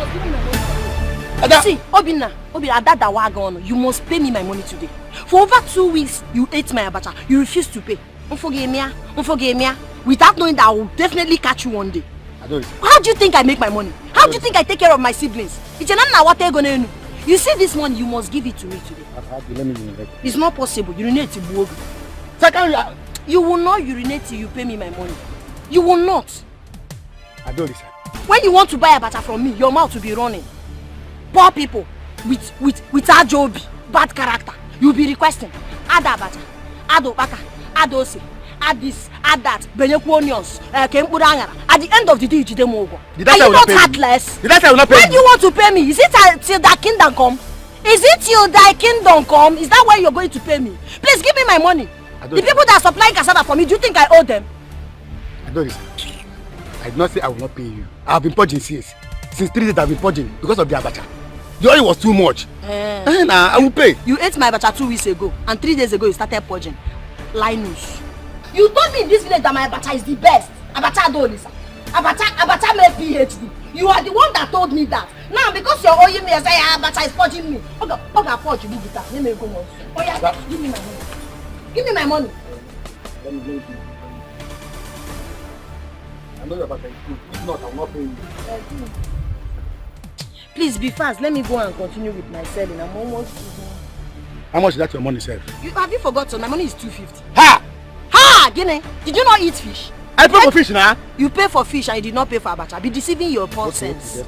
must give me my money. See, Obina, Adada Wagon, you must pay me my money today. For over 2 weeks, you ate my abacha. You refused to pay. Unforgive me. Without knowing that I will definitely catch you one day. How do you think I make my money? How do you think I take care of my siblings? You see this money, you must give it to me today. It's not possible. Urinate to Buogu. You will not urinate till you pay me my money. You will not. When you want to buy a abacha from me, your mouth will be running. Poor people with ajobi, bad character. You'll be requesting. Add abacha, add opaka, add ose, add this, add that, benyeku onions, At the end of the day, you did more. Are you not heartless? When you want to pay me, is it till thy kingdom come? Is it till thy kingdom come? Is that when you're going to pay me? Please give me my money. The people that are supplying cassava for me, do you think I owe them? I did not say I will not pay you. I have been purging since 3 days I've been purging because of the abacha. The oil was too much. I will pay. You ate my abacha 2 weeks ago, and 3 days ago you started purging. Linus. You told me in this village that my abacha is the best. Abacha Adolisa. Abacha made PhD. You are the one that told me that. Now because you're owing me, I say abacha is purging me. Okay, purge you with that. Let me go on. Oh yeah, give me my money. Give me my money. Let me I know your abacha is good. If not, I will not pay you. Please be fast. Let me go and continue with my selling. I'm almost. How much is that your money, sir? Have you forgotten? My money is 250. Ha! Ha! Guinea, did you not eat fish? I pay for fish now. You pay for fish and you did not pay for abacha. Be deceiving your poor sense.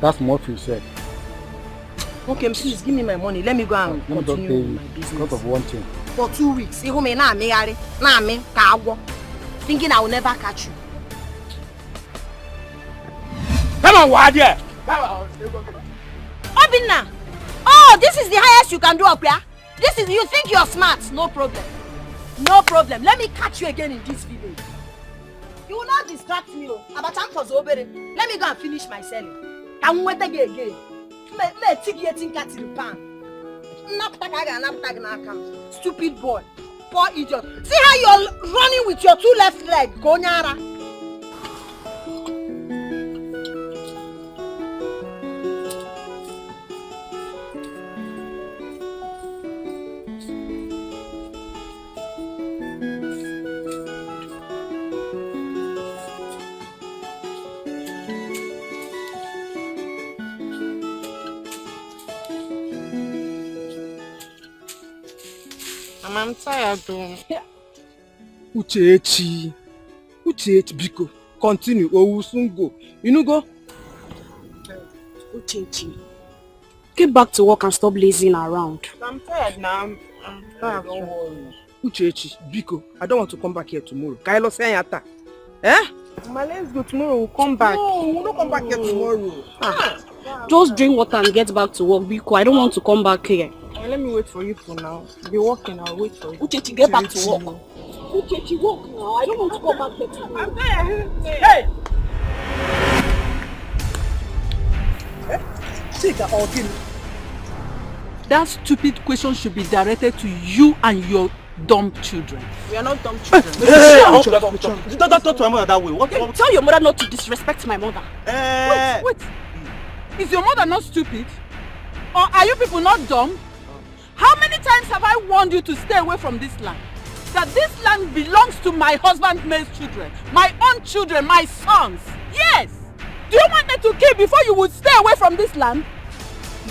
That's more fish, sir. Okay, please give me my money. Let me go and continue with my business. Because of one thing. For 2 weeks. Thinking I will never catch you. Come on, Wadia! Obina! Oh, this is the highest you can do up here? This is, you think you're smart? No problem. No problem. Let me catch you again in this village. You will not distract me. Let me go and finish my selling. I'm waiting again. Let's take your thing in the pan. Stupid boy. Poor idiot. See how you're running with your 2 left legs. Gonyara. I'm tired though. Uchechi, Biko, continue or we'll soon go. You know go? Uchechi, get back to work and stop lazing around. I'm tired now. I'm tired. Don't worry. Uchechi, Biko, I don't want to come back here tomorrow. Kailo say yata. Eh? Let's go tomorrow. We'll come back. No, we'll not come back here tomorrow. Just drink water and get back to work, Biko. I don't want to come back here. Let me wait for you for now. Be working, I'll wait for you. Uchechi, get back to work. Uchechi, work now. I don't want to come back here tomorrow. I'm there. Hey! That stupid question should be directed to you and your dumb children. We are not dumb children. Don't talk to my mother that way. Okay, tell your mother not to disrespect my mother. Wait. Is your mother not stupid? Or are you people not dumb? How many times have I warned you to stay away from this land? That this land belongs to my husband's male children, my own children, my sons. Yes! Do you want me to kill before you would stay away from this land?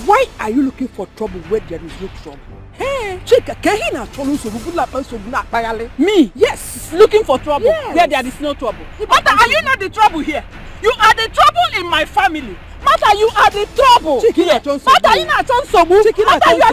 Why are you looking for trouble where there is no trouble? Hey! Me? Yes! Looking for trouble where there is no trouble. But are you not the trouble here? You are the trouble in my family. Mata, you are the trouble. Mata, you not on sobu. Mata, you are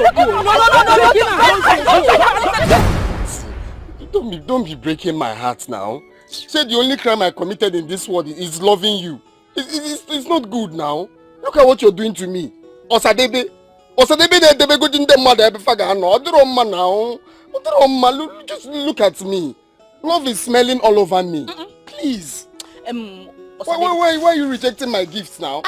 looking. Don't be breaking my heart now. Say the only crime I committed in this world is loving you. It's not good now. Look at what you're doing to me. Osadebe debe go jinde mother ebe faga no. Odiroma now. Odiroma, just look at me. Love is smelling all over me. Please. Why are you rejecting my gifts now?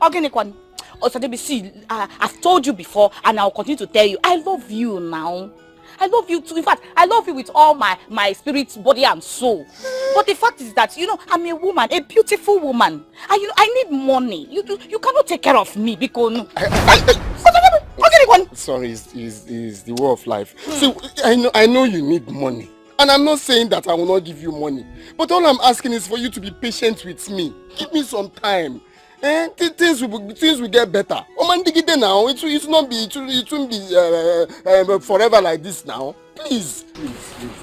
Organic Osadebe, see, I've told you before and I'll continue to tell you, I love you now. I love you too. In fact, I love you with all my spirit, body and soul. But the fact is that, I'm a woman, a beautiful woman. And I need money. You cannot take care of me because... Sorry, it's the way of life. See, I know you need money. And I'm not saying that I will not give you money. But all I'm asking is for you to be patient with me. Give me some time. Things will get better. Now, it won't be forever like this now. Please,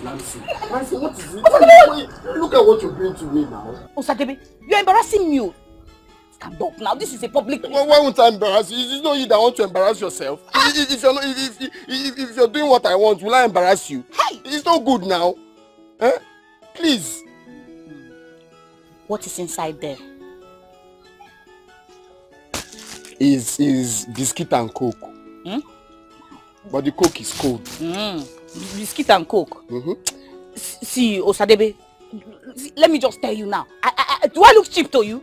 Nancy. Nancy, what is it? Look at what you're doing to me now. Osadebe, you're embarrassing me. Stand up now. This is a public place. Why won't I embarrass you? It's not you that want to embarrass yourself. If you're doing what I want, will I embarrass you? Hey! It's not good now. Please. What is inside there? Is biscuit and coke. But the coke is cold. Biscuit and coke. See, Osadebe, let me just tell you now. Do I look cheap to you?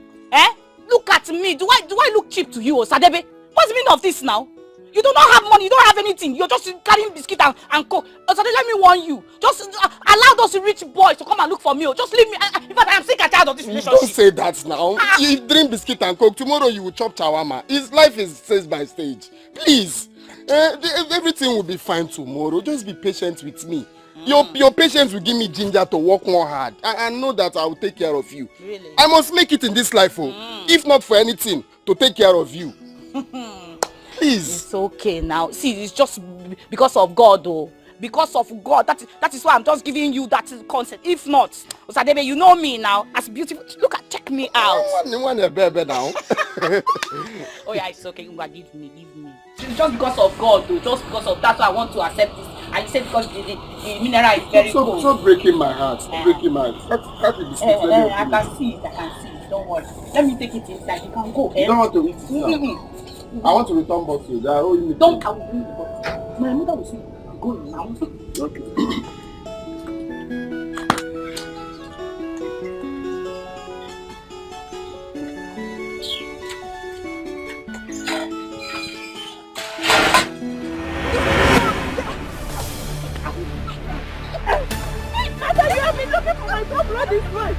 Look at me. Do I look cheap to you, Osadebe? What's the meaning of this now? You do not have money. You don't have anything. You're just carrying biscuit and coke. Osadebe, let me warn you. Just allow those rich boys to come and look for me. Just leave me. In fact, I am sick and tired of this relationship. Don't say that now. You drink biscuit and coke. Tomorrow you will chop shawarma. His life is stage by stage. Please. Everything will be fine tomorrow. Just be patient with me. Your patience will give me ginger to work more hard. I know that I will take care of you. Really? I must make it in this life, if not for anything, to take care of you. Please. It's okay now. See, it's just because of God, though. Because of God. That is why I'm just giving you that concept. If not, Osadebe, you know me now. As beautiful. Look at, check me out. One a baby now. Oh yeah, it's okay. Give me. It's just because of God, though. Just because of that, so I want to accept this. And you said because the mineral is very cold. Stop breaking my heart. Stop breaking my heart. Cut the biscuit. I can see it. Don't worry. Let me take it inside. You can go. You don't want to eat it now. I want to return bottle. They are all in the Don't come with the bottle. My mother will say, go now. Okay. You have been looking for my blood this way.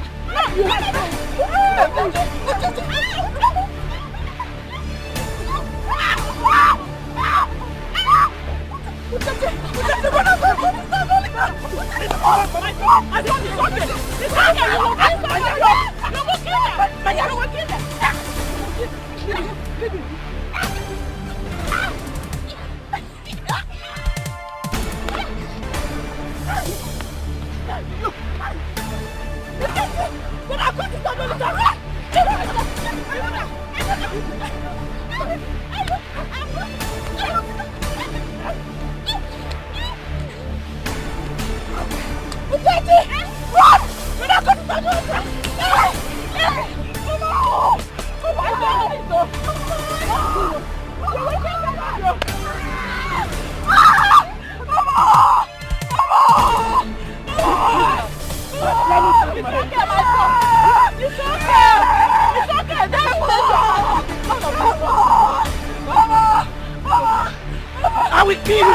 I will kill you!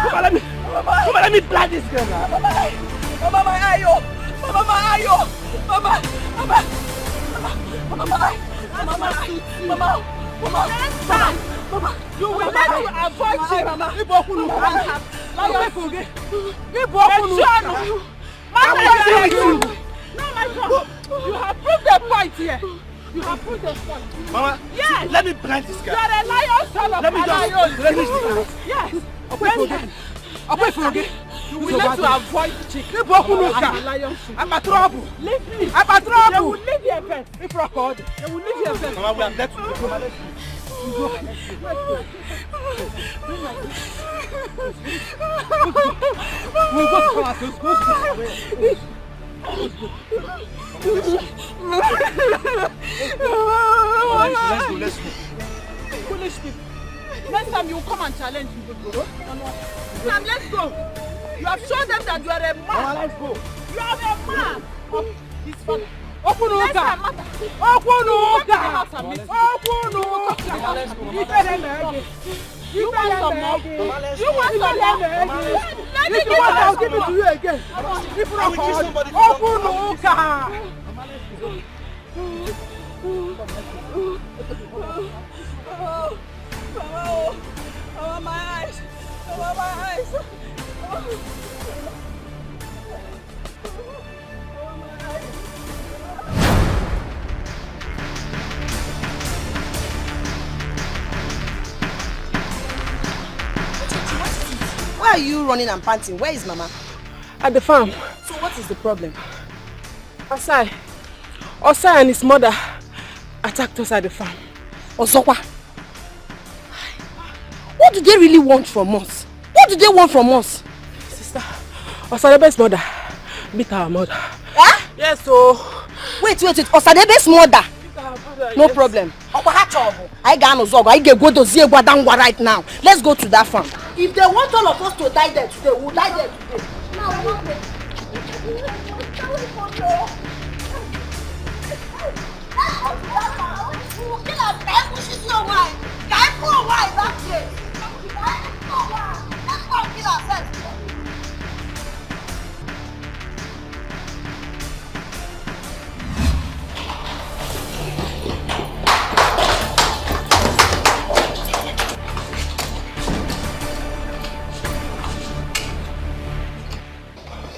Mama, let me blind this girl now! Mama, my ayo! Mama, my ayo! Mama! You will let me avoid you, Mama! You have proved the point here! You have proved the point! Mama, yes! Let me blind this guy! You are a lion, son of a lion! Yes! You will learn to avoid chicken. I'm a trouble. Leave me. I'm a trouble. They will leave your face. If record, they will leave your face. Mama, we have left you. We'll go to our Let's go. Foolish people. Next time you come and challenge me. Sam, let's go. You have shown them that you are a man. Let's go. You are a man. This father. Open the door. Open the door. You want some more? You want some more? Let me If you want, I'll give it to you again. If you want, open the Oh, my eyes. Oh, my eyes. Why are you running and panting? Where is Mama? At the farm. So what is the problem? Osai and his mother attacked us at the farm. Ozokwa. What do they really want from us? What do they want from us? Sister, Osadebe's mother beat our mother. Huh? Yes, so... Wait. Osadebe's mother? No yes. problem. I got no zogo. I get go to Ziegwa Dangwa right now. Let's go to that farm. If they want all of us to die there today, we'll die there today. Now,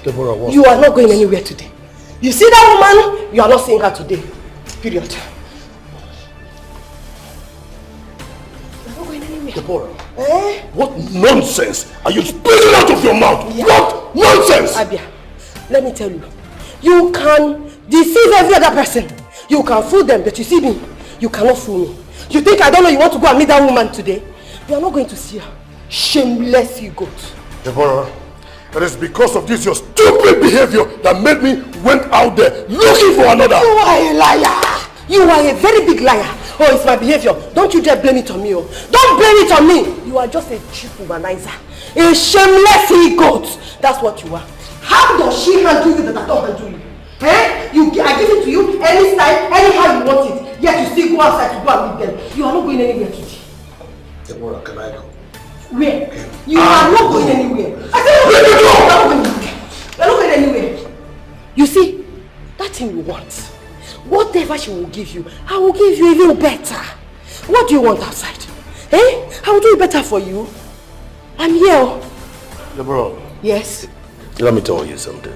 Deborah, what? you are not going anywhere today. You see that woman? You are not seeing her today. Period. You are not going anywhere. Deborah, Eh? what nonsense are you spilling out of your mouth? Yeah. What nonsense? Abia, let me tell you. You can deceive every other person. You can fool them, but you see me, you cannot fool me. You think I don't know you want to go and meet that woman today? You are not going to see her. Shameless you goat. Deborah, it is because of this your stupid behavior that made me went out there looking for another. You are a liar. You are a very big liar. Oh, it's my behavior. Don't you dare blame it on me. Oh. Don't blame it on me. You are just a cheap womanizer. A shameless he-goat. That's what you are. How does she handle you that I don't handle you? Eh? I give it to you any style, anyhow you want it. Yet you still go outside to go and meet them. You are not going anywhere today. Deborah, can I go? Where? You are not going anywhere. I said you are not going anywhere. You are not going anywhere. You see, that thing you want, whatever she will give you, I will give you even better. What do you want outside? Eh? I will do it better for you. I'm here. Deborah. Yes. Let me tell you something.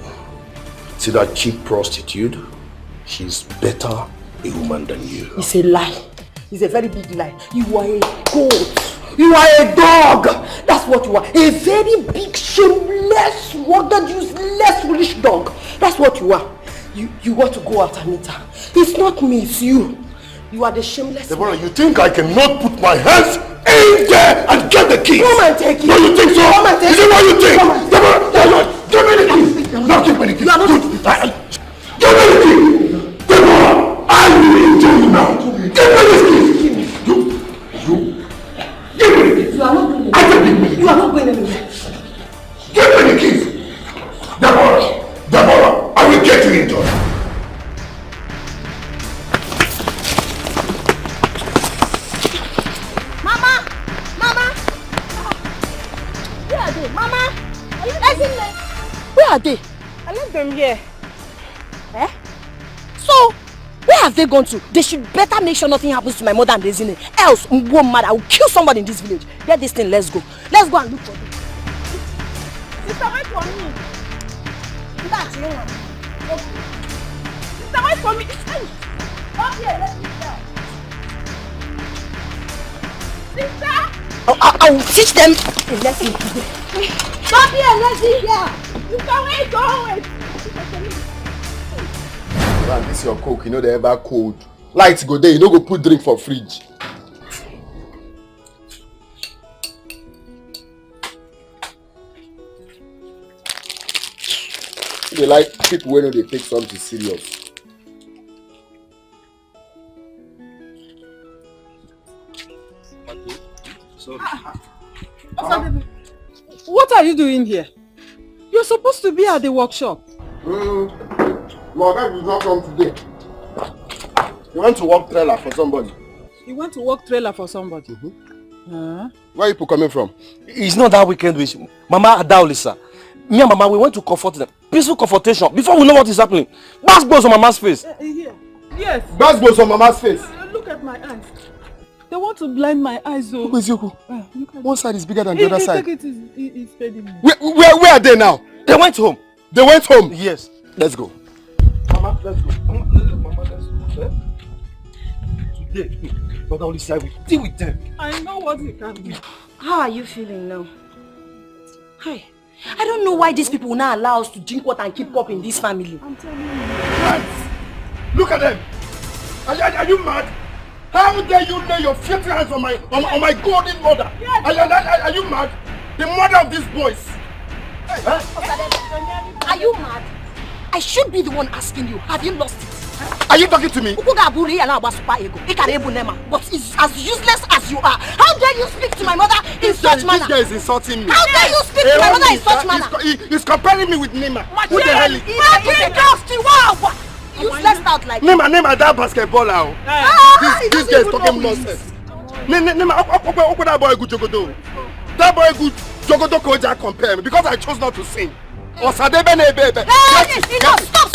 See that cheap prostitute? She's better a woman than you. It's a lie. It's a very big lie. You are a goat. You are a dog. That's what you are. A very big, shameless, rugged, useless, foolish dog. That's what you are. You want to go out and meet her. It's not me, it's you. You are the shameless. Deborah, you think I cannot put my hands in there and get the keys? Come and take it. No, you think so? Come and take Is it what you think? Come and Deborah, give me the keys. No, give me the keys. You are not. Give me the keys. Deborah, I will injure you now. Give me the keys. You. Give me the keys. You are not going I said give me the keys. You are not going anywhere. Give me the keys. Deborah, I will get you injured. Mama! Where are they? I left them here. Eh? So, where have they gone to? They should better make sure nothing happens to my mother and Desine. Else, I will kill somebody in this village. Get this thing, let's go. Let's go and look for them. Sister, wait for me. That's you. Sister, wait for me. Come here, let me tell. Sister! I will teach them a lesson today. Come here, let's see here. Sister, wait, go. Man, this your coke, you know they ever cold. Lights go there, you no go put drink for fridge. They like people when they take something serious. What are you doing here? You're supposed to be at the workshop. My guy did not come today. He went to work trailer for somebody. You went to work trailer for somebody? Where are you people coming from? It's not that weekend wish. Mama Adaolisa. Me and Mama, we went to comfort them. Peaceful confrontation. Before we know what is happening. Basketballs on Mama's face. Yes. Basketballs on Mama's face. Look at my eyes. They want to blind my eyes. Oh. One side is bigger than the other side. It's fading me. Where are they now? They went home. They went home? Yes. Let's go. Mama, let's go. Mama, let's go. Eh? Today, Brother Olisa, I will deal with them. I know what you can do. How are you feeling now? Hi. I don't know why these people will not allow us to drink water and keep up in this family. I'm telling you. Right. Look at them. Are you mad? How dare you lay your filthy hands on my golden mother? Yes. Are you mad? The mother of these boys. Hey. Huh? Are you mad? I should be the one asking you. Have you lost it? Are you talking to me? But it's as useless as you are. How dare you speak to my mother in such manner? This guy is insulting me. How dare you speak to my mother in such manner? He's comparing me with Nima. Who the hell is useless out like Nima, that basketballer. This guy is talking nonsense. Nima, that boy good jogodo. That boy good jogodo koja compare me because I chose not to sing. Osadebe nebebe. Stop!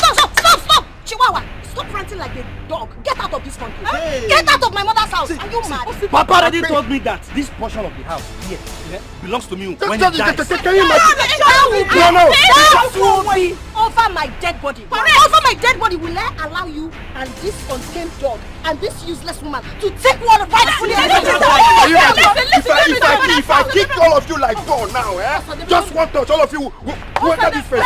Chihuahua, stop ranting like a dog. Get out of this country. Hey. Get out of my mother's house. Are you mad? Papa already told me that this portion of the house here belongs to me when he dies. Can you imagine? No. Over my dead body. Over my dead body, will I allow you and this untamed dog and this useless woman to take one rightfully? If I kick all of you like God now, just one touch, all of you will enter this face.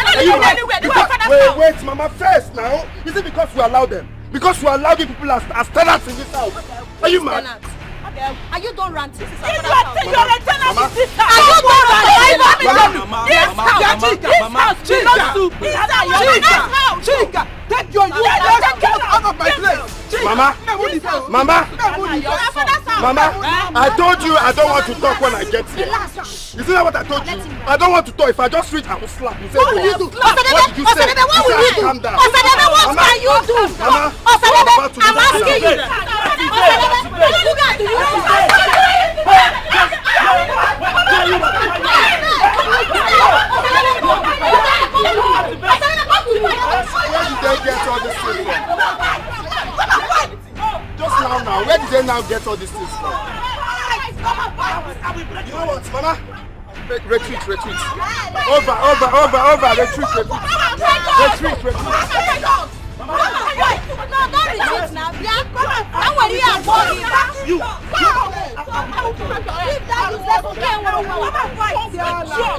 Wait, Mama, first now. Is it because we allow them? Because we allow the people as tenants in this house? Are you mad? Are you done ranting? You're a tenant in this house. Are you done ranting? Chika, take your useless out of my place. Mama, I told you I don't want to talk when I get here. Isn't that what I told you? I don't want to talk. If I just reach, I will slap you. What will you do? What did you say? What will you do? Calm down. What can you do? I'm asking you. What do you Where did they get all this things from? Just now, where did they now get all these things from? You know what, Mama? Retreat. Over, retreat. No, don't retreat now. Don't worry about it. You.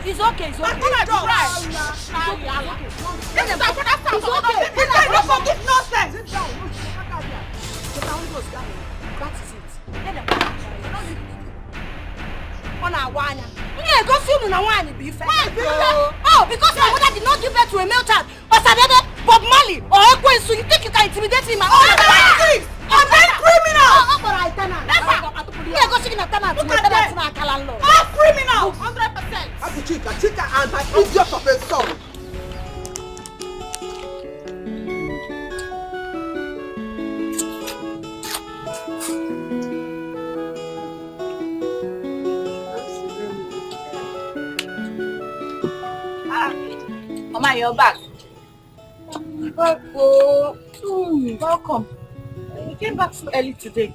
It's okay. Oh, because my mother did not give birth to a male child. Bob Marley or Ekwe, so you think you can intimidate him? I'm a criminal! I'm criminal! 100%! Chika and my idiot of a son. Mama, you're back. Welcome. You came back so early today.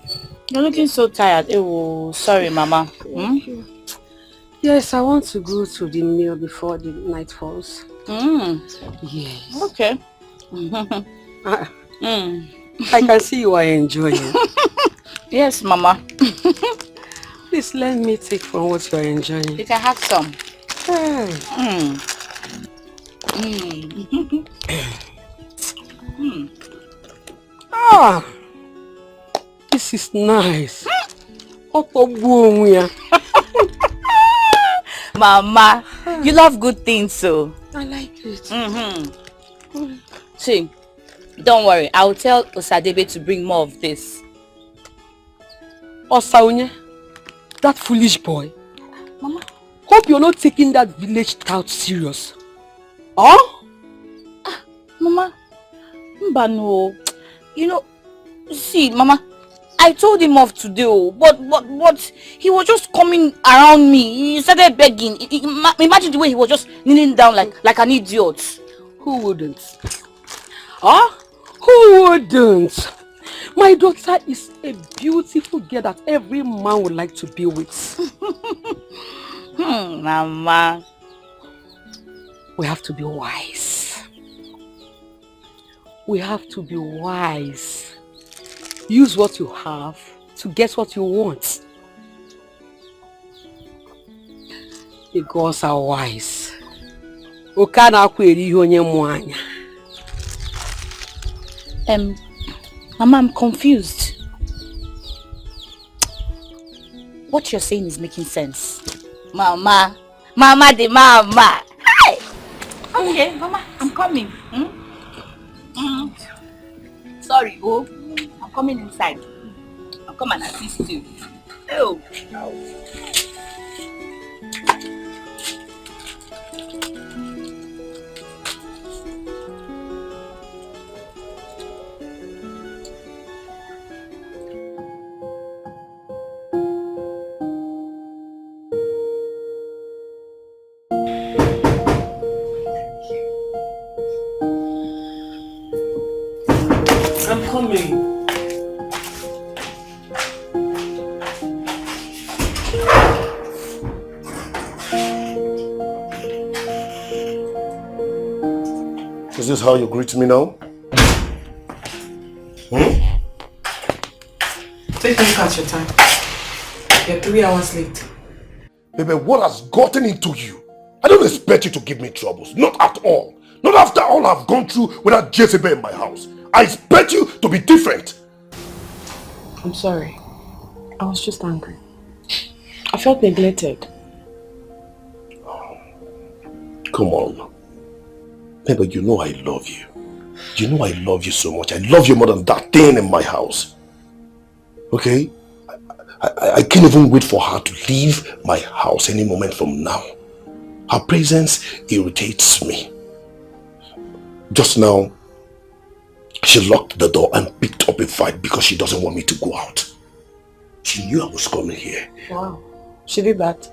You're looking so tired. Oh, sorry, Mama. Yes, I want to go to the meal before the night falls. Yes. Okay. I can see you are enjoying. Yes, Mama. Please let me take from what you are enjoying. You can have some. Hey. This is nice. Mama, you love good things, so. I like it. See, don't worry. I'll tell Osadebe to bring more of this. Osaunye, that foolish boy. Mama. Hope you're not taking that village tout serious. Huh? Mama, no. You know, see, Mama, I told him off today, but he was just coming around me. He started begging. Imagine the way he was just kneeling down like an idiot. Who wouldn't? Huh? Who wouldn't? My daughter is a beautiful girl that every man would like to be with. Mama. We have to be wise. We have to be wise. Use what you have to get what you want. The gods are wise. Mama, I'm confused. What you're saying is making sense. Mama. Mama the mama. Hi. Okay, Mama, I'm coming. Sorry, I'm coming inside. I'll come and assist you. Oh. I'm coming. Is this how you greet me now? Take a look at your time. You're 3 hours late. Baby, what has gotten into you? I don't expect you to give me troubles. Not at all. Not after all I've gone through with that Jezebel in my house. I expect you to be different. I'm sorry. I was just angry. I felt neglected. Come on. Baby, you know I love you. You know I love you so much. I love you more than that thing in my house. Okay? I can't even wait for her to leave my house any moment from now. Her presence irritates me. Just now, she locked the door and picked up a fight because she doesn't want me to go out. She knew I was coming here. Wow. She did that?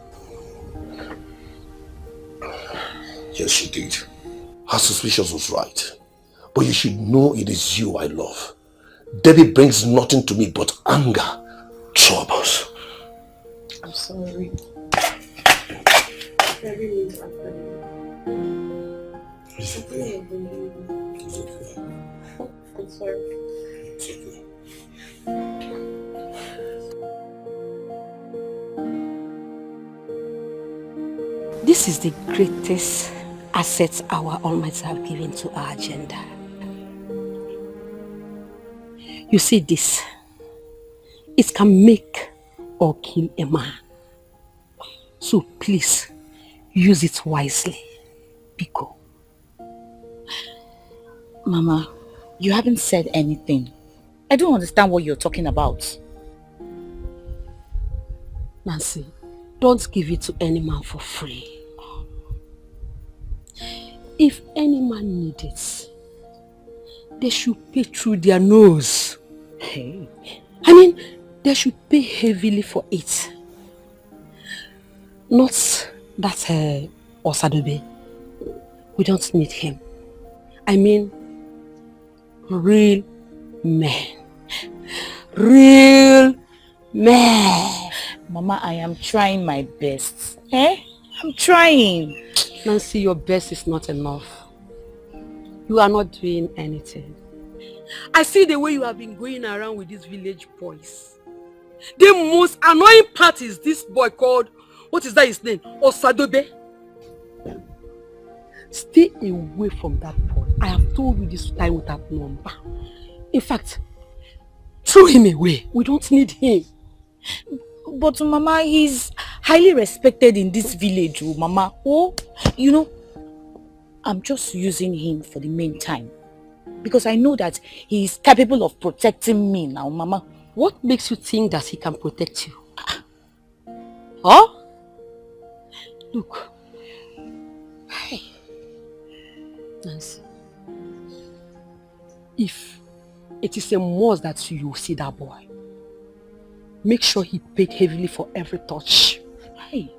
Yes, she did. Her suspicion was right. But you should know it is you I love. Debbie brings nothing to me but anger, troubles. I'm sorry. Debbie means It's okay. It's okay. I'm sorry. It's okay. This is the greatest asset our Almighty have given to our agenda. You see this, it can make or kill a man. So please, use it wisely. Biko. Mama, you haven't said anything. I don't understand what you're talking about. Nancy, don't give it to any man for free. If any man needs it, they should pay through their nose. Hey. I mean, they should pay heavily for it. Not that Osadobe. We don't need him. I mean, real men. Real men. Mama, I am trying my best. I'm trying. Nancy, your best is not enough. You are not doing anything. I see the way you have been going around with these village boys. The most annoying part is this boy called, what is that his name? Osadobe. Stay away from that boy. I have told you this time without number. In fact, throw him away. We don't need him. But Mama, he's highly respected in this village, Mama. Oh, you know, I'm just using him for the meantime. Because I know that he is capable of protecting me now, Mama. What makes you think that he can protect you? Huh? Look. Hey. Nancy. If it is a must that you see that boy, make sure he paid heavily for every touch. Hey.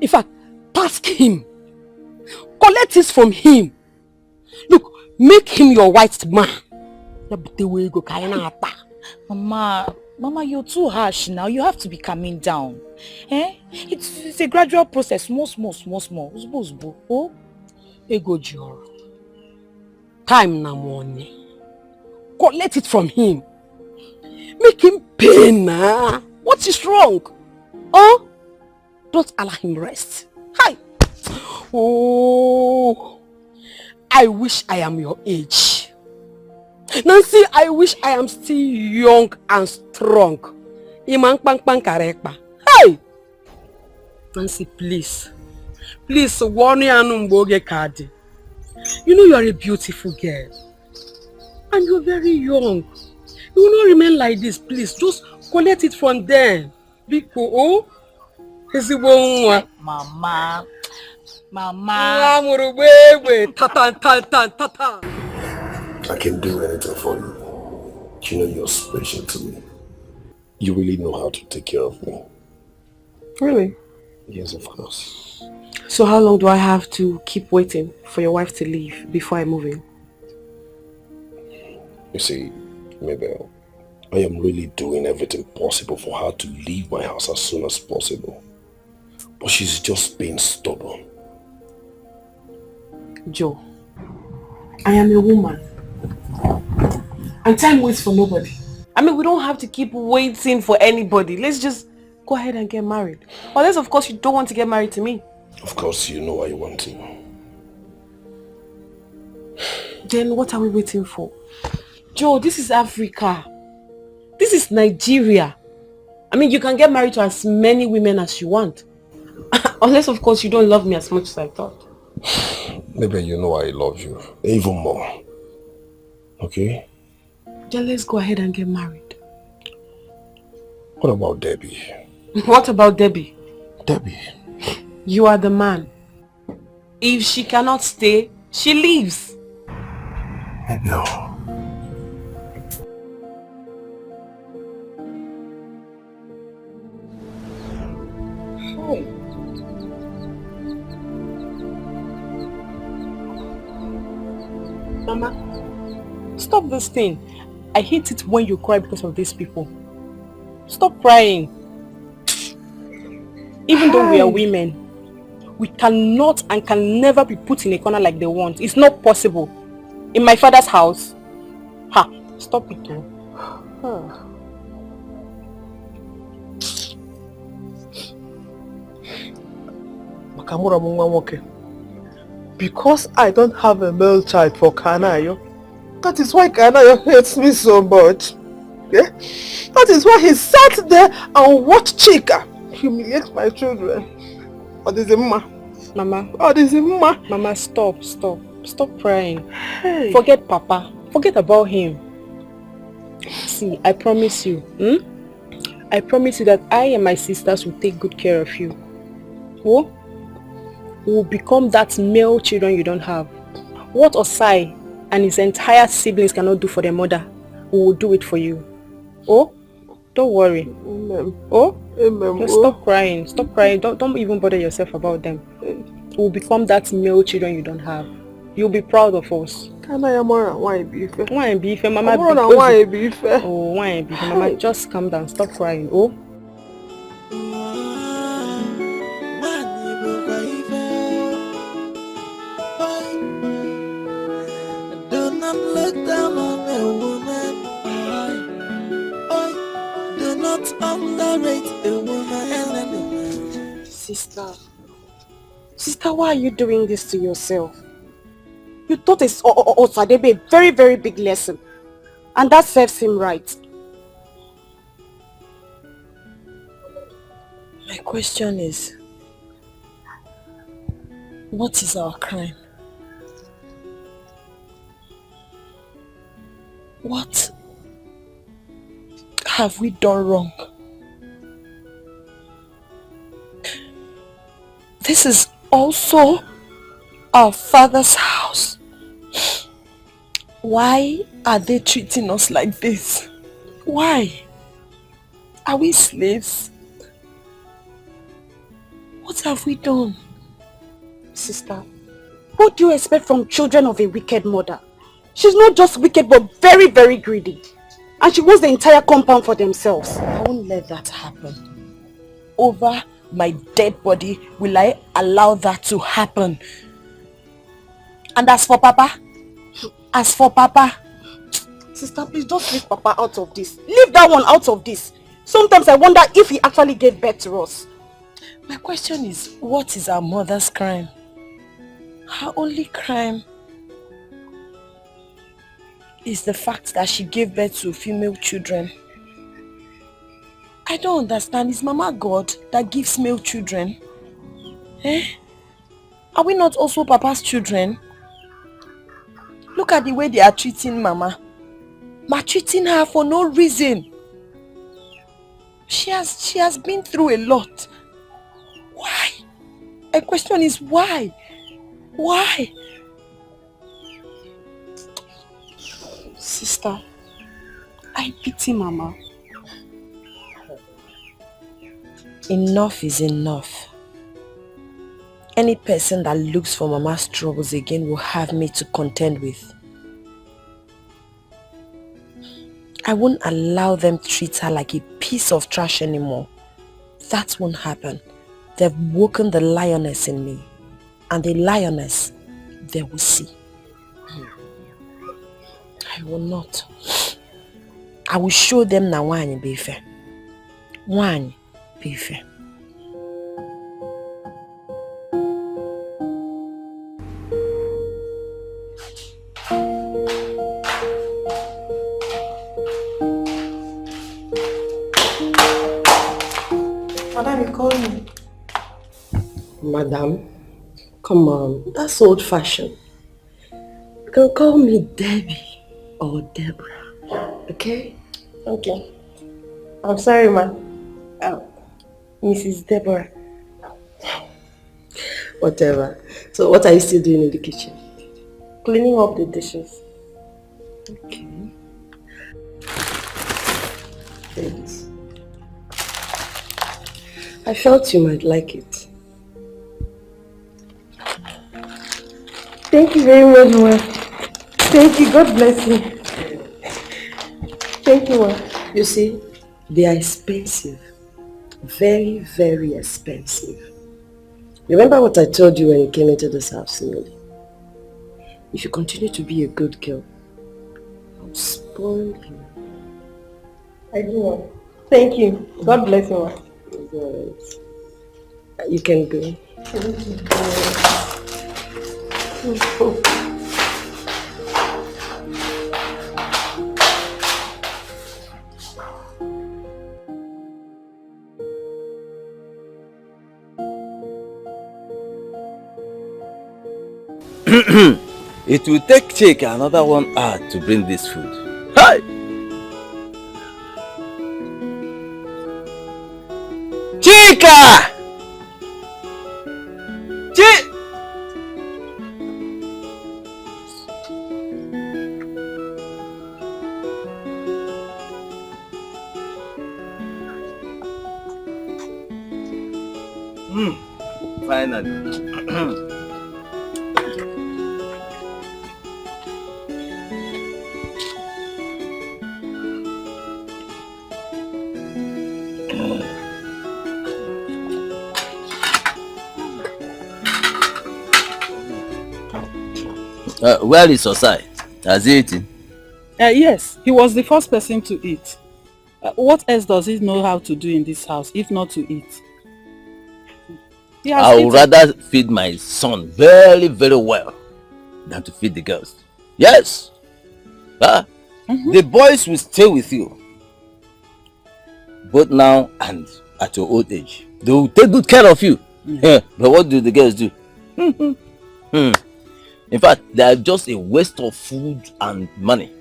In fact, task him. Collect it from him. Look, make him your white man. Mama, you're too harsh now. You have to be calming down. Eh? It's a gradual process. Small. Oh? Ego Joro. Time na money. Collect it from him. Make him pay now. What is wrong? Oh? Don't allow him rest. Hi. Oh. I wish I am your age. Nancy, I wish I am still young and strong. Imang pang pang karekpa. Hey! Nancy, please. Please, warn you anumboge kadi. You know you are a beautiful girl. And you are very young. You will not remain like this, please. Just collect it from them. Biko, oh? Mama. I can do anything for you. You know you're special to me. You really know how to take care of me. Really? Yes, of course. So how long do I have to keep waiting for your wife to leave before I move in? You see, Mabel, I am really doing everything possible for her to leave my house as soon as possible. But she's just being stubborn. Joe, I am a woman. And time waits for nobody. I mean, we don't have to keep waiting for anybody. Let's just go ahead and get married. Unless, of course, you don't want to get married to me. Of course, you know I want to. Then what are we waiting for? Joe, this is Africa. This is Nigeria. I mean, you can get married to as many women as you want. Unless, of course, you don't love me as much as I thought. Maybe you know I love you. Even more. Okay? Then let's go ahead and get married. What about Debbie? What about Debbie? Debbie. You are the man. If she cannot stay, she leaves. No. Mama, stop this thing. I hate it when you cry because of these people. Stop crying. Even though we are women, we cannot and can never be put in a corner like they want. It's not possible. In my father's house. Ha! Stop it though. Because I don't have a male child for Kanayo, that is why Kanayo hates me so much. Yeah? That is why he sat there and watched Chika humiliate my children. Mama, stop. Stop crying. Hey. Forget Papa. Forget about him. See, I promise you. I promise you that I and my sisters will take good care of you. Oh? We will become that male children you don't have. What Osai and his entire siblings cannot do for their mother, we will do it for you. Oh? Don't worry. Amen. Oh? Amen. Just stop crying. Stop crying. Don't even bother yourself about them. We will become that male children you don't have. You'll be proud of us. Why be fair? Mama. Why be fair? Oh, why be fair? Mama, just calm down. Stop crying. Oh? Do not look down on a woman. Do not underrate a woman. Sister, why are you doing this to yourself? You taught Osadebe a very, very big lesson. And that serves him right. My question is, what is our crime? What have we done wrong? This is also our father's house. Why are they treating us like this? Why? Are we slaves? What have we done? Sister, what do you expect from children of a wicked mother? She's not just wicked but very, very greedy. And she wants the entire compound for themselves. I won't let that happen. Over my dead body will I allow that to happen. And as for Papa, sister, please just leave Papa out of this. Leave that one out of this. Sometimes I wonder if he actually gave birth to us. My question is, what is our mother's crime? Her only crime is the fact that she gave birth to female children. I don't understand. Is Mama God that gives male children? Eh? Are we not also Papa's children? Look at the way they are treating Mama. Maltreating her for no reason. She has been through a lot. Why? My question is why? Why? Sister, I pity Mama. Enough is enough. Any person that looks for Mama's troubles again will have me to contend with. I won't allow them to treat her like a piece of trash anymore. That won't happen. They've woken the lioness in me. And the lioness, they will see. I will not. I will show them na wanyi be fair. Wanyi be fair. Madam, you called me. Madam, come on, that's old-fashioned. You can call me Debbie or Deborah, okay? Okay. I'm sorry, ma. Mrs. Deborah. Whatever. So what are you still doing in the kitchen? Cleaning up the dishes. Okay. Thanks. I felt you might like it. Thank you very much, ma. Thank you. God bless you. Thank you, ma. You see, they are expensive. Very, very expensive. Remember what I told you when you came into this house, Emily? If you continue to be a good girl, I'll spoil you. I do, ma. Thank you. God bless you, ma. Right. You can go. Thank you. It will take Chika another 1 hour to bring this food. Hi! Chika! Finally. Where is Osai? Has he eaten? Yes, he was the first person to eat. What else does he know how to do in this house, if not to eat? I would rather feed my son very, very well than to feed the girls. Yes. The boys will stay with you. Both now and at your old age. They will take good care of you. But what do the girls do? In fact, they are just a waste of food and money.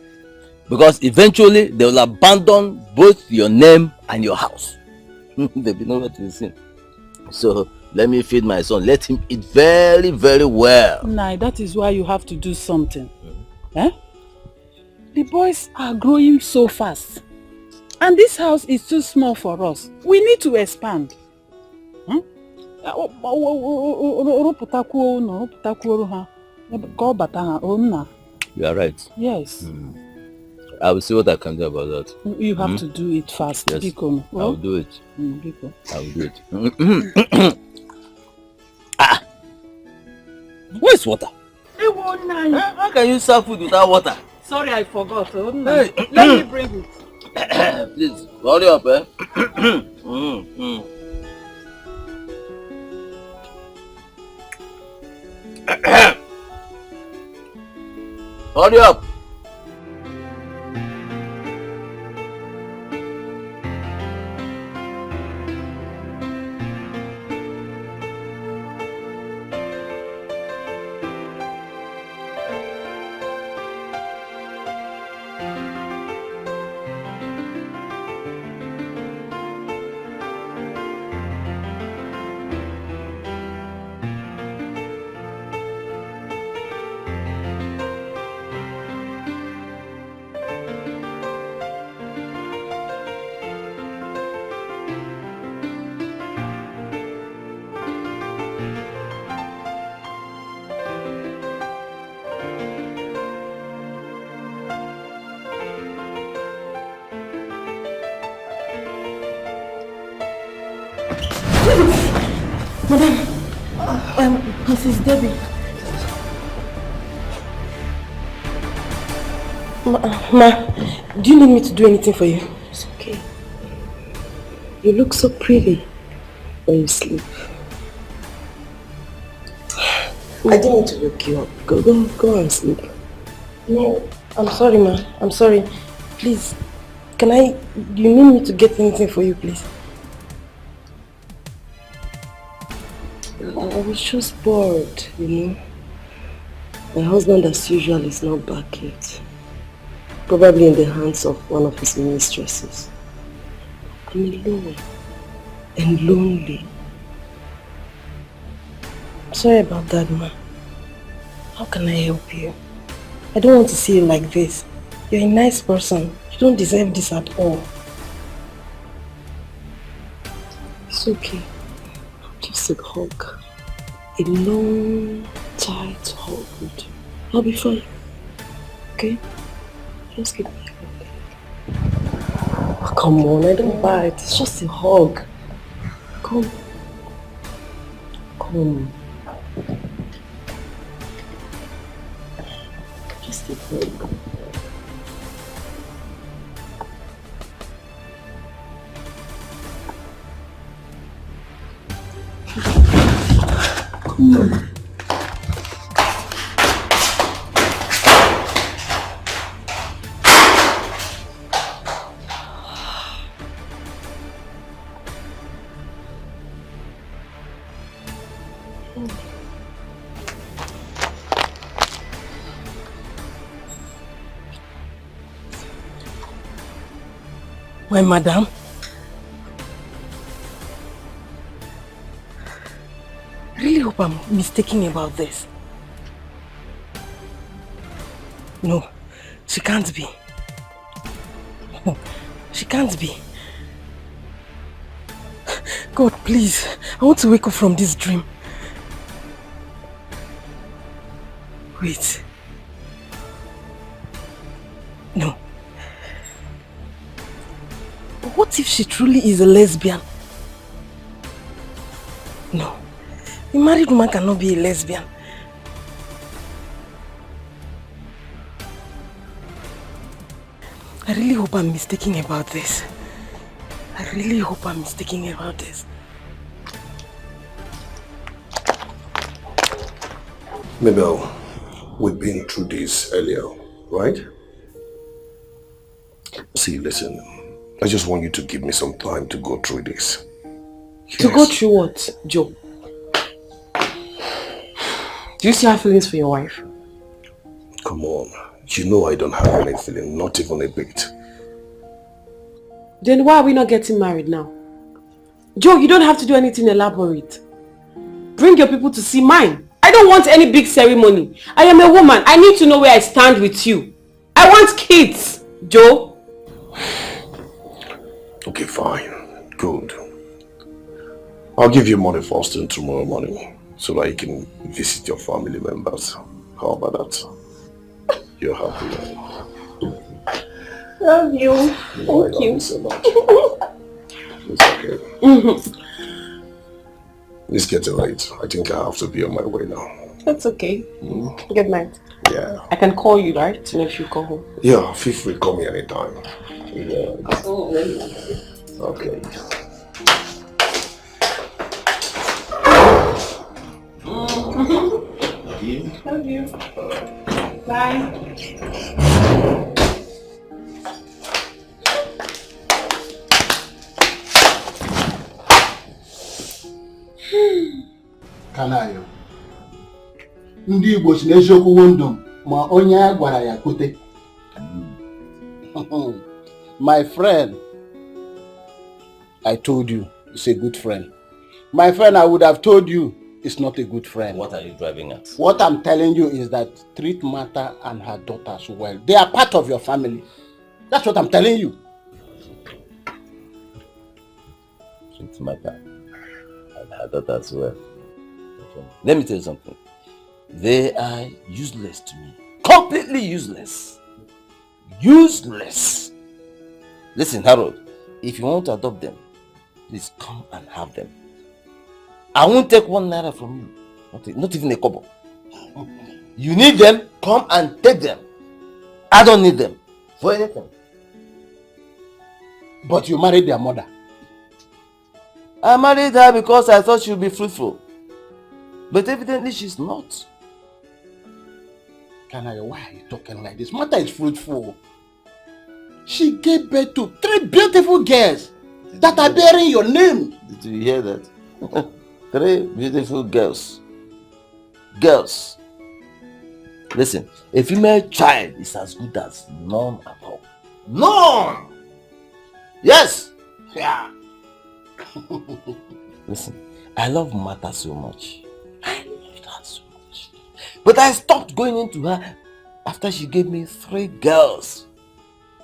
Because eventually they will abandon both your name and your house. They'll be nowhere to be seen. So let me feed my son. Let him eat very, very well. Nah, that is why you have to do something. The boys are growing so fast. And this house is too small for us. We need to expand. You are right. Yes. I will see what I can do about that. You have to do it fast. Yes. Dikeh. I will do it. I will do it. Where's water? How can you serve food without water? Sorry, I forgot. Let me bring it. Please, hurry up, eh? Hurry up! Madam, Mrs. Debbie. Ma, do you need me to do anything for you? It's okay. You look so pretty when you sleep. I didn't want to wake you up. Go and sleep. No, I'm sorry, ma. I'm sorry. Please, do you need me to get anything for you, please? I was just bored, you know. My husband, as usual, is not back yet. Probably in the hands of one of his mistresses. I'm alone and lonely. Sorry about that, ma. How can I help you? I don't want to see you like this. You're a nice person. You don't deserve this at all. It's okay. Just a hug. A long, tight hug. I'll be fine. Okay? Just give me a hug. Oh, come on, I don't bite. It's just a hug. Come. Just a hug. Come on. Well, madam, I really hope I'm mistaken about this. No, she can't be. She can't be. God, please, I want to wake up from this dream. Wait. No. What if she truly is a lesbian? No. A married woman cannot be a lesbian. I really hope I'm mistaken about this. I really hope I'm mistaken about this. Mabel, we've been through this earlier, right? See, listen. I just want you to give me some time to go through this. Yes. To go through what, Joe? Do you still have feelings for your wife? Come on. You know I don't have any feeling, not even a bit. Then why are we not getting married now? Joe, you don't have to do anything elaborate. Bring your people to see mine. I don't want any big ceremony. I am a woman. I need to know where I stand with you. I want kids, Joe. Okay, fine. Good. I'll give you money first thing tomorrow morning so that you can visit your family members. How about that? You're happy, right? Love you. Thank you. So much. It's okay. It's getting late. I think I have to be on my way now. That's okay. Good night. Yeah. I can call you, right? If you go home. Yeah, feel free to call me anytime. Yeah. Okay. Love you. Bye. Kanayo. Ndị Igbo si n'eziokwu wondom ma onye gwara ya kwute. My friend, I told you, he's a good friend. My friend, I would have told you, he's not a good friend. What are you driving at? What I'm telling you is that treat Martha and her daughters well. They are part of your family. That's what I'm telling you. Treat Martha and her daughters well. Okay. Let me tell you something. They are useless to me. Completely useless. Useless. Listen, Harold, if you want to adopt them, please come and have them. I won't take 1 naira from you. Not even a kobo. You need them, come and take them. I don't need them for anything. But you married their mother. I married her because I thought she would be fruitful. But evidently she's not. Kanayo, why are you talking like this? Martha is fruitful. She gave birth to 3 beautiful girls that are bearing your name. Did you hear that? 3 beautiful girls. Girls. Listen, a female child is as good as none at all. None! Yes! Yeah. Listen, I love Martha so much. I love her so much. But I stopped going into her after she gave me 3 girls.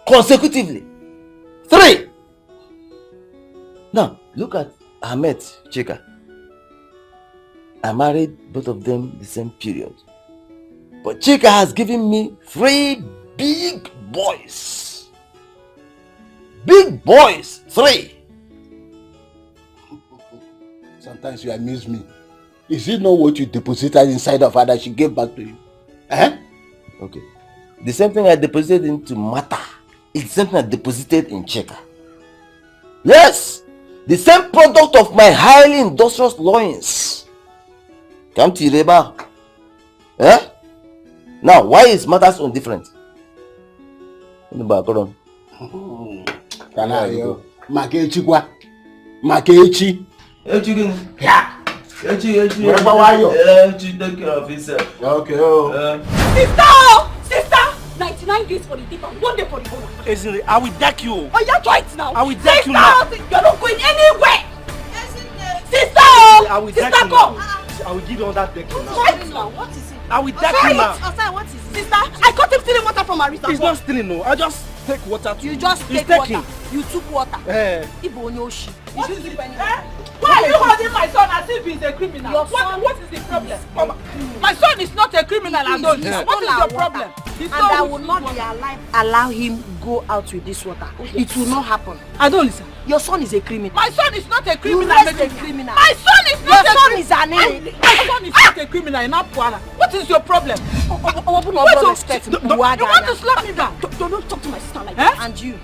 Consecutively. 3! Now, look at Ahmed Chika. I married both of them the same period. But Chika has given me 3 big boys. Big boys! 3! Sometimes you amuse me. Is it not what you deposited inside of her that she gave back to you? Eh? Okay. The same thing I deposited into Martha is the same thing I deposited in Chika. Yes! The same product of my highly industrious loins. Come to Reba. Eh? Now, why is Martha's own different? In the background. Kanayo. Makechi kwa. Makechi. Echi. Yeah. Echi. Wherever are you? Echi, take care of yourself. Okay. Sister! 99 days for the date and 1 day for the owner. Ezinle, I will deck you. Oh, you try it now. I will deck you now. You're not going anywhere. Sister! I will deck Sister, you come. now. I will give you all that deck now. Try it now. What is it? I will deck you now. What is it? Sister, I caught him stealing water from Marisa. He's not stealing, no. I just take water to You just He's take taking. water. You took water. Ibo Onyoshi. What is it? Why are you holding my son as if he's a criminal? Your son What is the problem? My son is not a criminal, I don't know. What is your problem? And I will not be alive. Allow him go out with this water. It will not happen. I don't listen. Your son is a criminal. My son is not a criminal. You raised a criminal. My son is Your not a son criminal. is an enemy. My son is not a criminal in Apuara. What is your problem? Open up your respect. You want to slap me down? Don't talk to my sister like Eh? that. And you.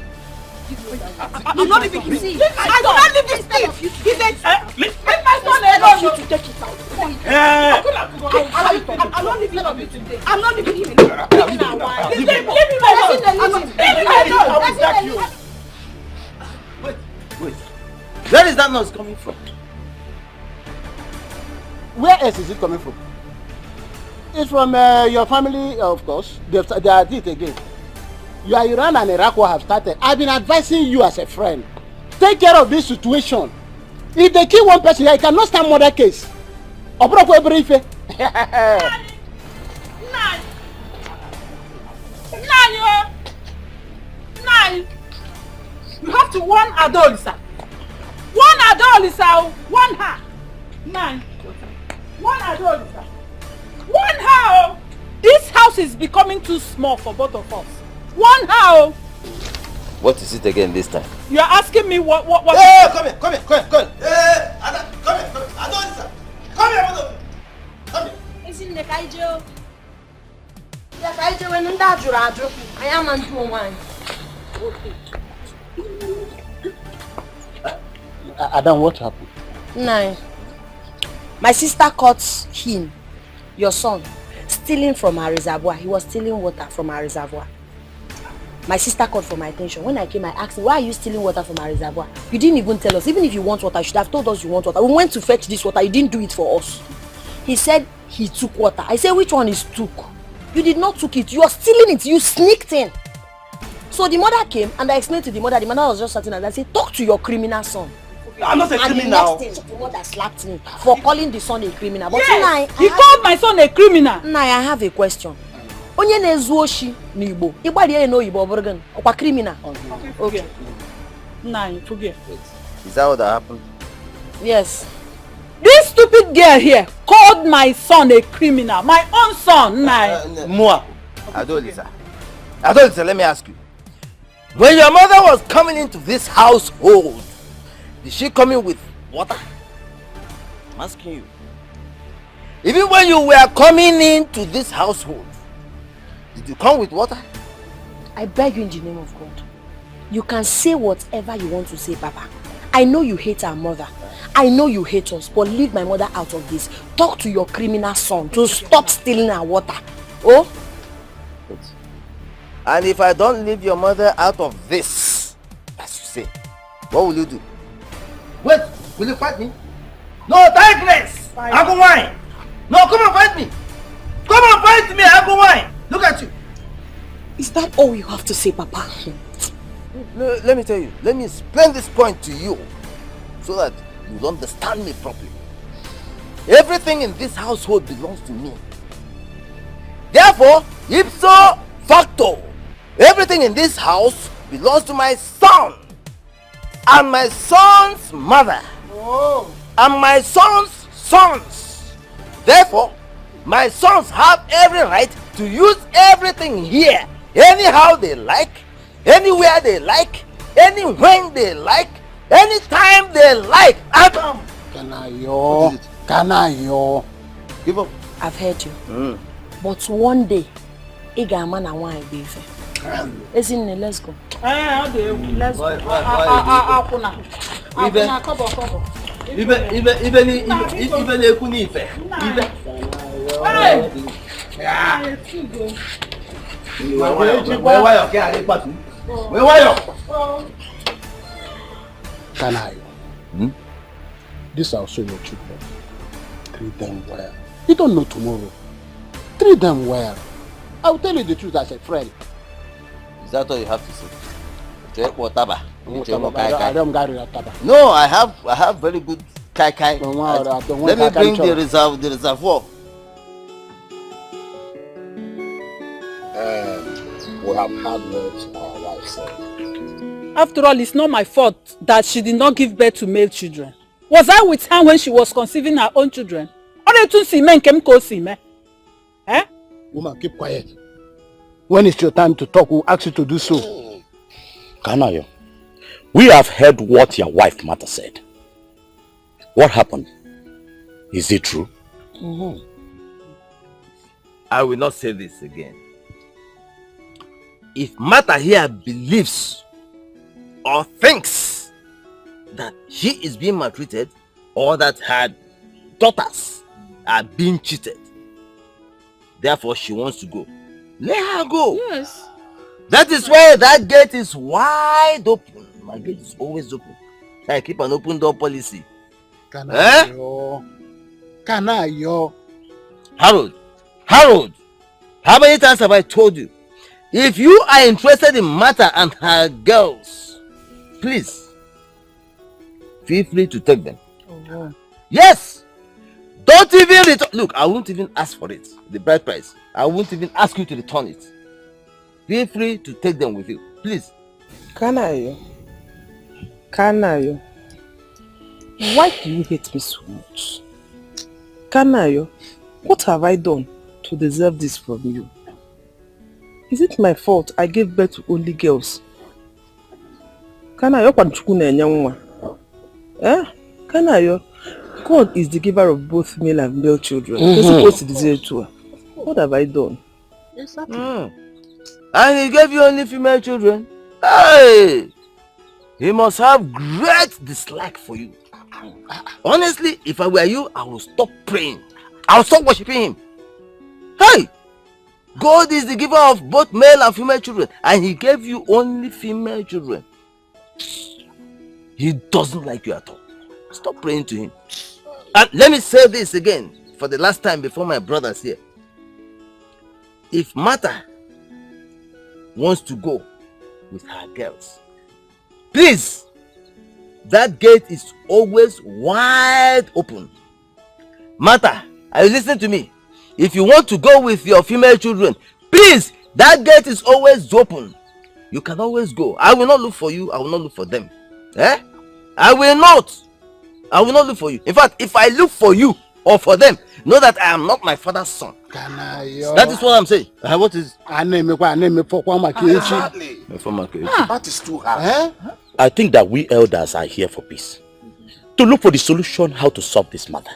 I'm not leaving him. See, I will not leave this thing. He said, leave my son alone. You to take it out. I'm not leaving him today. I'm not leaving him alone. Leave me alone. Wait. Where is that noise coming from? Where else is it coming from? It's from your family, of course. They are at it again. Your Iran and Iraq war have started. I've been advising you as a friend. Take care of this situation. If they kill one person, I cannot stand murder case. Nine. You have have to warn Adolisa. One Adolisa, one her. 9. One Adolisa. One her. This house is becoming too small for both of us. One her. What is it again this time? You are asking me what? Hey, come here. Hey, come here. Adolisa. Come here, come here. Isn't the Kaijo? Yeah, Kaijo, when I am on 2-1. Adam, what happened? 9. My sister caught him, your son, stealing from her reservoir. He was stealing water from her reservoir. My sister called for my attention. When I came, I asked him, why are you stealing water from our reservoir? You didn't even tell us. Even if you want water, you should have told us you want water. We went to fetch this water. You didn't do it for us. He said he took water. I said, which one is took? You did not took it. You are stealing it. You sneaked in. So the mother came and I explained to the mother. The mother was just sitting and I said, talk to your criminal son. I'm not a criminal. And the next thing, the mother slapped me for calling the son a criminal. But yes, he called my son a criminal. Now I have a question. Onye na-ezu oshi n'Igbo, ịgbari ya n'oyibo ọbụrụ gị ọkwa criminal. Okay. Nah, forget. Is that what happened? Yes. This stupid girl here called my son a criminal. My own son. Moi. Adolisa, let me ask you. When your mother was coming into this household, did she come in with water? I'm asking you. Even when you were coming into this household, did you come with water? I beg you in the name of God. You can say whatever you want to say, Papa. I know you hate our mother. I know you hate us, but leave my mother out of this. Talk to your criminal son to stop stealing our water. Oh? And if I don't leave your mother out of this, as you say, what will you do? Wait, will you fight me? No, tigress! I go wine! No, come and fight me! Come and fight me, I go wine! Look at you! Is that all you have to say, Papa? Let me tell you, let me explain this point to you so that you'll understand me properly. Everything in this household belongs to me. Therefore, ipso facto, everything in this house belongs to my son and my son's mother and my son's sons. Therefore, my sons have every right to use everything here anyhow they like, anywhere they like, anywhen they like, anytime they like. Adam! Kanayo. Give up. I've heard you. But one day, Iga man and wine be fair. Let's go. Let's go. Kanayo. These are also your children. Treat them well. You don't know tomorrow. Treat them well. I will tell you the truth as a friend. Is that all you have to say? I don't got taba. No, I have very good kai. Let me bring the reservoir. We have had words our wife said. After all, it's not my fault that she did not give birth to male children. Was I with her when she was conceiving her own children? Eh? Woman, keep quiet. When it's your time to talk, we'll ask you to do so. Kanayo, we have heard what your wife Martha said. What happened? Is it true? I will not say this again. If Martha here believes or thinks that she is being maltreated or that her daughters are being cheated, therefore she wants to go, let her go. Yes. That is why that gate is wide open. My gate is always open. I keep an open door policy. Kanayo. Harold, how many times have I told you? If you are interested in Martha and her girls, please, feel free to take them. Yes! Don't even return. Look, I won't even ask for it, the bride price. I won't even ask you to return it. Feel free to take them with you, please. Kanayo, Kanayo, why do you hate me so much? Kanayo, what have I done to deserve this from you? Is it my fault I gave birth to only girls? Kanayo, Kanayo, God is the giver of both male and male children. You're supposed to deserve to her. What have I done? Exactly. And he gave you only female children? Hey! He must have great dislike for you. Honestly, if I were you, I would stop praying. I would stop worshipping him. Hey! God is the giver of both male and female children, and he gave you only female children. He doesn't like you at all. Stop praying to him. And let me say this again for the last time before my brothers here. If Martha wants to go with her girls, please, that gate is always wide open. Martha, are you listening to me? If you want to go with your female children, please, that gate is always open. You can always go. I will not look for you. I will not look for them. Eh? I will not. I will not look for you. In fact, if I look for you or for them, know that I am not my father's son. That is what I'm saying. What is? Exactly. That is too hard. I think that we elders are here for peace. To look for the solution how to solve this matter.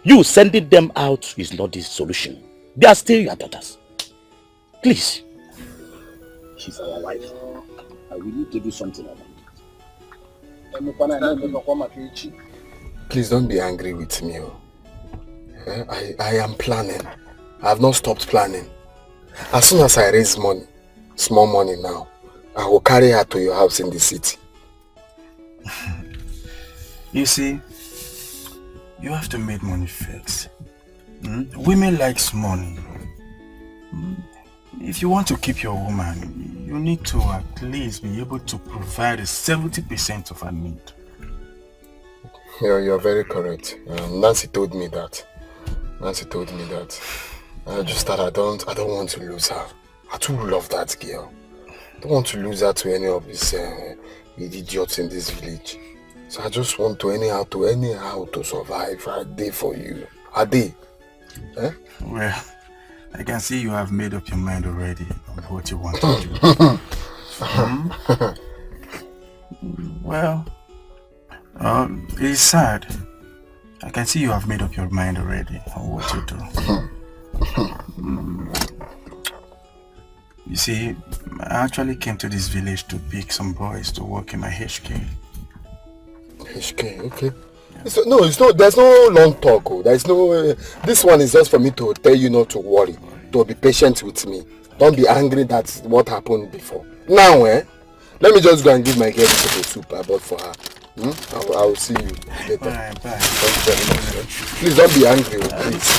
You sending them out is not the solution. They are still your daughters. Please. She's our wife. And we need to do something about it. Please don't be angry with me. I am planning. I have not stopped planning. As soon as I raise money, small money now, I will carry her to your house in the city. You see, you have to make money first. Women likes money. If you want to keep your woman, you need to at least be able to provide 70% of her need. You're very correct. Nancy told me that. I just thought I don't want to lose her. I too love that girl. I don't want to lose her to any of these idiots in this village. So I just want to anyhow to survive. A day for you. A day. Eh? Well, I can see you have made up your mind already on what you want to do. Well, it's sad. I can see you have made up your mind already on what to do. You see, I actually came to this village to pick some boys to work in my HK. HK, okay. Yeah. No, it's not. There's no long talk. There's no. This one is just for me to tell you not to worry. To be patient with me. Don't be angry. That's what happened before. Now, let me just go and give my girl the soup I bought for her. I will see you later. Alright, bye. Thank you very much. Please don't be angry, please.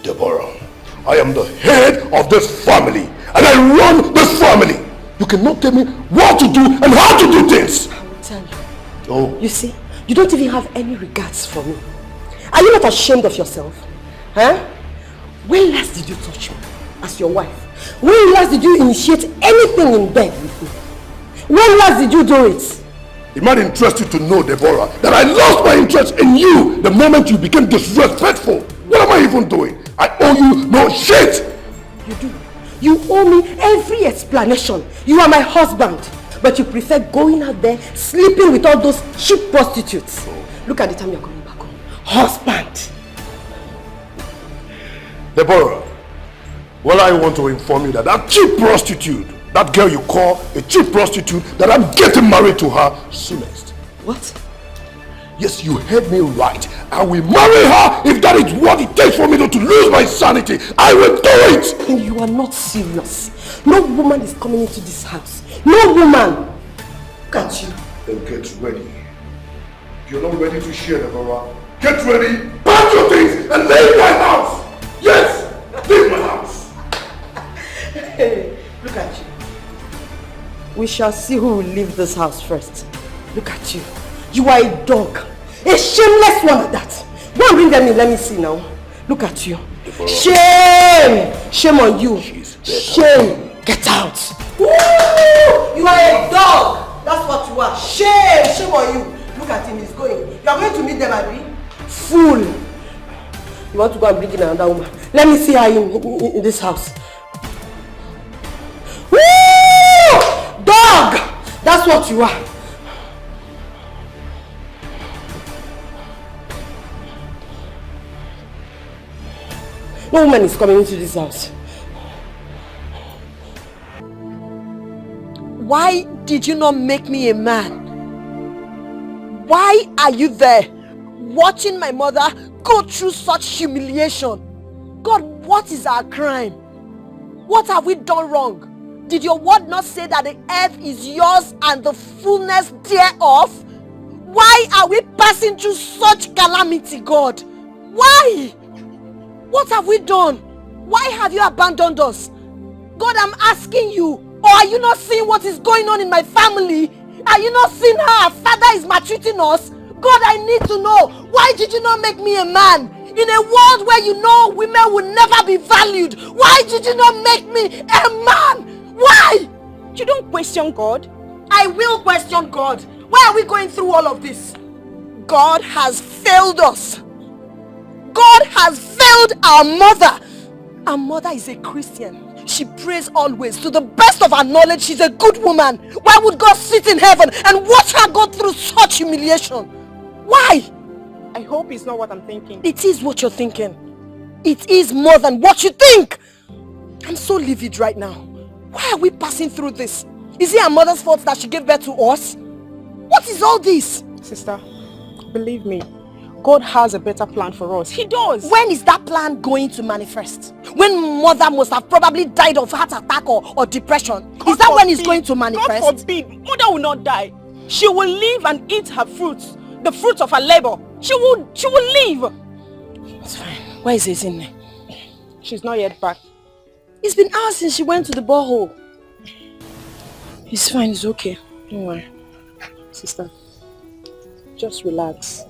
Deborah, I am the head of this family and I run this family. You cannot tell me what to do and how to do things. I will tell you. Oh. You see, you don't even have any regards for me. Are you not ashamed of yourself? Huh? When last did you touch me as your wife? When last did you initiate anything in bed with me? When last did you do it? It might interest you to know, Deborah, that I lost my interest in you the moment you became disrespectful. What am I even doing? I owe you no shit! You do. You owe me every explanation. You are my husband. But you prefer going out there, sleeping with all those cheap prostitutes. Look at the time you're coming back home. Husband! Deborah, well, I want to inform you that that cheap prostitute, that girl you call a cheap prostitute, that I'm getting married to her soonest. What? Yes, you heard me right. I will marry her if that is what it takes for me not to lose my sanity. I will do it! You are not serious. No woman is coming into this house. No woman! Look at you. Then get ready. If you're not ready to share, Deborah, get ready, pack your things, and leave my house! Yes! Leave my house! Hey, look at you. We shall see who will leave this house first. Look at you. You are a dog. A shameless one at that. Go and bring them in, let me see now. Look at you. Shame! Shame on you. Shame! Get out! Woo! You are a dog! That's what you are. Shame! Shame on you. Look at him, he's going. You are going to meet them, Abi? Fool! You want to go and bring in another woman? Let me see her in this house. Woo! Dog! That's what you are. No woman is coming into this house. Why did you not make me a man? Why are you there watching my mother go through such humiliation? God, what is our crime? What have we done wrong? Did your word not say that the earth is yours and the fullness thereof? Why are we passing through such calamity, God? Why? What have we done? Why have you abandoned us? God, I'm asking you, or are you not seeing what is going on in my family? Are you not seeing how our father is maltreating us? God, I need to know, why did you not make me a man? In a world where you know women will never be valued, why did you not make me a man? Why? You don't question God. I will question God. Why are we going through all of this? God has failed us. God has failed our mother. Our mother is a Christian. She prays always. To the best of her knowledge, she's a good woman. Why would God sit in heaven and watch her go through such humiliation? Why? I hope it's not what I'm thinking. It is what you're thinking. It is more than what you think. I'm so livid right now. Why are we passing through this? Is it our mother's fault that she gave birth to us? What is all this? Sister, believe me, God has a better plan for us. He does. When is that plan going to manifest? When mother must have probably died of heart attack or depression. Is that when it's going to manifest? God forbid. Mother will not die. She will live and eat her fruits. The fruits of her labor. She will live. It's fine. Where is Ezinne? She's not yet back. It's been hours since she went to the borehole. It's fine. It's okay. Don't worry. Sister, just relax.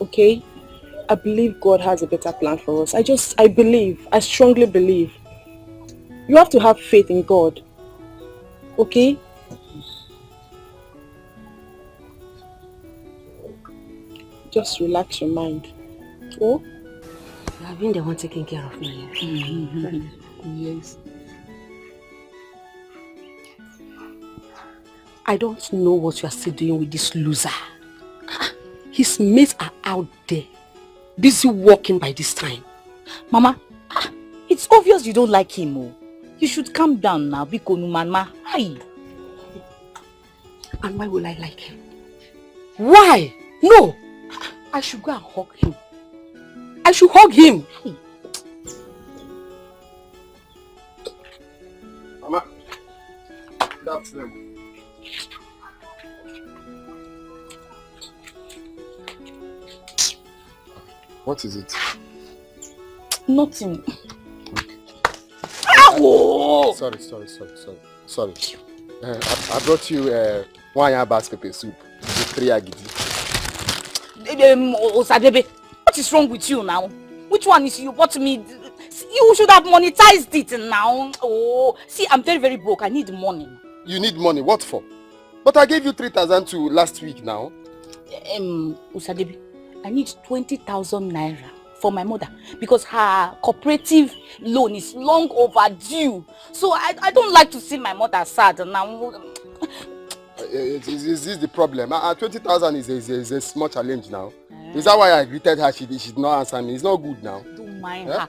Okay? I believe God has a better plan for us. I strongly believe. You have to have faith in God. Okay? Just relax your mind. Oh? You have been the one taking care of me. Yes. I don't know what you are still doing with this loser. His mates are out there, busy walking by this time. Mama, it's obvious you don't like him. Oh. You should calm down now, because Mama. Hi. And why will I like him? Why? No. I should go and hug him. I should hug him. Mama, that's them. What is it? Nothing. Oh! Sorry. I brought you 1 yam bass pepper soup with 3 agidi. Osadebe, what is wrong with you now? Which one is you bought me? You should have monetized it now. Oh, see, I'm very, very broke. I need money. You need money? What for? But I gave you 3,000 last week now. Osadebe, I need 20,000 naira for my mother because her cooperative loan is long overdue. So I don't like to see my mother sad now. Is this the problem? 20,000 is a small challenge now. Is that why I greeted her? She did not answer me. It's not good now. Don't mind her.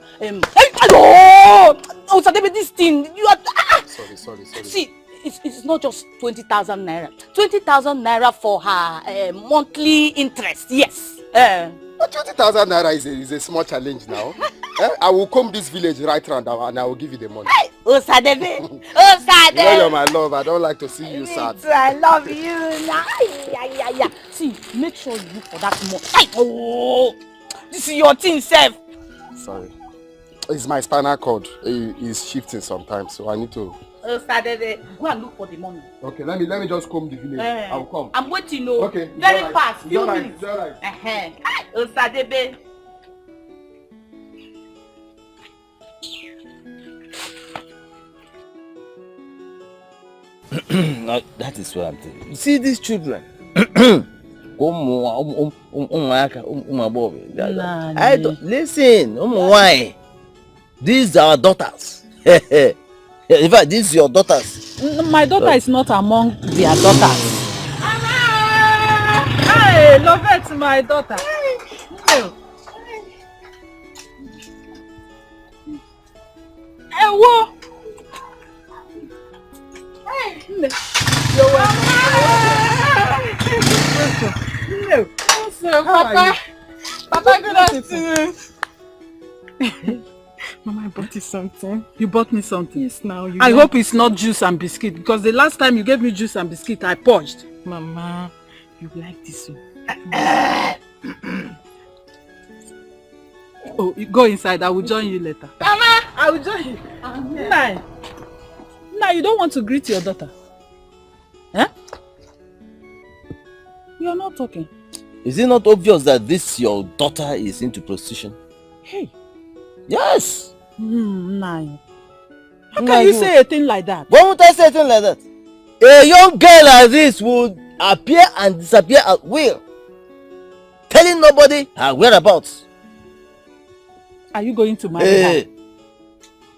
Osadebe, this thing you are. Sorry. See, it's not just 20,000 naira. 20,000 naira for her monthly interest. Yes. 20,000 naira is a small challenge now. I will come this village right round and I will give you the money. Osadebe. You know you're my love. I don't like to see you sad. I love you. Yeah. See, make sure you look for that money. Oh, this is your thing, Seth. Sorry. It's my spinal cord. It's shifting sometimes, so I need to. Osadebe, go and look for the money. Okay, let me just comb the village. I'll come. I'm waiting. No. Okay. Very fast. Few Few minutes. minutes. Osadebe. No, that is what I'm telling you. See these children. I don't listen. Why? These are our daughters. In fact, these are your daughters. My daughter is not among their daughters. Hey, Lovette, my daughter. No. Hey, what? Hey, you're welcome. No. Papa. Papa, good afternoon. Mama, I bought you something. You bought me something? Yes, now. I hope it's not juice and biscuit, because the last time you gave me juice and biscuit, I purged. Mama, you like this one. Oh, you go inside. I will join you later. Mama! I will join you. Nai. Now you don't want to greet your daughter? Huh? You are not talking. Is it not obvious that this your daughter is into prostitution? Hey. Yes. Nai. How can you say a thing like that? Why would I say a thing like that? A young girl like this would appear and disappear at will, telling nobody her whereabouts. Are you going to marry her?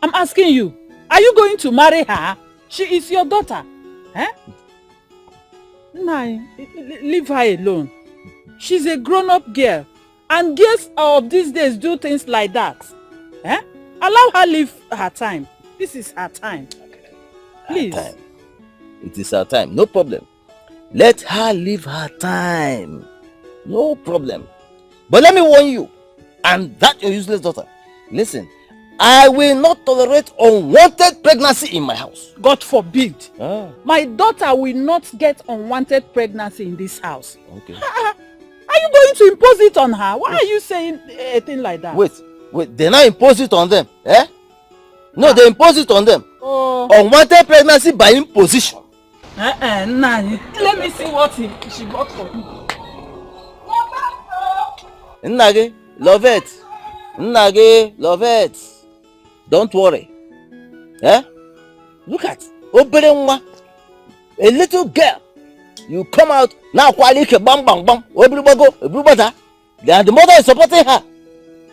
I'm asking you. Are you going to marry her? She is your daughter. Eh? Nah, leave her alone. She's a grown-up girl. And girls of these days do things like that. Eh? Allow her live her time. This is her time. Please. Her time. It is her time. No problem. Let her live her time. No problem. But let me warn you, and that your useless daughter. Listen, I will not tolerate unwanted pregnancy in my house. God forbid. My daughter will not get unwanted pregnancy in this house. Okay. Are you going to impose it on her? Why are you saying a thing like that? Wait. They now impose it on them. Eh? No, they impose it on them. Unwanted pregnancy by imposition. Nah. Let me see what she bought for me. Nnage, love it. Nnage, love it. Don't worry. Eh? Look at Oberenwa. A little girl. You come out now, quality bang bang bang. Everybody. And the mother is supporting her.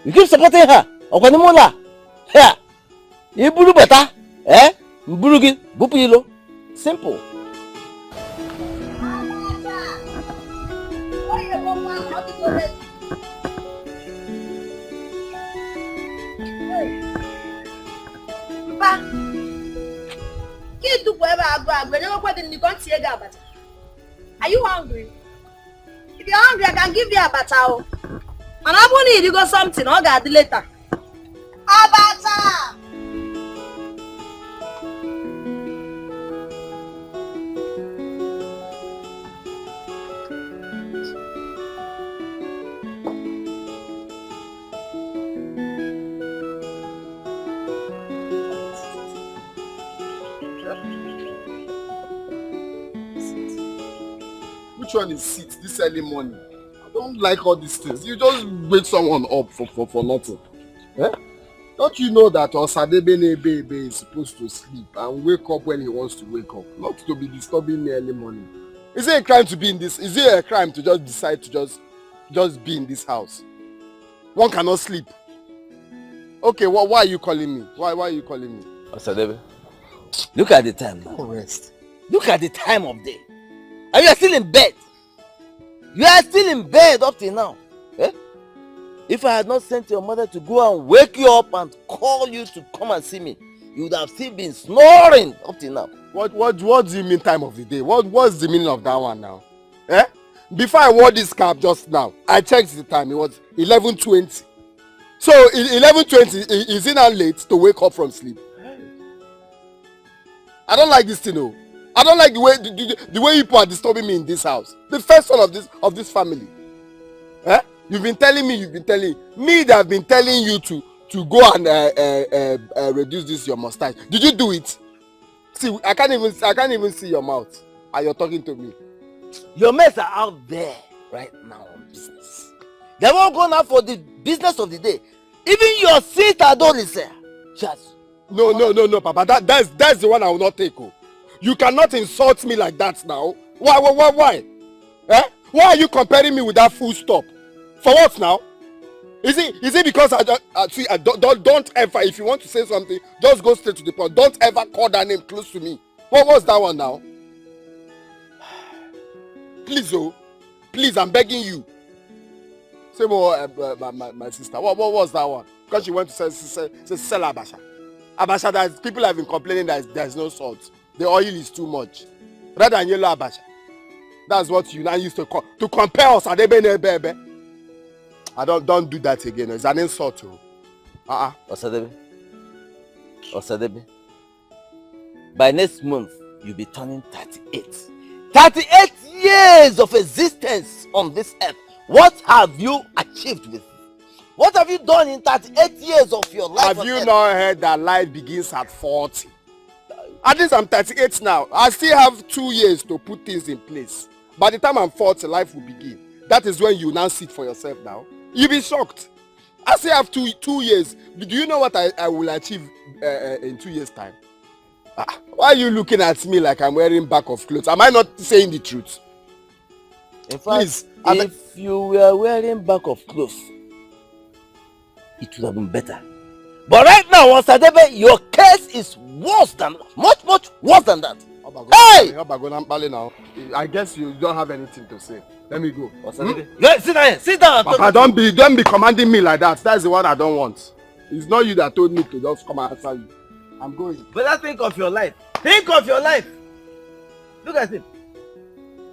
You keep supporting her. Okanimola. Here. Iburu beta. Eh? Mburugi. Bupilo. Simple. Papa, are you hungry? If you're hungry, I can give you a batao. And I won't need you got something. I'll get it later. Abata! Which one is sit this early morning? I don't like all these things. You just wake someone up for nothing. Eh? Don't you know that Osadebe Nebe is supposed to sleep and wake up when he wants to wake up, not to be disturbing me early morning? Is it a crime to be in this? Is it a crime to just decide to just be in this house? One cannot sleep. Okay, why are you calling me? Why are you calling me? Osadebe, look at the time now. Rest. Look at the time of day. And you are still in bed. You are still in bed up till now. Eh? If I had not sent your mother to go and wake you up and call you to come and see me, you would have still been snoring up till now. What do you mean time of the day? What's the meaning of that one now? Eh? Before I wore this cap just now, I checked the time. It was 11:20. So 11:20, is it not late to wake up from sleep? I don't like this thing, no. I don't like the way people are disturbing me in this house. The first son of this family. Eh? You've been telling me that I've been telling you to go and reduce this your mustache. Did you do it? See, I can't even see your mouth. And you're talking to me. Your mates are out there right now on business. They won't go now for the business of the day. Even your sister don't listen. Just no, Papa. That's the one I will not take. Oh. You cannot insult me like that now. Why? Eh? Why are you comparing me with that full stop? For what now? Is it because don't ever, if you want to say something, just go straight to the point. Don't ever call that name close to me. What's that one now? Please, please, I'm begging you. Say more, my sister. What was that one? Because she went to sell Abasha. Abasha, that people have been complaining that there's no salt. The oil is too much. Rather than yellow Abasha. That's what you now used to compare us. I don't do that again. It's an insult. Osadebe. By next month, you'll be turning 38. 38 years of existence on this earth. What have you achieved with it? What have you done in 38 years of your life? Have you not heard that life begins at 40? At least I'm 38 now. I still have 2 years to put things in place. By the time I'm 40, life will begin. That is when you now sit for yourself now. You'll be shocked. I still have two years. Do you know what I will achieve in 2 years' time? Why are you looking at me like I'm wearing back of clothes? Am I not saying the truth? In fact, please, if you were wearing back of clothes, it would have been better. But right now, Osadebe, your case is worse than, much worse than that. Hey! I guess you don't have anything to say. Let me go. Sit down. Papa, don't be commanding me like that. That's the one I don't want. It's not you that told me to just come and answer you. I'm going. But think of your life. Think of your life. Look at him.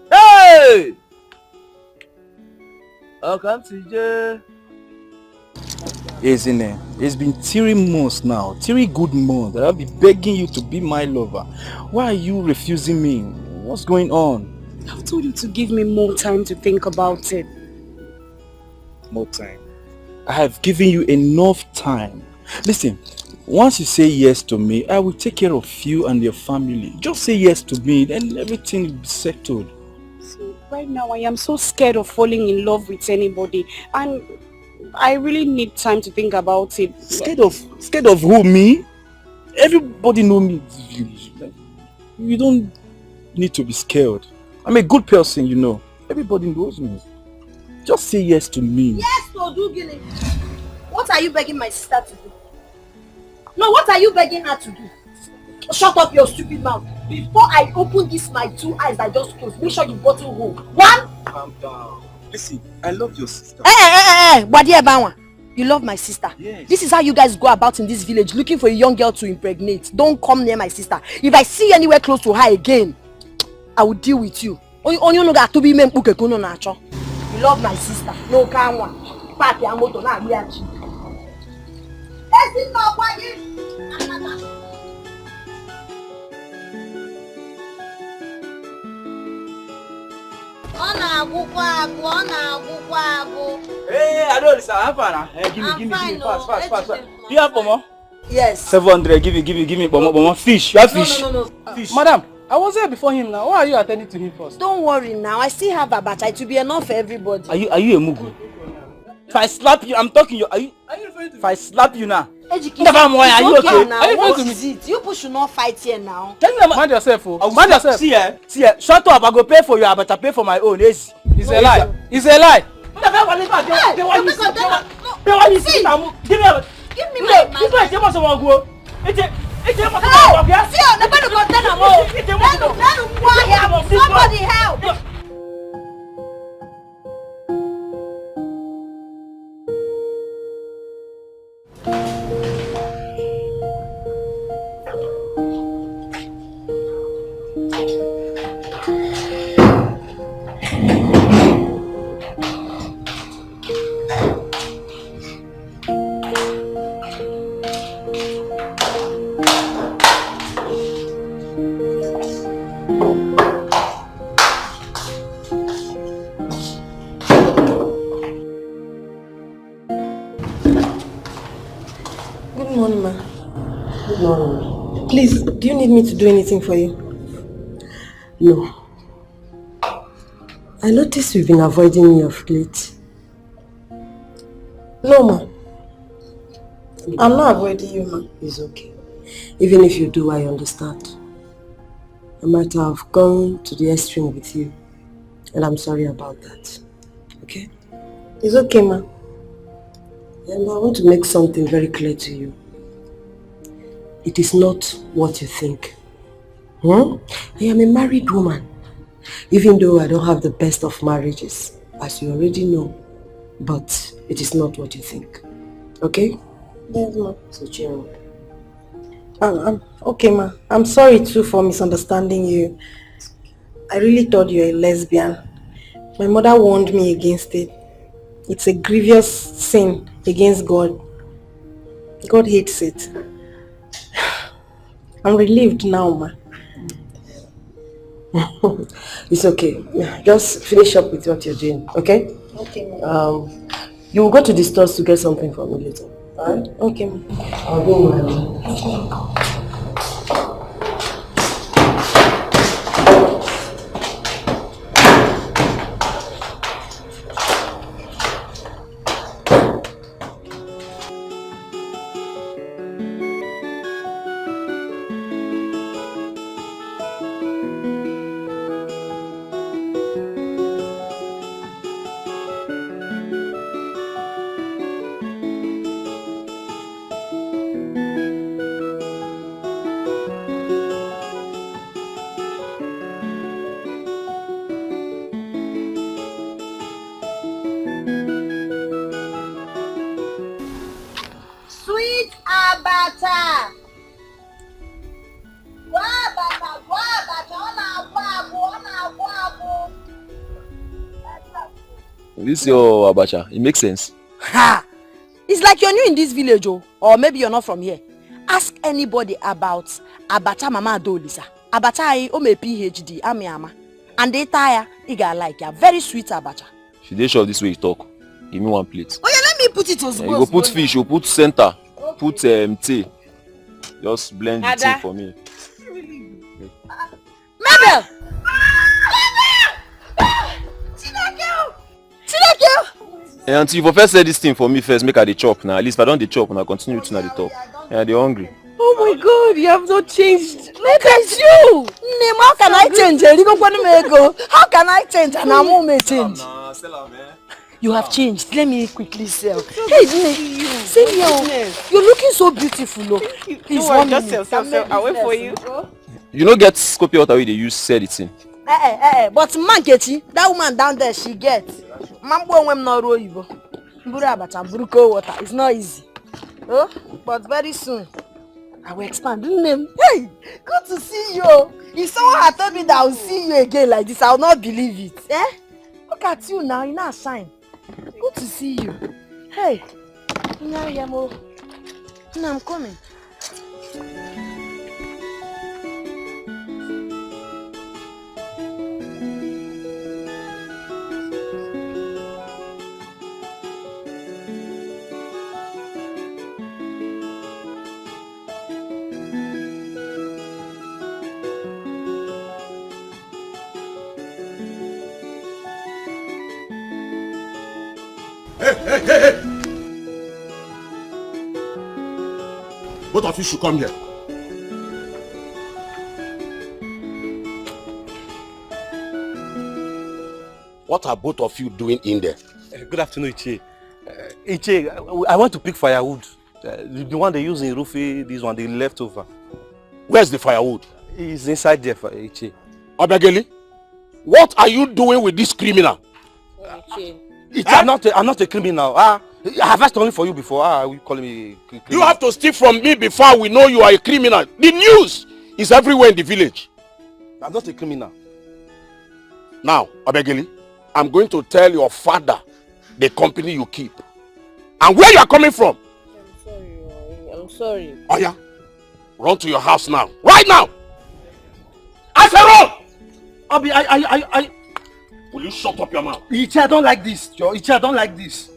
Hey! Welcome to you. Isn't it? It's been 3 months now, 3 good months that I'll be begging you to be my lover. Why are you refusing me? What's going on? I've told you to give me more time to think about it. More time? I have given you enough time. Listen, once you say yes to me, I will take care of you and your family. Just say yes to me, then everything will be settled. See, right now I am so scared of falling in love with anybody, and I really need time to think about it. Scared of who? Me? Everybody know me. You don't need to be scared. I'm a good person, you know. Everybody knows me. Just say yes to me. Yes to do, Gilly. What are you begging my sister to do? No, what are you begging her to do? Shut up your stupid mouth. Before I open my 2 eyes I just closed, make sure you bottle home. 1. Calm down. Listen, I love your sister. Hey, you love my sister. Yes. This is how you guys go about in this village, looking for a young girl to impregnate. Don't come near my sister. If I see you anywhere close to her again, I will deal with you. You love my sister. No can one. Papi amoto na agbiachi. Esi no kwaji. Ọ na-agwụkwa agwụ. Hey, I don't listen. Have fun. Give me. Fast. Do you have pomo? Yes. 700. Give me pomo. Fish. You have fish? No. Fish. Madam, I was here before him now. Why are you attending to him first? Don't worry now. I still have abacha. It will be enough for everybody. Are you a mugu? If I slap you, I'm talking you. Are you referring to me? If I slap you now. Education. Are you okay? Now. What is it? You should not fight here now. Mind yourself, oh. Mind yourself. See, shut up. I go pay for you, but I pay for my own. It's a lie. It's a lie. Give me my somebody help. Please, do you need me to do anything for you? No. I noticed you've been avoiding me of late. No, ma. I'm not avoiding you, ma. It's okay. Even if you do, I understand. I might have gone to the extreme with you. And I'm sorry about that. Okay? It's okay, ma. And I want to make something very clear to you. It is not what you think. I am a married woman. Even though I don't have the best of marriages, as you already know. But it is not what you think. Okay? Yes, ma. So cheer up. Okay, ma. I'm sorry too for misunderstanding you. I really thought you were a lesbian. My mother warned me against it. It's a grievous sin against God. God hates it. I'm relieved now, ma. It's okay. Just finish up with what you're doing, okay? Okay, ma. You will go to the stores to get something for me later. Alright? Okay, ma. I'll go, my This your abacha, it makes sense. Ha! It's like you're new in this village, or maybe you're not from here. Ask anybody about abacha mama Adolisa. Abacha I ome PhD, ama. And they tire, you got like ya. Very sweet abacha. She dey sure this way you talk. Give me one plate. Oh yeah, let me put it on. You go put fish, you put center, put tea. Just blend the tea for me. Mabel! Hey, auntie, you first say this thing for me first, make her the chop now. At least if I don't the chop, and I continue to the talk. Yeah, they're hungry. Oh my God, you have not changed. Look at you. Name, how can I change? How can I change? And I won't change. You have changed. Let me quickly sell. Hey, see you. You're looking so beautiful. Please, just sell. I'll wait for you. You know, get Scorpio water they use said it in. But Mankechi, that woman down there, she gets. Mambo when not roibo. Bura bata buruko water. It's not easy. Oh, but very soon I will expand. Name. Hey, good to see you. If someone had told me that I will see you again like this, I will not believe it. Look at you now, you're not shine. Good to see you. Hey, now I'm coming. Hey! Both of you should come here. What are both of you doing in there? Good afternoon, Iche. Iche, I want to pick firewood. The one they use in roofing, this one, the leftover. Where's the firewood? It's inside there, Iche. Abegeli, what are you doing with this criminal? Iche, I'm not a criminal. I have asked only for you before. You call me a criminal. You have to steal from me before we know you are a criminal. The news is everywhere in the village. I'm not a criminal. Now, Abegeli, I'm going to tell your father the company you keep and where you are coming from. I'm sorry. Oh yeah? Run to your house now. Right now! I say run! Abi, Will you shut up your mouth? Iche, I don't like this. Iche, I don't like this.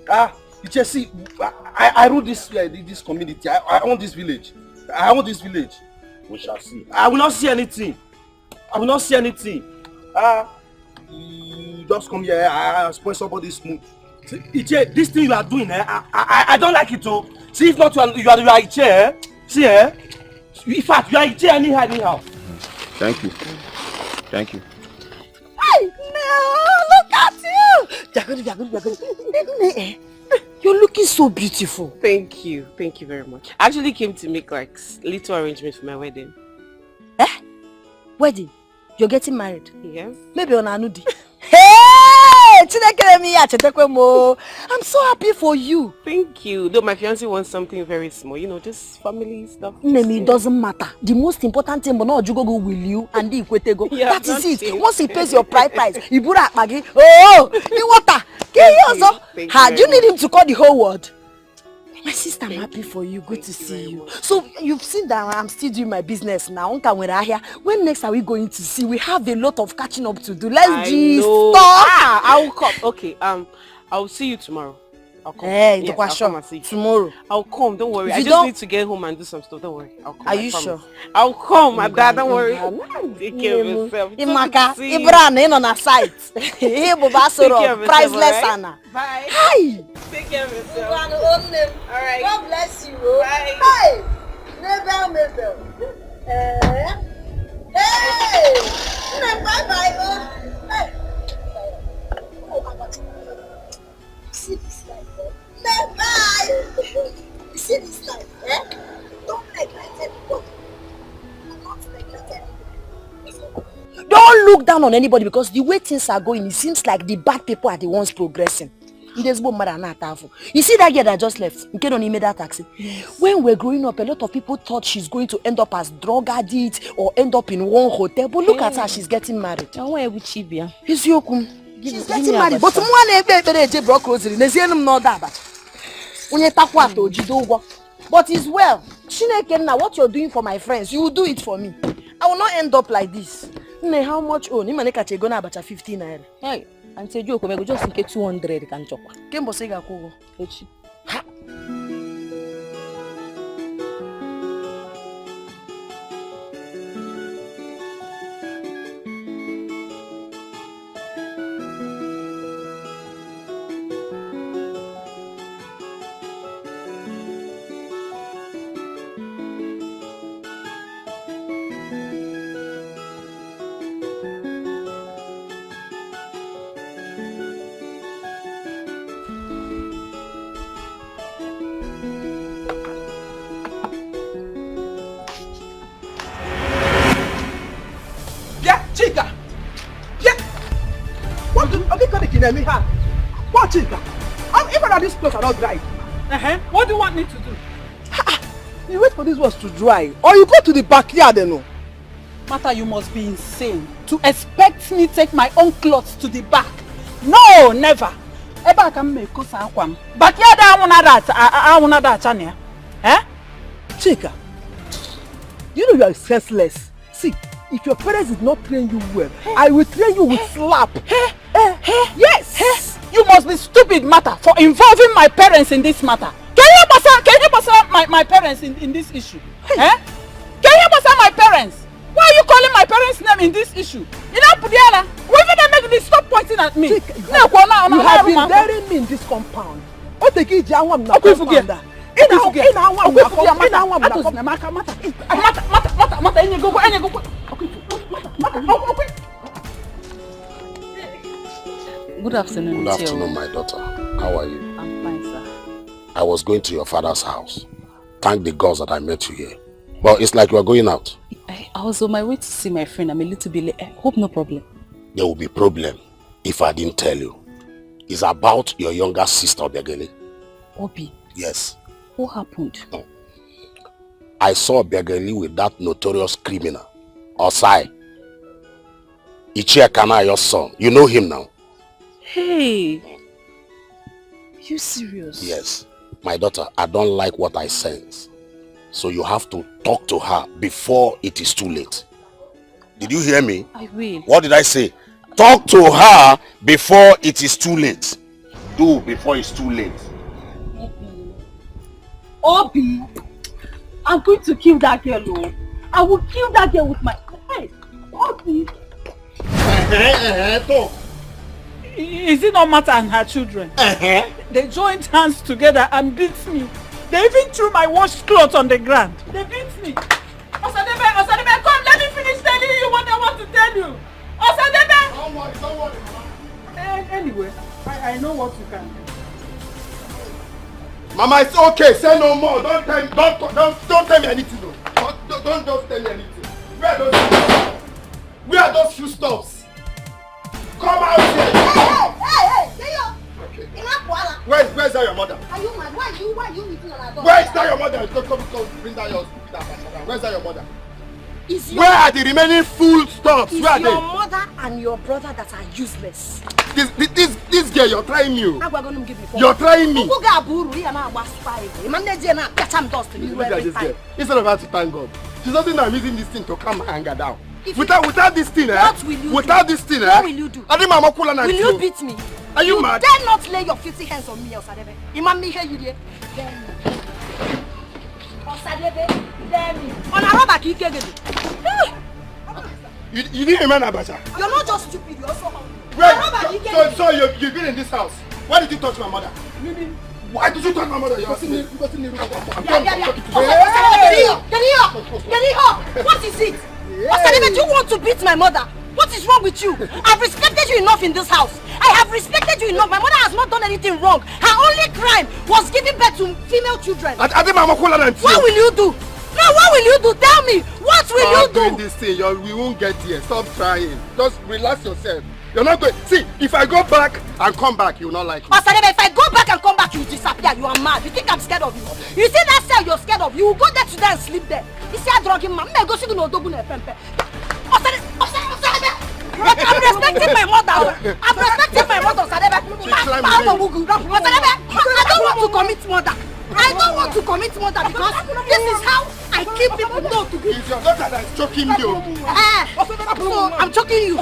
Iche, see, I rule this community. I own this village. I own this village. We shall see. I will not see anything. I will not see anything. You just come here. I spoil somebody's mood. See, Iche, this thing you are doing, I don't like it. Oh. See, if not, you are Iche. See, in fact, you are Iche anyhow. Thank you. Thank you. Hey, no, look at you! You're looking so beautiful. Thank you very much. I actually came to make like little arrangements for my wedding. Wedding? You're getting married? Yes. Maybe on Anudi. Hey! I'm so happy for you. Thank you. Though my fiancé wants something very small, you know, just family stuff. It doesn't matter. The most important thing, but not you go will you and the Ikwetego. Yeah, that is it. it. Once he pays your price, you put that maggie. Oh, you water. Do you need him to call the whole world? My sister, I'm happy for you. Good to see you. So you've seen that I'm still doing my business now. When next are we going to see? We have a lot of catching up to do. Let's just stop. I'll come. Okay. I'll see you tomorrow. I'll come. Hey, yes, I'll come and see you tomorrow. I'll come. Don't worry. I just need to get home and do some stuff. Don't worry. I'll come. Are you sure? I'll come, my dad. Don't worry. Take care of yourself. Imaka, Ibran, in on a site. Priceless Anna. Bye. Hi. Take care of yourself. All right. God bless you. Bye. Hey, Mabel. Hey, bye. Hey. Oh my God. See this life, Bye. See this life, Don't neglect anybody. Do not neglect anybody. Don't look down on anybody because the way things are going, it seems like the bad people are the ones progressing. You see that girl that just left? You don't need that taxi. Yes. When we're growing up, a lot of people thought she's going to end up as drug addict or end up in one hotel. But look at her, she's getting married. She's getting married. But but it's well. What you're doing for my friends, you will do it for me. I will not end up like this. How much own? 50 naira. Hey. And say you come just get 200 can chop. Kembo sega kugo. Echi. What is that? Even these clothes are not dry. What do you want me to do? You wait for these ones to dry, or you go to the backyard and know. Martha, you must be insane to expect me to take my own clothes to the back. No, never. Eba can make us aquam. Backyard, I want that channel. Chika, you know you are senseless. See, if your parents did not train you well, I will train you with slap. Yes. You must be stupid, Martha, for involving my parents in this matter. Can you pass my parents in this issue? Can you pass my parents? Why are you calling my parents' name in this issue? You know, Pudiana, why did they make this? Stop pointing at me. You have been burying me in this compound. What the kid you want to do? Good afternoon. Good afternoon, my daughter. How are you? I'm fine, sir. I was going to your father's house. Thank the gods that I met you here. But it's like you are going out. I was on my way to see my friend. I'm a little bit late. I hope no problem. There will be problem if I didn't tell you. It's about your younger sister, Begele. Obi? Yes. What happened? I saw Begele with that notorious criminal, Osai. Ichie Kana, your son. You know him now. Hey. You serious? Yes. My daughter, I don't like what I sense. So you have to talk to her before it is too late. Did you hear me? I will. What did I say? Talk to her before it is too late. Do before it's too late. Obi, I'm going to kill that girl. I will kill that girl with my head. Obi. Talk. Is it not Martha and her children? They joined hands together and beat me. They even threw my washed clothes on the ground. They beat me. Osadebe, come, let me finish telling you what I want to tell you. Osadebe! Don't worry, Mama. Anyway, I know what you can do. Mama, it's okay. Say no more. Don't tell me anything. No. Don't just tell me anything. Where are those few stops? Come out here. Hey, okay. Enough. Where's that your mother? Are you mad? Why are you meeting an adult? Where is that your mother? Come, bring that your Where's that your mother? Where are the remaining full stops? Where are they? Your mother and your brother that are useless. This girl, you're trying me. You're trying me. Instead of her to thank God, she's not saying I'm using this thing to calm her anger down. Without this thing, what will you without do? this thing, what will you do? Will you beat me? Are you mad? Dare not lay your filthy hands on me, Osadebe. Imam me here, you there. Osadebe, dare me. On a rubber, you get it. You didn't remember Abacha? You're not just stupid, you're also hungry. So you've been in this house. Why did you touch my mother? Why did you touch my mother? You're asking me. Get here! What is it? Osadebe, do you want to beat my mother? What is wrong with you? I've respected you enough in this house. I have respected you enough. My mother has not done anything wrong. Her only crime was giving birth to female children. What will you do? No, what will you do? Tell me. What will you do? Stop doing this thing. We won't get here. Stop trying. Just relax yourself. You're not going. See, if I go back and come back, you will not like me. Osadebe, if I go back and come back, you disappear. You are mad. You think I'm scared of you? You see that cell you're scared of? You will go there today and sleep there. You see, I'm drugging man. I'm going to go to the I'm respecting my mother. I'm respecting my mother, Osadebe. Osadebe, I don't want to commit murder. I don't want to commit murder because this is how I keep people know to be. It's your daughter that's choking you. So I'm choking you.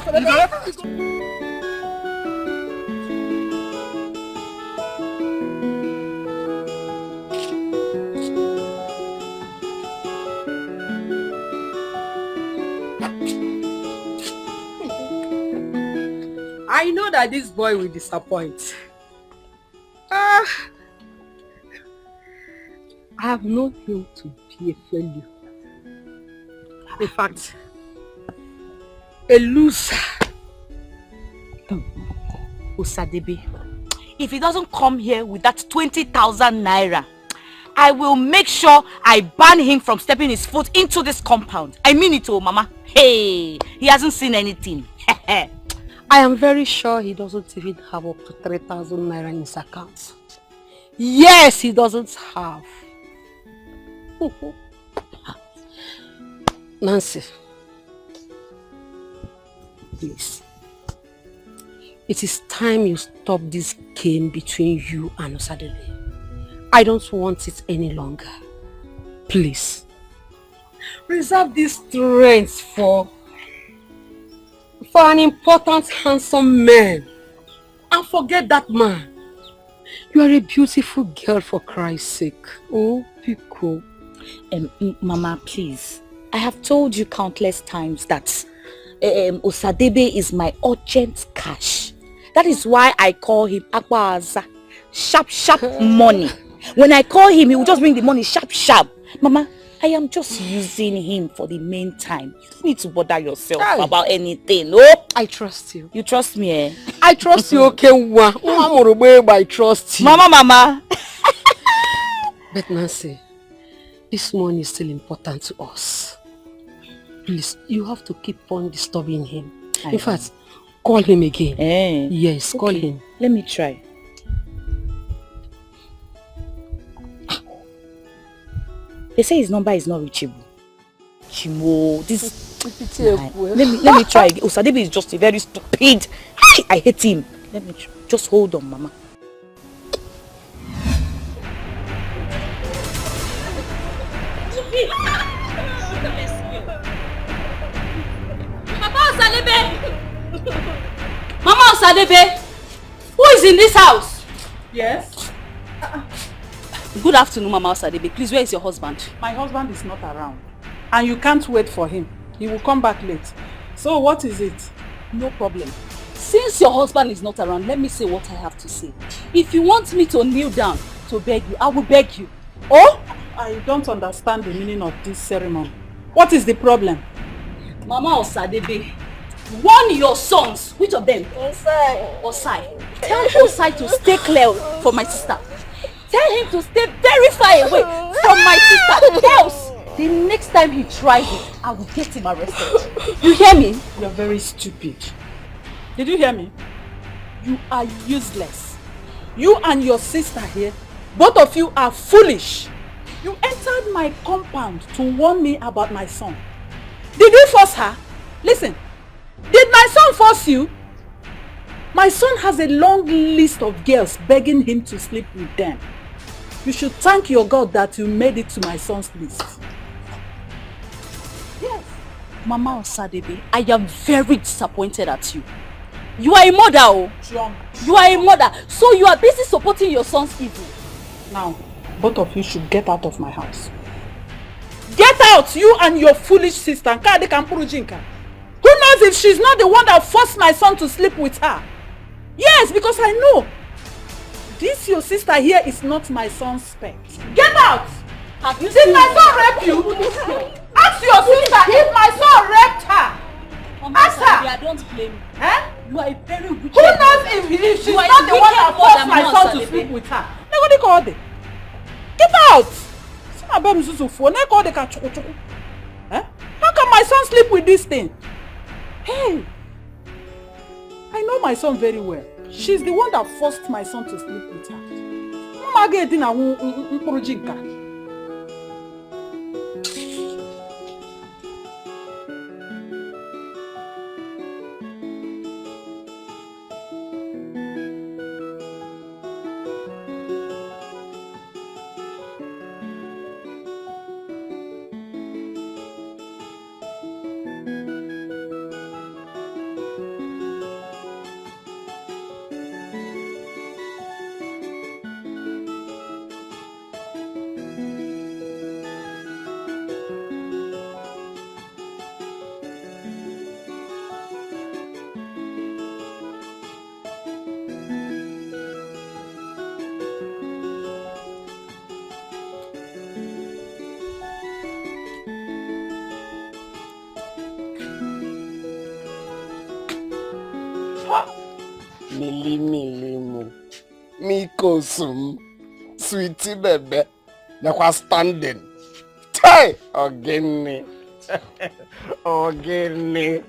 I know that this boy will disappoint. I have known him to be a failure. In fact, a loser. Osadebe, if he doesn't come here with that 20,000 naira, I will make sure I ban him from stepping his foot into this compound. I mean it, oh mama. Hey, he hasn't seen anything. I am very sure he doesn't even have up to 3,000 naira in his account. Yes, he doesn't have. Nancy, please. It is time you stop this game between you and Osadebe. I don't want it any longer. Please. Reserve this strength for an important, handsome man. And forget that man. You are a beautiful girl, for Christ's sake. Oh, be cool. Mama, please. I have told you countless times that Osadebe is my urgent cash. That is why I call him Akwaza. Sharp money. When I call him, he will just bring the money sharp. Mama, I am just using him for the meantime. You don't need to bother yourself about anything, no? I trust you. You trust me, eh? I trust you, okay? I trust you. Mama. But Nancy, this money is still important to us. Please, you have to keep on disturbing him. In fact, call him again. Yes, call him. Let me try. They say his number is not reachable. Chimo, this. Let me try. Osadebe is just a very stupid. I hate him. Let me try. Just hold on, Mama. Papa Osadebe! Mama Osadebe! Who is in this house? Yes? Good afternoon, Mama Osadebe. Please, where is your husband? My husband is not around. And you can't wait for him. He will come back late. So what is it? No problem. Since your husband is not around, let me say what I have to say. If you want me to kneel down to beg you, I will beg you. Oh? I don't understand the meaning of this ceremony. What is the problem? Mama Osadebe, Warn your sons. Which of them? Osai. Osai. Tell Osai to stay clear for my sister. Tell him to stay very far away from my sister. Else, the next time he tries it, I will get him arrested. You hear me? You're very stupid. Did you hear me? You are useless. You and your sister here, both of you are foolish. You entered my compound to warn me about my son. Did you force her? Listen, did my son force you? My son has a long list of girls begging him to sleep with them. You should thank your God that you made it to my son's list. Yes. Mama Osadebe, I am very disappointed at you. You are a mother, oh. You are a mother, so you are busy supporting your son's evil. Now, both of you should get out of my house. Get out, you and your foolish sister. Who knows if she's not the one that forced my son to sleep with her? Yes, because I know. This your sister here is not my son's pet. Get out! Did my son rape you? Ask your sister if my son raped her. Ask her. Don't blame me. Eh? You are a very wicked Who knows if she's not the one that forced my son to sleep with her? Nobody call them. Get out! How can my son sleep with this thing? Hey! I know my son very well. She's the one that forced my son to sleep with her. Milimo, Mikosum, sweetie baby, nakwa standing. Tay, ogene, ogene,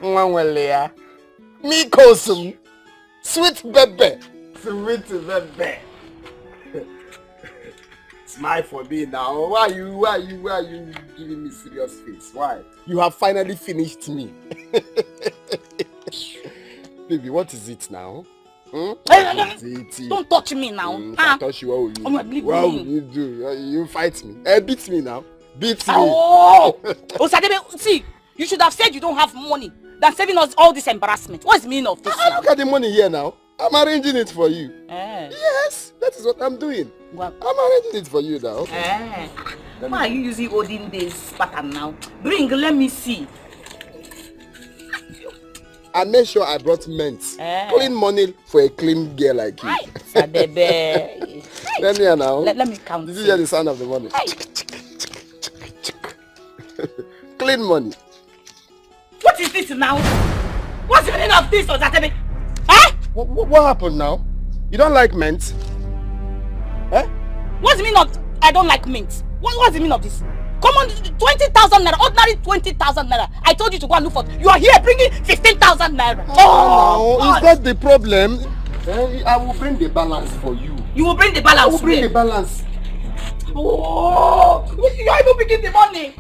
mwangwelea, Mikosum, sweet baby, sweet baby. Smile for me now. Why are you giving me serious face? Why? You have finally finished me. Baby, what is it now? Don't touch me now. If I touch you, what will you do? You fight me. Beat me now. Beat me. Oh, Osadebe, see, you should have said you don't have money than saving us all this embarrassment. What's the meaning of this? Look at the money here now. I'm arranging it for you. Yes, that is what I'm doing. I'm arranging it for you now. Why are you using olden days pattern now? Bring, let me see. I made sure I brought mint. Clean money for a clean girl like you. Sadebe. Let me now. Let me count. Did you hear the sound of the money? Clean money. What is this now? What's the meaning of this, Osadebe? What happened now? You don't like mint? What's the meaning of I don't like mint? What's the meaning of this? Come on, 20,000 naira, ordinary 20,000 naira. I told you to go and look for. You are here bringing 15,000 naira. Oh, is that the problem? I will bring the balance for you. You will bring the balance. I will bring the balance. Oh, you are even picking the money.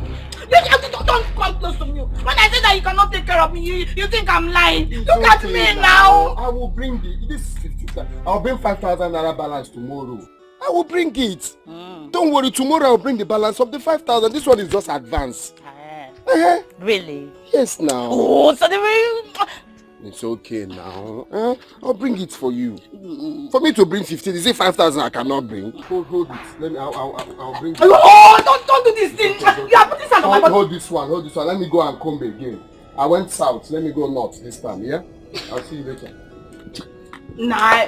Don't come close to me. When I say that you cannot take care of me, you think I'm lying. Look at me now. I will bring this 50,000. I'll bring 5,000 naira balance tomorrow. I will bring it. Don't worry, tomorrow I'll bring the balance of the 5,000. This one is just advance. Really? Yes, now. Oh, so the it's okay now. I'll bring it for you. For me to bring 15, is it 5,000 I cannot bring? Hold it. Let me. I'll bring it. Oh, don't do this thing. You are putting something on my body. Hold this one. Let me go and come again. I went south. Let me go north this time. Yeah. I'll see you later. Nah.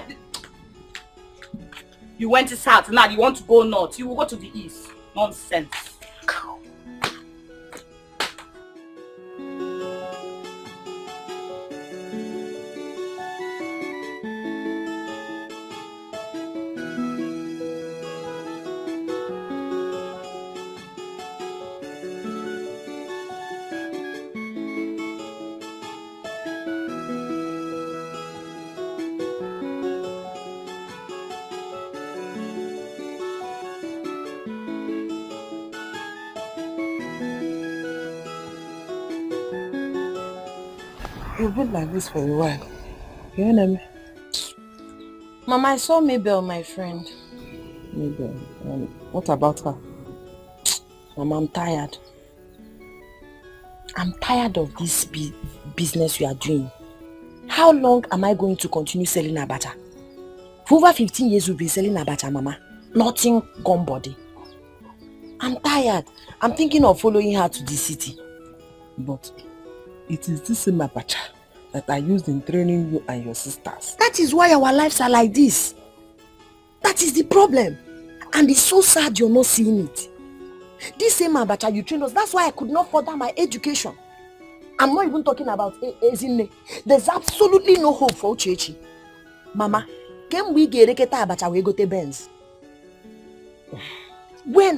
You went south, now you want to go north. You will go to the east. Nonsense. You've been like this for a while. You know me? Mama, I saw Mabel, my friend. Mabel, what about her? Mama, I'm tired. I'm tired of this business you are doing. How long am I going to continue selling abacha? For over 15 years we've been selling abacha, Mama. Nothing gone body. I'm tired. I'm thinking of following her to the city. But it is this same abacha that I used in training you and your sisters. That is why our lives are like this. That is the problem. And it's so sad you're not seeing it. This same abacha you trained us, that's why I could not further my education. I'm not even talking about Ezinne. There's absolutely no hope for Uchechi. Mama, can we get abacha we go to Benz?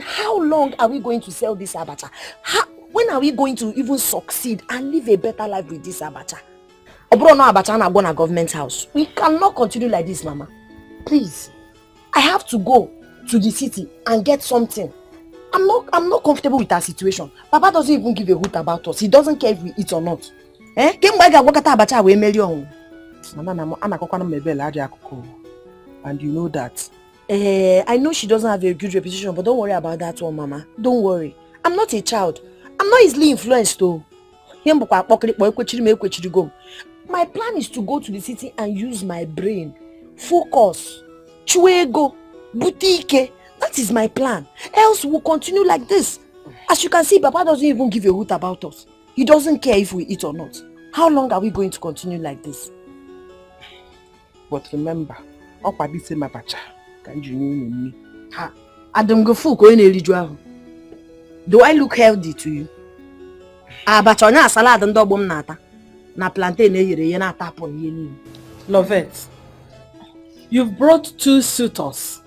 How long are we going to sell this abacha? When are we going to even succeed and live a better life with this abacha? Obro no abacha na go na government house. We cannot continue like this, Mama. Please. I have to go to the city and get something. I'm not comfortable with our situation. Papa doesn't even give a hoot about us. He doesn't care if we eat or not. Eh? And you know that. I know she doesn't have a good reputation, but don't worry about that one, Mama. Don't worry. I'm not a child. I'm not easily influenced though. My plan is to go to the city and use my brain. Focus. Chuego. Boutique. That is my plan. Else we'll continue like this. As you can see, Papa doesn't even give a hoot about us. He doesn't care if we eat or not. How long are we going to continue like this? But remember, do I look healthy to you? Salad na plantain Lovette, you've brought 2 suitors.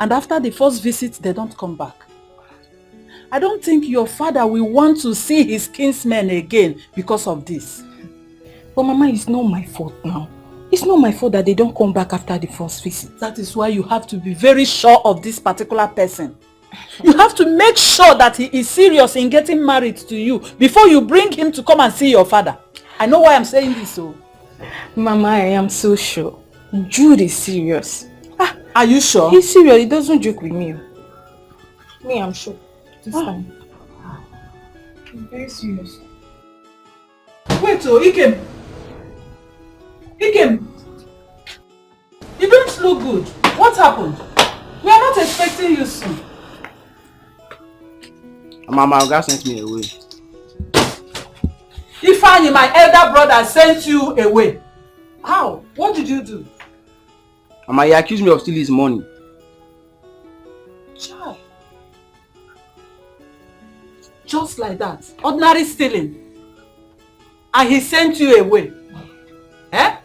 And after the first visit, they don't come back. I don't think your father will want to see his kinsmen again because of this. But Mama, it's not my fault now. It's not my fault that they don't come back after the first visit. That is why you have to be very sure of this particular person. You have to make sure that he is serious in getting married to you before you bring him to come and see your father. I know why I'm saying this, so. Mama, I am so sure. Jude is serious. Are you sure? He's serious. He doesn't joke with me. Me, I'm sure. This time. I'm very serious. Wait, Ikem. Ikem. You don't look good. What happened? We are not expecting you soon. Mama, God sent me away. Ifeanyi, my elder brother, sent you away. How? What did you do? Mama, he accused me of stealing his money. Child. Just like that. Ordinary stealing. And he sent you away. Eh?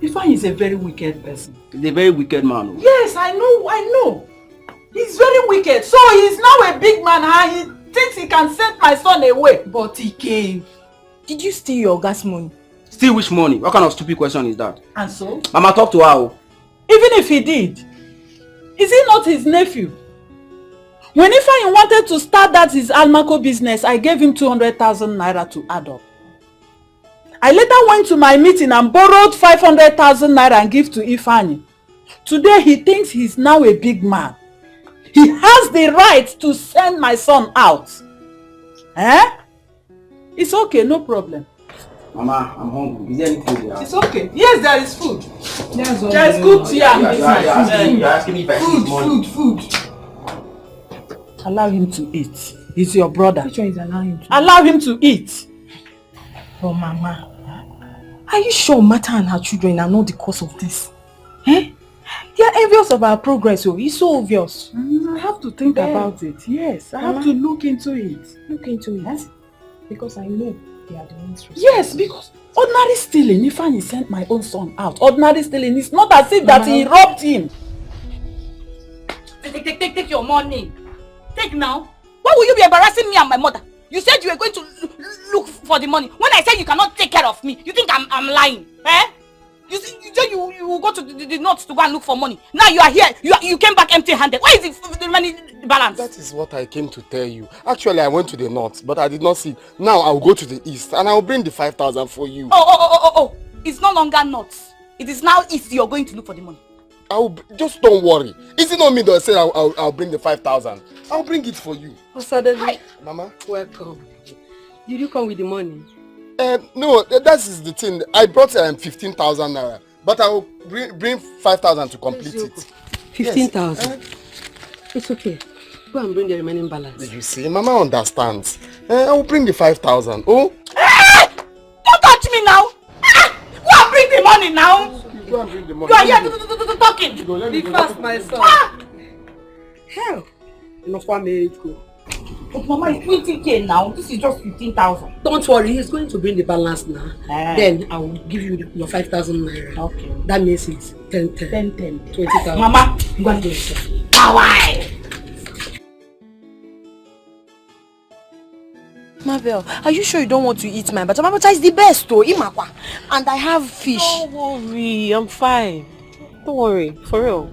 Ifeanyi is a very wicked person. He's a very wicked man. Yes, I know. He's very wicked. So he's now a big man and he thinks he can send my son away. But he came. Did you steal your gas money? Steal which money? What kind of stupid question is that? And so? Mama, talk to her. Even if he did, is he not his nephew? When Ifeanyi wanted to start that his Almaco business, I gave him 200,000 naira to add up. I later went to my meeting and borrowed 500,000 naira and give to Ifeanyi. Today he thinks he's now a big man. He has the right to send my son out. Eh? It's okay, no problem. Mama, I'm hungry. Is there any food there? It's okay. Yes, there is food. There is good tea and You're asking me if I see money. Food. Allow him to eat. He's your brother. Which one is allowing him to? Allow him to eat. Oh, Mama. Are you sure Martha and her children are not the cause of this? Eh? They are envious of our progress. Oh, it's so obvious. I have to think about it. Yes, I have to look into it. Look into it. Because I know they are the ones responsible. Yes, because ordinary stealing, Ifeanyi sent my own son out. Ordinary stealing, it's not as if that he robbed him. Take your money. Take now. Why will you be embarrassing me and my mother? You said you were going to look for the money. When I said you cannot take care of me, you think I'm lying? Eh? You said you will go to the north to go and look for money. Now you are here. You came back empty-handed. Why is the money balance? That is what I came to tell you. Actually, I went to the north, but I did not see it. Now I will go to the east and I will bring the 5,000 for you. Oh. It's no longer north. It is now east. You're going to look for the money. Just don't worry. Is it not me that said I'll bring the 5,000? I'll bring it for you. Hi. Mama. Welcome. Did you come with the money? No, that is the thing. I brought 15,000 naira, but I will bring 5,000 to complete it. 15,000. Yes. It's okay. Go and bring the remaining balance. You see, Mama understands. I will bring the 5,000. Oh? Don't touch me now. Go and bring the money now. Go and bring the money. You are here talking. Be fast, my son. Hell. Enough for me to go. But Mama, it's 20k now. This is just 15,000. Don't worry, he's going to bring the balance now. Then I will give you your 5,000 naira. Okay. That means it's 10. 20,000. Mama, you want to do Why? Mabel, are you sure you don't want to eat my abacha? My abacha is the best though, Imakwa. And I have fish. Don't worry, I'm fine. Don't worry, for real.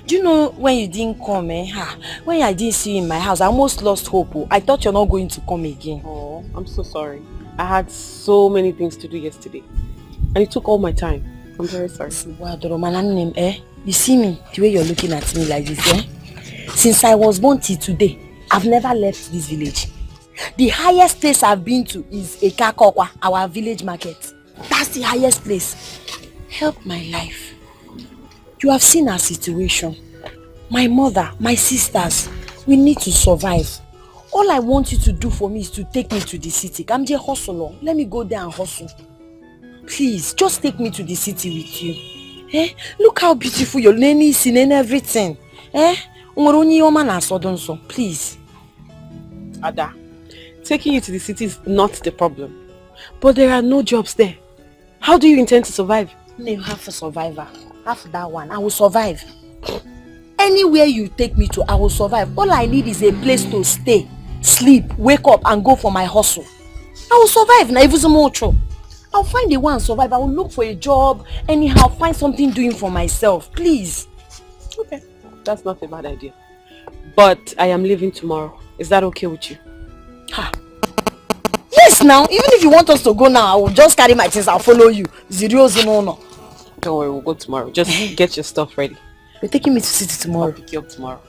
Do you know when you didn't come, when I didn't see you in my house, I almost lost hope. I thought you're not going to come again. Oh, I'm so sorry. I had so many things to do yesterday. And it took all my time. I'm very sorry. You see me, the way you're looking at me like this, Since I was born till today, I've never left this village. The highest place I've been to is Ekakokwa, our village market. That's the highest place. Help my life. You have seen our situation. My mother, my sisters, we need to survive. All I want you to do for me is to take me to the city. I'm just hustler. Let me go there and hustle. Please, just take me to the city with you. Look how beautiful your nanny is and everything. Please. Ada, taking you to the city is not the problem. But there are no jobs there. How do you intend to survive? No, you have a survivor. Have that one. I will survive. Anywhere you take me to, I will survive. All I need is a place to stay, sleep, wake up and go for my hustle. I will survive. I'll find a one survive. I will look for a job. Anyhow, find something doing for myself. Please. Okay. That's not a bad idea. But I am leaving tomorrow. Is that okay with you? Yes, now. Even if you want us to go now, I will just carry my things. I'll follow you. No. Don't worry, we'll go tomorrow. Just get your stuff ready. You're taking me to city tomorrow? I'll pick you up tomorrow.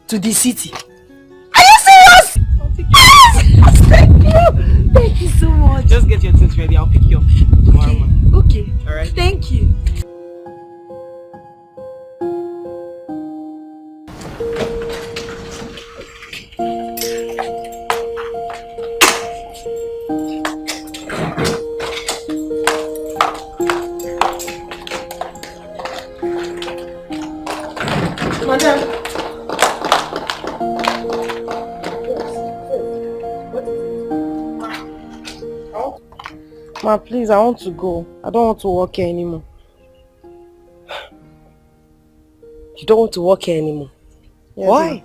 To the city? Are you serious? Yes! Thank you! Thank you so much. Just get your things ready. I'll pick you up tomorrow morning. Okay. Alright. Thank you. Ma, please, I want to go. I don't want to work here anymore. You don't want to work here anymore? Yes, Why?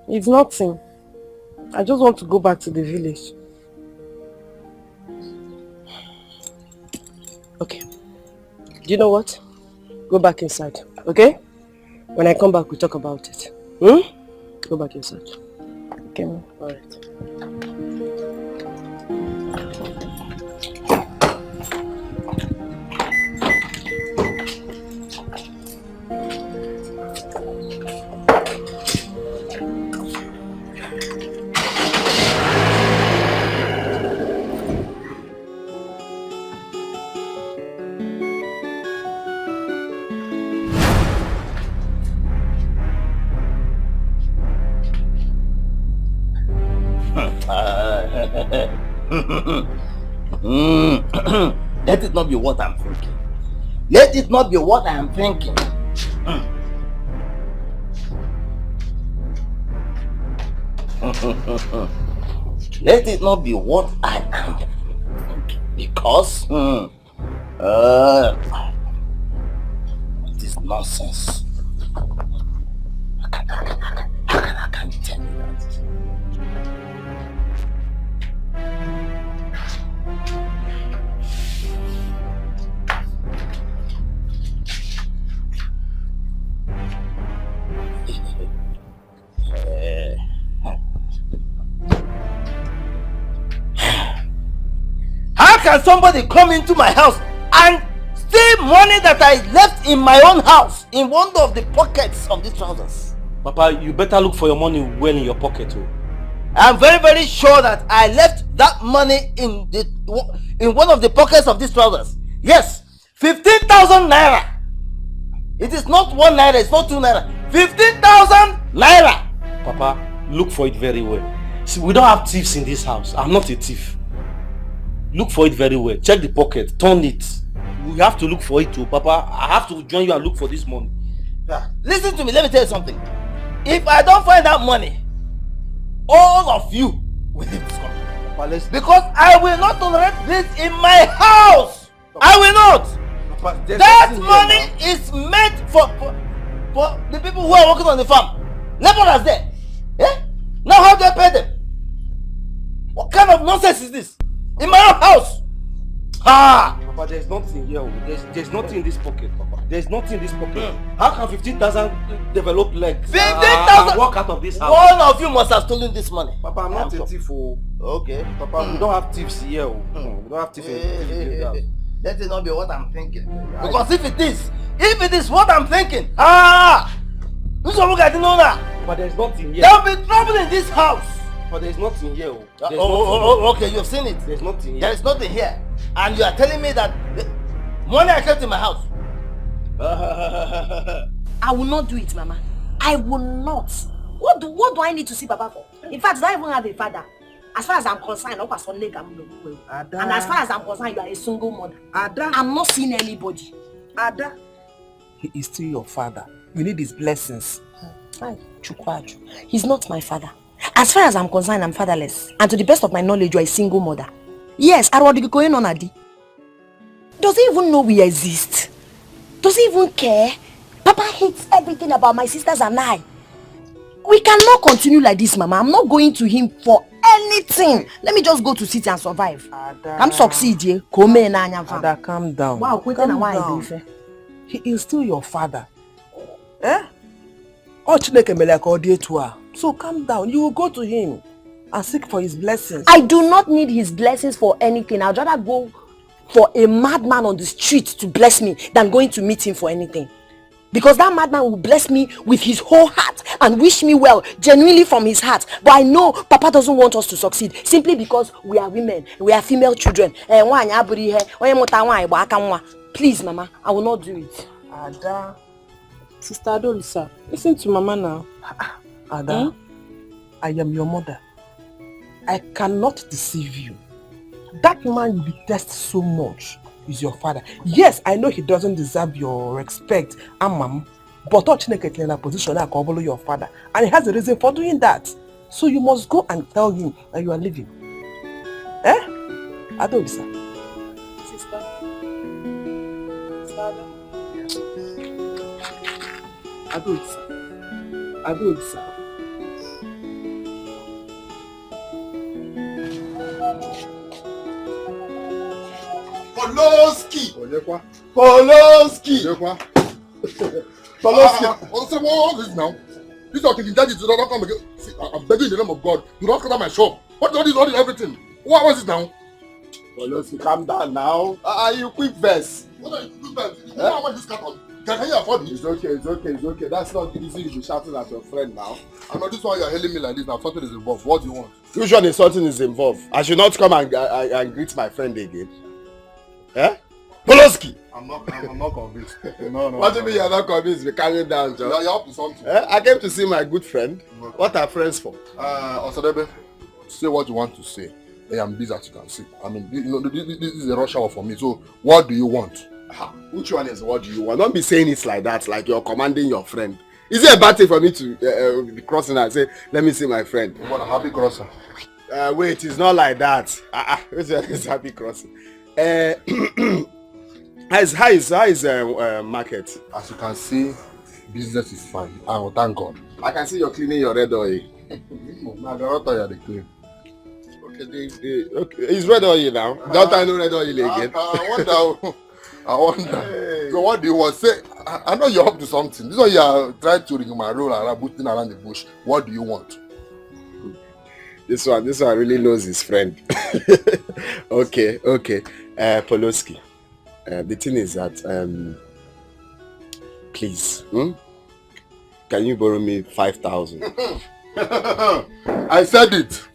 Ma. It's nothing. I just want to go back to the village. Okay. Do you know what? Go back inside, okay? When I come back, we talk about it. Go back inside. Okay, Ma. Alright. Let it not be what I'm thinking. Let it not be what I am thinking. Let it not be what I am thinking. Because it is nonsense. How can you tell me that? can somebody come into my house and steal money that I left in my own house in one of the pockets of these trousers? Papa, you better look for your money well in your pocket. Oh. I'm very, very sure that I left that money in one of the pockets of these trousers. Yes, 15,000 naira. It is not 1 naira, it's not 2 naira. 15,000 naira. Papa, look for it very well. See, we don't have thieves in this house. I'm not a thief. Look for it very well. Check the pocket, turn it. We have to look for it too, Papa. I have to join you and look for this money. Yeah. Listen to me, let me tell you something. If I don't find that money, all of you will leave this country. Papa, because I will not tolerate this in my house. Papa, I will not. Papa, that money is meant for the people who are working on the farm. Laborers there. Yeah? Now how do I pay them? What kind of nonsense is this? In my own house. Ah! Papa, there's nothing here. There's nothing in this pocket, Papa. There's nothing in this pocket. How can 15,000 develop legs? 15,000? Walk out of this house. One of you must have stolen this money. Papa, I'm not a thief. Okay. Papa, we don't have thieves here. We don't have thieves here. Let it not be what I'm thinking. Because if it is what I'm thinking, this is what I didn't know that. But there's nothing here. There will be trouble in this house. But there's nothing here. Okay, you've seen it. There's nothing here. There is nothing here. And you are telling me that the money I kept in my house. I will not do it, Mama. I will not. What do I need to see Papa for? In fact, I don't even have a father. As far as I'm concerned, and as far as I'm concerned, you are a single mother. Ada. I'm not seeing anybody. Ada. He is still your father. You need his blessings. He's not my father. As far as I'm concerned, I'm fatherless. And to the best of my knowledge, you are a single mother. Yes, does he even know we exist? Does he even care? Papa hates everything about my sisters and I. We cannot continue like this, Mama. I'm not going to him for anything. Let me just go to city and survive. I'm succeed. Ada, calm down. Wow, calm down. He is still your father. So calm down. You will go to him and seek for his blessings. I do not need his blessings for anything. I'd rather go for a madman on the street to bless me than going to meet him for anything. Because that madman will bless me with his whole heart and wish me well, genuinely from his heart. But I know Papa doesn't want us to succeed simply because we are women, we are female children. Please, Mama, I will not do it. Ada, Sister Adolisa, listen to Mama now. Ada, I am your mother. I cannot deceive you. That man you detest so much is your father. Yes, I know he doesn't deserve your respect, Mom, but Chineke in a position like your father, and he has a reason for doing that. So you must go and tell him that you are leaving. Adolisa. Sister. Adolisa. Koloski! Also, what is this now? This is okay, daddy, do not come again. See, I'm begging in the name of God. Do not come to my shop. What is all this, everything? What was it now? Koloski, calm down now. You quick verse. What are you quick verse? You know how much this carton? Can you afford it? It's okay. That's not the reason you be shouting at your friend now. I know this one you're hailing me like this now. Something is involved. What do you want? Usually something is involved. I should not come and greet my friend again. Koloski! I'm not convinced. No. What do you mean you're not convinced? Be calming down, John. You're up to something. I came to see my good friend. Okay. What are friends for? Osadebe, say what you want to say. I am busy as you can see. I mean, this is a rush hour for me. So, what do you want? Which one is what do you want? Don't be saying it like that, like you're commanding your friend. Is it a bad thing for me to be crossing and say, let me see my friend? You want a happy crossing? Wait, it's not like that. It's happy crossing. How is market? As you can see, business is fine. Thank God. I can see you're cleaning your red oil. No, the red oil they clean. Okay, it's red oil now. Don't I know red oil again? I wonder. Hey. So what do you want? Say, I know you're up to something. This one you are trying to ring my roll around, booting around the bush. What do you want? This one really knows his friend. Okay. Poloski. The thing is that, please, can you borrow me 5,000? I said it.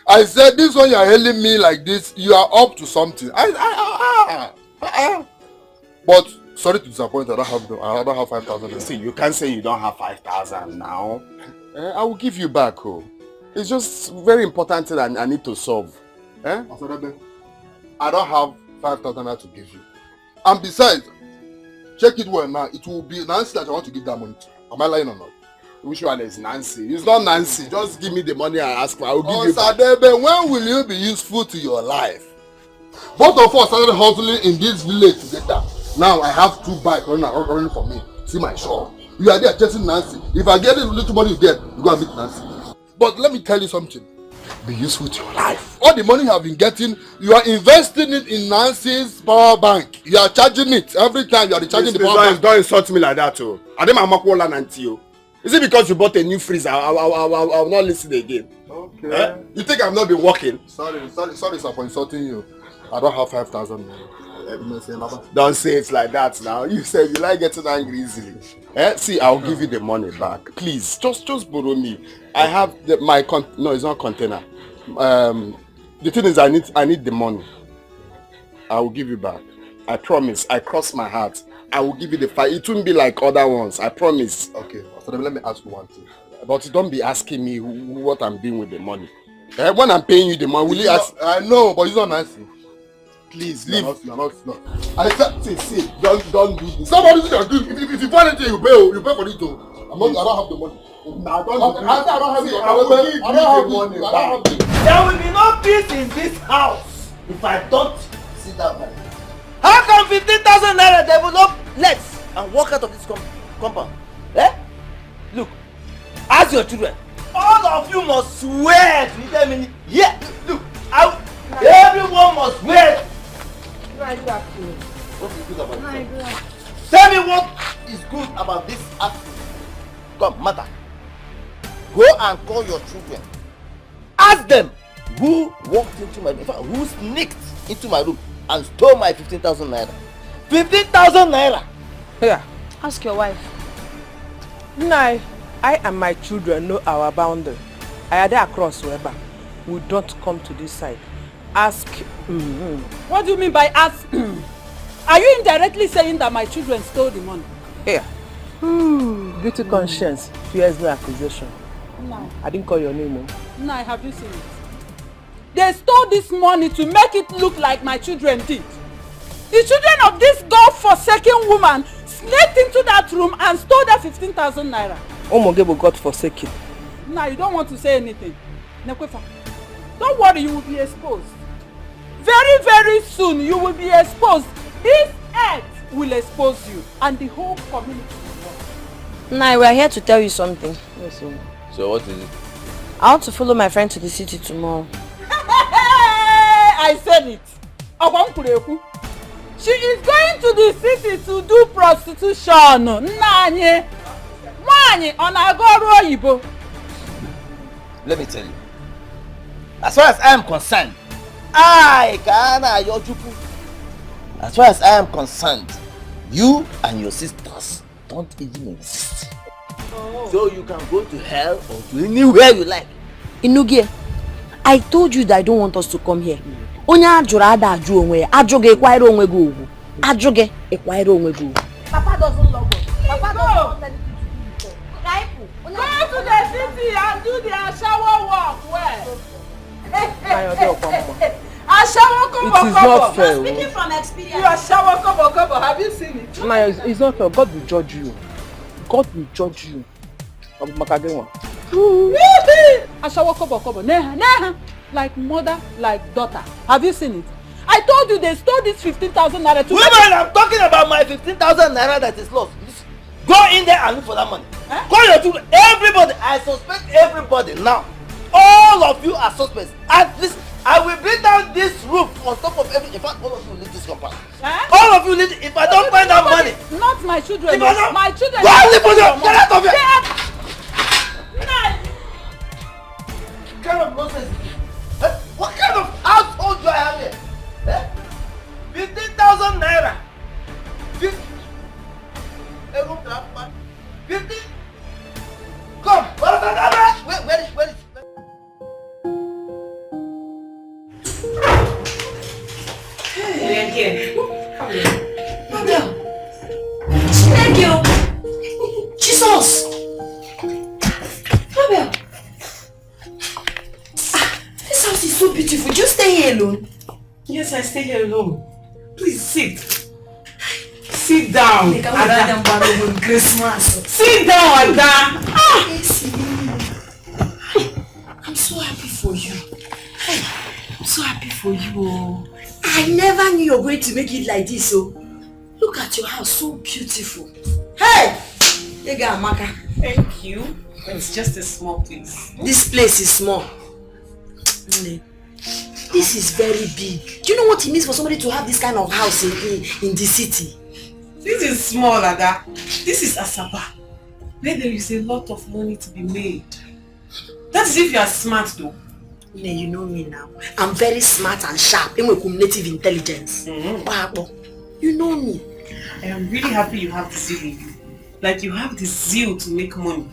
I said this one you are hailing me like this, you are up to something. But sorry to disappoint, I don't have 5,000. See, you can't say you don't have 5,000 now. I will give you back. Oh. It's just very important thing I need to solve. I don't have 5,000 to give you. And besides, check it well now. It will be Nancy that I want to give that money to. Am I lying or not? Which one is Nancy? It's not Nancy. Just give me the money I ask for. I will give you back. Sadebe, when will you be useful to your life? Both of us started hustling in this village together. Now I have 2 bikes running for me. See my shop. You are there chasing Nancy. If I get the little money you get, you go and meet Nancy. But let me tell you something. Be useful to your life. All the money you have been getting, you are investing it in Nancy's power bank. You are charging it every time. You are recharging the power bank. Don't insult me like that, oh. I didn't makwala Nancy, oh. Is it because you bought a new freezer? I will not listen again. Okay. You think I've not been working? Sorry sir, for insulting you. I don't have 5,000. Don't say it like that now. You said you like getting angry easily. See, I'll give you the money back. Please, just borrow me. I have no, it's not container. The thing is, I need the money. I will give you back. I promise. I cross my heart. I will give you the 5. It won't be like other ones. I promise. Okay. So let me ask you one thing. But don't be asking me what I'm doing with the money. When I'm paying you the money, will you ask? I know, but it's not nice. Please leave. You're not. I said, see, don't do this. Somebody can do. If you want anything, you pay for it too. I don't have the money. I don't have the money. There will be no peace in this house if I don't sit down. How come 15,000 naira develop legs and walk out of this compound? Look, ask your children. All of you must swear to tell me. Yeah, look, everyone must swear. What is good about it? Tell me what is good about this accident. Come, mother. Go and call your children. Ask them who walked into my room, who sneaked into my room and stole my 15,000 naira. 15,000 naira! Yeah. Ask your wife. I and my children know our boundary. I are there across wherever. We don't come to this side. Ask. What do you mean by ask? Are you indirectly saying that my children stole the money? Here. Guilty conscience fears no accusation. No. I didn't call your name. No, have you seen it? They stole this money to make it look like my children did. The children of this God-forsaken woman sneaked into that room and stole that 15,000 naira. Omogebo God-forsaken. Now you don't want to say anything. Nekwefa, don't worry, you will be exposed. Very, very soon you will be exposed. This earth will expose you and the whole community will know. We are here to tell you something. Yes, sir. So what is it? I want to follow my friend to the city tomorrow. I said it. She is going to the city to do prostitution. Let me tell you. As far as I am concerned, as far as I am concerned, you and your sisters don't even exist. Oh. So you can go to hell or to anywhere you like. Inugie, I told you that I don't want us to come here. Onya ajura ada aju onwe, ajuge ekwairo onwe go ogu. Ajuge ekwairo onwe go. Papa doesn't love us. Papa doesn't let Go to the city and do their shower walk. Where? It is not fair. Speaking from experience. You are shower kobo. Have you seen it? It's not fair. God will judge you. God will judge you. Ashawo kobo. Neha. Like mother, like daughter. Have you seen it? I told you they stole this 15,000 naira to. Women, I'm talking about my 15,000 naira that is lost. Go in there and look for that money. Call your children. Everybody. I suspect everybody now. All of you are suspects. At least I will bring down this roof on top of everything. In fact, all of you leave this compound. All of you leave. If I don't find that money. Not my children. My children. Go and live for them. Get out of here. Nice. What kind of nonsense is so beautiful. You stay here alone? Yes, I stay here alone. Please sit. Sit down. Christmas. Sit down, Ada. I'm so happy for you. I'm so happy for you. I never knew you were going to make it like this. So, look at your house, so beautiful. Hey! Amaka. Thank you. It's just a small place. This place is small. This is very big. Do you know what it means for somebody to have this kind of house in the city? This is small, Ada. This is Asaba. Where there is a lot of money to be made. That is if you are smart though. You know me now. I'm very smart and sharp. I'm with cumulative intelligence. You know me. I am really happy you have the zeal in you. Like you have the zeal to make money.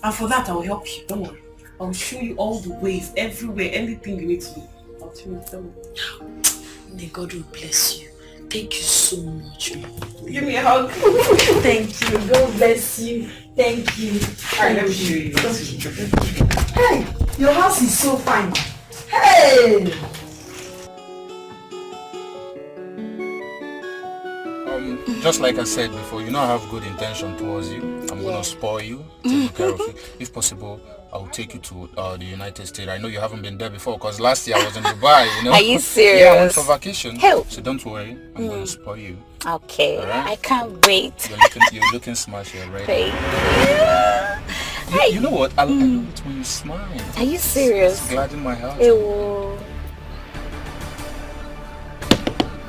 And for that I will help you. Don't worry. I will show you all the ways, everywhere, anything you need to do. I'll show you. Don't worry. May God will bless you. Thank you so much. Give me a hug. Thank you. God bless you. Thank you. Alright, let me show you. Hey, your house is so fine. Hey! Just like I said before, you know I have good intention towards you. I'm gonna spoil you, take care of you. If possible, I'll take you to the United States. I know you haven't been there before because last year I was in Dubai, you know. Are you serious? Yeah, I went for vacation. Hell. So don't worry, I'm gonna spoil you. Okay, right? I can't wait. You're looking smart, you're ready. Thank you. You know what? I love it when you smile. Are you serious? It's glad in my heart.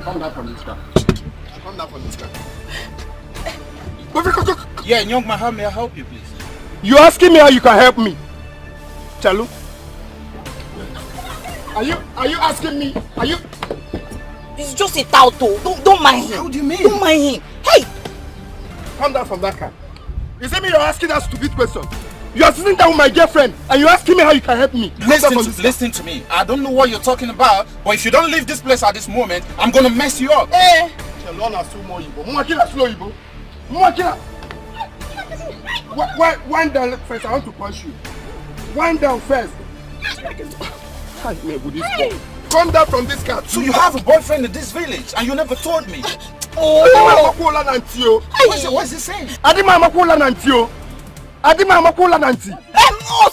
Come down from this car. Come down from this car. Yeah, young man, how may I help you, please? You asking me how you can help me? Chalu? Are you asking me? Are you? He's just a tonto. Don't mind him. How do you mean? Don't mind him. Hey! Come down from that car. Is it me you're asking that stupid question? You are sitting down with my girlfriend and you're asking me how you can help me. Listen to me. I don't know what you're talking about, but if you don't leave this place at this moment, I'm gonna mess you up. Eh? Wind down first. I want to punch you. Wind down first. Come down from this car. So you have a boyfriend in this village and you never told me. What's he saying?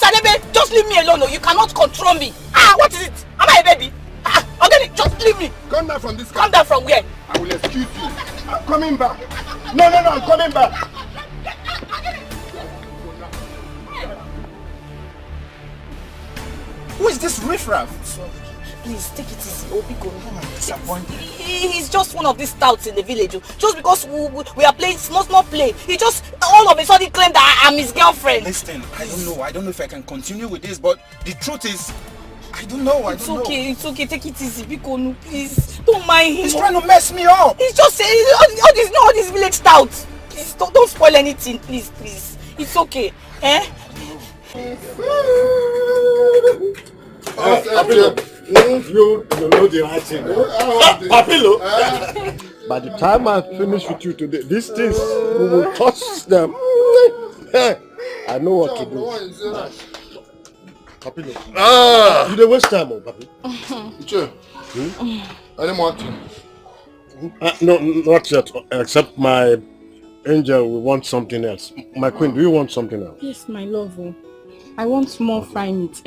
Sadebe, just leave me alone. You cannot control me. What is it? Am I a baby? Okay, just leave me. Come down from this car. Come down from where? I will excuse you. I'm coming back. No, I'm coming back. Who is this riffraff? Please take it easy. He's just one of these touts in the village. Just because we are playing small play, he just all of a sudden claimed that I'm his girlfriend. Listen, I don't know if I can continue with this, but the truth is, I don't know. It's okay. Take it easy, Bikonu. Please, don't mind him. He's trying to mess me up. He's just saying all these village touts. Please don't spoil anything, please. It's okay. You know the right thing. Papilo. By the time I finish with you today, these things we will touch them. I know what to do. Papilo. You don't waste time, Papi. Any more time? No, not yet. Except my angel will want something else. My queen, do you want something else? Yes, my love. I want more fried meat,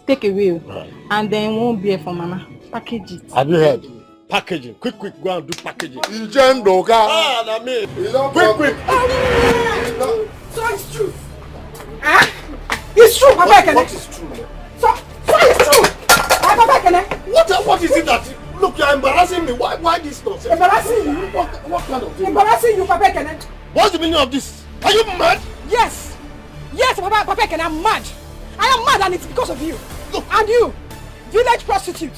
Take away. And then one beer for Mama. Package it. Have you heard? Packaging. Quick, go and do packaging. Quick. So it's true. It's true, Papa. What is true? So it's true. Papa. What is it that... Look, you're embarrassing me. Why this nonsense? Embarrassing you? What kind of thing? Embarrassing you, Papa. What's the meaning of this? Are you mad? Yes, Papa. I'm mad. I am mad and it's because of you. Look. And you, village prostitute.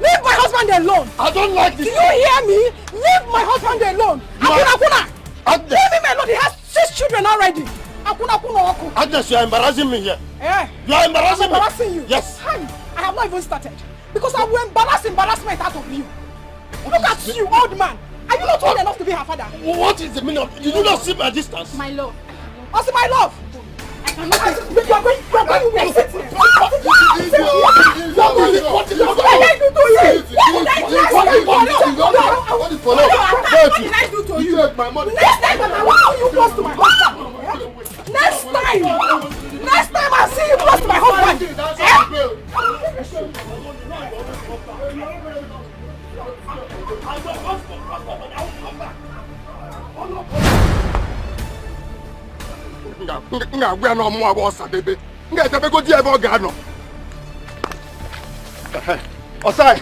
Leave my husband alone. I don't like this. Do you hear me? Leave my husband alone. Akuna. Leave him alone. He has 6 children already. Akuna. Agnes, you are embarrassing me here. You are embarrassing me. You. Yes. I have not even started. Because I will embarrassment out of you. Look at you, old man. Are you not old enough to be her father? What is the meaning of... Did you not see my distance? My love. Also my love. You are going my money. Next time, Mama, why are you close to my husband? Next time! Next time I see you close to my husband! Nga no mo abo Osadebe. Nga tebe go di ebe oga no. Osai.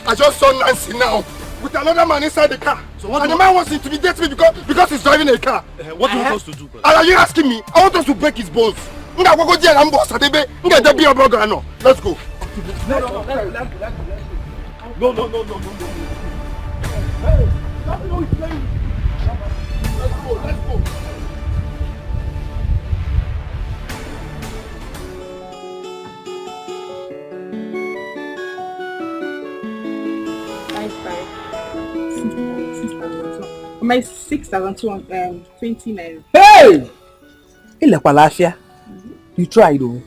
I just saw Nancy now with another man inside the car. So what? And the man wants him to be dating me because he's driving a car. What do you want us to do? Are you asking me? I want us to break his bones. Nga go di ebe Osadebe. Nga debi ebe oga no. Let's go. No. Hey, nothing no is playing. Let's go. My 6,220 naira. Hey! You tried though.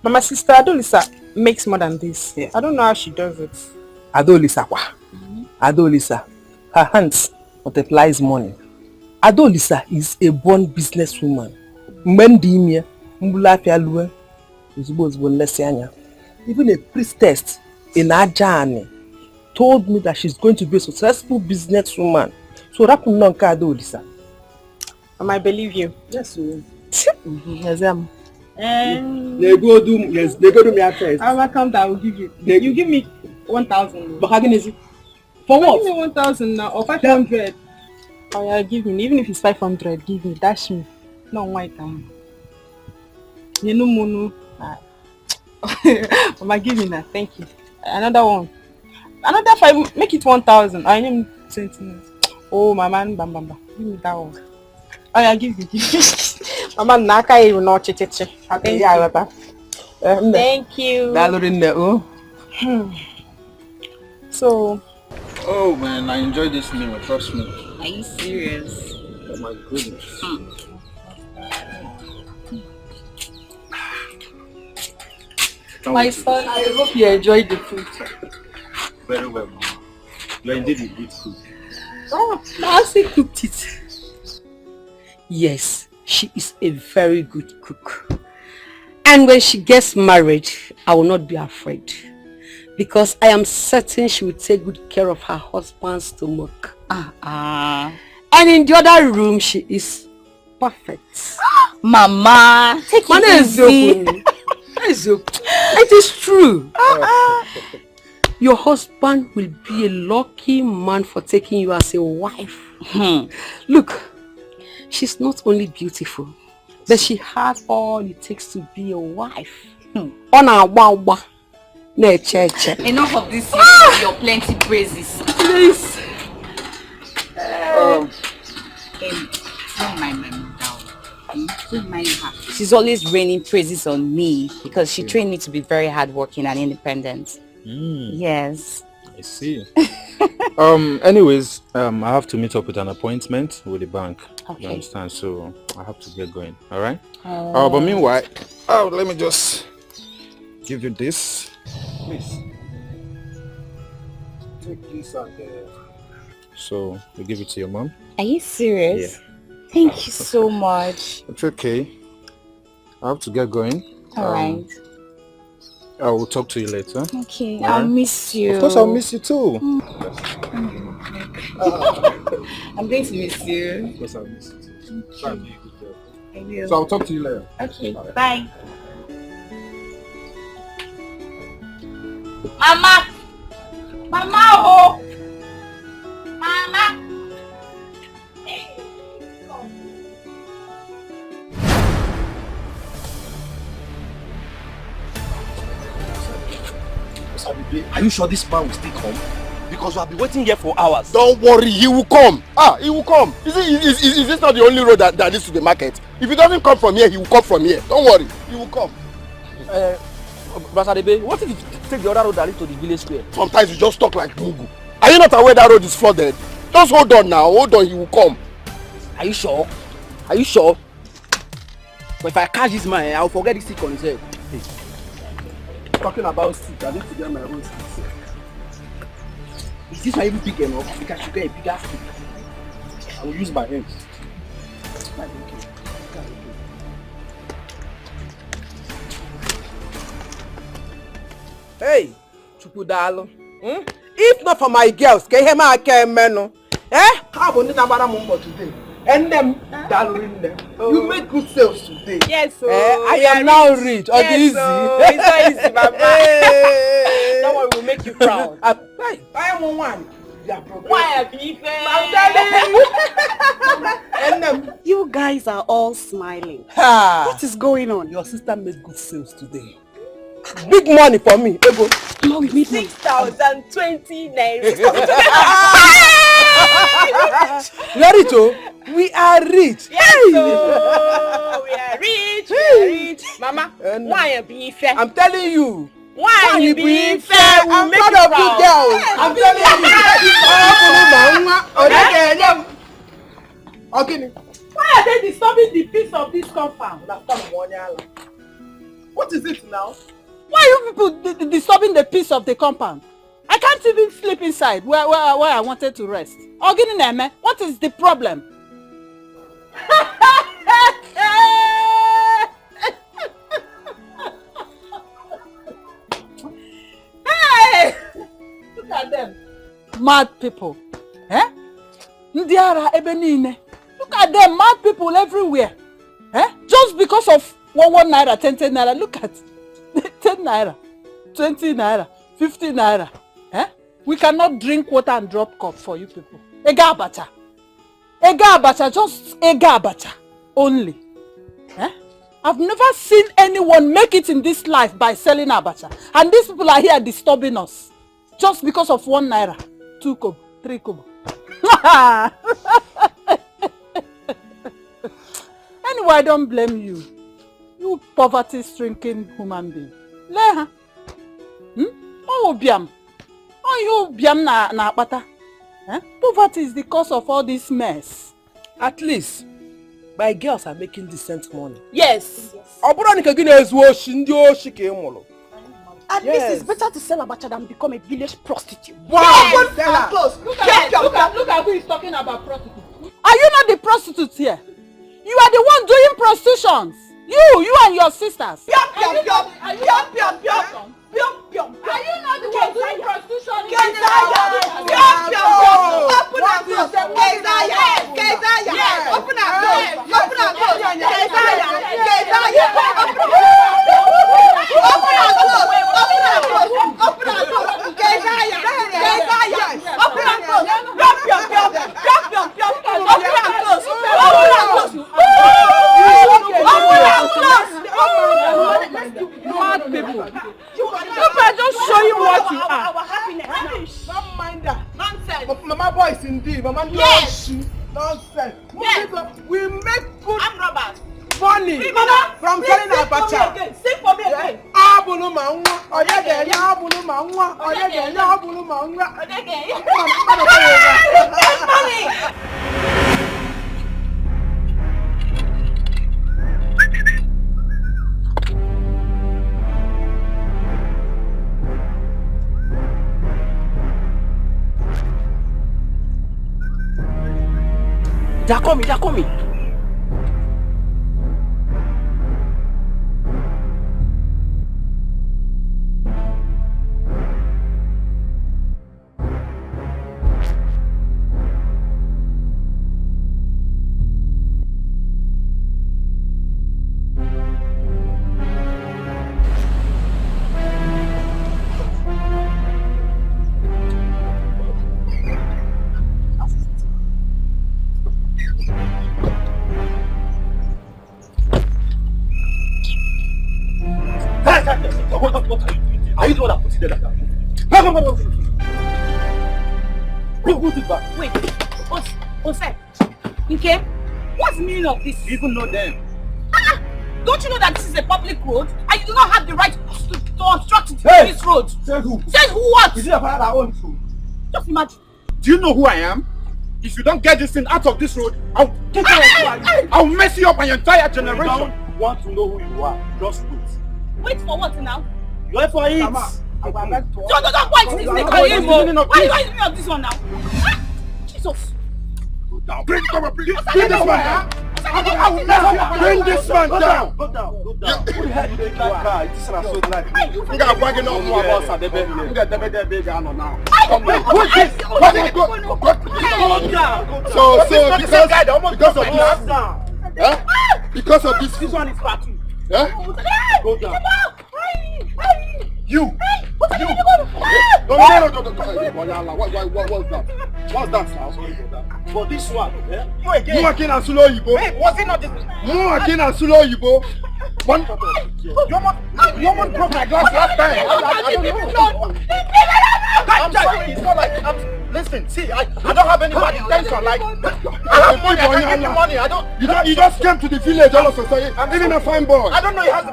But my sister Adolisa makes more than this. Yeah. I don't know how she does it. Adolisa Adolisa, her hands multiplies money. Adolisa is a born businesswoman. Even a priestess in Ajani told me that she's going to be a successful businesswoman. So that could not Adolisa. I believe you. Yes, sir. Yes, They go do me after. I'll account I will give you. You give me 1,000. But how can you for what? Give me 1,000 now or 500. Oh yeah, give me. Even if it's 500, give me. Dash me. No white time. You know mono. Mama, give me that. Thank you. Another one. Another 5. Make it 1,000. I am 20. Oh my man, bam. Give me that one. Oh yeah, give me. Mama, naka you not cheche. Okay, yeah, thank you. So. Oh man, I enjoyed this meal. Trust me. Are you serious? Oh my goodness. My son, I hope you enjoyed the food. Very well, Mama. You are indeed a good cook. Oh, Nancy cooked it. Yes, she is a very good cook. And when she gets married, I will not be afraid. Because I am certain she will take good care of her husband's stomach. And in the other room, she is perfect. Mama, take it easy. It is true. Your husband will be a lucky man for taking you as a wife. Look, she's not only beautiful, but she has all it takes to be a wife. Enough of this your plenty praises. Please. Don't mind my mom down. Don't mind her. She's always raining praises on me because she trained me to be very hardworking and independent. Yes. I see. Anyways, I have to meet up with an appointment with the bank. Okay. You understand? So I have to get going. All right. But meanwhile, let me just give you this. Please. Take this and so we give it to your mom. Are you serious? Yeah. Thank you so much. It's okay. I have to get going. All right. I will talk to you later. Okay. I'll miss you. Of course, I'll miss you too. I'm going to miss you. Of course, I'll miss you too. Try and do a good job. I will. So I'll talk to you later. Okay. Bye. Mama! Mama! Oh! Mama! Are you sure this man will still come? Because we have been waiting here for hours. Don't worry, he will come. He will come. Is this not the only road that leads to the market? If he doesn't come from here, he will come from here. Don't worry, he will come. Basadebe, what if you take the other road that leads to the village square? Sometimes you just talk like Mugu. Are you not aware that road is flooded? Just hold on now, hold on, he will come. Are you sure? Are you sure? But if I catch this man, I will forget this stick on his head. Hey. Talking about stick, I need to get my own stick. Is this even big enough? Because you get a bigger stick. I will use my hands. Hey, Chukudalo. If not for my girls, can you make a menu? How about the today? And them, darling, you make good sales today. Yes, sir. I am now rich. Yes, easy. It's so easy, Mama. That one will make you proud. I am one. Why are you And them, you guys are all smiling. What is going on? Your sister made good sales today. Big money for me. No, we need 6,020 naira. Larito, we are rich. Yes, so we are rich. We are rich. Mama, why are you being fair? I'm telling you. Why are you being fair? I'm proud of you girls. I'm telling you. Why are they disturbing the peace of this compound? What is it now? Why are you people disturbing the peace of the compound? I can't even sleep inside where I wanted to rest. Oginine, what is the problem? Hey! Look at them. Mad people. Eh? Ndiara Ebenine. Look at them, mad people everywhere. Eh? Just because of 1 naira, 10 naira. Look at 10 naira, 20 naira, 50 naira. Eh? We cannot drink water and drop cup for you people. Ega abacha. Ega abacha, just ega abacha. Only. Eh? I've never seen anyone make it in this life by selling abacha. And these people are here disturbing us. Just because of 1 naira, 2 kobo, 3 kobo. Anyway, I don't blame you. You poverty-stricken human being. Leha. Oh, biam. Oh, you biam na apata. Poverty is the cause of all this mess. At least, my girls are making decent money. Yes. At least it's better to sell abacha than become a village prostitute. Wow! Yes. Look at who is talking about prostitutes. Are you not the prostitutes here? You are the one doing prostitutions. You and your sisters. Are you not the one doing prostitution? Mad people. People just show you what you are. Our happiness. Don't mind that. Nonsense. Mama boys indeed. Mama yes. Nonsense. Yes. We make good robbers. Money from selling abacha. Sing for me again. Abulu manwa. Oyege ya abulu manwa. Oyege ya abulu manwa. Oyege. Money. They're coming. What are you doing? Are you the one that put it there like that? Come. Put it back. Wait, Ose, okay? What's the meaning of this? You even know them. Don't you know that this is a public road and you do not have the right to obstruct this road? Says who? Says who what? Is it a father that owns this road? Just imagine. Do you know who I am? If you don't get this thing out of this road, I'll take care of who I am. I'll mess you up and your entire generation. You don't want to know who you are. Just wait. Wait for what now? Wait for it. Don't point this thing on him. Why are you doing this one now? Jesus. Bring this man down. I will never bring this man down. Go down. Who the hell is that guy? This is so like. You got wagging on more about Sadebe. You got the big now. Who is this? Because of this. This one is part 2. Yeah? Go down. You. No. What's that? What's that, sir? For this one, you again. You again and Sulo Yibo. Wait, was it not this? You again and Sulo Yibo. Your man broke my glass last time. I'm sorry, it's not like listen, see, I don't have any bad intention. Like I have money. You just came to the village all of a sudden. I'm even a fine boy. I don't know he has a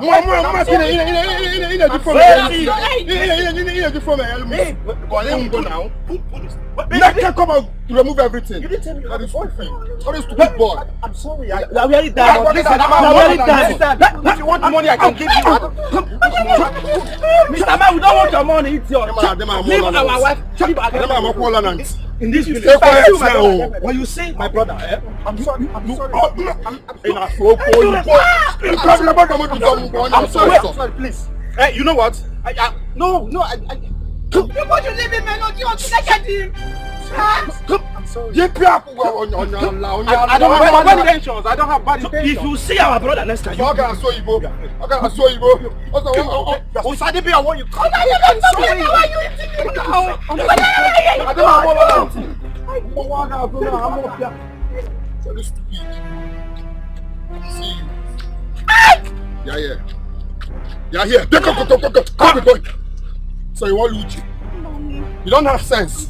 Let him come out to remove everything. You didn't tell me that is one thing. What is stupid boy? I'm sorry. I'm very done. If you want the money, I can give you. Mr. Man, we don't want your money. It's yours. Leave our wife. In this village, when you say my brother, I'm sorry. I'm sorry, please. You know what? No. You want to leave him, man? You want to look at him? I'm sorry. I don't have bad intentions. I don't have bad intentions. If you see our brother next time, I can show you. Osadebi, I want you. Yeah, here. Come. So you want Uju? You don't have sense.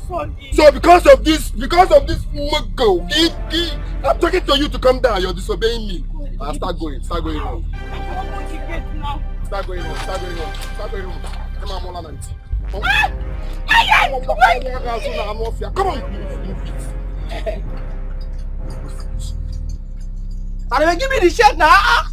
So because of this muggo, I'm talking to you to come down. You're disobeying me. Start going home. Start going home. Come on. Give me the shirt now.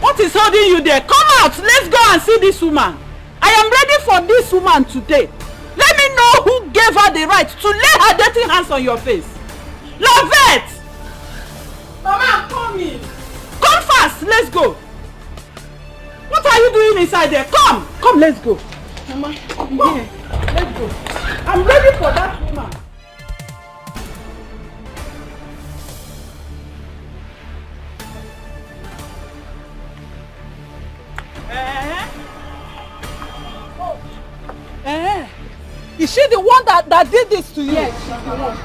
What is holding you there? Come out! Let's go and see this woman. I am ready for this woman today. Let me know who gave her the right to lay her dirty hands on your face. Lavette! Mama, I'm coming. Come fast, let's go. What are you doing inside there? Come, let's go. Mama, I'm here. Let's go. I'm ready for that woman. Is she the one that did this to you? Yes, she's the one.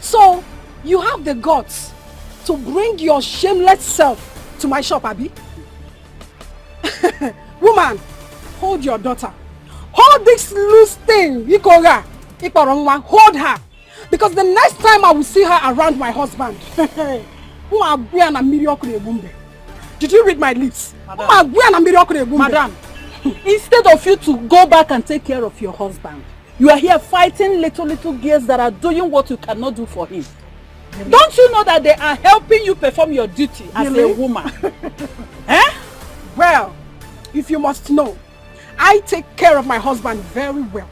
So, you have the guts to bring your shameless self to my shop, Abi? Woman, hold your daughter. Hold this loose thing, Ikora. Hold her. Because the next time I will see her around my husband, did you read my lips? Madam, instead of you to go back and take care of your husband, you are here fighting little girls that are doing what you cannot do for him. Really? Don't you know that they are helping you perform your duty as a woman? Well, if you must know, I take care of my husband very well.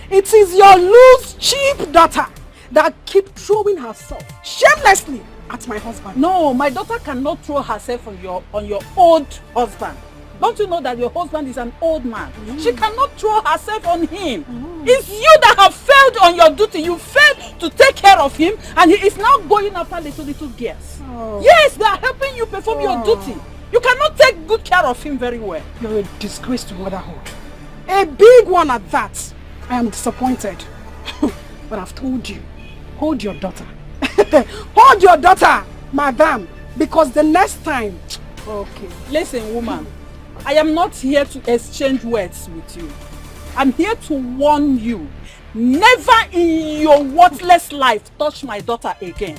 It is your loose, cheap daughter that keeps throwing herself shamelessly at my husband. No, my daughter cannot throw herself on your old husband. Don't you know that your husband is an old man? She cannot throw herself on him. It's you that have failed on your duty. You failed to take care of him, and he is now going after little girls. Yes, they are helping you perform your duty. You cannot take good care of him very well. You're a disgrace to motherhood. A big one at that. I am disappointed. But I've told you, hold your daughter. Hold your daughter, madam, because the next time... Okay. Listen, woman. I am not here to exchange words with you. I'm here to warn you. Never in your worthless life touch my daughter again.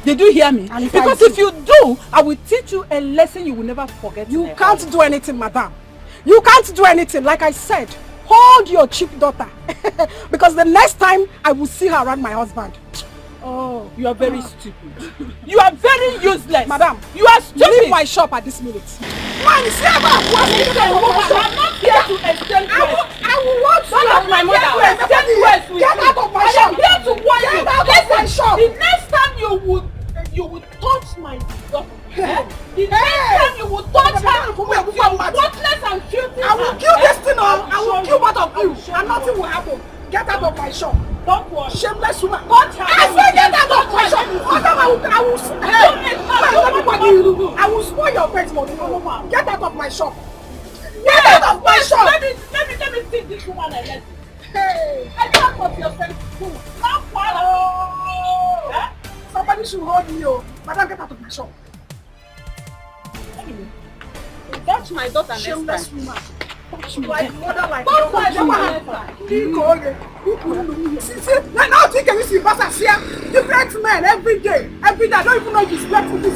Did you hear me? Because if you do, I will teach you a lesson you will never forget. You can't do anything, madam. You can't do anything. Like I said, hold your cheap daughter. Because the next time I will see her around my husband. Oh, you are very stupid. You are very useless. Madam, you are stupid. Leave my shop at this minute. Man, I'm not here to extend I will watch you. My mother. Get out of my shop. I am here to warn you. Get out of my shop. The next time you would touch my daughter. The next time you would touch her with your worthless and filthy. I will kill this thing. I will kill both of you. And nothing will happen. Get out of my shop. Don't worry. Shameless woman. I say get out of my shop. I will spoil your face, mother. Get out of my shop. Get out of my shop. Let me see this woman a lesson. Hey. I can't put yourself too. Not far. Somebody should hold you. Madam, get out of my shop. Touch my daughter Shameless next time. Woman. Like mother, like don't touch her next time. Now think you see pastor here. Different men every day. I don't even know if he's black for this.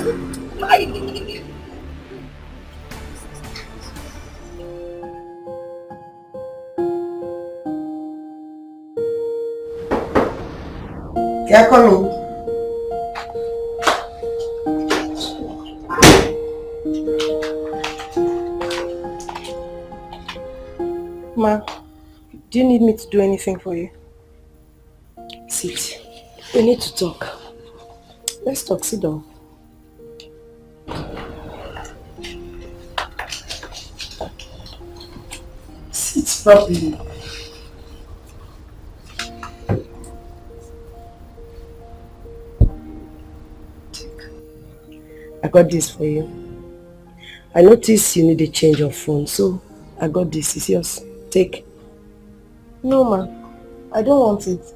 Yeah, come in. Ma, do you need me to do anything for you? Sit. We need to talk. Let's talk. Sit down. Sit properly. I got this for you. I noticed you need a change of phone, so I got this. It's yours. Take. No, ma. I don't want it.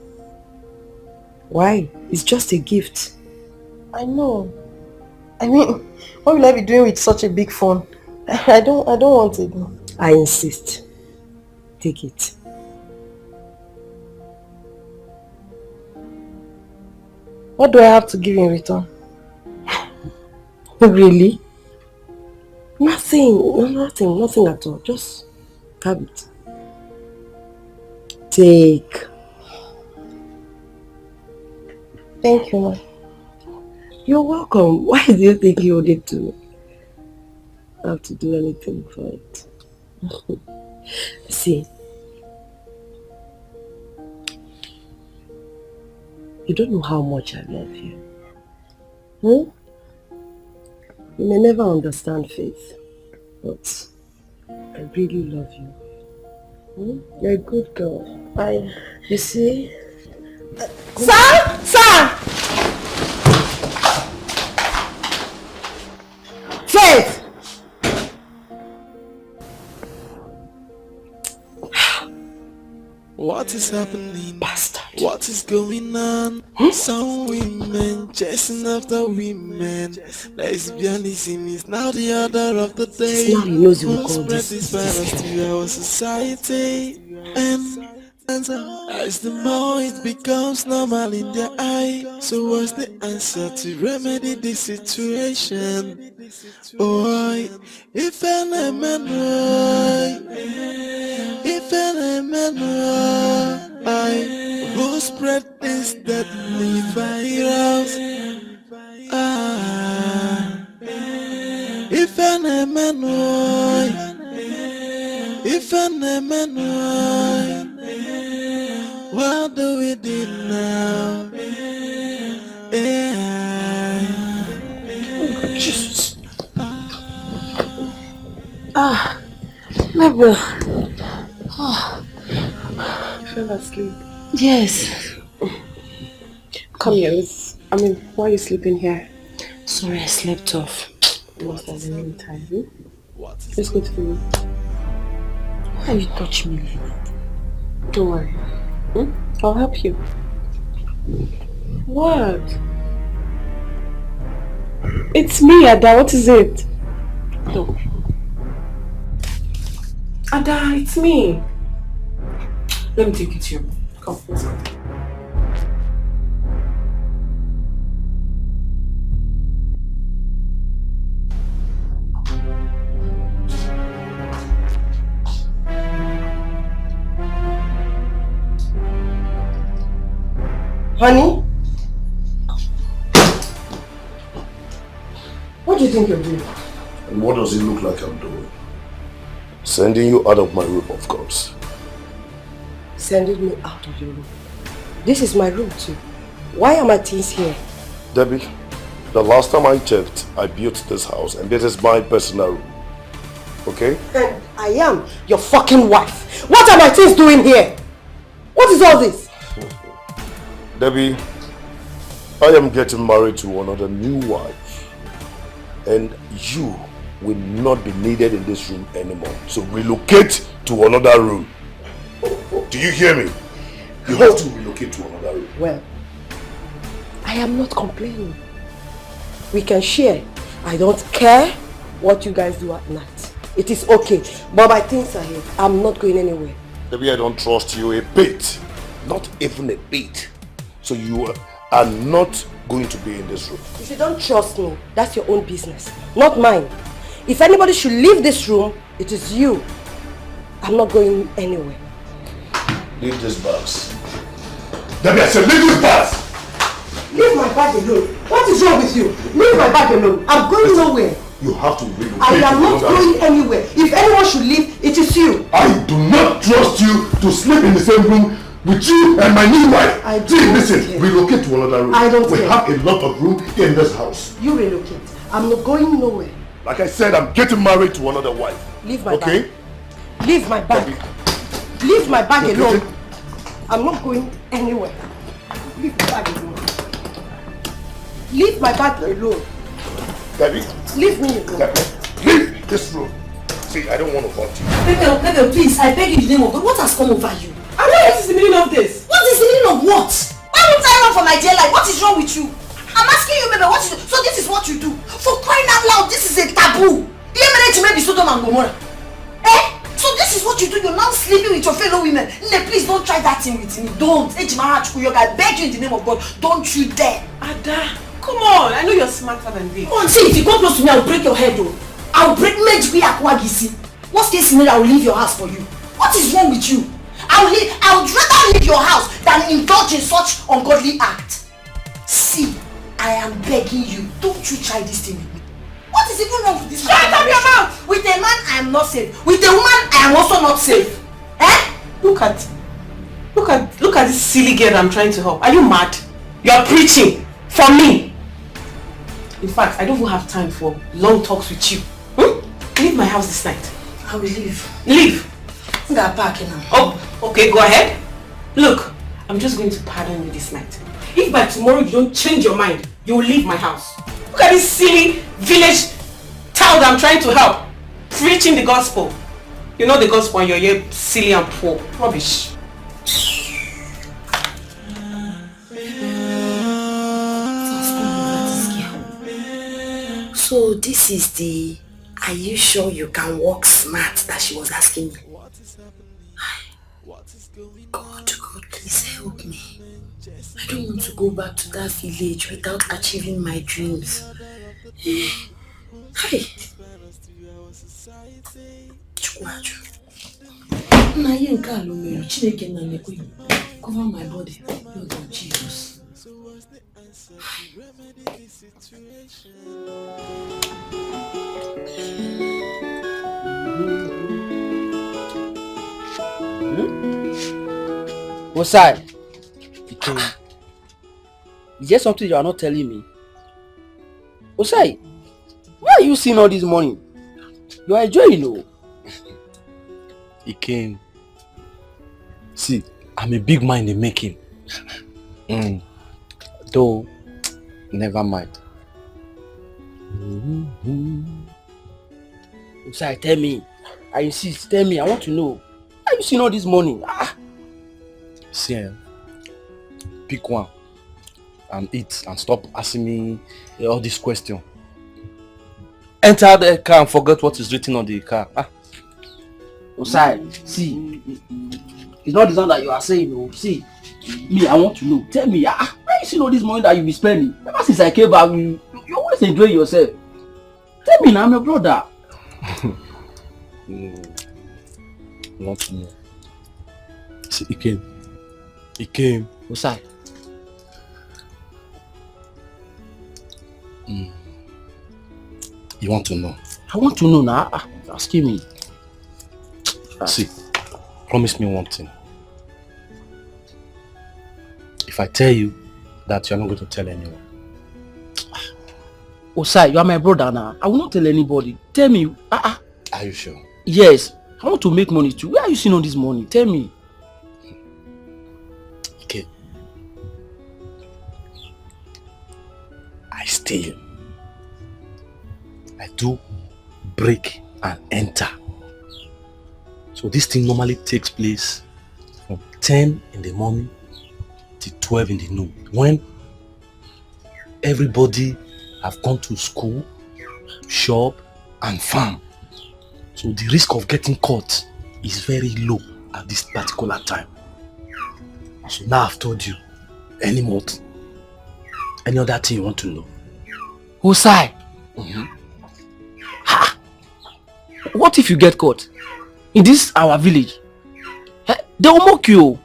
Why? It's just a gift. I know. I mean, what will I be doing with such a big phone? I don't want it. I insist. Take it. What do I have to give in return? Really? Nothing at all. Just have it. Take. Thank you, ma. You're welcome. Why do you think you need to have to do anything for it? See, you don't know how much I love you. You may never understand Faith, but I really love you. You're a good girl. You see? Sir! Faith! What is happening? Bastard. What is going on? Some women chasing after women. Lesbianism is now the order of the day. Now he knows you will Who call spread this virus to our society? And as the more it becomes normal in their eye, so what's the answer to remedy this situation? Oh, if an man, who spread this deadly virus? If an man, what do we do now? Jesus. Mabel. Fell asleep. Yes. Come here. Why are you sleeping here? Sorry, I slept off. It was at the meantime. Let's go to the room. Why you touch me like that? Don't worry. I'll help you. What? It's me, Ada. What is it? No. Ada, it's me. Let me take you to your room. Come, let's go. Honey? What do you think you're doing? And what does it look like I'm doing? Sending you out of my room, of course. Sending me out of your room? This is my room too. Why are my things here? Debbie, the last time I checked, I built this house and this is my personal room. Okay? And I am your fucking wife. What are my things doing here? What is all this? Debbie, I am getting married to another new wife. And you will not be needed in this room anymore. So relocate to another room. Do you hear me? You have to relocate to another room. Well, I am not complaining. We can share. I don't care what you guys do at night. It is okay. But my things are here. I'm not going anywhere. Debbie, I don't trust you a bit. Not even a bit. So you are not going to be in this room. If you don't trust me, that's your own business, not mine. If anybody should leave this room, it is you. I'm not going anywhere. Leave this box. Debbie, I said leave this box! Leave my bag alone. What is wrong with you? Leave my bag alone. I'm going nowhere. You have to relocate. I am not going anywhere. If anyone should leave, it is you. I do not trust you to sleep in the same room with you and my new wife. Listen, relocate to another room. I don't care. We have a lot of room in this house. You relocate. I'm not going nowhere. Like I said, I'm getting married to another wife. Leave my bag. Leave my bag. Leave my bag alone. I'm not going anywhere. Leave my bag alone. Leave my bag alone. Debbie. Leave me alone. Debbie, leave this room. See, I don't want to hurt you. Pepe, please, I beg you in the name of God, what has come over you? I don't know what is the meaning of this. What is the meaning of what? Why won't I run for my dear life? What is wrong with you? I'm asking you, baby, so this is what you do? For crying out loud, this is a taboo. You married to maybe Sodom and Gomorrah. So this is what you do? You're now sleeping with your fellow women. Please don't try that thing with me. Don't. I beg you in the name of God, don't you dare. Ada, come on. I know you're smarter than this. Come on, see, if you come close to me, I'll break your head, though. I'll break Mejibi Akwagisi. Worst case scenario, I'll leave your house for you. What is wrong with you? I would rather leave your house than indulge in such ungodly act. See, I am begging you, don't you try this thing with me. What is even wrong with this? Shut up your mouth! With a man, I am not safe. With a woman, I am also not safe. Look at this silly girl I'm trying to help. Are you mad? You're preaching for me. In fact, I don't even have time for long talks with you. Leave my house this night. I will leave. Leave. We are packing now. Oh, okay, go ahead. Look, I'm just going to pardon you this night. If by tomorrow you don't change your mind, you will leave my house. Look at this silly village town that I'm trying to help. Preaching the gospel. You know the gospel and you're here silly and poor. Rubbish. So this is the "are you sure you can walk smart" that she was asking me. God, please help me. I don't want to go back to that village without achieving my dreams. Hi. Cover my body, Lord of Jesus. Osai, is there something you are not telling me? Osai, why are you seeing all this money? You are enjoying, no? Ikem, see, I'm a big man in the making. Though, never mind. Osai, tell me. I insist, tell me. I want to know. Why are you seeing all this money? See, pick one and eat and stop asking me all these questions. Enter the car and forget what is written on the car. Osai, see, It's not the sound that you are saying, no. See, me, I want to know. Tell me, where you see all this money that you be spending? Ever since I came back, you always enjoy yourself. Tell me now, I'm your brother. Not me. See, he came. What's that? You want to know? I want to know now. Asking me. See, promise me one thing. If I tell you that you're not going to tell anyone. Osai, you are my brother now. I will not tell anybody. Tell me. Are you sure? Yes. I want to make money too. Where are you seeing all this money? Tell me. Okay. I steal. I do break and enter. So this thing normally takes place from 10 in the morning to 12 in the noon. When everybody have gone to school, shop and farm. So the risk of getting caught is very low at this particular time. So now I've told you. Any more? Any other thing you want to know? Osai. What if you get caught? In this our village? They will mock you.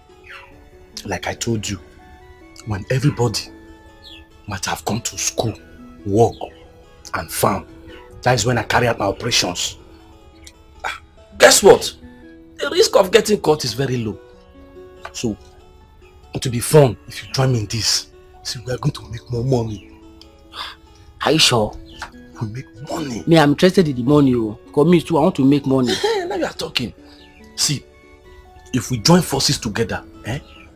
Like I told you, when everybody might have gone to school, work and farm, that is when I carry out my operations. Guess what? The risk of getting caught is very low. So, it will be fun if you join me in this. See, we are going to make more money. Are you sure? We make money. Me, I'm interested in the money. Because me too, I want to make money. Now you are talking. See, if we join forces together,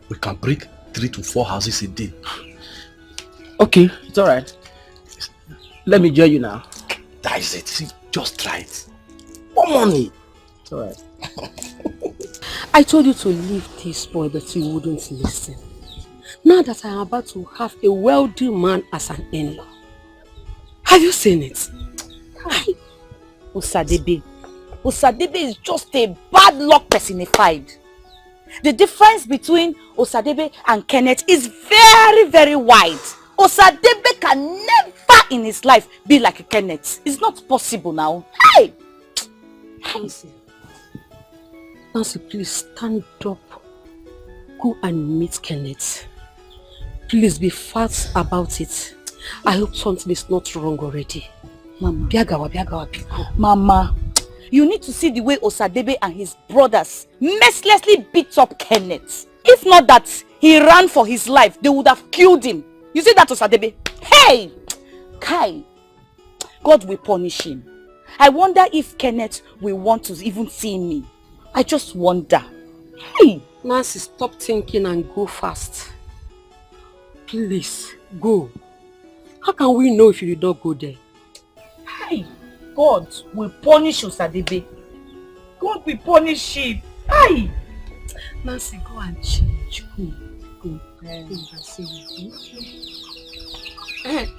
we can break 3 to 4 houses a day. Okay, it's alright. Let me join you now. That is it. See, just try it. More money. It's alright. I told you to leave this boy, but you wouldn't listen. Now that I am about to have a wealthy man as an in-law. Have you seen it? Osadebe. Osadebe is just a bad luck personified. The difference between Osadebe and Kenneth is very, very wide. Osadebe can never in his life be like Kenneth. It's not possible now. Hey! Nancy, please stand up. Go and meet Kenneth. Please be fast about it. I hope something is not wrong already. Mama, Biagawa. Mama, you need to see the way Osadebe and his brothers mercilessly beat up Kenneth. If not that he ran for his life, they would have killed him. You see that, Osadebe? Hey! Kai, God will punish him. I wonder if Kenneth will want to even see me. I just wonder. Hey! Nancy, stop thinking and go fast. Please, go. How can we know if you did not go there? Hey! God will punish Osadebe. God will punish him. Hey! Nancy, go and change. Go.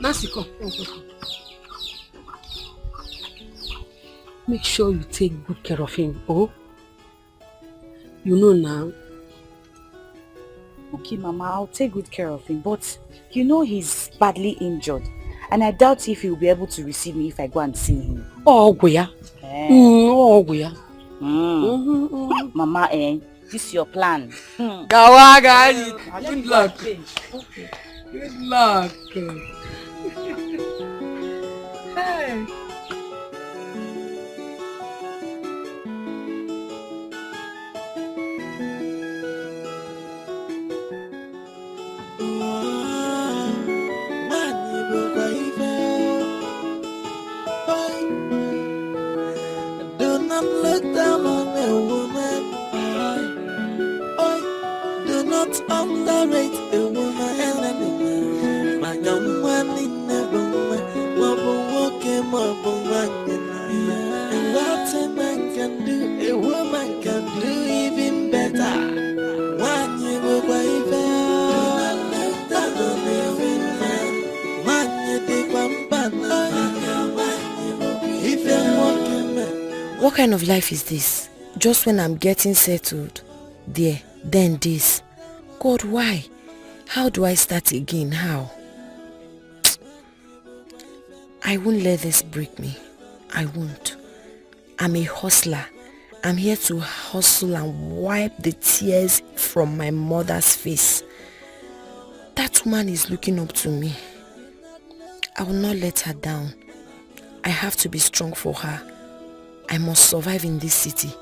Nancy, come. Make sure you take good care of him, oh? You know now. Okay, Mama, I'll take good care of him, but you know he's badly injured. And I doubt if he'll be able to receive me if I go and see him. Oh, yeah. Oh, yeah. Mama, this is your plan. Gawa, guys. Good luck. Okay. Good luck. Hey. Look down on a woman. Do not underrate a woman. My young one in the room, walking, and what a man can do, a woman can do even better. When you go by do not look down on a woman. When you take one banana, if you're walking. What kind of life is this? Just when I'm getting settled, there, Then this. God, why? How do I start again? How? I won't let this break me. I won't. I'm a hustler. I'm here to hustle and wipe the tears from my mother's face. That woman is looking up to me. I will not let her down. I have to be strong for her. I must survive in this city.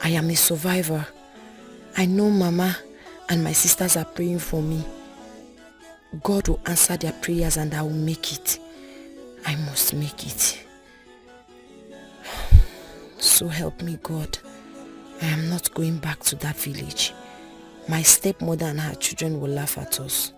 I am a survivor. I know Mama and my sisters are praying for me. God will answer their prayers and I will make it. I must make it. So help me, God. I am not going back to that village. My stepmother and her children will laugh at us.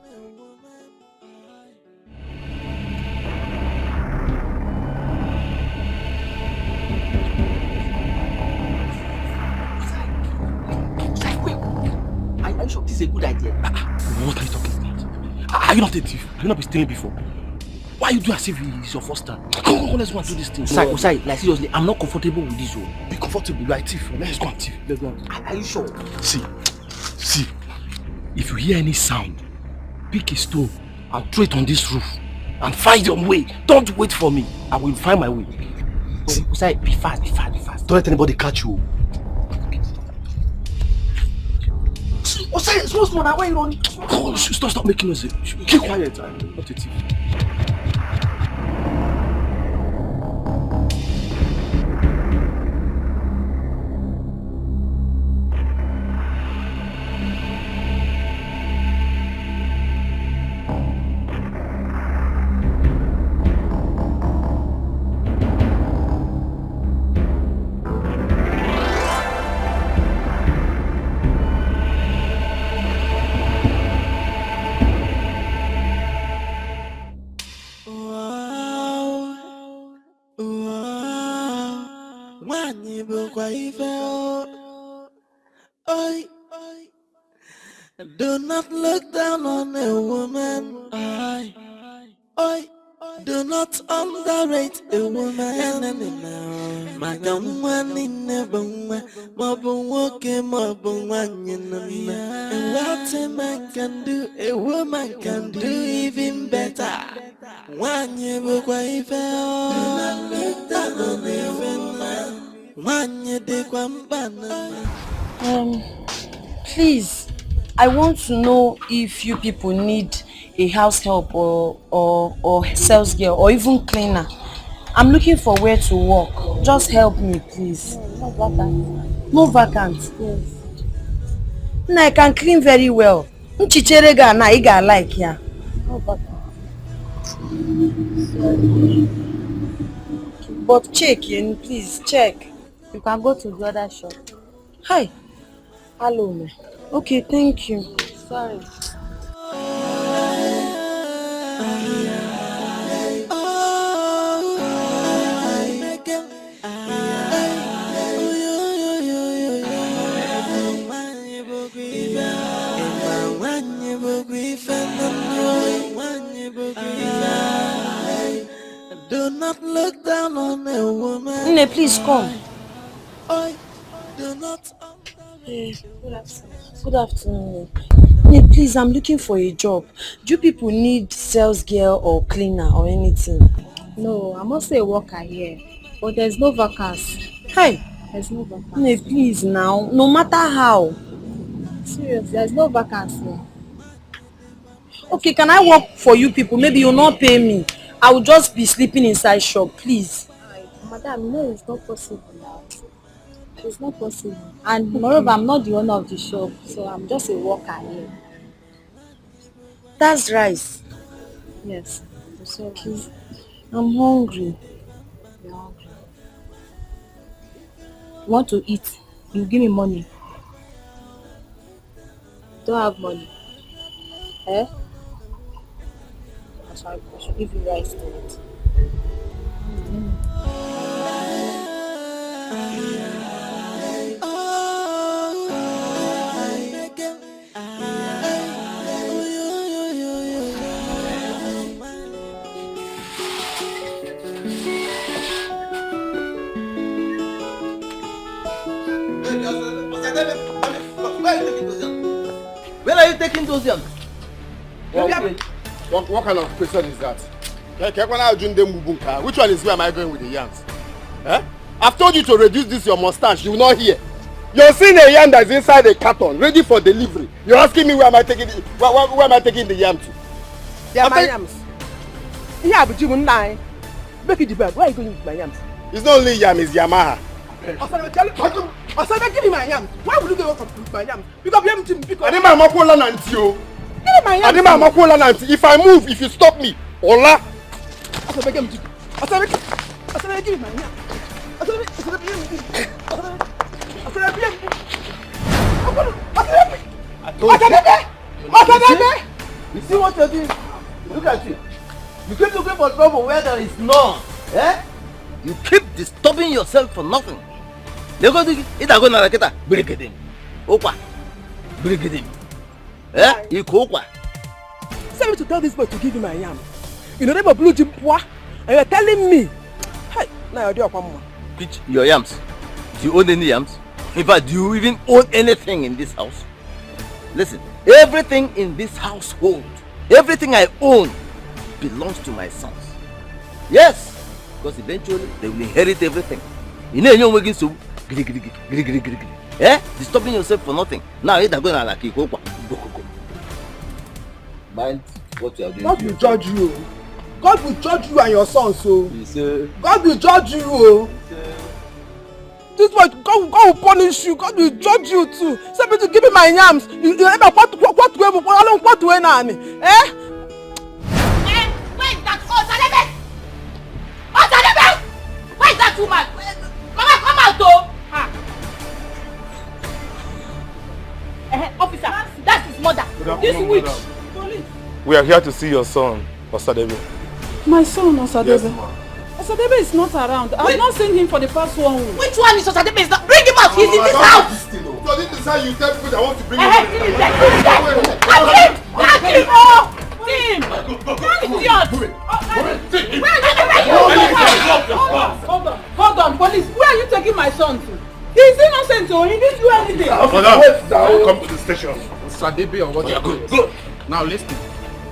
Are you sure this is a good idea? What are you talking about? Are you not a thief? Have you not been stealing before? Why you do as if it's your first time? Come on, let's go and do this thing. Osai, like seriously, I'm not comfortable with this one. Be comfortable, you are a thief. Let's go and thief. Let's go. Are you sure? See. If you hear any sound, pick a stone and throw it on this roof and find your way. Don't wait for me. I will find my way. Osai, be fast. Don't let anybody catch you. Osai, small, why are you running? Oh, stop making noise. Keep quiet. I'm not a thief. Do not look down on a woman. Do not underrate a woman. What a man can do, a woman can do even better. When you look do not look down on a woman. When you take one banana. Please, I want to know if you people need a house help or sales girl or even cleaner. I'm looking for where to work. Just help me, please. No vacant. Yes. I can clean very well. Nchicherega na iga like ya. No vacant. But check, please check. You can go to the other shop. Hi. Hello, ma. Okay, thank you. Sorry. Do not look down on a woman. Nne, please come. Do not. Good afternoon. Nne, please, I'm looking for a job. Do you people need sales girl or cleaner or anything? No, I'm also a worker here, but there's no vacancy. Hi. There's no vacancy. Nne, please now, no matter how. Seriously, there's no vacancy. Okay, can I work for you people? Maybe you'll not pay me. I will just be sleeping inside shop, please. Madam, no, it's not possible now. It's not possible. And moreover, I'm not the owner of the shop, so I'm just a worker here. That's rice. Yes. Please. I'm hungry. You're hungry. You want to eat? You give me money. Don't have money. Eh? I should give you rice to eat. Where are you taking those yams? What kind of question is that? Which one is where am I going with the yams? Eh? I've told you to reduce this your mustache. You will not hear. You're seeing a yam that's inside a carton, ready for delivery. You're asking me where am I taking the, where am I taking the yam to? Yeah, my yams. Yeah, but you won't die. Make it the bag. Where are you going with my yams? It's not only yam, it's Yamaha. I said, give me my yams. Why would you go with my yams? Because you haven't pick up. If I move, if you stop me, Ola. I said, give me my yams. You see what you're doing? Look at you. You keep looking for trouble where there is none. Eh? You keep disturbing yourself for nothing. They go to it. Go na raketa. Break it in. Okwa. Break it in. Eh? You kokwa. Tell me to tell this boy to give you my yam. You know they blue jim poa, and you're telling me. Hey, now you're doing one more. Pitch your yams. Do you own any yams? In fact, do you even own anything in this house? Listen, everything in this household, everything I own belongs to my sons. Yes, because eventually they will inherit everything. You know you're making so disturbing yourself for nothing. Now you're going to like go. Mind what you are doing. God will judge you. God will judge you and your sons. So God will judge you. This boy, God will punish you. God will judge you too. Say me to give me my yams. You ever what nani? Eh? Where is that Osadebe? Osadebe! Where is that woman? Mama, come out though. Officer, that's his mother. This witch. Police. We are here to see your son, Osadebe. My son, Osadebe? Yes, Osadebe is not around. I've not seen him for the past 1 week. Which one is Osadebe? Is not. Bring him out. He's in this house. So this is how you tell people that want to bring you. Hold on, police. Where are you taking my son to? He's innocent, so he didn't do anything. Come to the station. Osadebe or what you're doing. Now listen.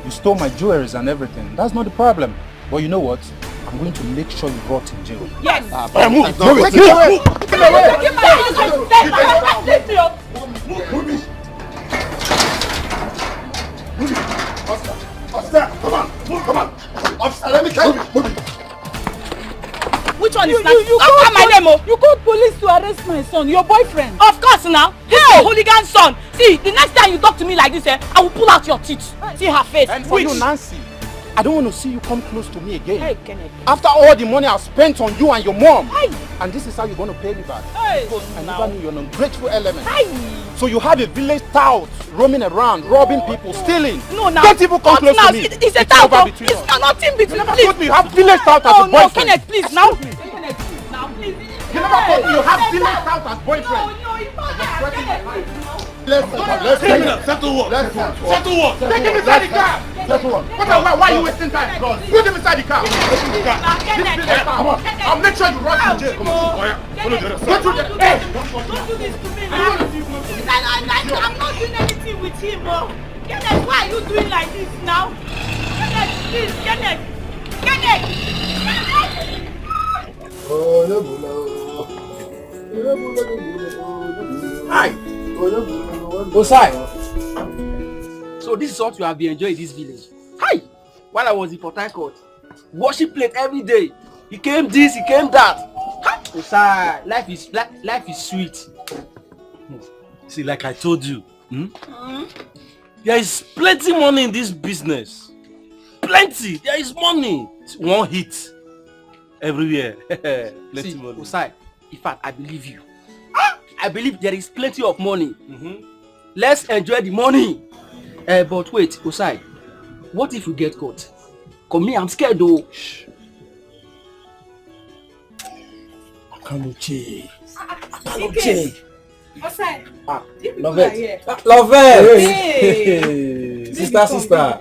You stole my jewelries and everything. That's not the problem. But you know what? I'm going to make sure you rot in jail. Yes. Come on. Officer, let me tell you. Which one is that? You called police to arrest my son, your boyfriend. Of course now. Hey, hooligan son. See, the next time you talk to me like this, I will pull out your teeth. See her face. And for you, Nancy, I don't want to see you come close to me again. Hey, Kenneth. After all the money I've spent on you and your mom. Hey. And this is how you're going to pay me back. Hey. I never knew you're an ungrateful element. Hey. So you have a village tout roaming around, robbing people, stealing. No, now. Don't even come close to me. It's a tout. It's nothing between us. You never told me you have village tout as a boyfriend. No, Kenneth, please, now. Kenneth, please. Now, please. You never told me you have village tout as boyfriend. No, it's not that. Let's settle what? Settle what? Take him inside the car. Settle what? Why are you wasting time? Put him inside the car. Come on. I'll make sure you run to jail. Come on. Don't do this to me now. I'm not doing anything with him. Kenneth, why are you doing like this now? Kenneth, please, Kenneth. Hi. Osai. So this is what you have been enjoying in this village. Hi. While I was in Port Harcourt, worship plate every day. He came this, he came that. Hi. Osai, life is sweet. See, like I told you, there is plenty money in this business. Plenty. There is money. One hit everywhere. See, money. Osai, in fact, I believe you. I believe there is plenty of money. Let's enjoy the money. But wait, Osai, what if you get caught? Come me, I'm scared though. Akanuche. Osai. Love it. Love it. Hey. Sister.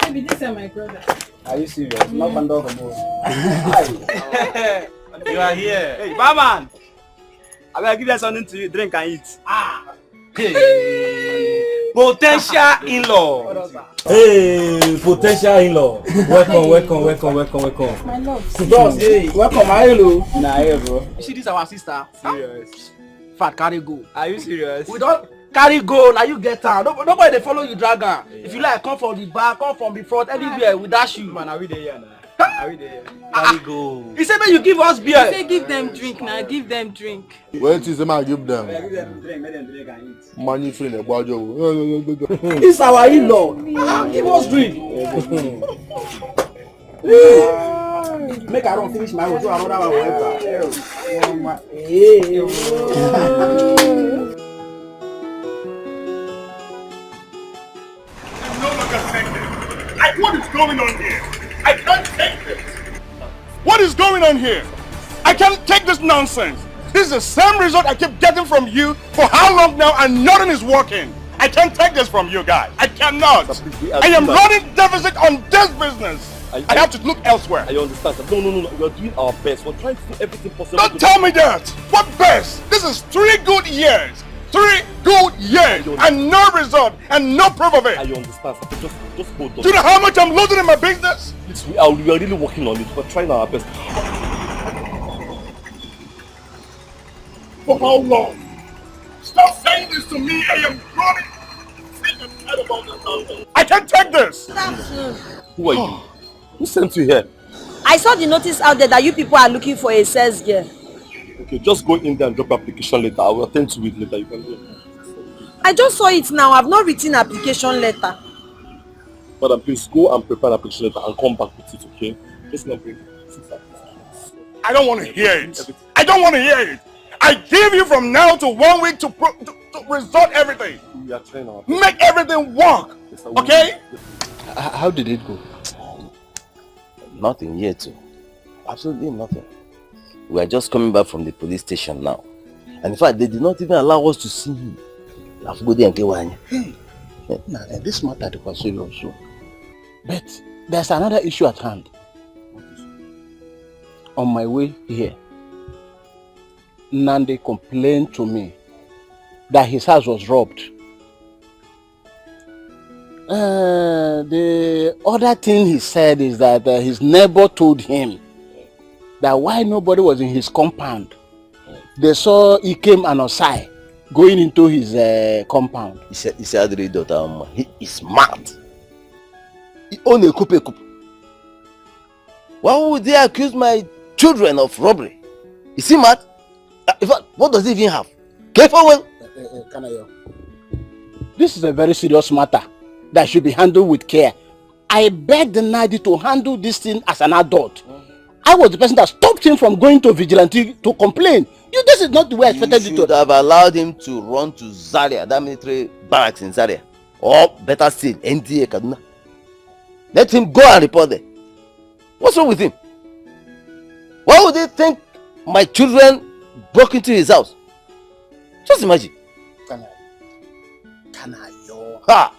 Maybe this is my brother. Are you serious? Knock and dog Hi. You are here. Hey, barman. I will give you something to drink and eat. Hey, potential in-law. Hey, potential in-law. Welcome. My love. Bros, hey, welcome. Hello. Nah, hey, bro. You see this our sister? Serious. Fat carry go. Are you serious? We don't carry go. Now you get her. Nobody they follow you drag her. Yeah. If you like, come from the back, come from the front, anywhere. We dash you. Man, are we there now? Are we there? Carry go. He said, "Man, you give us beer." He say, "Give them drink now. Give them drink." Wait till the give them. Give them drink. Let them drink and eat. Money free the budget. It's our in-law. Give us drink. Make I don't finish my own. So another one will enter. What is going on here? I can't take this. What is going on here? I can't take this nonsense. This is the same result I keep getting from you for how long now and nothing is working. I can't take this from you guys. I cannot. I am running deficit on this business. I have to look elsewhere. I understand. No. We are doing our best. We're trying to do everything possible. Don't tell me that. What best? This is 3 good years. 3 good years and no result and no proof of it. I understand. Just hold on. Do you know how much I'm losing in my business? Please, we are really working on it. We're trying our best. For how long? Stop saying this to me. I am running. I can't take this. Who are you? Who sent you here? I saw the notice out there that you people are looking for a sales girl. Okay, just go in there and drop application letter. I will attend to it later. You can go. I just saw it now. I've not written application letter. Madam, please go and prepare an application letter and come back with it, okay? Let's not bring it. I don't want to hear it. I don't want to hear it. I give you from now to 1 week to resort everything. We are trying our best. Make everything work. Okay? How did it go? Nothing yet. Absolutely nothing. We are just coming back from the police station now. And in fact, they did not even allow us to see him. Hey, now this matter was serious. But there's another issue at hand. On my way here, Nande complained to me that his house was robbed. The other thing he said is that his neighbor told him that while nobody was in his compound, they saw Ikem and Osai going into his compound. He said, he is mad. He owned a coupe. Why would they accuse my children of robbery? Is he mad? In fact, what does he even have? Careful. This is a very serious matter that should be handled with care. I begged the Nadi to handle this thing as an adult. I was the person that stopped him from going to vigilante to complain. This is not the way I expected you to have allowed him to run to Zaria, that military barracks in Zaria. Or better still, NDA Kaduna. Let him go and report there. What's wrong with him? Why would they think my children broke into his house? Just imagine. Ha!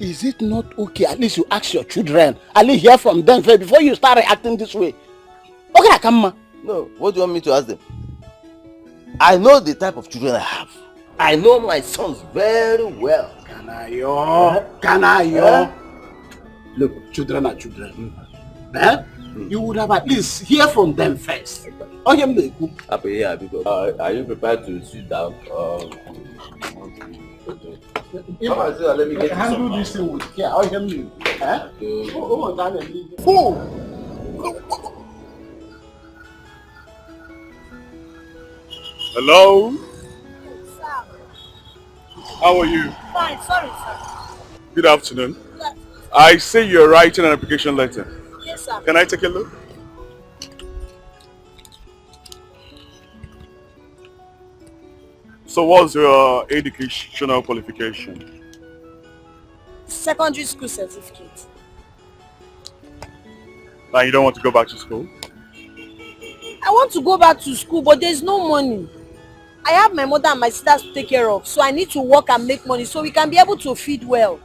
Is it not okay? At least you ask your children. At least hear from them first before you start reacting this way. Okay, come on. No, what do you want me to ask them? I know the type of children I have. I know my sons very well. Kanayo. Look, children are children. You would have at least hear from them first. Are you prepared to sit down? Let me get handle this thing with care. Hello? How are you? Fine, sorry, sir. Good afternoon. I see you're writing an application letter. Yes, sir. Can I take a look? So what's your educational qualification? Secondary school certificate. Now you don't want to go back to school? I want to go back to school, but there's no money. I have my mother and my sisters to take care of, so I need to work and make money so we can be able to feed well.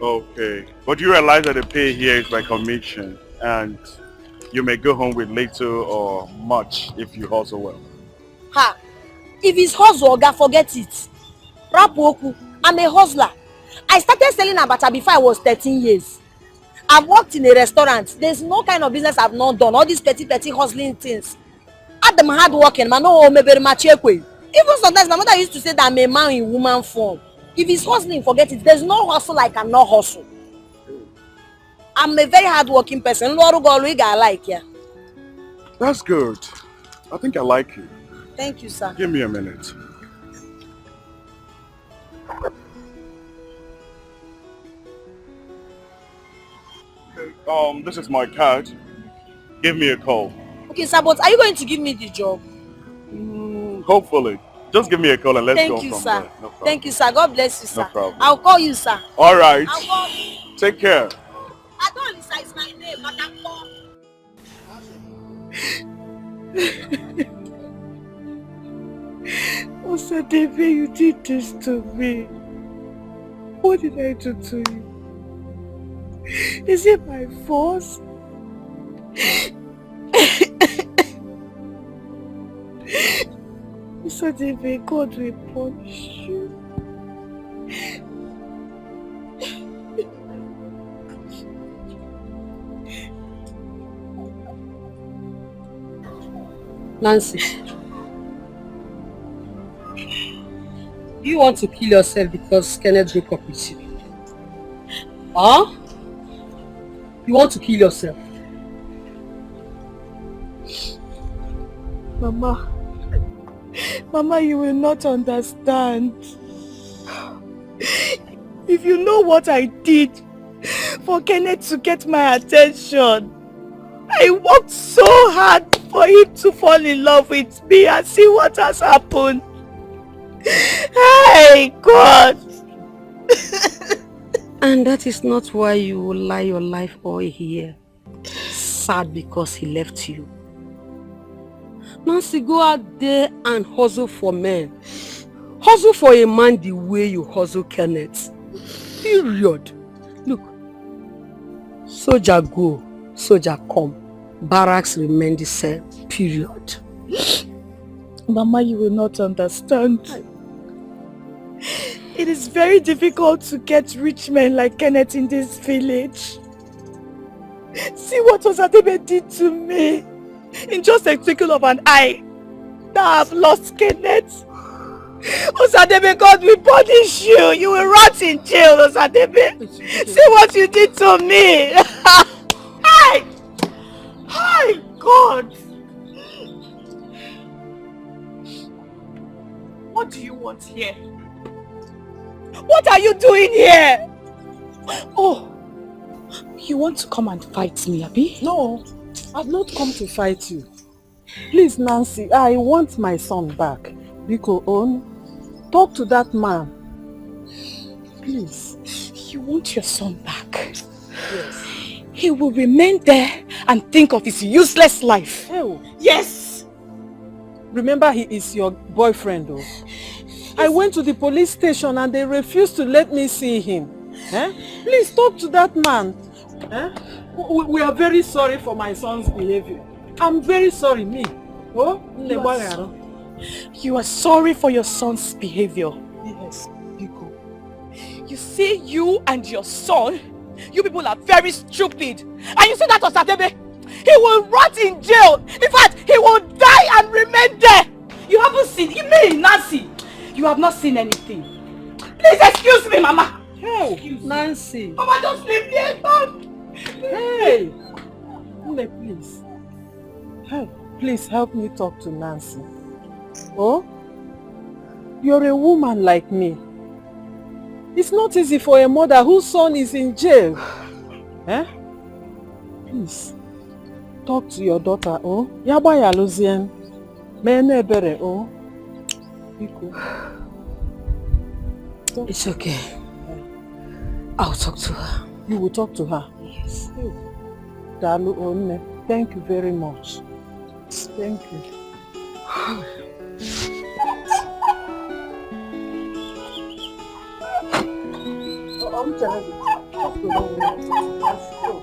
Okay, but you realize that the pay here is by commission and you may go home with little or much if you hustle well. Ha! If it's hustle, Oga, forget it. Rapoku, I'm a hustler. I started selling abacha before I was 13 years. I've worked in a restaurant. There's no kind of business I've not done. All these petty hustling things. I'm hard working, man. No, maybe even sometimes my mother used to say that I'm a man in woman form. If it's hustling, forget it. There's no hustle I cannot hustle. I'm a very hard working person. I like ya. That's good. I think I like you. Thank you, sir. Give me a minute. This is my card. Give me a call. Okay, sir, but are you going to give me the job? Hopefully. Just give me a call and let's go from there. Thank you, sir. Thank you, sir. God bless you, sir. No problem. I'll call you, sir. All right. I'll call you. Take care. Adon, sir, is my name, but I'm call. Osadebe, you did this to me. What did I do to you? Is it my fault? Osadebe, God will punish you. Nancy, do you want to kill yourself because Kenneth broke up with you? Huh? You want to kill yourself? Mama, you will not understand. If you know what I did for Kenneth to get my attention, I worked so hard for him to fall in love with me and see what has happened. Hey, God! And that is not why you will lie your life away here, sad because he left you. Nancy, go out there and hustle for men. Hustle for a man the way you hustle Kenneth. Period. Look, soldier go, soldier come. Barracks remain the same. Period. Mama, you will not understand. It is very difficult to get rich men like Kenneth in this village. See what Osadebe did to me. In just a twinkle of an eye, now I've lost Kenneth. Osadebe, God will punish you. You will rot in jail, Osadebe. See what you did to me. Hi! Hi, God! What do you want here? What are you doing here? Oh, you want to come and fight me, Abi? No, I've not come to fight you. Please, Nancy, I want my son back. Biko, talk to that man. Please. You want your son back? Yes. He will remain there and think of his useless life. Oh. Yes! Remember, he is your boyfriend, though. I went to the police station and they refused to let me see him. Please talk to that man. We are very sorry for my son's behavior. I'm very sorry, me. You are sorry for your son's behavior. Yes, Biko. You see, you and your son, you people are very stupid. And you see that Osadebe? He will rot in jail. In fact, he will die and remain there. You haven't seen me, Nancy. You have not seen anything. Please excuse me, Mama. Hey, Nancy. Mama, just leave me alone. Hey, please. Hey, please help me talk to Nancy. Oh, you're a woman like me. It's not easy for a mother whose son is in jail. Please, talk to your daughter. Oh, Yabaya Luzian. Mene bere. Oh, it's okay. I'll talk to her. You will talk to her? Yes. Dalu Onne, thank you very much. Thank you. I'm telling you. Let's go.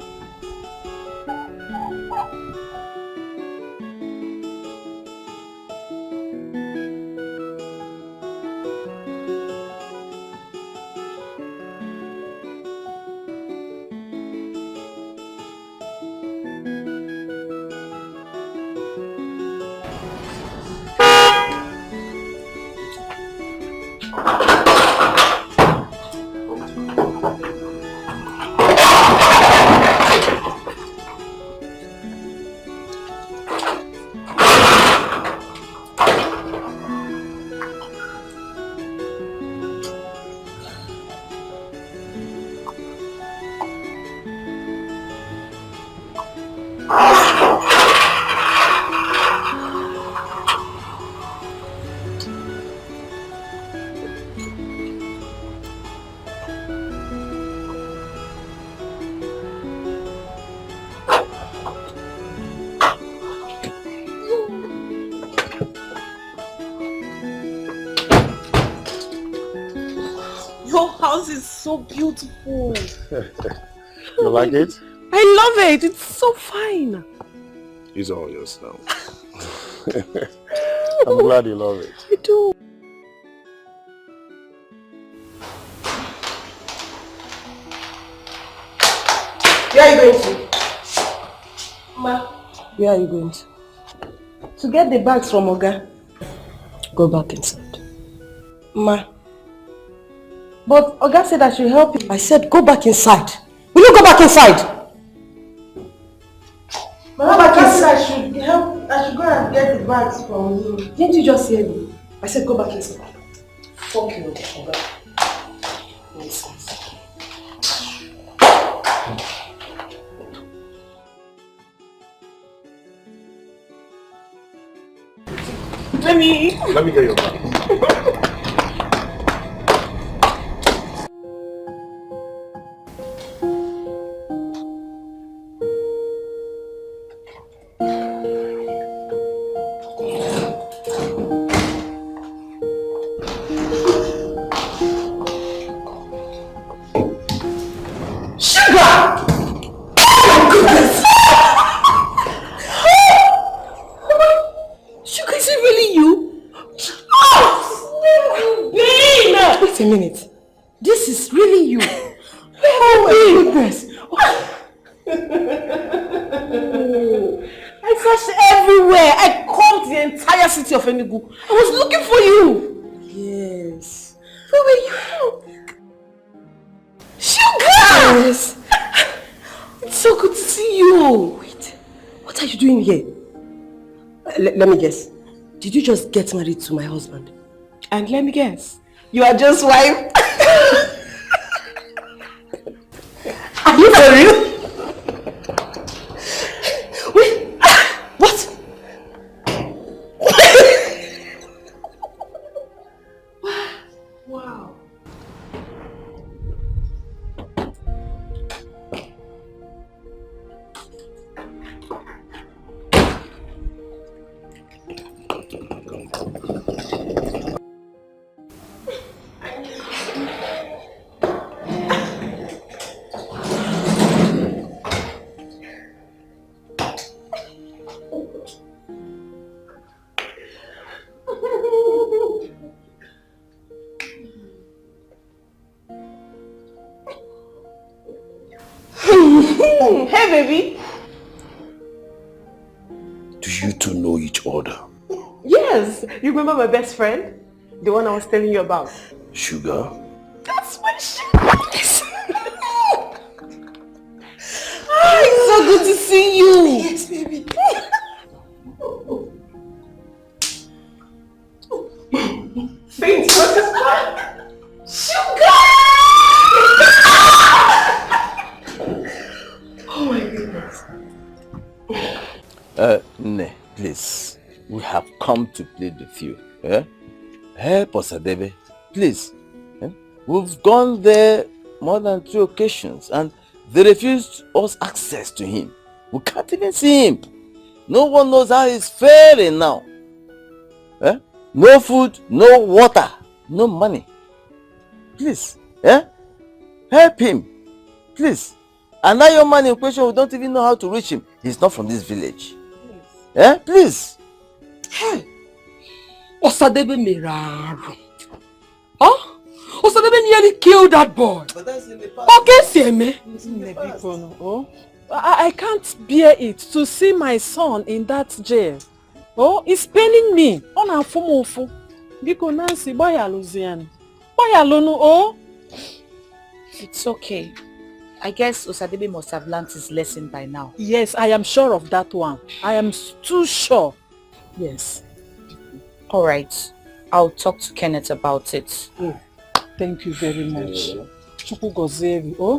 So beautiful. You like it? I love it. It's so fine. It's all yours now. I'm glad you love it. I do. Where are you going to? Ma. Where are you going to? To get the bags from Oga. Go back inside. Ma. But Oga said I should help you. I said go back inside. Will you go back inside? Mama, Oga said I should help. I should go and get the bags from you. Didn't you just hear me? I said go back inside. Fuck you, Oga. Nonsense. Let me get your bag. A minute. This is really you. Oh my goodness. I searched everywhere. I combed the entire city of Enugu. I was looking for you. Yes. Where were you? Sugar! Yes. It's so good to see you. Wait. What are you doing here? Let me guess. Did you just get married to my husband? And let me guess. You are just wife. Are you for real? Wait, what? Wow. Hey, baby. Do you two know each other? Yes. You remember my best friend? The one I was telling you about. Sugar? That's my sugar. It's so good to see you. Yes, baby. Faint. Sugar! Oh my goodness. Ne, please. We have come to plead with you. Help us, Adebe. Please. We've gone there more than 2 occasions and they refused us access to him. We can't even see him. No one knows how he's faring now. No food, no water, no money. Please. Help him. Please. And now your man in question, we don't even know how to reach him. He's not from this village. Please. Hey. Osadebe Miraru. Huh? Osadebe nearly killed that boy. But that's in the past. Okay, Seme. Oh, I can't bear it to see my son in that jail. Oh, it's paining me. On a fumofu. Biko Nancy, boy Aluzian. Why alone? Oh? It's okay. I guess Osadebe must have learned his lesson by now. Yes, I am sure of that one. I am too sure. Yes. All right. I'll talk to Kenneth about it. Oh, thank you very much. Chukwu gozie oh.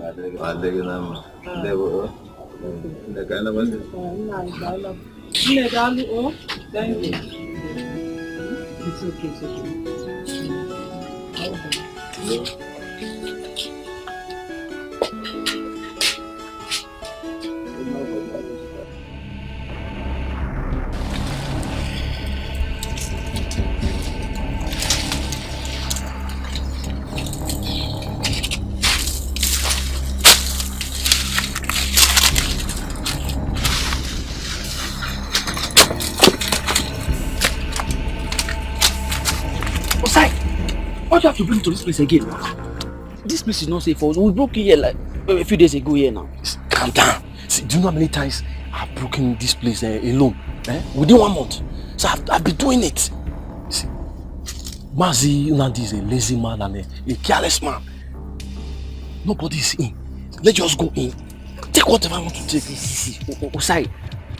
Thank you. It's okay, it's okay. Why do you have to bring to this place again? This place is not safe for us. We broke in here like a few days ago here now. Calm down. See, do you know how many times I've broken this place alone? Within 1 month. So I've been doing it. See, Mazi Unandi is a lazy man and a careless man. Nobody is in. Let's just go in. Take whatever I want to take. See. Osai,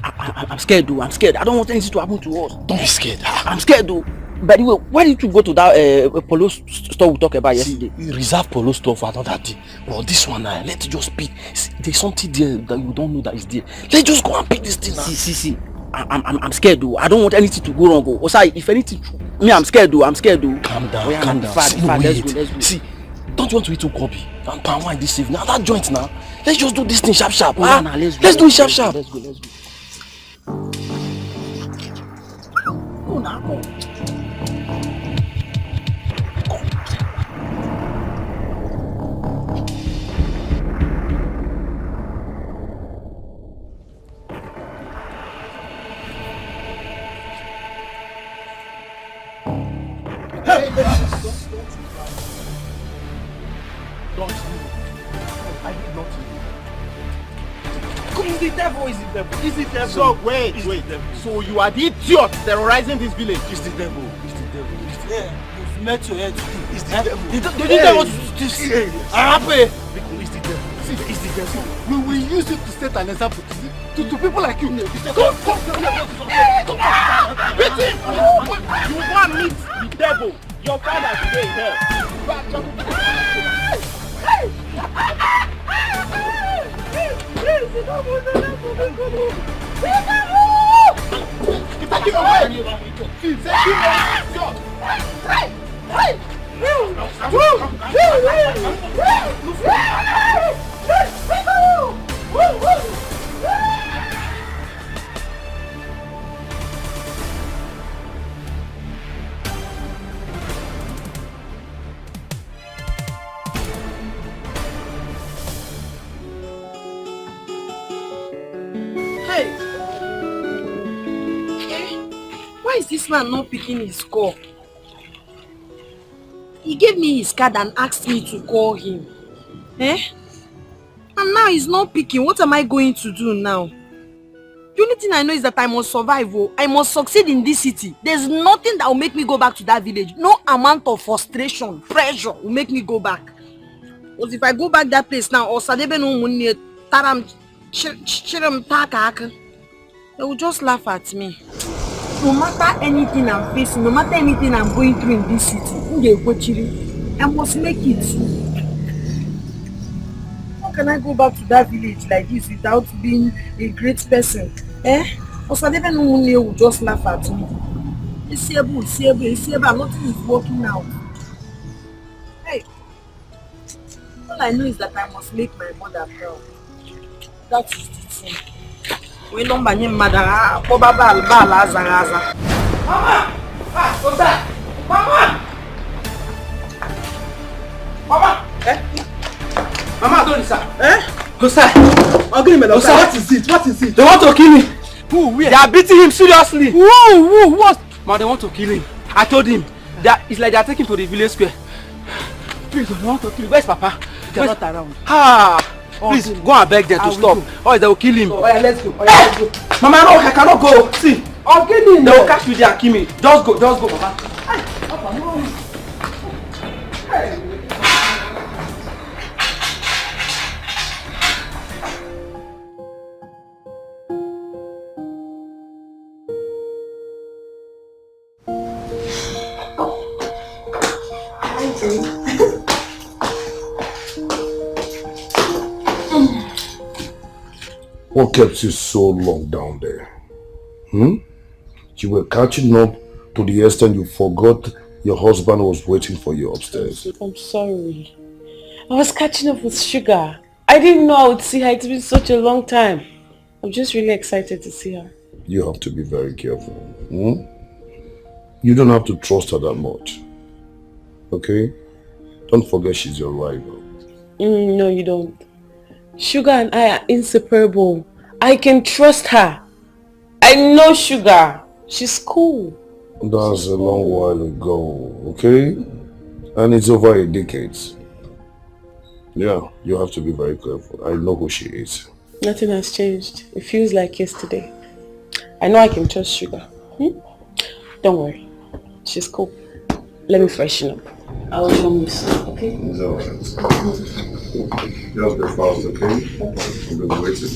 I'm scared though. I'm scared. I don't want anything to happen to us. Don't be scared. I'm scared though. By the way, why did you go to that polo store we talked about yesterday? We reserve polo store for another day. But this one, let's just pick. There's something there that you don't know that is there. Let's just go and pick this thing now. See. I'm scared though. I don't want anything to go wrong. Osai, if anything, I'm scared though. Calm down, calm down. Let's go. See, don't you want to eat Ukobi and palm wine this evening? Now that joint now. Let's just do this thing sharp. Let's do it sharp. Let's go. Go now, go. Is the devil? So wait. So you are the idiot terrorizing this village? It's the devil. Yeah, you've met your head. It's the devil. The devil is happy. It's the devil. It's the devil. We will use it to set an example to people like you. Come. Beat him. You want meet the devil? Your father today in hell. Why is this man not picking his call? He gave me his card and asked me to call him. And now he's not picking. What am I going to do now? The only thing I know is that I must survive. I must succeed in this city. There's nothing that will make me go back to that village. No amount of frustration, pressure will make me go back. Because if I go back that place now, Osadebe no money, taram chiram taka, they will just laugh at me. No matter anything I'm facing, no matter anything I'm going through in this city, I must make it. How can I go back to that village like this without being a great person? Osadebe no money will just laugh at me. It's nothing is working out. Hey, all I know is that I must make my mother proud. That is the thing. We don't buy him mother. Mama! Mama, don't listen. What is it? They want to kill him. Who? Where? They are beating him seriously. Who? What? Man, they want to kill him. I told him. It's like they are taking him to the village square. Please, they want to kill him. Where's Papa? They're not around. Please go and beg them to stop. Or they will kill him. Let's go. Mama, no, I cannot go. See, I'll kill him. They will catch me there and kill me. Just go, Papa. Hey, Papa, no. Hey. What kept you so long down there? You were catching up to the extent you forgot your husband was waiting for you upstairs. I'm sorry. I was catching up with Sugar. I didn't know I would see her. It's been such a long time. I'm just really excited to see her. You have to be very careful. You don't have to trust her that much. Okay? Don't forget she's your rival. No, you don't. Sugar and I are inseparable. I can trust her. I know Sugar. She's cool. That's a long while ago, okay? And it's over a decade. Yeah, you have to be very careful. I know who she is. Nothing has changed. It feels like yesterday. I know I can trust Sugar. Don't worry. She's cool. Let me freshen up. I'll join you soon, okay? It's alright. Just be fast, okay? We've been waiting.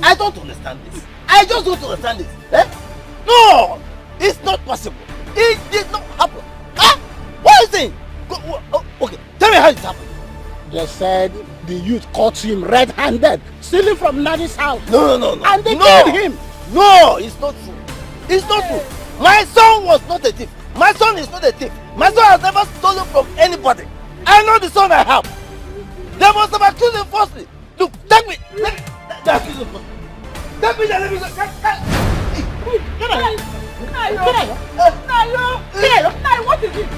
I don't understand this. I just don't understand this. Eh? No! It's not possible. It did not happen. Huh? What is it? Okay, tell me how it happened. They said the youth caught him red-handed, stealing from Nadi's house. No. And they killed him. No, it's not true. It's not true. My son was not a thief. My son is not a thief. My son has never stolen from anybody. I know the son I have. They must have accused him falsely. Look, take me. They accused him falsely. Take me there, let me go. Get out. Nayo, what is it?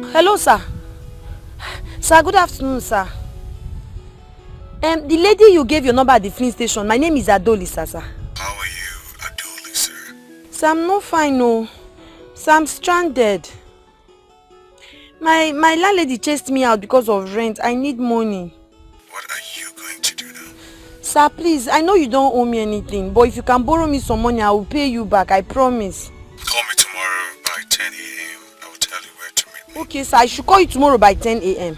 Hello, sir. Sir, good afternoon, sir. The lady you gave your number at the filling station, my name is Adolisa, sir. How are you, Adolisa? Sir, I'm not fine, no. Sir, I'm stranded. My landlady chased me out because of rent. I need money. What are you going to do now? Sir, please, I know you don't owe me anything, but if you can borrow me some money, I will pay you back, I promise. Call me tomorrow by 10 a.m. I will tell you where to meet me. Okay, sir, I should call you tomorrow by 10 a.m.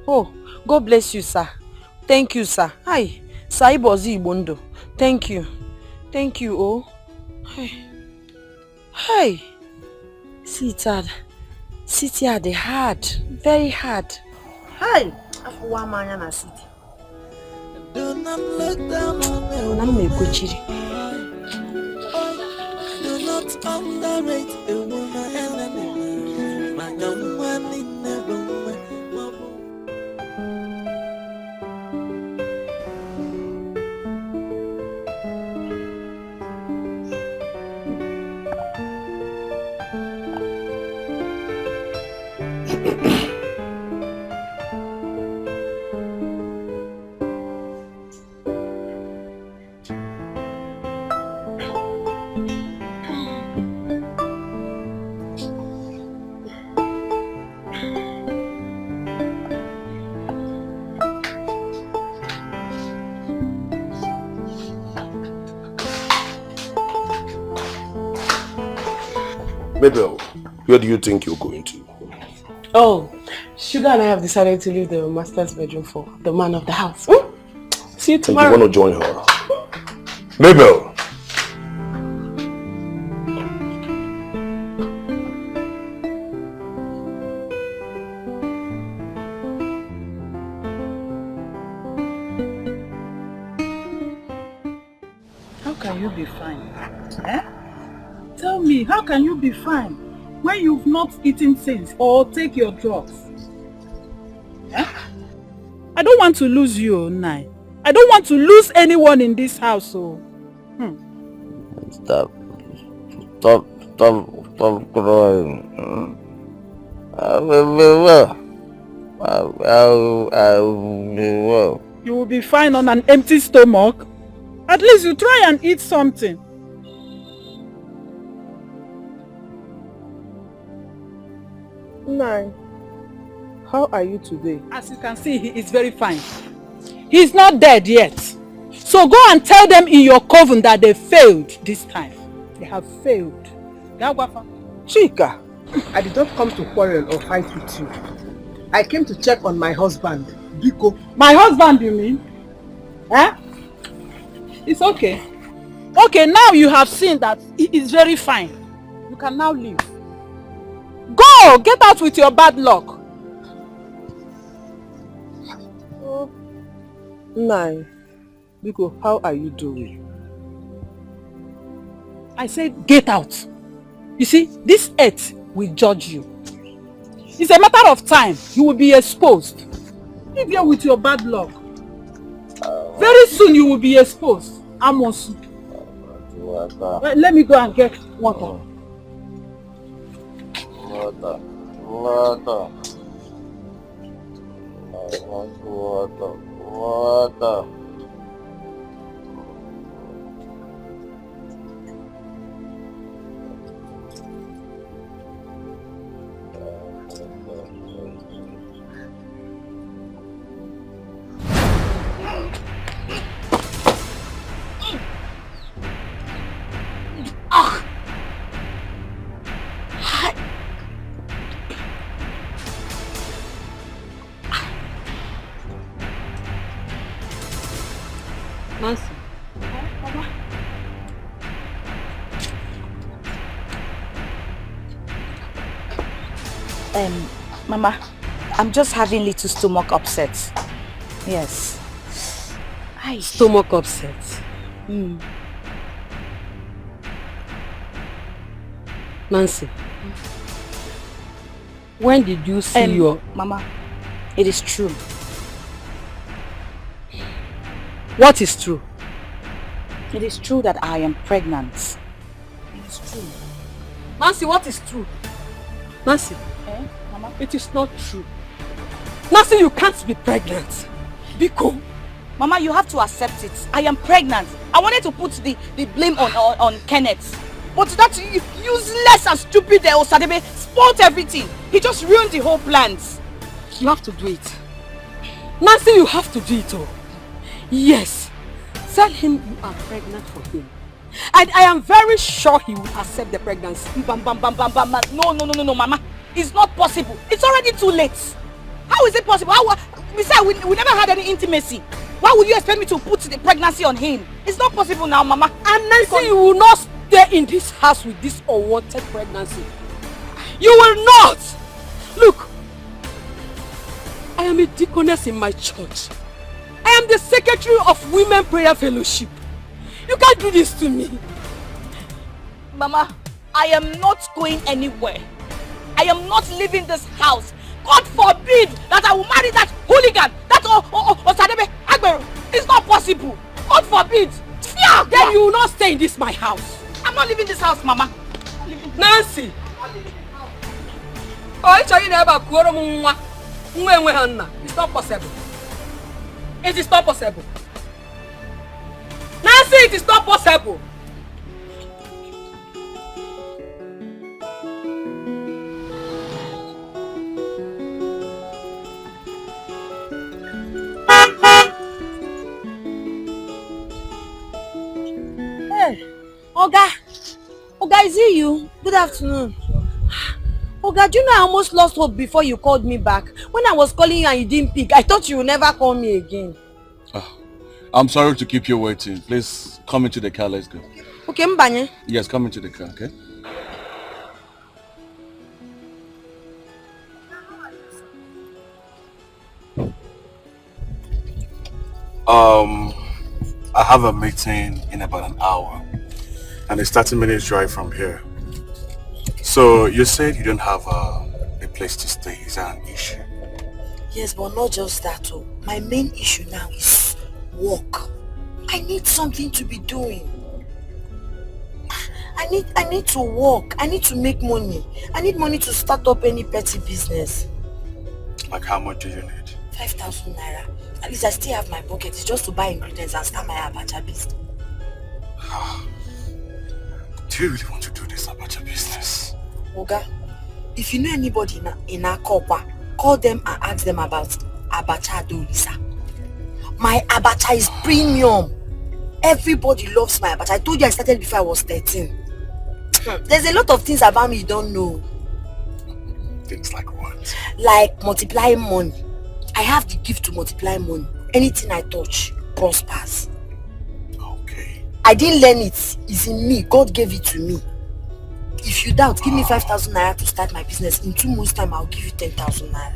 Oh, God bless you, sir. Thank you, sir. Hi, sir, Ibozi Ibondo. Thank you. Thank you, oh. Hi. See, it's hard. City are the hard. Very hard. Hi. After one man in a city. Do not look down on me. I'm a good chiri. Do not underrate a woman. My young one in the room. Mabel, where do you think you're going to? Oh, Sugar and I have decided to leave the master's bedroom for the man of the house. See you tomorrow. And you want to join her? Mabel! How can you be fine? Eh? Tell me, how can you be fine when you've not eaten since or take your drugs? Eh? I don't want to lose you, Nai. I don't want to lose anyone in this house. Stop crying. I will be well. I will be well. You will be fine on an empty stomach. At least you try and eat something. Nai, how are you today? As you can see, he is very fine. He is not dead yet. So go and tell them in your coven that they failed this time. They have failed. Chika, I did not come to quarrel or fight with you. I came to check on my husband, Biko. My husband, you mean? Eh? It's okay. Okay, now you have seen that he is very fine. You can now leave. Go! Get out with your bad luck. Oh, Nai, Biko, how are you doing? I said get out. You see, this earth will judge you. It's a matter of time. You will be exposed. Leave here with your bad luck. Very soon you will be exposed. Amos. Let me go and get water. Water. I want water. Nancy. Mama, I'm just having little stomach upset. Yes. Stomach upset. Nancy, when did you see your... Mama, it is true. What is true? It is true that I am pregnant. It is true. Nancy, what is true? Nancy, Mama? It is not true. Nancy, you can't be pregnant. Biko. Mama, you have to accept it. I am pregnant. I wanted to put the blame on Kenneth. But that useless and stupid Osadebe spoiled everything. He just ruined the whole plans. You have to do it. Nancy, you have to do it. Oh. Yes. Tell him you are pregnant for him. And I am very sure he will accept the pregnancy. No, Mama. It's not possible. It's already too late. How is it possible? Besides, we never had any intimacy. Why would you expect me to put the pregnancy on him? It's not possible now, Mama. And Nancy, you will not stay in this house with this unwanted pregnancy. You will not! Look, I am a deaconess in my church. I am the secretary of Women Prayer Fellowship. You can't do this to me. Mama, I am not going anywhere. I am not leaving this house. God forbid that I will marry that hooligan, that Osadebe Agbero. It's not possible. God forbid. Yeah, then you will not stay in this my house. I'm not leaving this house, Mama. Nancy. It's not possible. It is not possible. Nancy, it is not possible. Hey, Oga, is it you? Good afternoon. Oga, do you know I almost lost hope before you called me back? When I was calling you and you didn't pick, I thought you would never call me again. I'm sorry to keep you waiting. Please come into the car, let's go. Okay, Mbanye. Yes, come into the car, okay? I have a meeting in about an hour and it's 30 minutes drive from here. So you said you don't have a place to stay. Is that an issue? Yes, but not just that. My main issue now is work. I need something to be doing. I need to work. I need to make money. I need money to start up any petty business. Like how much do you need? 5,000 naira. At least I still have my pocket. It's just to buy ingredients and start my abacha business. Do you really want to do this abacha business? Oga, if you know anybody in Akokwa, call them and ask them about abacha dolisa. My abacha is premium. Everybody loves my abacha. I told you I started before I was 13. There's a lot of things about me you don't know. Things like what? Like multiplying money. I have the gift to multiply money. Anything I touch prospers. Okay. I didn't learn it. It's in me. God gave it to me. If you doubt, give me 5,000 naira to start my business. In 2 months' time, I'll give you 10,000 naira.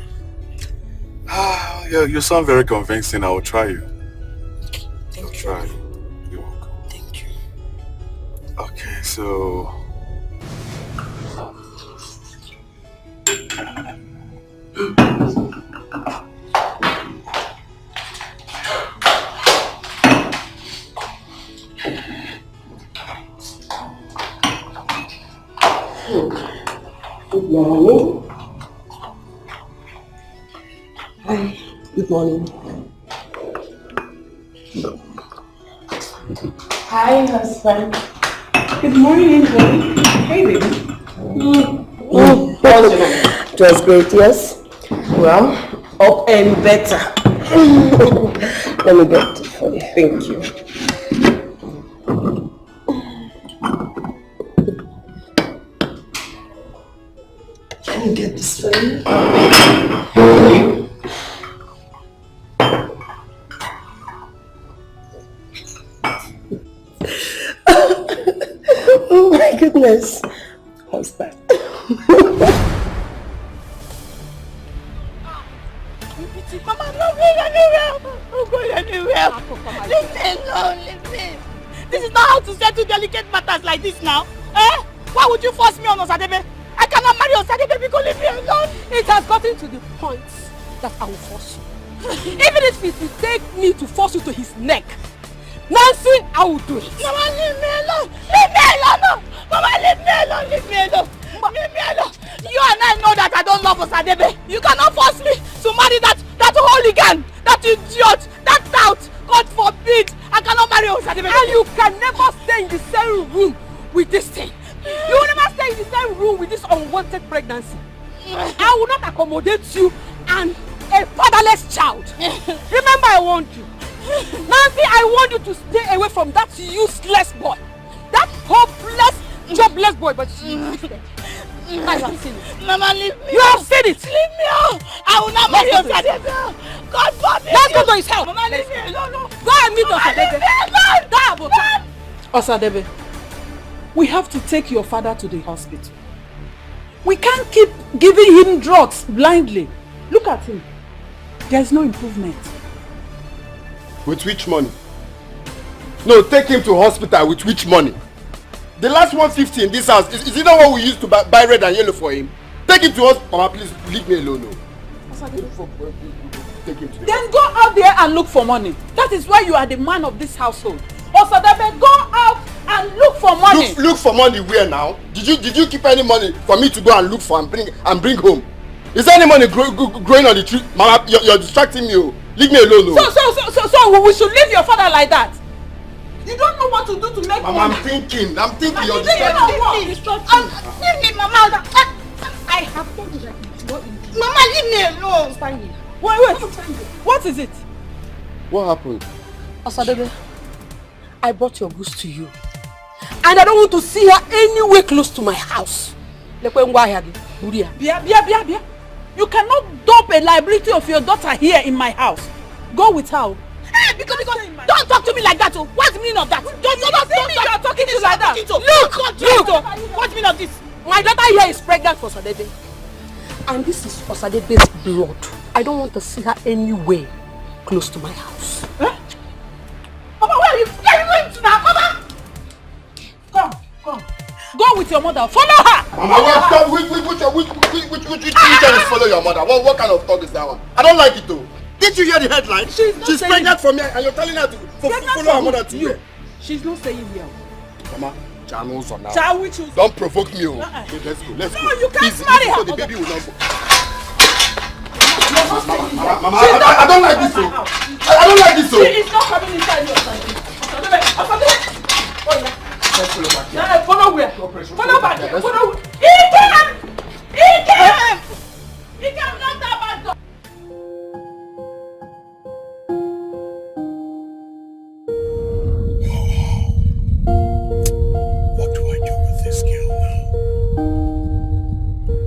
Yeah, you sound very convincing. I will try you. Okay, thank you. Try. You're welcome. Thank you. Okay, so... Good morning. Hi. Good morning. Hi, husband. Good morning, baby. Hey, baby. It was great, yes. Well, up and better. Let me get it for you. Thank you. Can you get this for you? Oh my goodness. Husband. Mama, I'm not going anywhere. I'm going anywhere. Leave me alone, leave me. This is not how to settle delicate matters like this now. Eh? Why would you force me on Osadebe? I cannot marry Osadebe because leave me alone. It has gotten to the point that I will force you. Even if it will take me to force you to his neck, Nancy, I will do it. Mama, leave me alone. Leave me alone. No. Mama, leave me alone. Leave me alone. Leave me alone. You and I know that I don't love Osadebe. You cannot force me to marry that hooligan, that idiot, that tout. God forbid. I cannot marry Osadebe. And you can never stay in the same room with this thing. You will never stay in the same room with this unwanted pregnancy. I will not accommodate you and a fatherless child. Remember, I warned you. Nancy, I want you to stay away from that useless boy. That hopeless, jobless boy, but she is dead. I have seen it. Mama, leave me. You have seen it. Leave me out. I will not marry Osadebe. God forbid. Let's go to his house. Mama, leave me alone. Go and meet Osadebe. Osadebe, we have to take your father to the hospital. We can't keep giving him drugs blindly. Look at him. There's no improvement. With which money? No, take him to hospital with which money? The last 150 in this house, is it not what we used to buy red and yellow for him? Take him to us. Mama, please leave me alone. No. Take him to Then go out there and look for money. That is why you are the man of this household. Osadebe, go out and look for money. Look for money where now? Did you keep any money for me to go and look for and bring home? Is there any money growing on the tree? Mama, you're distracting me. Oh. Leave me alone. Oh. So we should leave your father like that? You don't know what to do to make Mama, money. I'm thinking. You're distracting me. Leave me, Mama. I have told you that you don't. Mama, leave me alone. Stand here. Wait. What is it? What happened? Osadebe, I brought your goods to you. And I don't want to see her anywhere close to my house. You cannot dump a liability of your daughter here in my house. Go with her. Hey, because don't talk to me like that. What's the meaning of that? Don't you're talking to like that. Look. What's the meaning of this? My daughter here is pregnant for Osadebe. And this is Osadebe's blood. I don't want to see her anywhere close to my house. Huh? Mama, where are you going to now, Mama? Come. Go with your mother. Follow her. Mama, stop. Which one is follow your mother? What kind of talk is that one? I don't like it though. Did you hear the headline? She's pregnant for me and you're telling her to follow her mother to you. She's not staying here. Mama, channels on now. Choose. Don't provoke me. Okay, let's go. No, you can't marry her. So the baby will not go. Mama, I don't like this. I don't like this. She is not coming inside your side. Follow where? Follow back here. Follow. He can not that bad.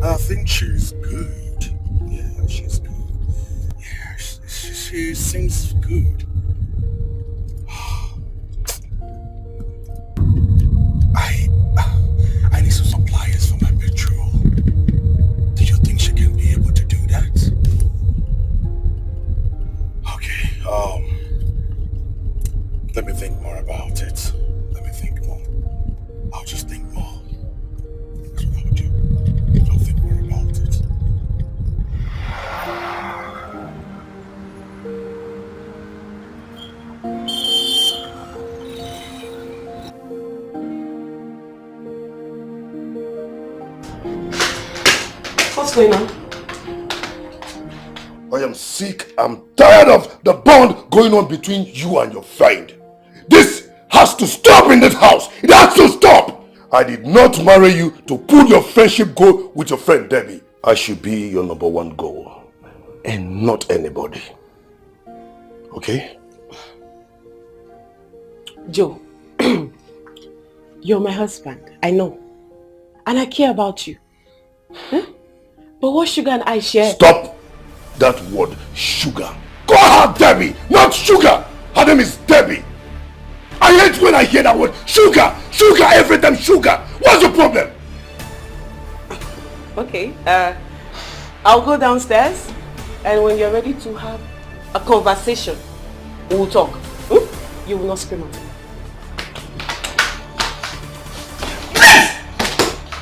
I think she's she's good. Yeah, she's good. Yeah, she seems good. I need some supplies for my petrol. Do you think she can be able to do that? Okay, let me think more about it. Let me think more. I'll just think more. That's what I'll do. I'll think more about it. What's going on? I am sick. I'm tired of the bond going on between you and your friend. This has to stop in this house. It has to stop. I did not marry you to pull your friendship goal with your friend Debbie. I should be your number one goal and not anybody. Okay? Joe, you're my husband. I know. And I care about you. Huh? But what Sugar and I share... Stop that word, sugar. Call her Debbie, not Sugar. Her name is Debbie. I hate when I hear that word. Sugar, sugar, every time sugar. What's the problem? Okay, I'll go downstairs, and when you're ready to have a conversation, we'll talk. Hmm? You will not scream at me.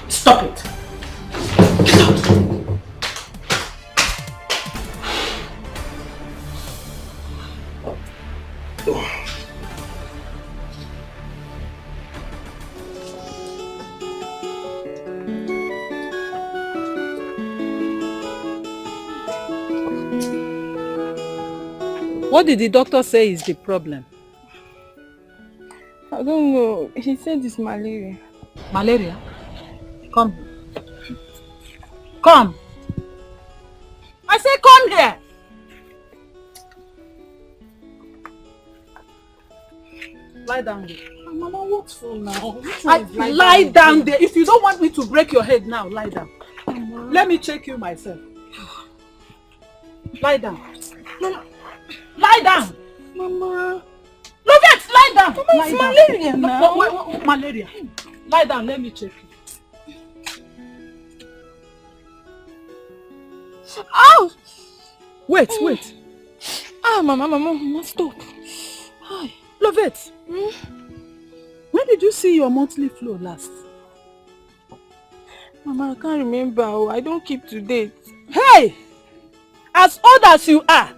Stop it. Get out. What did the doctor say is the problem? I don't know. He said it's malaria. Malaria? Come. Come. I say come here. Lie down there. Mama, what's for now? Lie down there. If you don't want me to break your head now, lie down. Mama. Let me check you myself. Lie down. Mama. Lie down. Mama. Lovette, lie down. Mama, it's malaria now. Wait, malaria. Lie down, let me check you. Ow! Wait. Mama, stop. Hi. Lovette, when did you see your monthly flow last? Mama, I can't remember. I don't keep to date. Hey! As old as you are,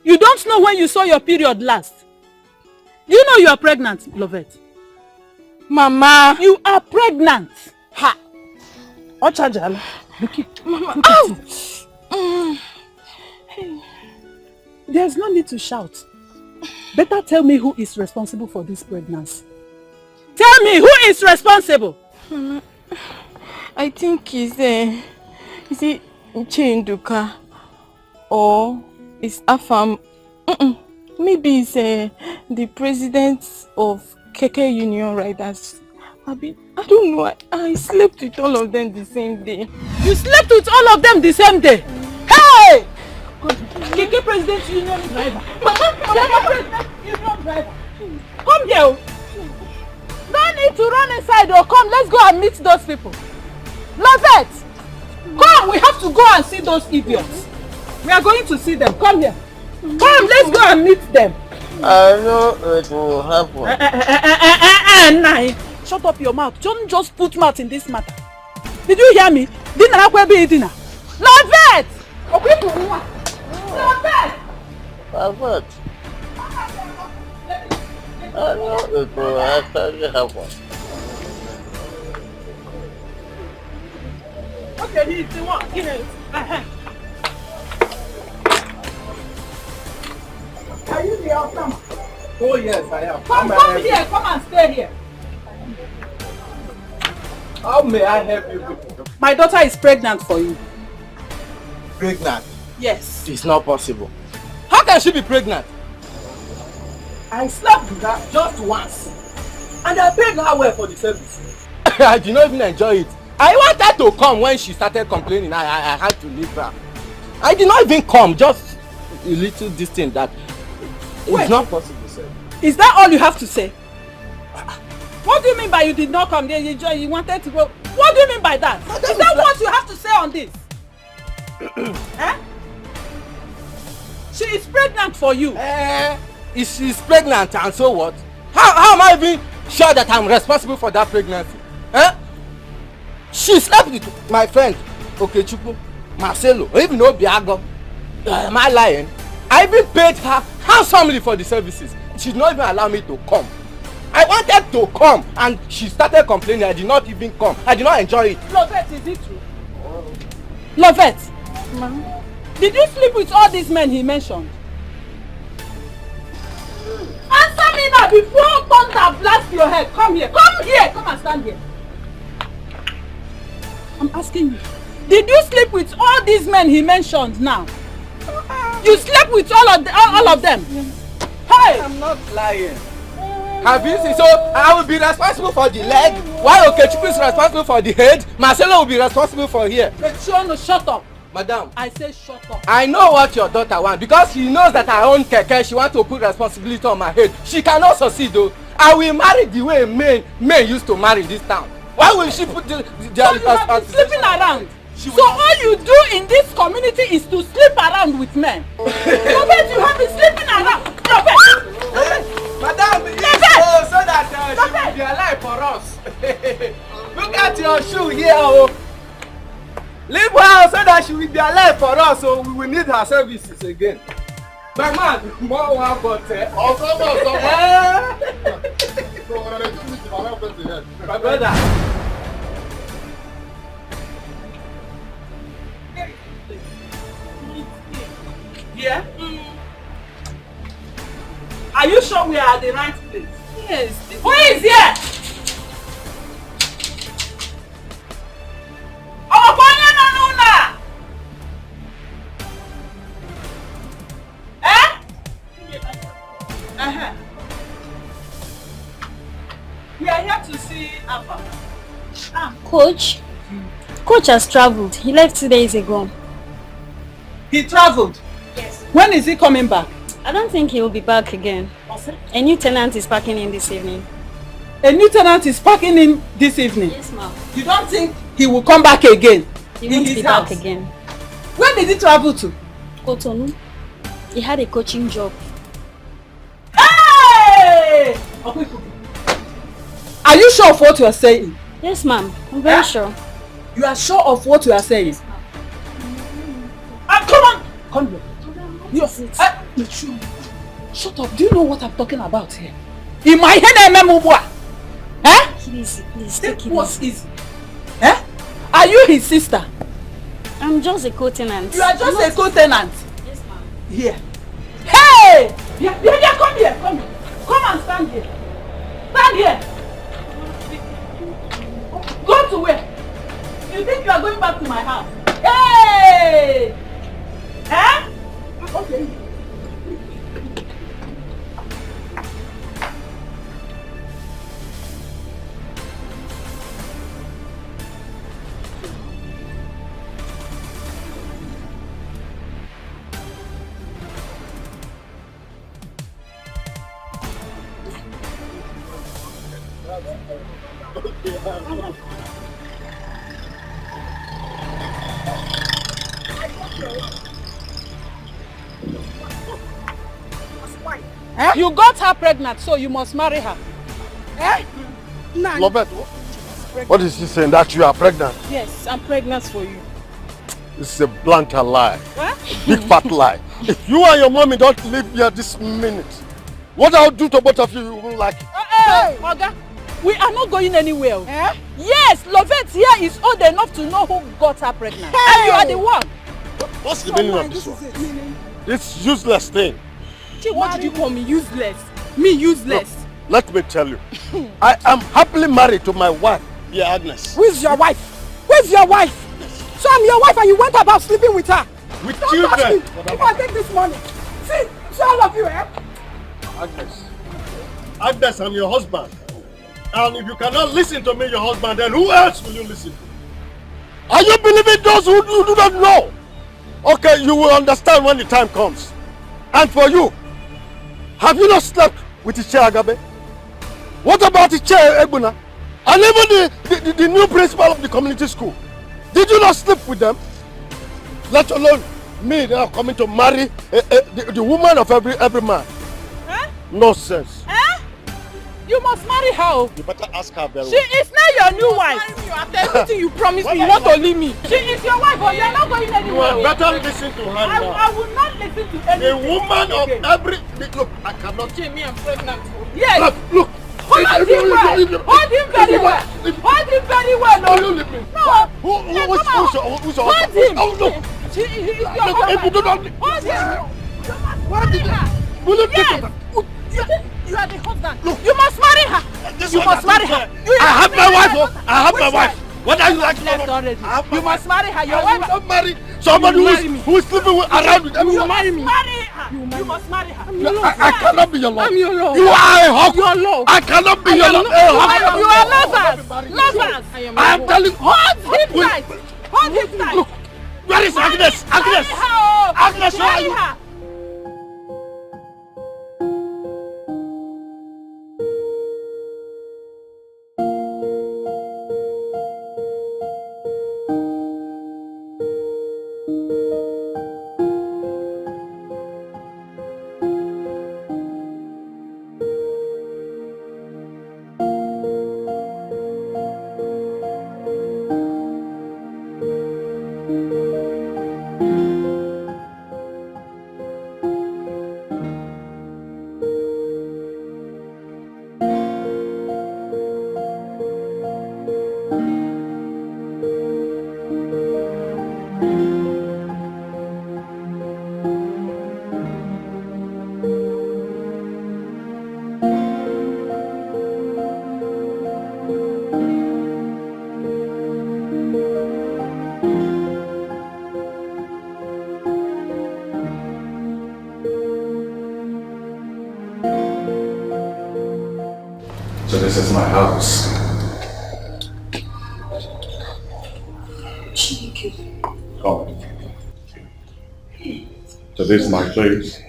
you don't know when you saw your period last. You know you are pregnant, Lovette. Mama! You are pregnant. Ha! Ochajala. Look at it. There's no need to shout. Better tell me who is responsible for this pregnancy. Tell me who is responsible. Mama, I think it's Chinduka or it's Afam. Maybe it's the president of Keke Union Riders. I don't know. I slept with all of them the same day. You slept with all of them the same day? Hey! Keke President Union Driver. Keke President Union Driver. Come here. No need to run inside or come. Let's go and meet those people. Lovette! Come, we have to go and see those idiots. We are going to see them. Come here. Come, let's go and meet them. I know it will happen. Shut up your mouth. Don't just put mouth in this matter. Did you hear me? Dinner will be dinner. Lovette! Lovette! Lovette! I know it will actually happen. Okay, he's the one. Are you the outcomer? Oh yes, I am. Come here. Come and stay here. How may I help you people? My daughter is pregnant for you. Pregnant? Yes. It's not possible. How can she be pregnant? I slept with her just once. And I paid her well for the service. I did not even enjoy it. I wanted to come when she started complaining. I had to leave her. I did not even come, just a little distance that it's not possible, sir. Is that all you have to say? What do you mean by you did not come there? You wanted to go. What do you mean by that? Is that what you have to say on this? Eh? She is pregnant for you. She's pregnant and so what? How am I even sure that I'm responsible for that pregnancy? Eh? She slept with my friend Okechukwu, Marcelo, or even Obiago. Am I lying? I even paid her handsomely for the services. She did not even allow me to come. I wanted to come and she started complaining. I did not even come. I did not enjoy it. Lovette, is it true? Lovette, Ma'am. Did you sleep with all these men he mentioned? Answer me now before thunder blasts your head. Come here. Come here. Come and stand here. I'm asking you. Did you sleep with all these men he mentioned now? You slept with all of them? Hey! I'm not lying. Have you seen? So I will be responsible for the leg, while Okechukwu is responsible for the head. Marcelo will be responsible for here. Shut up. Madam, I say shut up. I know what your daughter wants because she knows that I own Keke. She wants to put responsibility on my head. She cannot succeed though. I will marry the way men used to marry this town. Why will she put the so you have been sleeping around? So all you do in this community is to sleep around with men. Lovette, you have been sleeping around. Madam, so that she will be alive for us. Look at your shoe here. Oh. Leave her so that she will be alive for us, so we will need her services again. My man, more one but my brother. Yeah? Are you sure we are at the right place? Yes. Who is here? We are here to see Alpha. Coach? Coach has traveled. He left 2 days ago. He traveled? Yes. When is he coming back? I don't think he will be back again. A new tenant is packing in this evening. A new tenant is packing in this evening? Yes, ma'am. You don't think he will come back again? He won't be back again. Where did he travel to? Cotonou. He had a coaching job. Hey! Are you sure of what you are saying? Yes, ma'am. I'm very sure. You are sure of what you are saying? Yes, come on! Come here. Shut up. Do you know what I'm talking about here? In my head, eh? Please, take it easy. Eh? Are you his sister? I'm just a co-tenant. You are just a co-tenant? Yes, ma'am. Here. Hey! Yeah, come here. Come here. Come and stand here. Stand here. Go to where? You think you are going back to my house? Hey! Eh? Okay. Eh? You got her pregnant, so you must marry her. Eh? Lovette, what is she saying? That you are pregnant? Yes, I'm pregnant for you. This is a blank lie. What? Big fat lie. If you and your mommy don't leave here this minute, what I'll do to both of you, you won't like it. Hey, Oga, we are not going anywhere. Eh? Yes, Lovette here is old enough to know who got her pregnant. Hey. And you are the one. What's the meaning of this one? This useless thing. What did you call me? Useless? Me useless? Look, let me tell you. I am happily married to my wife, dear Agnes. Who's your wife? Where's your wife? So I'm your wife and you went about sleeping with her. With Don't children. touch me. If I take this money. See all of you, eh? Agnes, I'm your husband. And if you cannot listen to me, your husband, then who else will you listen to? Are you believing those who do not know? Okay, you will understand when the time comes. And for you, have you not slept with Iche Agabe? What about Iche Egbuna? And even the new principal of the community school? Did you not sleep with them? Let alone me now coming to marry the woman of every man. Huh? Nonsense. Eh? You must marry her. You better ask her very well. She is now your new wife. After everything you promised me, you want to leave me. She is your wife, but you are not going anywhere. You better listen to her now. I will not listen to anything. The woman of every... Look, I cannot... Me, I'm pregnant. Yes. Look. Hold him well. Hold him very well. Hold him very well. No. Who's your Hold him. Oh, look. She is your husband. Hold him. Yes. You are the husband. Look. You must marry her. You must marry her. I have my wife. I have my wife. What are you like? Left already. You must marry her. Your wife. Not marry somebody who is sleeping around with everyone. You marry me. Marry her. You must marry her. I cannot be your love. I'm your love. You are a hawk. Your love. I cannot be your love. You are lovers. Lovers. I am telling you. Hold him tight. Hold him tight. Look, where is Agnes? Agnes. Agnes, where are you? So this is my house. Come. So this is my place.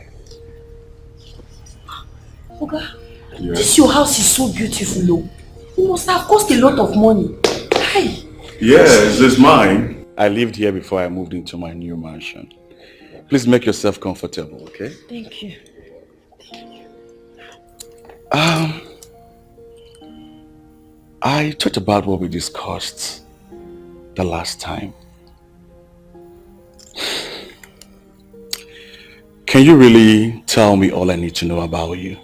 Oga, Yes. this your house is so beautiful, though. It must have cost a lot of money. Hi. Yes, this is mine. I lived here before I moved into my new mansion. Please make yourself comfortable, okay? Thank you. I thought about what we discussed the last time. Can you really tell me all I need to know about you?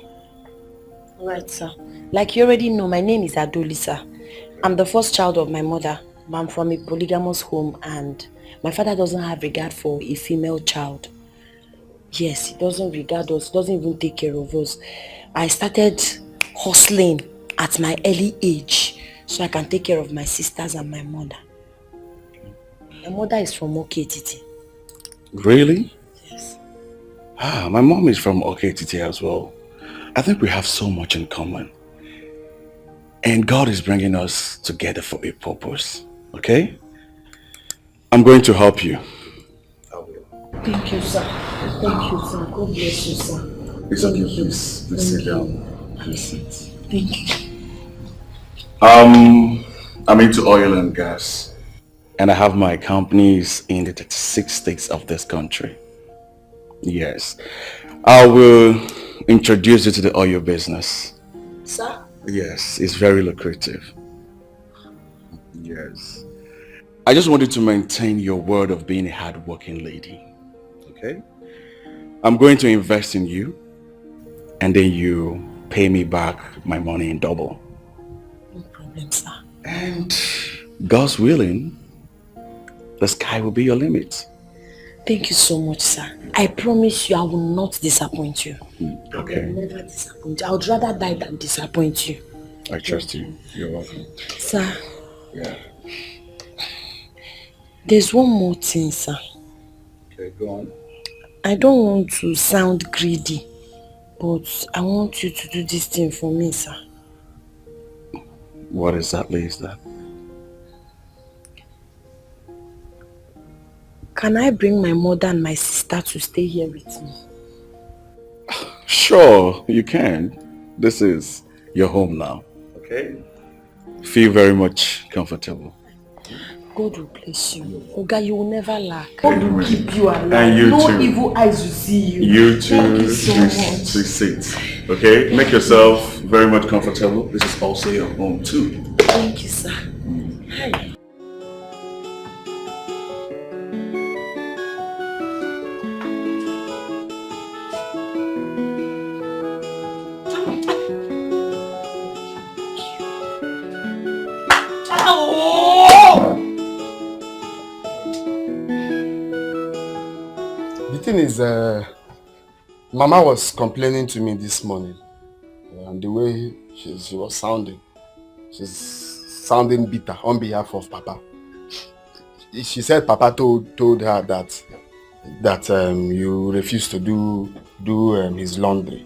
Right, sir. Like you already know, my name is Adolisa. I'm the first child of my mother. I'm from a polygamous home and my father doesn't have regard for a female child. Yes, he doesn't regard us, doesn't even take care of us. I started hustling at my early age so I can take care of my sisters and my mother. My mother is from Oketiti. Really? Yes. My mom is from Oketiti as well. I think we have so much in common. And God is bringing us together for a purpose. Okay? I'm going to help you. Thank you, sir. Thank you, sir. God bless you, sir. It's okay, please sit down. Please sit. Thank you. I'm into oil and gas. And I have my companies in the 36 states of this country. Yes. I will introduce you to the oil business. Sir? Yes, it's very lucrative. Yes. I just wanted to maintain your word of being a hard-working lady. Okay? I'm going to invest in you and then you pay me back my money in double. No problem, sir. And God's willing, the sky will be your limit. Thank you so much, sir. I promise you I will not disappoint you. Okay. I will never disappoint you. I would rather die than disappoint you. I trust you. You're welcome. Sir. Yeah. There's one more thing, sir. Okay, go on. I don't want to sound greedy, but I want you to do this thing for me, sir. What exactly is that? can I bring my mother and my sister to stay here with me? Sure, you can. This is your home now, okay? Feel very much comfortable. God will bless you. Oga, you will never lack. God will keep you alive. And you no too. evil eyes will see you. You too. Thank you so much. Sit. Okay? Make yourself very much comfortable. This is also your home too. Thank you, sir. Hi. The thing is, Mama was complaining to me this morning, and the way she was sounding, she's sounding bitter on behalf of Papa. She said Papa told her that you refused to do his laundry,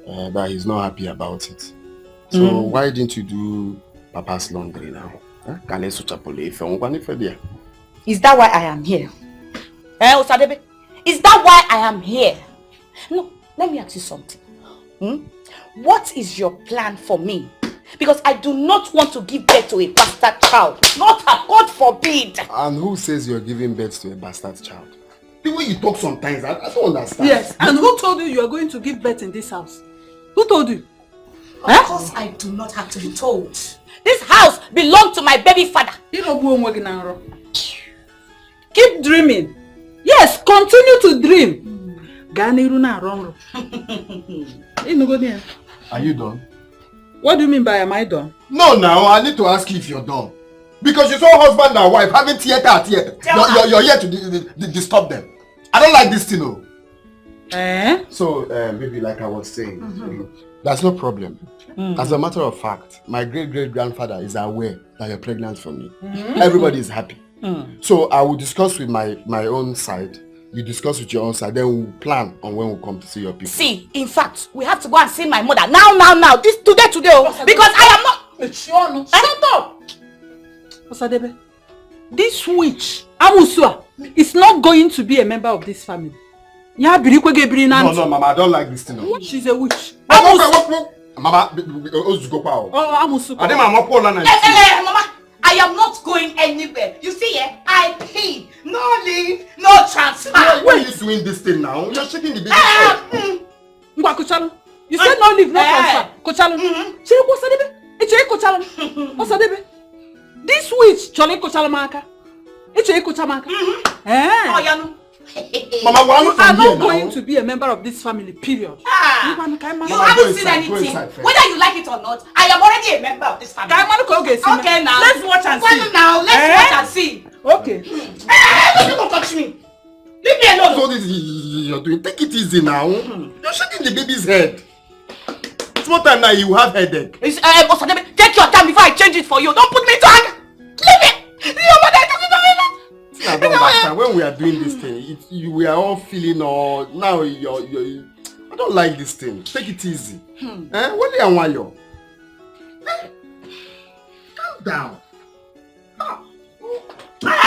that he's not happy about it. So why didn't you do Papa's laundry now? Is that why I am here? Osadebe? Is that why I am here? No, let me ask you something. What is your plan for me? Because I do not want to give birth to a bastard child. Not a, God forbid. And who says you're giving birth to a bastard child? The way you talk sometimes, I don't understand. Yes, and who told you you are going to give birth in this house? Who told you? Of course I do not have to be told. This house belongs to my baby father. Keep dreaming. Yes, continue to dream. Are you done? What do you mean by am I done? No, now I need to ask you if you're done. Because you saw husband and wife having theater at theater. You're here to disturb them. I don't like this thing, no. So, maybe like I was saying, that's no problem. As a matter of fact, my great-great-grandfather is aware that you're pregnant for me. Everybody is happy. So I will discuss with my own side. You discuss with your own side. Then we'll plan on when we'll come to see your people. See, in fact, we have to go and see my mother now. Today, because I am not. Shut up! Osadebe, this witch, Amusua, is not going to be a member of this family. No, Mama, I don't like this thing. No. She's a witch. Mama, Mama, I am not going anywhere. You see, I paid. No leave, no transfer. Why are you doing this thing now? You're shaking the baby's head. You said no leave, no transfer. Kochalo. Osadebe. This witch, Chole Kochalamaka. Mama, you are not going to be a member of this family, period. You haven't seen anything. Whether you like it or not, I am already a member of this family. Okay, now. Let's watch and see. Let's watch and see. Okay. Don't touch me. Leave me alone. So this you're doing. Take it easy now. You're shaking the baby's head. Small time now, you have headache. Take your time before I change it for you. Don't put me to anger. Leave it. I don't understand. When we are doing this thing, we are all feeling now you're I don't like this thing. Take it easy. What do you want you? Calm down. Sorry.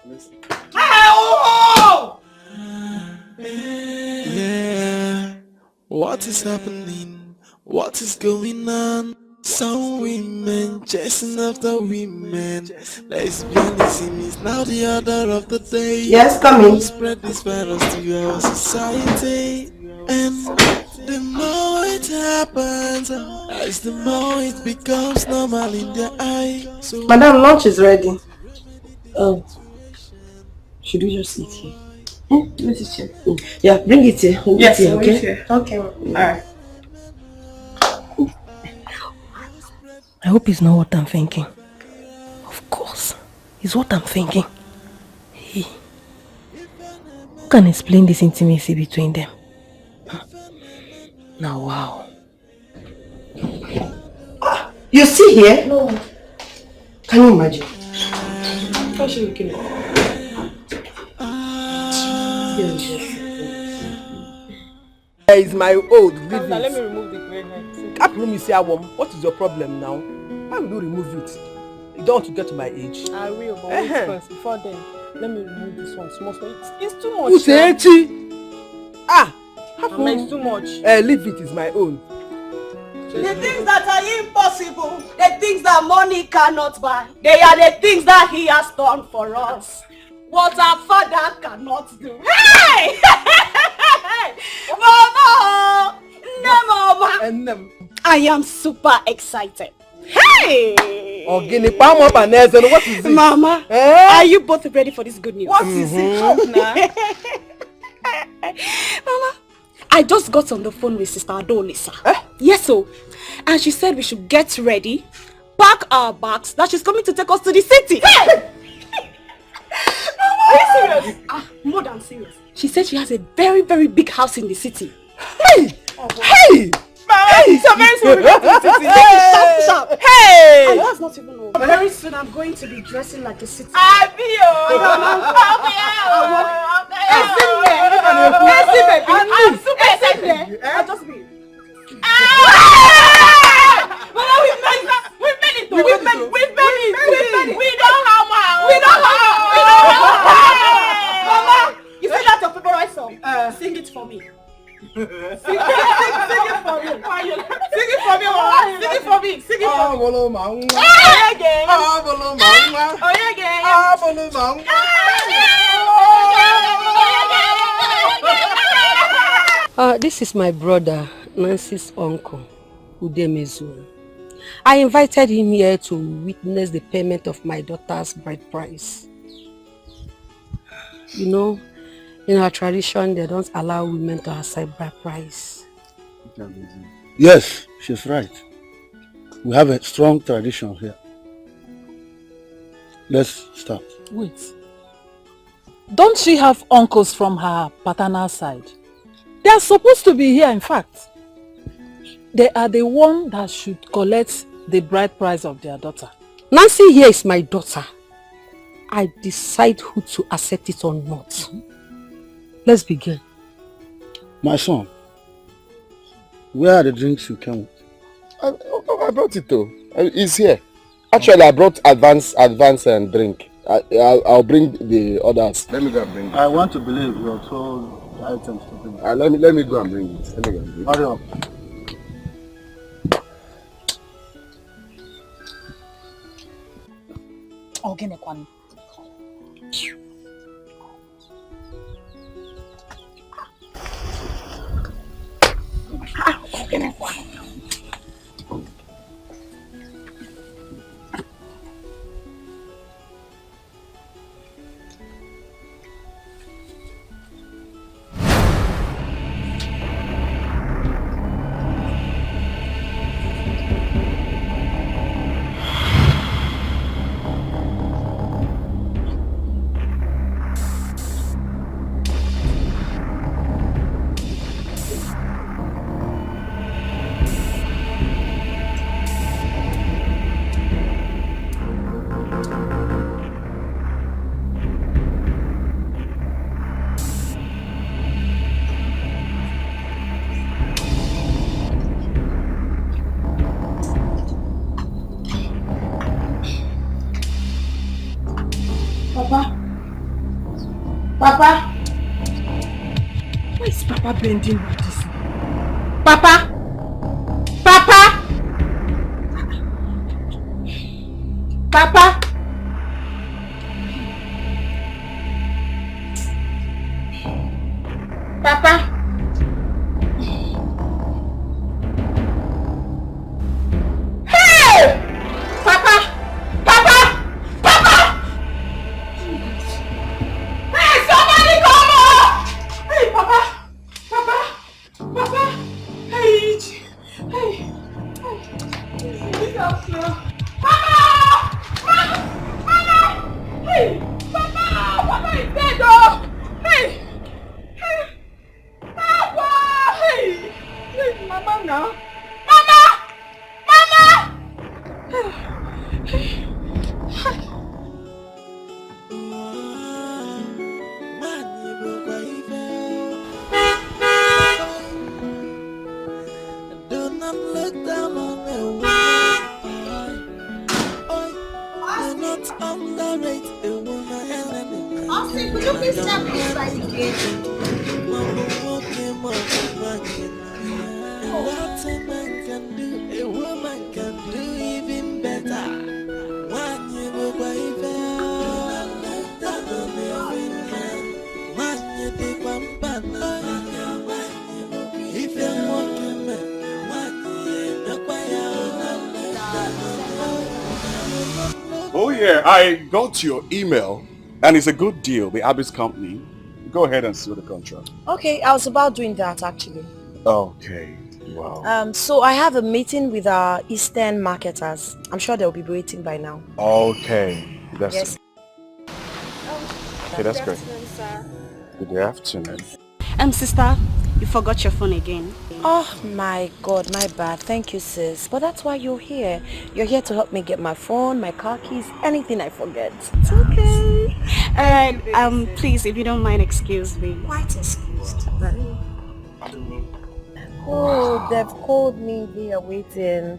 I'm sorry. Yeah. What is happening? What is going on? Some women chasing after women. Lesbianism is now the order of the day. Yes, come in. Spread this virus to our society. And the more it happens, as the more it becomes normal in their eye. So Madam, lunch is ready. Oh. Should we just eat here? Let us check. Yeah, bring it here. We'll eat here, okay? Okay. Alright. I hope it's not what I'm thinking. Of course, it's what I'm thinking. Hey, who can explain this intimacy between them? Now, wow. You see here? No. Can you imagine? How should we kill it? There is my old vivid. Let me remove the grey hair. What is your problem now? Why will you remove it? You don't want to get to my age. I will, but wait first. Before then, let me remove this one small. It's too much. Uchechi! Ah! Mama, it's too much. Leave it, it's my own. The things that are impossible, the things that money cannot buy, they are the things that he has done for us. What our father cannot do. Hey! Mama! No, Mama! I am super excited. Hey! What is this? Mama, are you both ready for this good news? What is it? Talk now. Mama, I just got on the phone with Sister Adolisa. Yes, so. And she said we should get ready, pack our bags, that she's coming to take us to the city. Hey! Are you serious? More than serious. She said she has a very, very big house in the city. Hey! Hey! Hey! So very soon we'll go to the city. Sharp. Hey! And that's not even over. Very soon I'm going to be dressing like a city. I'm so excited. I'll just be. Mama, we've made it. We don't have Mama, you see that your favorite song? Sing it for me. Sing it for me. Sing it for me, Mama. Sing it for me. Sing it for me. This is my brother, Nancy's uncle, Uju Okoli. I invited him here to witness the payment of my daughter's bride price. You know, in our tradition, they don't allow women to accept bride price. Yes, she's right. We have a strong tradition here. Let's start. Wait. Don't she have uncles from her paternal side? They are supposed to be here, in fact. They are the one that should collect the bride price of their daughter. Nancy here is my daughter. I decide who to accept it or not. Let's begin. My son, where are the drinks you came with? I brought it though. It's here. Actually, I brought advance and drink. I'll bring the others. Let me go and bring it. I want to believe you are told the items to bring. Let me go and bring it. Hurry up. Kwani. Papa? Why is Papa bending like this? Papa? Papa? Papa? Papa? Hey! Papa! Papa! Papa! Hey, somebody come on! Hey, Papa! Papa! Papa! Hey! Hey! Hey! Papa! Mama! Hey! Papa! Papa is dead, oh! Hey! Hey! Papa! Hey! Hey, Mama now! Mama! Mama! Do not look down on me. you please step inside the gate? What a man can do, a woman can do even better. When you go by when you take one banana, if you want to Oh yeah, I got your email and it's a good deal. The Abyss company. Go ahead and seal the contract. Okay, I was about doing that actually. Okay, wow. So I have a meeting with our Eastern marketers. I'm sure they'll be waiting by now. Okay, that's Yes. Okay, that's great. Sir. Good afternoon. Sister, you forgot your phone again. Oh my god, my bad. Thank you, sis. But that's why you're here. You're here to help me get my phone, my car keys, anything I forget. It's okay. Alright, please, if you don't mind, excuse me. Quite excused. Oh, they've called me. They are waiting.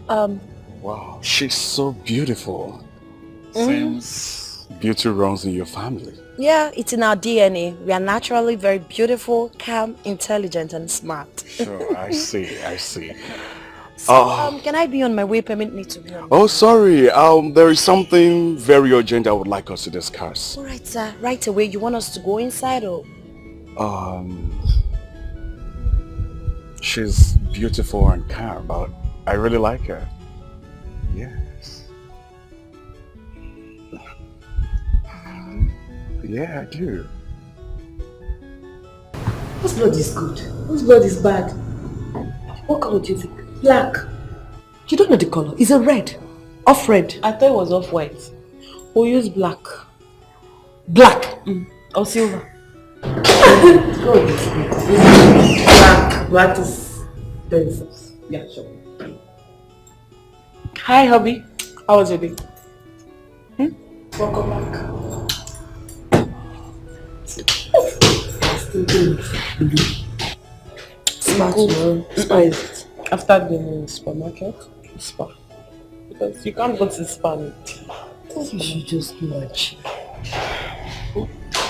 Wow, she's so beautiful. Seems beauty runs in your family. Yeah, it's in our DNA. We are naturally very beautiful, calm, intelligent, and smart. Sure, I see. So, can I be on my way? Permit me to be on. Oh, sorry. There is something very urgent I would like us to discuss. All right, sir. Right away. You want us to go inside or? She's beautiful and calm, but I really like her. Yes. Yeah, I do. Whose blood is good? Whose blood is bad? What color do you think? Black. You don't know the color. It's a red. Off red. I thought it was off white. We'll use black. Black. Or silver. Black. Black is pencils. Yeah, sure. Hi, hubby. How was your day? Welcome back. Smart, man. Spa is it? After being in the supermarket, spa. Because you can't go to the spa. You should just go and check.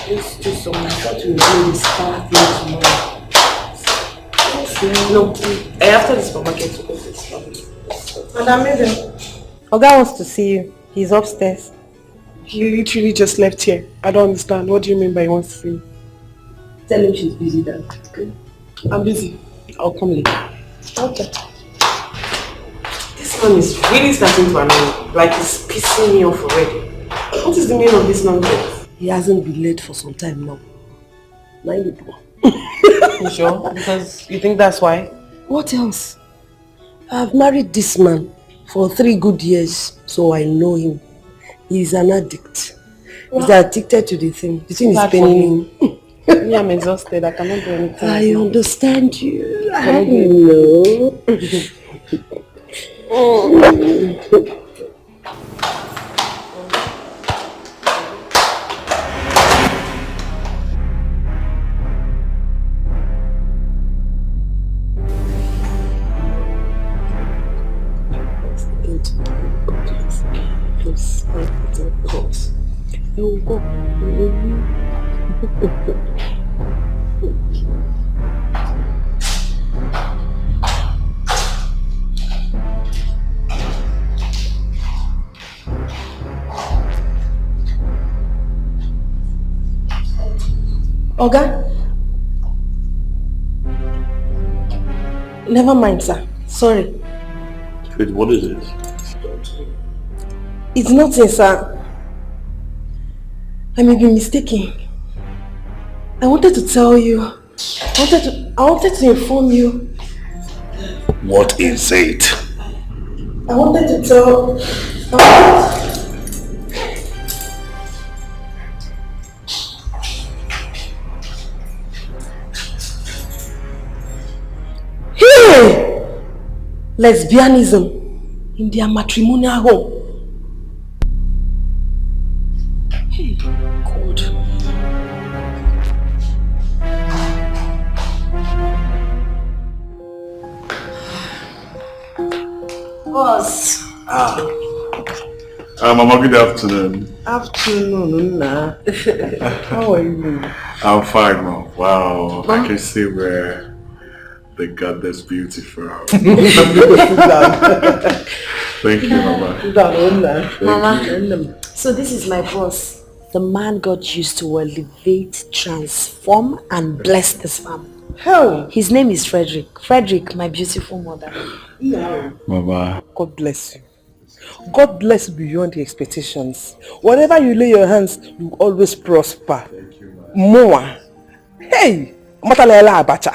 It's just so much. I thought we were doing the spa thing tomorrow. No, after the supermarket, you go to the spa. Madam Mabel. Oga wants to see you. He's upstairs. He literally just left here. I don't understand. What do you mean by he wants to see you? Tell him she's busy then. Okay? I'm busy. I'll come later. Okay. This man is really starting to annoy me. Like he's pissing me off already. What is the meaning of this nonsense? He hasn't been late for some time now. You sure? Because you think that's why? What else? I've married this man for 3 good years, so I know him. He's an addict. He's addicted to the thing. The thing is paining him. Me, I'm exhausted. I cannot do anything. I understand you. I know. Oga? Never mind, sir. Sorry. Wait, what is it? It's nothing, sir. I may be mistaken. I wanted to tell you. I wanted to inform you. What is it? I wanted to tell... Hey! Lesbianism in their matrimonial home. Hey, God. Boss. Mama, good afternoon. Afternoon, Nna. How are you? I'm fine, Mom. Wow, I can see where they got this beauty from. Thank you, Mama. Sit down, Nna. Mama, so this is my boss. The man God used to elevate, transform, and bless this farm. How? His name is Frederick. Frederick, my beautiful mother. No. Mama. God bless you. God bless beyond your expectations. Whatever you lay your hands, you always prosper. Thank you, Mama. Moa. Hey! Matalela Abacha.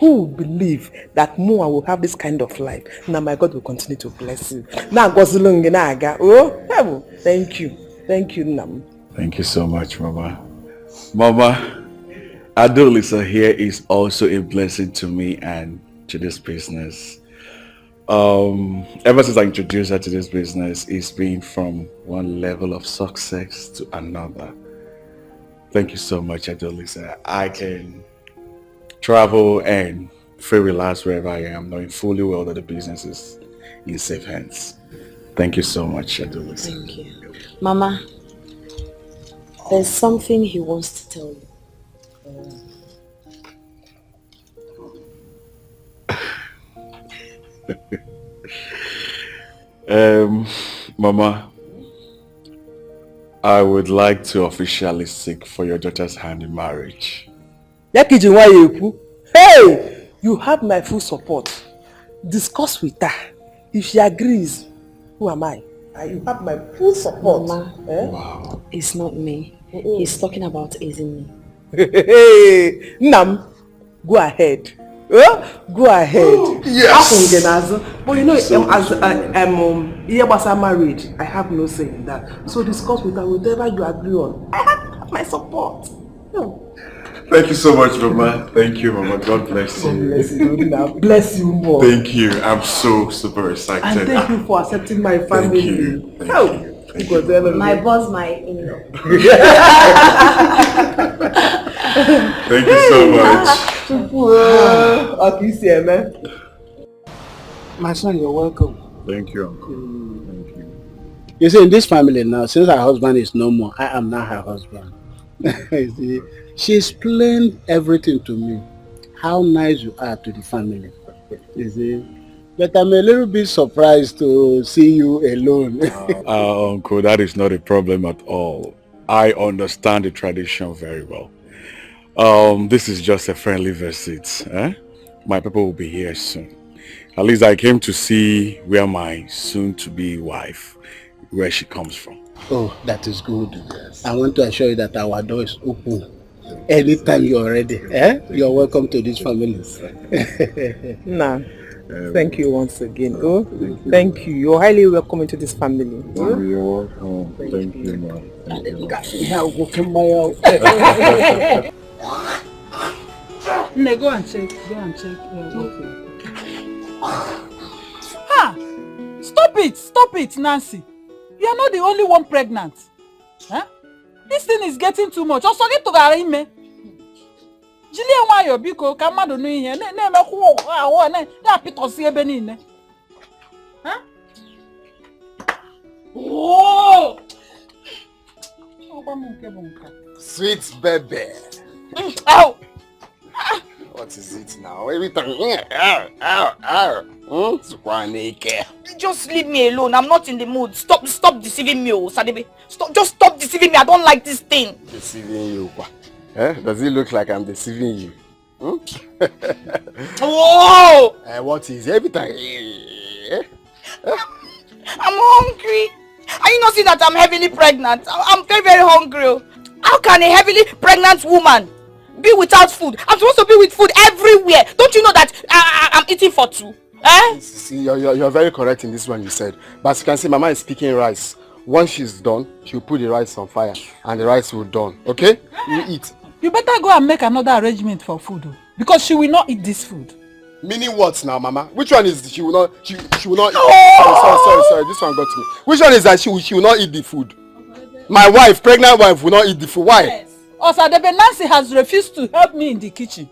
Who will believe that Moa will have this kind of life? Now my God will continue to bless you. Now Gozulungi Naga. Oh, thank you. Thank you, Nam. Thank you so much, Mama. Mama, Adolisa here is also a blessing to me and to this business. Ever since I introduced her to this business, it's been from one level of success to another. Thank you so much, Adolisa. I can travel and feel relaxed wherever I am, knowing fully well that the business is in safe hands. Thank you so much, Adolisa. Thank you. Mama, there's something he wants to tell you. Mama, I would like to officially seek for your daughter's hand in marriage. Hey! You have my full support. Discuss with her. If she agrees, who am I? You have my full support. Mama, Wow. it's not me. He's talking about Izini. Hey, Nam, go ahead. Go ahead. Yes. But you know, as I'm married, I have no say in that. So discuss with her whatever you agree on. I have my support. Thank you so much, Mama. Thank you, Mama. God bless you. God bless you. Bless you more. Thank you. I'm so super excited. And thank you for accepting my family. Thank you. Thank you. Thank you. My boss, my in-law. Thank you so much. My son, you're welcome. Thank you, Uncle. Thank you. You see, in this family now, since her husband is no more, I am now her husband. You see, she explained everything to me. How nice you are to the family. You see, but I'm a little bit surprised to see you alone. Uncle, that is not a problem at all. I understand the tradition very well. This is just a friendly visit. My people will be here soon. At least I came to see where my soon-to-be wife, where she comes from. Oh, that is good. Yes. I want to assure you that our door is open. Anytime you're ready, you're welcome to this family. Nah, thank you once again. Thank you. You're highly welcome into this family. You're welcome. Thank you, Mom. Go and check. Go and check. Stop it, Nancy. You are not the only one pregnant. This thing is getting too much. Also, get to the Julian, why you biko? Kamado no here. Ne me kuo. Na pito si ebeni ne. Oh. Sweet baby. Ow. What is it now? Every time. Just leave me alone. I'm not in the mood. Stop deceiving me, Sadebe. Stop deceiving me. I don't like this thing. Deceiving you? Does it look like I'm deceiving you? Whoa! What is every time? I'm hungry. Are you not seeing that I'm heavily pregnant? I'm very, very hungry. How can a heavily pregnant woman be without food? I'm supposed to be with food everywhere. Don't you know that I'm eating for two? See, you're very correct in this one you said. But as you can see, Mama is speaking rice. Once she's done, she'll put the rice on fire and the rice will done. Okay? You eat. You better go and make another arrangement for food, because she will not eat this food. Meaning what now, Mama? Which one is she will not eat? Oh! Sorry, this one got to me. Which one is that she will not eat the food? My wife, pregnant wife, will not eat the food. Why? Yes. Osadebe, Nancy has refused to help me in the kitchen.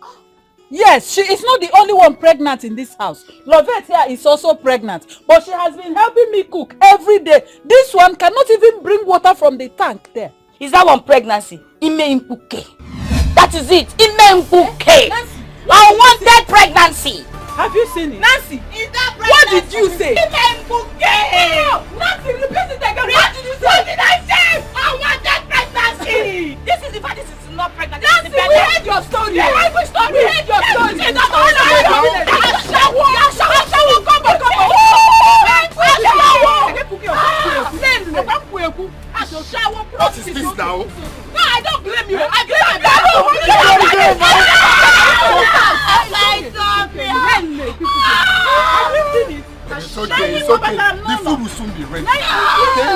Yes, she is not the only one pregnant in this house. Lovette here is also pregnant, but she has been helping me cook every day. This one cannot even bring water from the tank there. Is that one pregnancy? Ime Mpuke. That is it. Ime Mpuke. Unwanted pregnancy. Have you seen it? Nancy, is that pregnancy? What did you say? Ime Mpuke. No, Nancy, repeat it again. What did you say? What did I say? Unwanted pregnancy. This is not pregnant. Nancy, we heard your story. Yeah, we heard your story. It's not all right. What is this now? No, I don't blame you. I blame you. It's okay, it's okay. The food will soon be ready. Okay?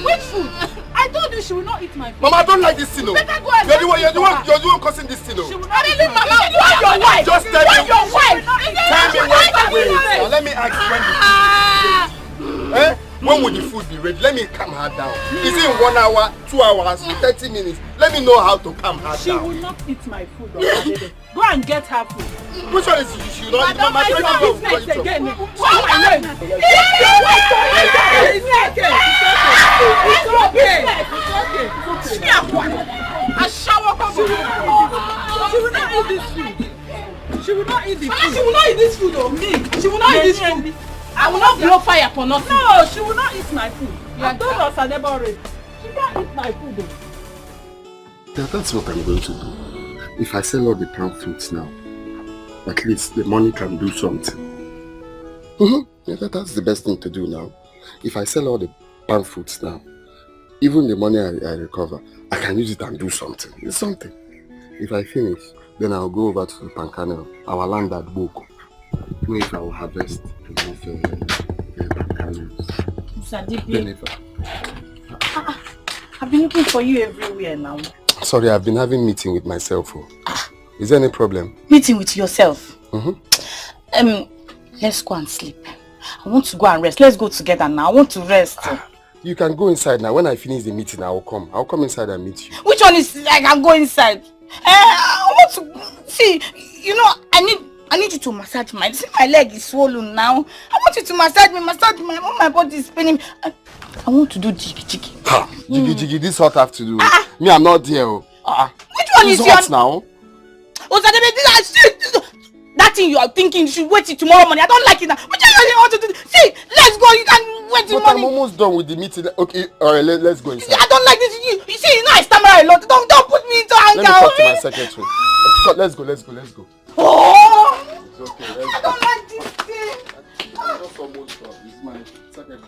Which food? I told you she will not eat my food. Mama, I don't like this thing. You're the one causing this thing. She will not eat my food. Why your wife? Just tell me. Your wife? Tell me when the way is. Now let me ask when the food is ready. When will the food be ready? Let me calm her down. Is it in 1 hour, 2 hours, 30 minutes? Let me know how to calm her down. She will not eat my food. Go and get her food. Which one is she will not eat? Mama, I don't don't business again. It's okay. A shower cover. She will not eat this food. She will not eat this food. She will not eat this food or me. She will not eat this food. I will not blow fire for nothing. No, she will not eat my food. I told us I never already. She can't eat my food. That's what I'm going to do. If I sell all the palm fruits now, at least the money can do something. Yeah, that's the best thing to do now. If I sell all the palm fruits now, even the money I recover, I can use it and do something. It's something. If I finish, then I'll go over to the Pancanel, our land at Boko. Where if I will harvest enough I've been looking for you everywhere now. Sorry, I've been having meeting with myself. Is there any problem? Meeting with yourself? Let's go and sleep. I want to go and rest. Let's go together now. I want to rest. You can go inside now. When I finish the meeting, I will come. I'll come inside and meet you. Which one is I can go inside? I want to see. You know, I need you to massage my. See, my leg is swollen now. I want you to massage me. My body is paining. I want to do jiggy. Jiggy. This what I have to do. Me, I'm not there. Which one is hot now? That thing you are thinking you should wait till tomorrow morning. I don't like it now. Which one you want to do? See, let's go. You can wait till morning. I'm almost done with the meeting. Okay, alright, let's go inside. I don't like this. You see, you know I stammer a lot. Don't put me into anger. Let me talk to my secretary. Let's go. Oh! It's okay, I don't like this thing. That's almost done. It's my secretary.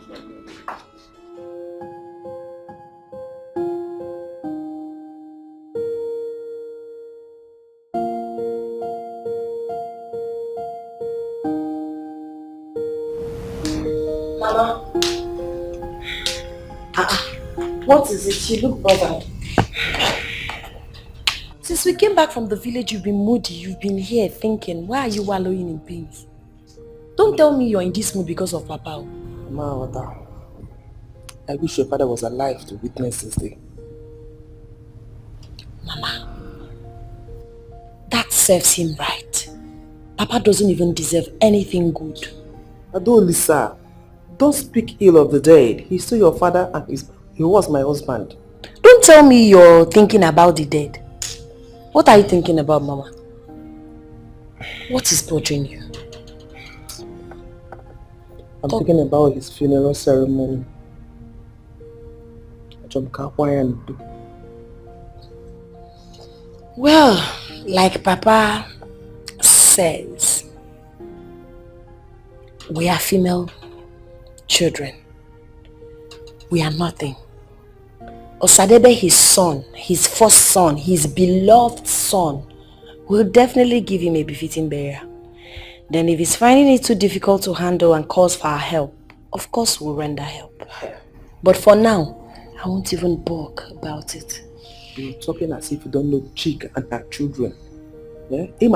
Mama. What is it? You look bothered. Since we came back from the village, you've been moody. You've been here thinking. Why are you wallowing in pains? Don't tell me you're in this mood because of Papa. Mama, I wish your father was alive to witness this day. Mama, that serves him right. Papa doesn't even deserve anything good. Ado, Lisa, don't speak ill of the dead. He's still your father and he was my husband. Don't tell me you're thinking about the dead. What are you thinking about, Mama? What is bothering you? I'm thinking about his funeral ceremony. Well, like Papa says, we are female children. We are nothing. Osadebe, his son, his first son, his beloved son, will definitely give him a befitting burial. Then if he's finding it too difficult to handle and calls for our help, of course we'll render help. But for now, I won't even talk about it. You're talking as if you don't know Chika and her children. Yeah? They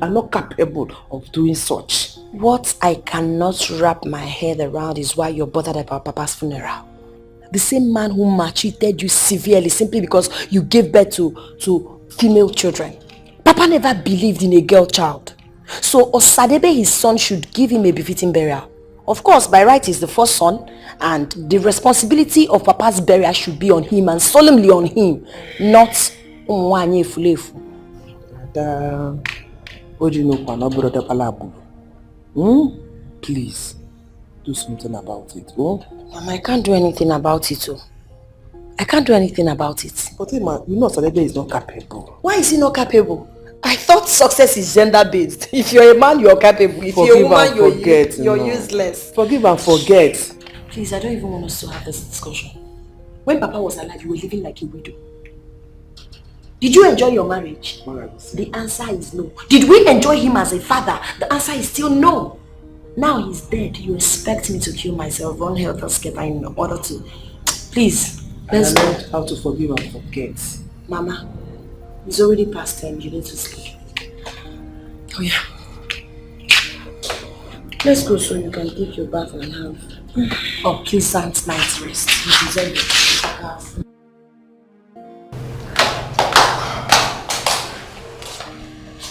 are not capable of doing such. What I cannot wrap my head around is why you're bothered about Papa's funeral. The same man who maltreated you severely simply because you gave birth to female children. Papa never believed in a girl child. So Osadebe, his son, should give him a befitting burial. Of course, by right, he's the first son, and the responsibility of Papa's burial should be on him and solemnly on him, not Umwanye Fulefu. Please, do something about it. Oh? Mama, I can't do anything about it. Oh. I can't do anything about it. But Emma, you know Sadebe is not capable. Why is he not capable? I thought success is gender-based. If you're a man, you're capable. If you're a woman, you're useless. Forgive and forget. Please, I don't even want us to have this discussion. When Papa was alive, you were living like a widow. Did you enjoy your marriage? The answer is no. Did we enjoy him as a father? The answer is still no. Now he's dead. You expect me to kill myself, run helter-skelter in order to... Please, let's go. How to forgive and forget. Mama, it's already past time. You need to sleep. Oh yeah. Let's go so you can take your bath and have a pleasant night's rest. You deserve it.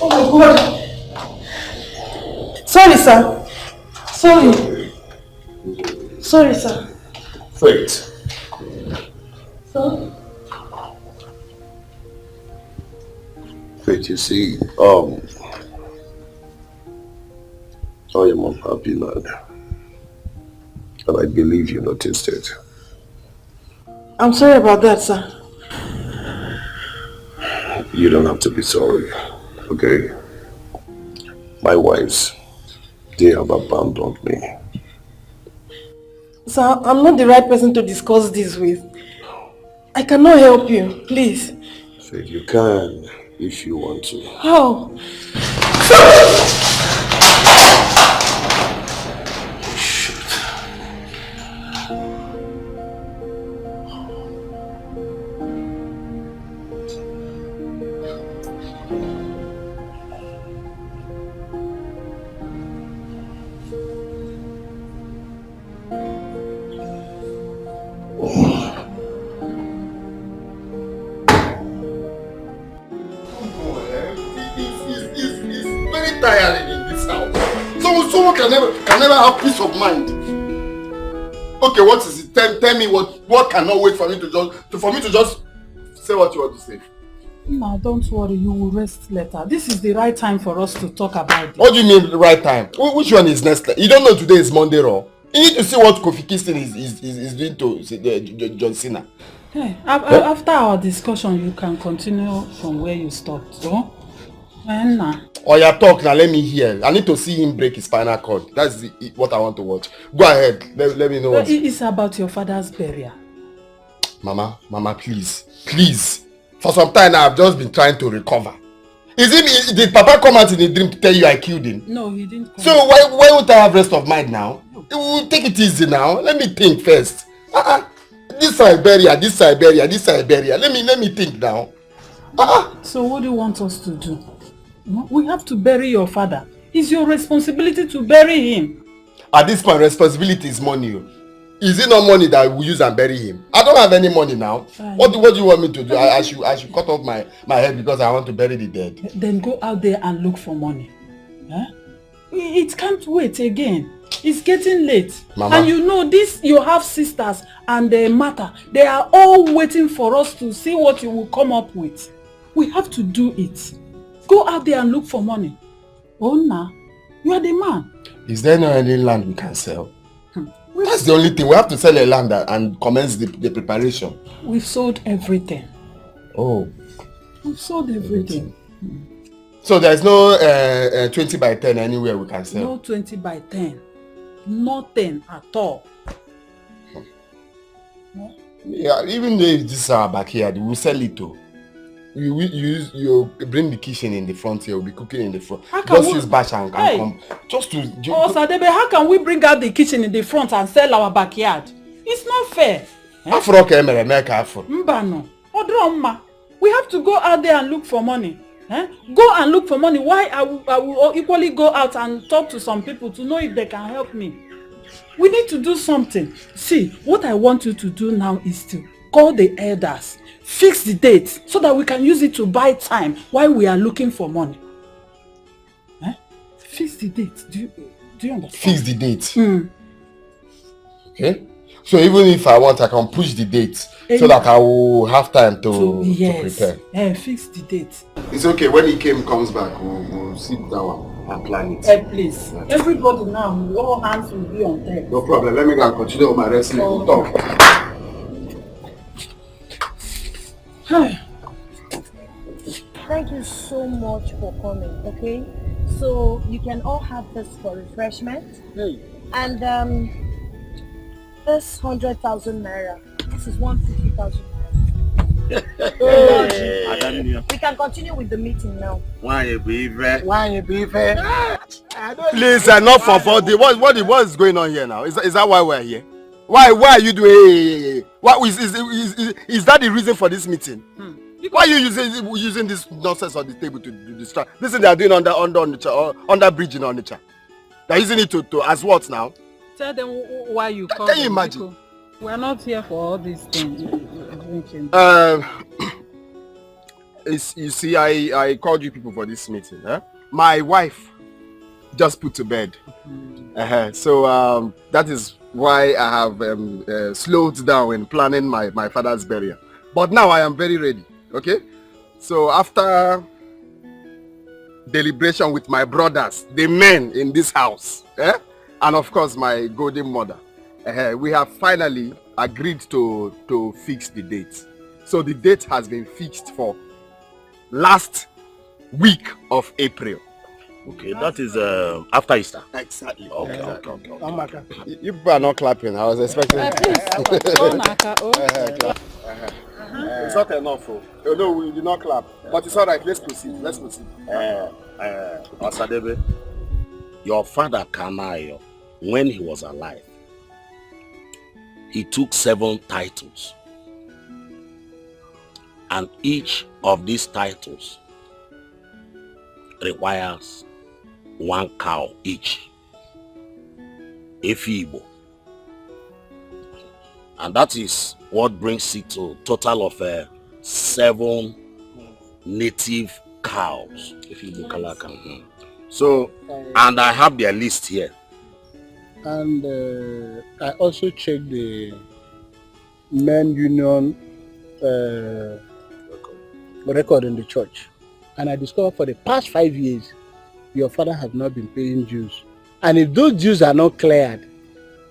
Oh my God! Sorry, sir. Sorry, sir. Faith. Sir? Faith, you see, I am unhappy, lad. And I believe you noticed it. I'm sorry about that, sir. You don't have to be sorry, okay? My wives, they have abandoned me. Sir, I'm not the right person to discuss this with. I cannot help you, please. Faith, you can if you want to. How? Someone can never have peace of mind. Okay, what is it? Tell me what cannot wait for me to just say what you want to say. No, don't worry, you will rest later. This is the right time for us to talk about it. What do you mean the right time? Which one is next? You don't know today is Monday, raw. You need to see what Kofi Kingston is doing to John Cena. Hey, after our discussion, you can continue from where you stopped. So, or you talk now, let me hear. I need to see him break his spinal cord. That's what I want to watch. Go ahead, let me know. It's about your father's burial. Mama, please. For some time now, I've just been trying to recover. Did Papa come out in a dream to tell you I killed him? No, he didn't come. So why won't I have rest of mind now? We'll take it easy now. Let me think first. This side burial. Let me think now. So what do you want us to do? We have to bury your father. It's your responsibility to bury him. At this point, responsibility is money. Is it not money that we use and bury him? I don't have any money now. What do you want me to do? I should cut off my head because I want to bury the dead. Then go out there and look for money. It can't wait again. It's getting late. Mama. And you know this, you have sisters and the matter. They are all waiting for us to see what you will come up with. We have to do it. Go out there and look for money. Oh, nah. You are the man. Is there no any land we can sell? That's the only thing. We have to sell a land and commence the preparation. We've sold everything. Oh. We've sold everything. So there's no 20 by 10 anywhere we can sell? No 20 by 10. Nothing at all. Yeah, even though this is our backyard, we'll sell it too. You bring the kitchen in the front here, we'll be cooking in the front. Just use bash and come. Just to... Sadebe, how can we bring out the kitchen in the front and sell our backyard? It's not fair. Mbano. Odroma. We have to go out there and look for money. Go and look for money. Why I will equally go out and talk to some people to know if they can help me. We need to do something. See, what I want you to do now is to call the elders. Fix the date so that we can use it to buy time while we are looking for money. Eh? Fix the date. Do you understand? Fix the date. Okay. So even if I want, I can push the date so that I will have time to prepare. Fix the date. It's okay. When he comes back, we'll sit down and plan it. Please. Everybody now, all hands will be on deck. No problem. Let me go and continue with my wrestling. We'll talk. Thank you so much for coming, okay? So you can all have this for refreshment. And this 100,000 naira, this is 150,000 naira. We can continue with the meeting now. Why you be fair? Please, enough of all the what is going on here now? Is that why we're here? Why are you doing? What is that the reason for this meeting? Why are you using this nonsense on the table to distract? Listen, they are doing under bridge in Onitsha. They're using it to as what now? Tell them why you call. Can you imagine? We're not here for all these things. You see, I called you people for this meeting. My wife just put to bed. So that is why I have slowed down in planning my father's burial. But now I am very ready. Okay? So after deliberation with my brothers, the men in this house, and of course my golden mother, we have finally agreed to fix the date. So the date has been fixed for last week of April. Okay, that is after Easter. Exactly. Okay. You people are not clapping. I was expecting. It's not enough. No, we did not clap. But it's all right. Let's proceed. Osadebe, your father Kanayo, when he was alive, he took 7 titles. And each of these titles requires 1 cow each. Efibo. And that is what brings it to a total of 7 native cows. So, and I have their list here. And I also checked the men union record in the church. And I discovered for the past 5 years, your father has not been paying dues. And if those dues are not cleared,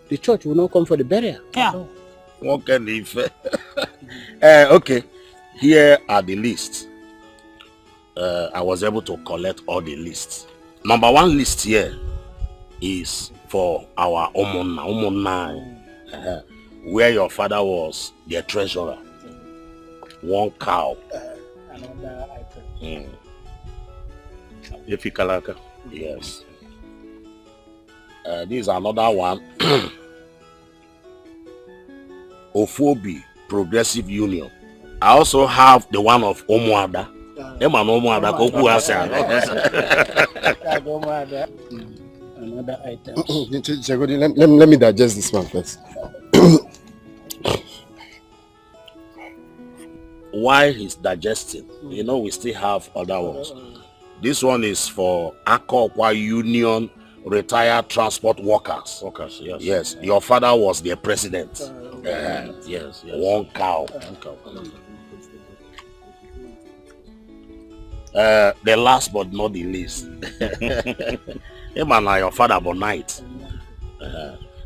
the church will not come for the burial. Yeah. Okay, here are the lists. I was able to collect all the lists. Number 1 list here is for our Omona, where your father was the treasurer. 1 cow. Another item. Efikalaka. Yes. This is another one. Ofobi Progressive Union. I also have the one of Omuada. Another item. Let me digest this one first. While he's digesting, you know, we still have other ones. This one is for Akokwa Union Retired Transport Workers. Yes. Yes. Your father was their president. Yes. 1 cow. The last but not the least. Him and your father but night.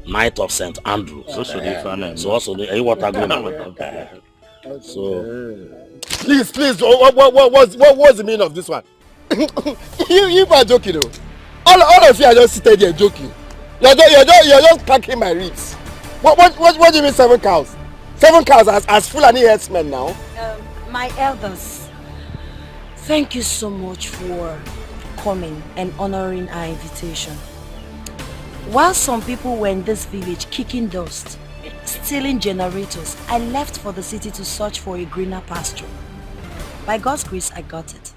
Night of St. Andrews. So also Please, what's the meaning of this one? you are joking though. All of you are just sitting there joking. You're just cracking my ribs. What do you mean 7 cows? 7 cows as Fulani herdsmen now? My elders, thank you so much for coming and honoring our invitation. While some people were in this village kicking dust, stealing generators, I left for the city to search for a greener pasture. By God's grace, I got it.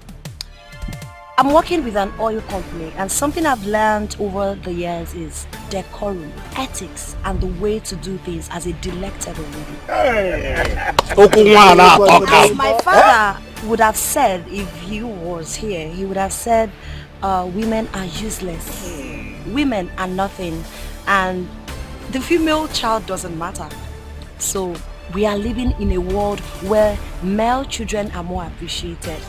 I'm working with an oil company, and something I've learned over the years is decorum, ethics, and the way to do things as a delectable lady. As my father would have said if he was here, he would have said, women are useless, women are nothing, and the female child doesn't matter. So we are living in a world where male children are more appreciated.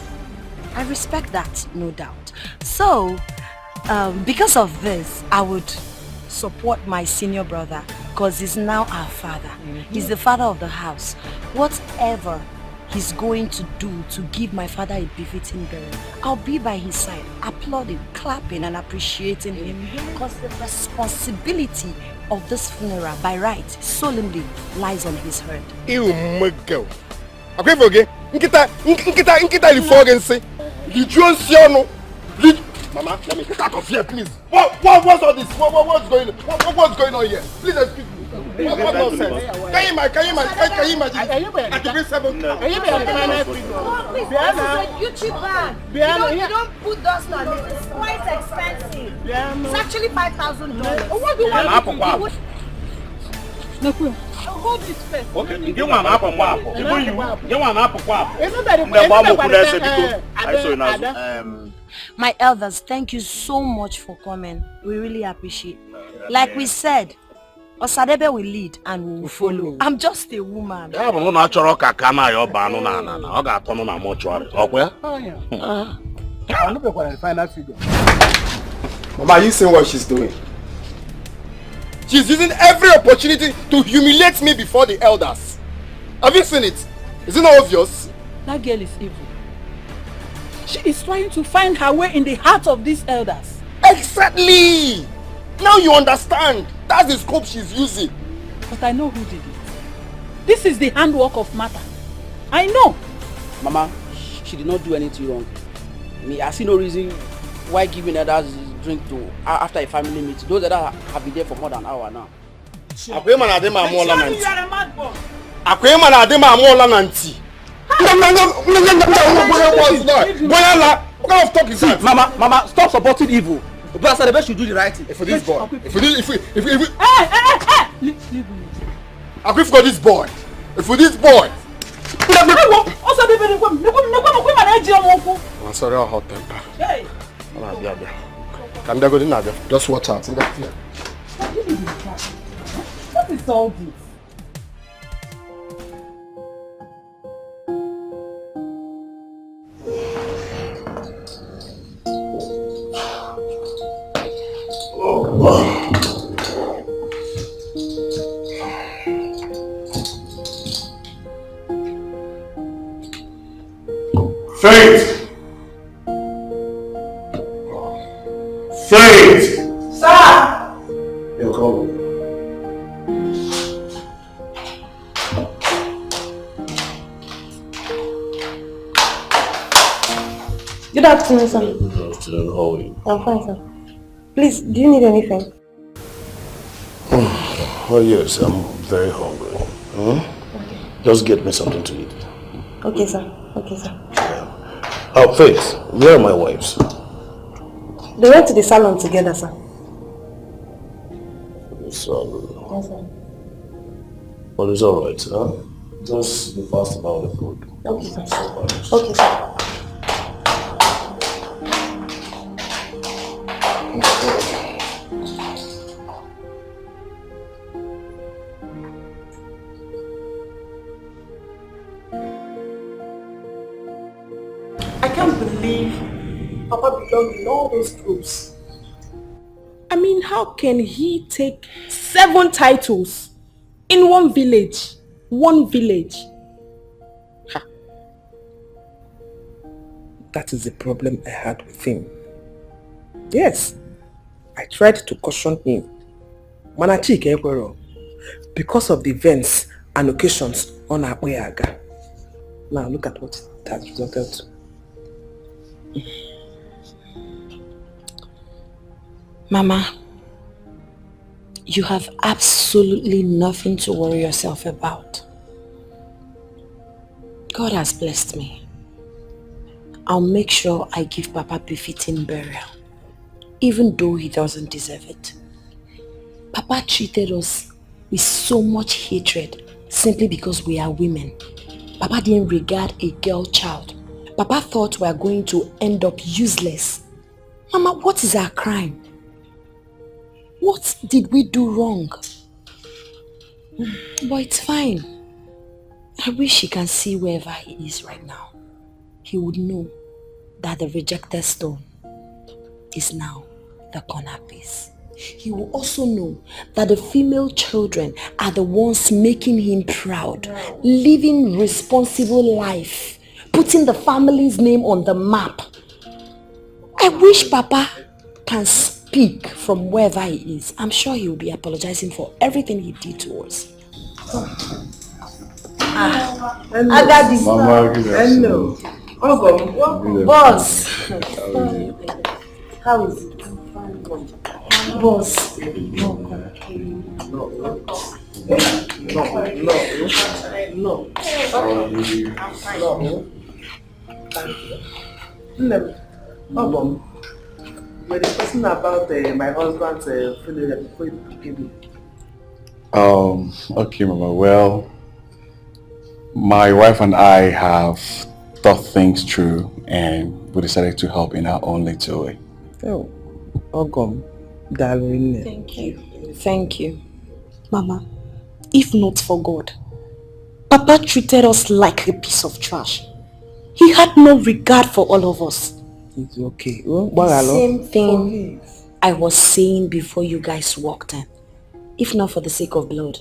I respect that, no doubt. So, because of this, I would support my senior brother because he's now our father. He's the father of the house. Whatever he's going to do to give my father a befitting burial, I'll be by his side, applauding, clapping, and appreciating him because the responsibility of this funeral, by right, solemnly lies on his head. You my girl. Okay, okay. Nkita lifogensi. Mama, let me get out of here, please. What's all this? What's going on here? Please excuse me. What nonsense? Can you imagine? I can be 7. This is a Gucci bag. You don't put dust on it. It's quite expensive. It's actually $5,000. What do you want? Hold this first. Okay, you want an apple? You want an apple? My elders, thank you so much for coming. We really appreciate. Like we said, Osadebe will lead and we will follow. I'm just a woman. I'm not sure I can. I got to know much. Okay. I'm not going to find that figure. Mama, are you seeing what she's doing? She's using every opportunity to humiliate me before the elders. Have you seen it? Is it not obvious? That girl is evil. She is trying to find her way in the heart of these elders. Exactly! Now you understand. That's the scope she's using. But I know who did it. This is the handwork of Martha. I know. Mama, she did not do anything wrong. I see no reason why giving others drink to after a family meeting. Those that have been there for more than an hour now. Akwema na adema amola nanti. You are a mad boy. Akwema na adema amola nanti. What kind of talk is that? Mama, stop supporting evil. Brother, the best should do the right thing. If this boy, if Akwif got this boy. If with this boy. I'm sorry, I'm hot temper. Hey. Can they go in there? Just watch out. What is all this? Faith! Faith! Sir! You're coming. Good afternoon, sir. Good afternoon, how are you? I'm fine, sir. Please, do you need anything? Oh yes, I'm very hungry. Okay. Just get me something to eat. Okay, sir. Okay, sir. Oh, Faith, where are my wives? They went to the salon together, sir. So, Yes, sir. well, it's alright, huh? Just be fast about the food. Okay, sir. Okay, sir. I can't believe Papa belonged in all those groups. I mean, how can he take 7 titles in one village? One village. Ha. That is the problem I had with him. Yes, I tried to caution him. Because of the events and occasions on our way. Now look at what it has resulted to. Mama, you have absolutely nothing to worry yourself about. God has blessed me. I'll make sure I give Papa befitting burial, even though he doesn't deserve it. Papa treated us with so much hatred simply because we are women. Papa didn't regard a girl child. Papa thought we are going to end up useless. Mama, what is our crime? What did we do wrong? But it's fine. I wish he can see wherever he is right now. He would know that the rejected stone is now the corner piece. He will also know that the female children are the ones making him proud, living responsible life, putting the family's name on the map. I wish Papa can speak from wherever he is. I'm sure he will be apologizing for everything he did to us. I got this. Hello. Boss. How is it? Boss. No. You're discussing about my husband's funeral before you give me. Okay, Mama. Well, my wife and I have thought things through and we decided to help in our own little way. Oh, Ogom, darling. Thank you. Thank you. Mama, if not for God, Papa treated us like a piece of trash. He had no regard for all of us. It's okay. The same thing I was saying before you guys walked in. If not for the sake of blood,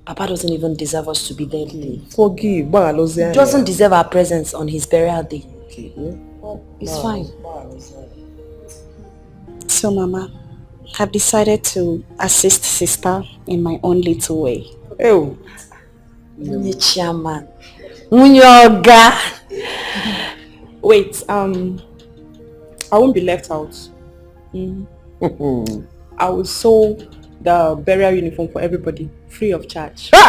Papa doesn't even deserve us to be there today. Forgive. He doesn't deserve our presence on his burial day. It's fine. So, Mama, I've decided to assist sister in my own little way. Oh, Chairman. Munyoga. Wait, I won't be left out. I will sew the burial uniform for everybody, free of charge. Baby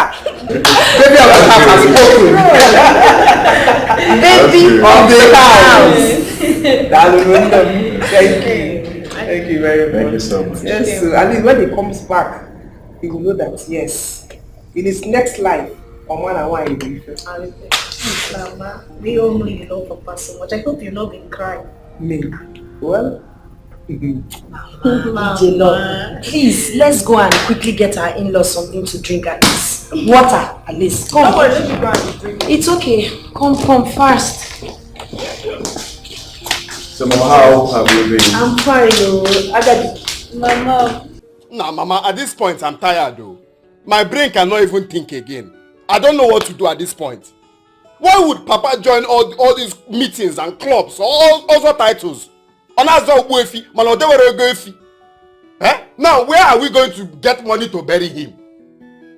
of the house. Thank you. Thank you very much. Thank you so much. Yes, so at least when he comes back, he will know that yes, in his next life, on one and one he will be first. Mama, we only love Papa so much. I hope you've not been crying. Me? Well, Mama. Please, let's go and quickly get our in-laws something to drink at least. Water, at least. Come. It's okay. Come fast. So, Mama, how have you been? I'm fine, though. Mama. Nah, Mama, at this point, I'm tired, though. My brain cannot even think again. I don't know what to do at this point. Why would Papa join all these meetings and clubs, all other titles? Eh? Now, where are we going to get money to bury him?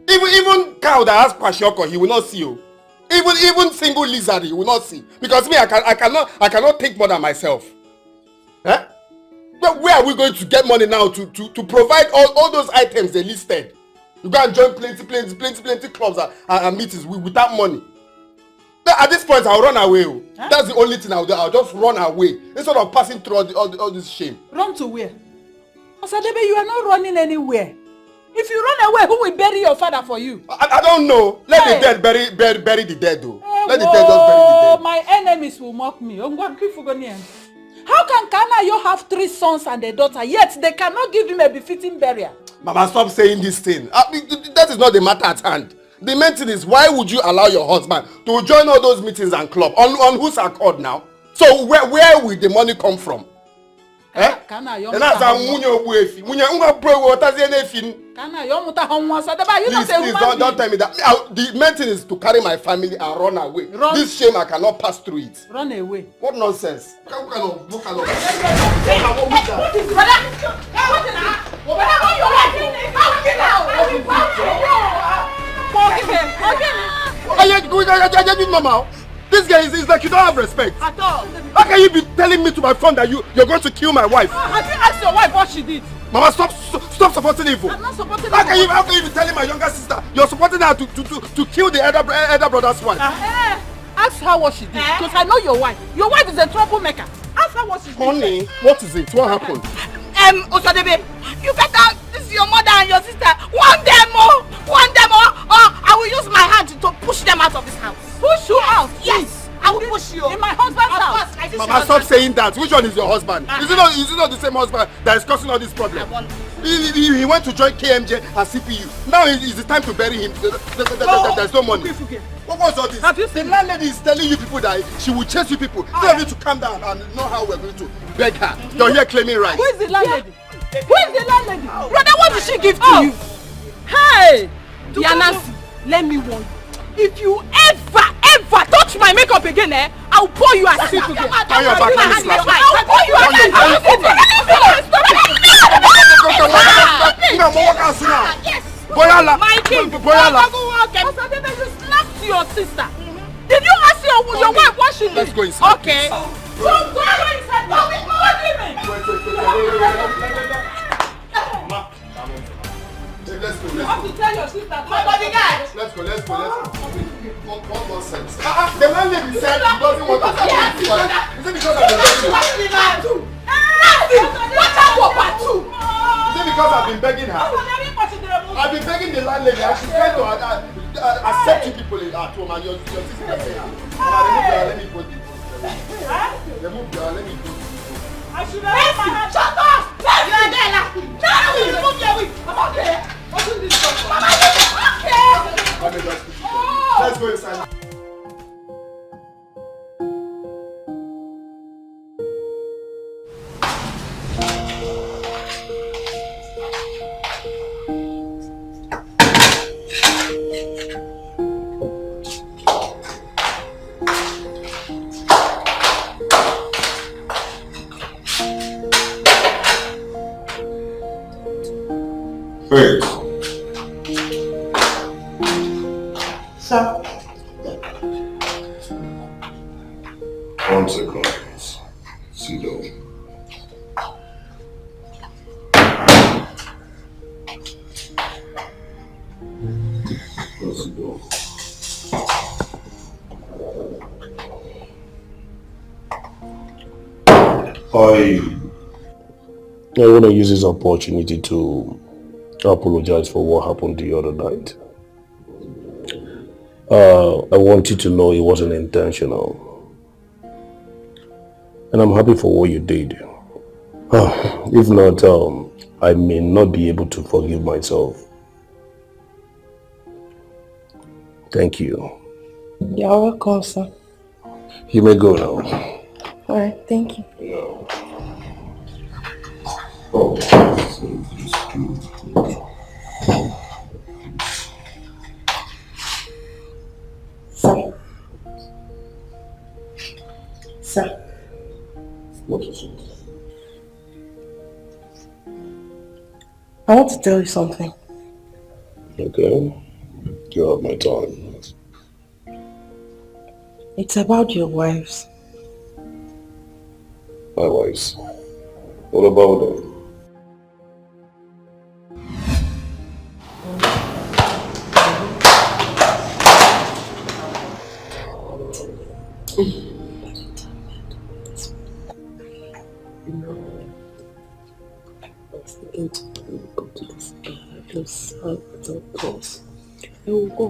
Even cow that has kwashiorkor, he will not see you. Even single lizard, he will not see. Because me, I cannot think more than myself. Eh? But where are we going to get money now to provide all those items they listed? You go and join plenty clubs and meetings without money. At this point, I'll run away. Huh? That's the only thing I'll do. I'll just run away instead of passing through all this shame. Run to where? Osadebe, you are not running anywhere. If you run away, who will bury your father for you? I don't know. Let the dead bury the dead, though. Let the dead just bury the dead. My enemies will mock me. How can Kanayo have 3 sons and a daughter, yet they cannot give him a befitting burial? Mama, stop saying this thing. That is not the matter at hand. The main thing is, why would you allow your husband to join all those meetings and clubs? On whose accord now? So where will the money come from? Eh? Please, don't tell me that. The main thing is to carry my family and run away. This shame, I cannot pass through it. Run away. What nonsense? This guy is like you don't have respect. At all. How can you be telling me to my phone that you're going to kill my wife? Have you asked your wife what she did? Mama, stop supporting evil. I'm not supporting evil. How can you be telling my younger sister you're supporting her to kill the elder brother's wife? I Ask her what she did. Because I know your wife. Your wife is a troublemaker. Ask her what she did. Honey, what is it? What happened? Osadebe, you better, this is your mother and your sister. One them or I will use my hand to push them out of this house. Push you out? Yes, I will push you. In my husband's house? Mama, stop saying that. Which one is your husband? Is it not the same husband that is causing all this problem? He went to join KMJ and CPU. Now it's the time to bury him. There's no money. What was all this? The landlady is telling you people that she will chase you people. Tell you to calm down and know how we're going to beg her. You're here claiming rights. Who is the landlady? Who is the landlady? Brother, what did she give to you? Hey! Nancy, let me warn you. If you ever touch my makeup again, I'll pour you a soup again. Turn your back, let me slap you. I'll pour you a Boyala! Boyala! You slapped your sister. Did you ask your wife what she did? Let's go inside. Okay. Go inside. Let's go. You have to tell your sister. My bodyguard. Let's go. One sense. The landlady said he doesn't want to see you. Is it because I've been begging her? Is it because I've been begging her? I've been begging the landlady and she's trying to accept you people at home and your sister saying, let me go. Remove your, let me go. I should have left my hand. Shut up! You are there, Lassie. Now you remove your wig. I'm okay. Open this door. Mama, okay. Let's go inside. Hey. Sir. 1 second, please. Sit down. Sit down. I want to use this opportunity to apologize for what happened the other night. I want you to know it wasn't intentional. And I'm happy for what you did. If not, I may not be able to forgive myself. Thank you. You're welcome, sir. You may go now. Alright, thank you. Yeah. Sir. What is it? I want to tell you something. Okay. You have my time. It's about your wives. My wives? What about them? I will go.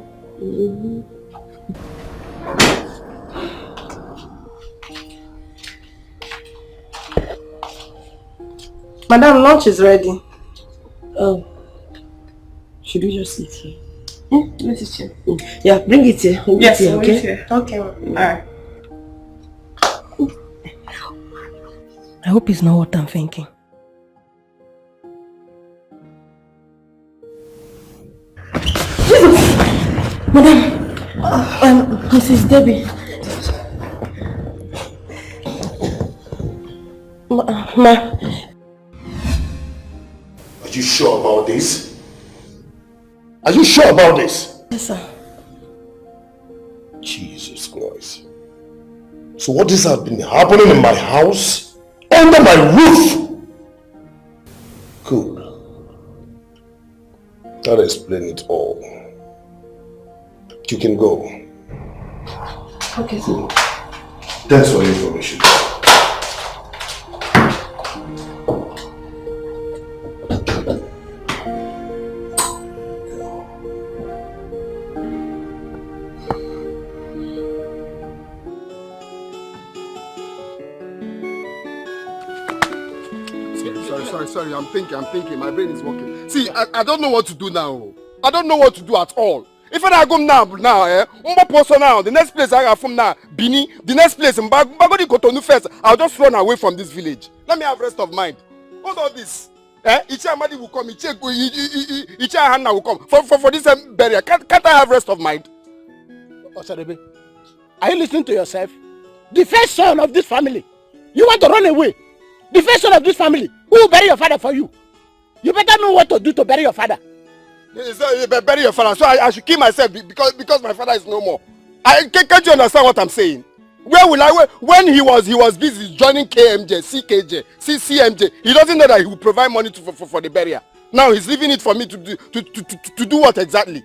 Madam, lunch is ready. Oh. Should we just eat here? Let's eat here. Yeah, bring it here. We'll yes, eat here, okay? Here. Okay. Alright. I hope it's not what I'm thinking. Madam, Mrs. Debbie. Ma. Are you sure about this? Are you sure about this? Yes, sir. Jesus Christ. So what this has been happening in my house? Under my roof? Good. That explains it all. You can go. Okay, sir. Thanks for the information. Sorry, I'm thinking. My brain is working. See, I don't know what to do now. I don't know what to do at all. If I go now, the next place I have from now, Bini, the next place, Mbagodi Kotonu first, I'll just run away from this village. Let me have rest of mind. What's all this? Ichi Amadi will come, Ichi Hanna will come. For this burial, can't I have rest of mind? Osadebe, are you listening to yourself? The first son of this family. You want to run away? The first son of this family. Who will bury your father for you? You better know what to do to bury your father. Bury your father, so I should kill myself because my father is no more. Can't you understand what I'm saying? Where will I? When he was busy joining KMJ, CKJ, CMJ, he doesn't know that he will provide money for the burial. Now he's leaving it for me to do what exactly?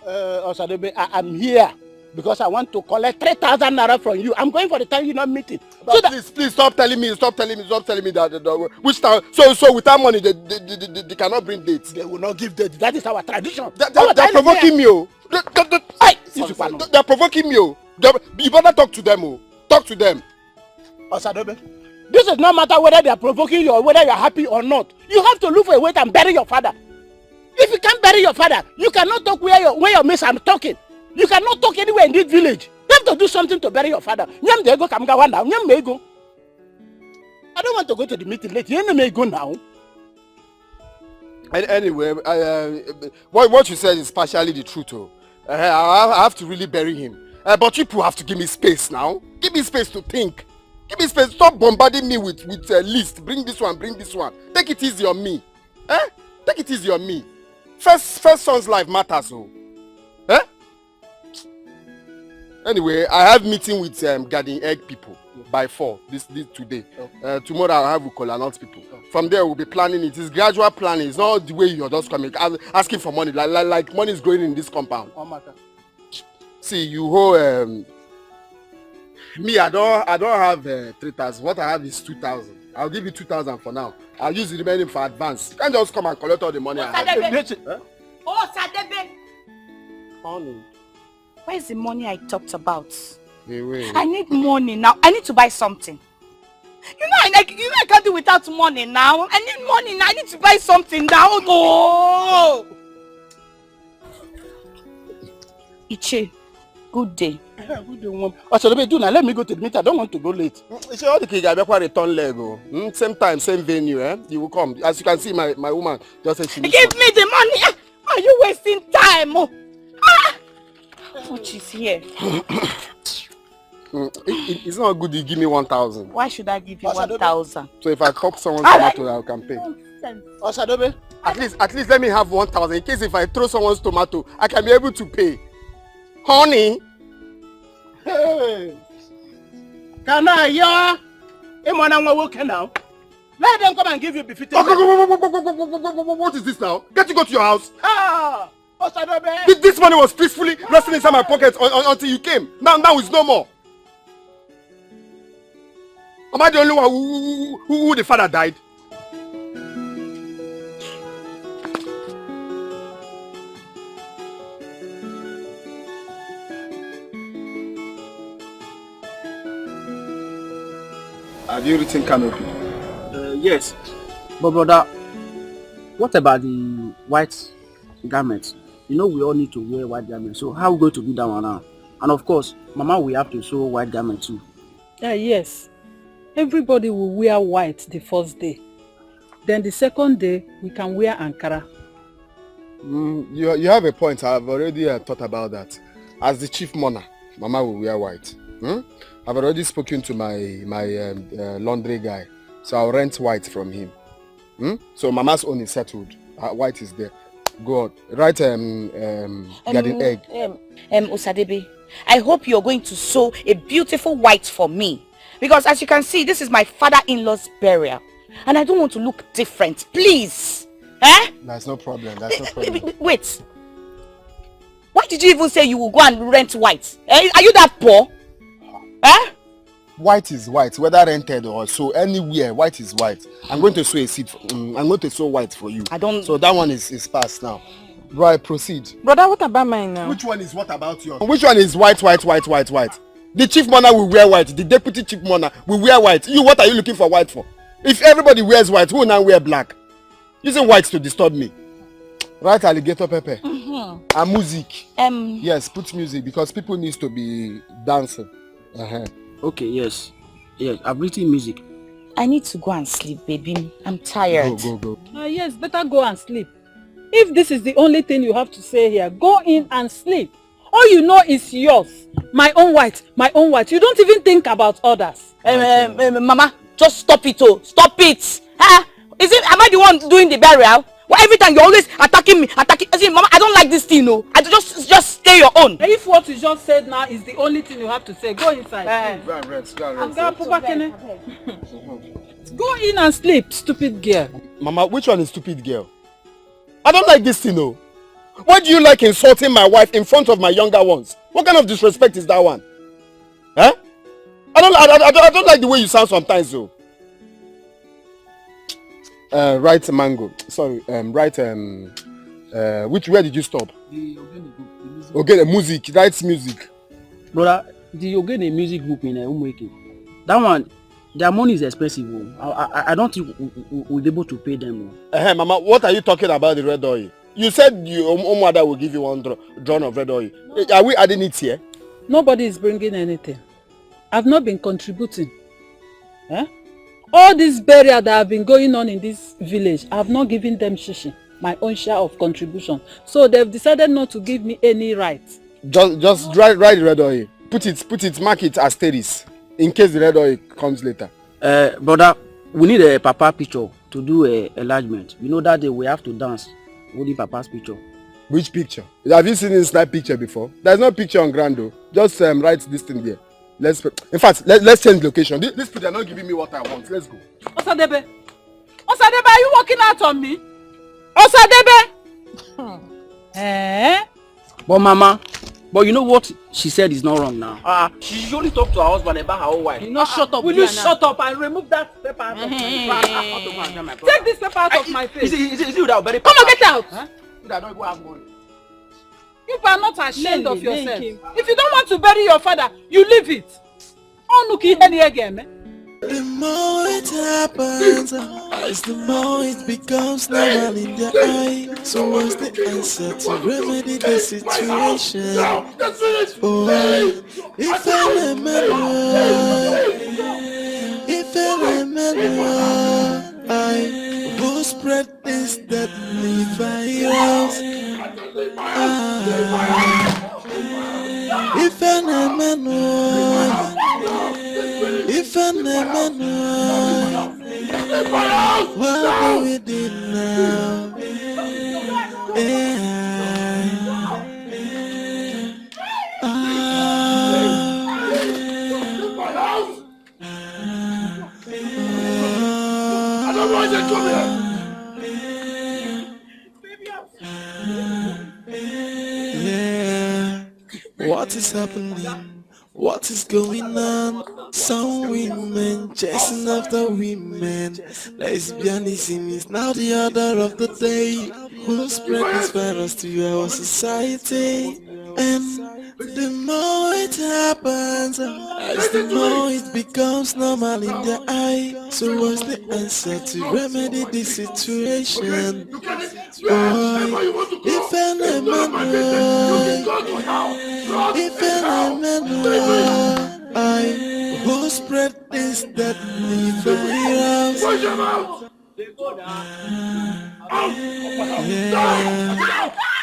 Osadebe, I'm here because I want to collect 3,000 naira from you. I'm going for the time you're not meeting. But please stop telling me that which time. So with that money they cannot bring dates. They will not give dates. That is our tradition. They're provoking me. They're provoking me. You better talk to them. Talk to them. Osadebe, this is no matter whether they are provoking you or whether you are happy or not. You have to look for a way and bury your father. If you can't bury your father, you cannot talk where your mates are talking. You cannot talk anywhere in this village. You have to do something to bury your father. I don't want to go to the meeting late. You may go now. Anyway, what you said is partially the truth. I have to really bury him. But people have to give me space now. Give me space to think. Give me space. Stop bombarding me with a list. Bring this one, bring this one. Take it easy on me. Take it easy on me. First son's life matters. Anyway, I have meeting with Garden Egg people by 4 this today. Tomorrow I'll have Ukolanot people. From there we'll be planning it. It's gradual planning. It's not the way you're just coming asking for money. Like money is growing in this compound. See, you hold me. I don't have 3,000. What I have is 2,000. I'll give you 2,000 for now. I'll use the remaining for advance. You can't just come and collect all the money I have. Sadebe. Honey. Where's the money I talked about? Wait. I need money now. I need to buy something. I can't do without money now. I need money now. I need to buy something now. Oh. Iche, good day. Good day, woman. Let me go to the meeting. I don't want to go late. It's all the kids return leg. Same time, same venue. You will come. As you can see, my woman just said she. Give me the money. Are you wasting time? Which is here. It's not good you give me 1,000. Why should I give you 1,000? So if I cop someone's tomato, I can pay. Osadebe, at least let me have 1,000 in case if I throw someone's tomato, I can be able to pay. Honey. Hey. Can I hear? Now. Let them come and give you befitting. What is this now? Can't you go to your house? Osadebe. This money was peacefully resting inside my pocket until you came. Now it's no more. Am I the only one who the father died? Have you written canopy? Yes. But brother, what about the white garments? You know we all need to wear white garments. So how are we going to do that one now? And of course, Mama will have to sew white garments too. Yes. Everybody will wear white the first day. Then the second day, we can wear Ankara. You have a point. I've already thought about that. As the chief mourner, Mama will wear white. I've already spoken to my laundry guy. So I'll rent white from him. So Mama's own is settled. White is there. Go on. Write Garden Egg. Osadebe, I hope you're going to sew a beautiful white for me. Because as you can see, this is my father-in-law's burial. And I don't want to look different. Please. That's no problem. That's no problem. Wait. Why did you even say you will go and rent white? Are you that poor? White is white, whether rented or so anywhere. White is white. I'm going to sew a seat. I'm going to sew white for you. I don't. So that one is past now. Right, proceed. Brother, what about mine now? Which one is what about yours? Which one is white? The chief mourner will wear white. The deputy chief mourner will wear white. You, what are you looking for white for? If everybody wears white, who will now wear black? Using white to disturb me. Right, alligator pepper. And music. Yes, put music because people need to be dancing. Okay, yes. Yes, I've written music. I need to go and sleep, baby. I'm tired. Go. Yes, better go and sleep. If this is the only thing you have to say here, go in and sleep. All you know is yours. My own white, my own white. You don't even think about others. Mama, just stop it, oh. Stop it. Am I the one doing the burial? Well, every time you're always attacking me, See, Mama, I don't like this thing, no. I just stay your own. If what you just said now is the only thing you have to say, go inside. Go and rest. Go in and sleep, stupid girl. Mama, which one is stupid girl? I don't like this thing, no. Why do you like insulting my wife in front of my younger ones? What kind of disrespect is that one? I don't like the way you sound sometimes, though. Right mango. Sorry, right where did you stop? The music, right music. Brother, the Ogene music group in Umweke. That one, their money is expensive. I don't think we'll be able to pay them. Mama, what are you talking about the red oil? You said your mother will give you one drum of red oil. Are we adding it here? Nobody is bringing anything. I've not been contributing. All this burial that have been going on in this village, I have not given them shishi, my own share of contribution. So they've decided not to give me any rights. Just write the red oil. Put it, mark it as terrace, in case the red oil comes later. Brother, we need a papa picture to do a enlargement. You know that day we have to dance holding papa's picture. Which picture? Have you seen this picture before? There's no picture on ground though. Just write this thing there. Let's change location. This people are not giving me what I want. Let's go. Osadebe, are you walking out on me? Osadebe! But Mama, you know what she said is not wrong now. She usually talk to her husband about her own wife. You know, shut up. Will you shut up and remove that paper out of my face? Take this paper out of my face. Is it without very Come on, get out! I don't even have money. You are not ashamed of yourself. If you don't want to bury your father, you leave it. The more it happens, the more it becomes normal in their eye. So what's the answer to remedy the situation? Oh, if I will spread this deadly virus. If what do we do now? I don't want you to come here. What is happening? What is going on? Some women chasing after women. Lesbianism is now the order of the day. Who spread this virus to our society? And the more it happens, the more it becomes normal in their eye. So what's the answer to remedy this situation? If I will spread this deadly virus.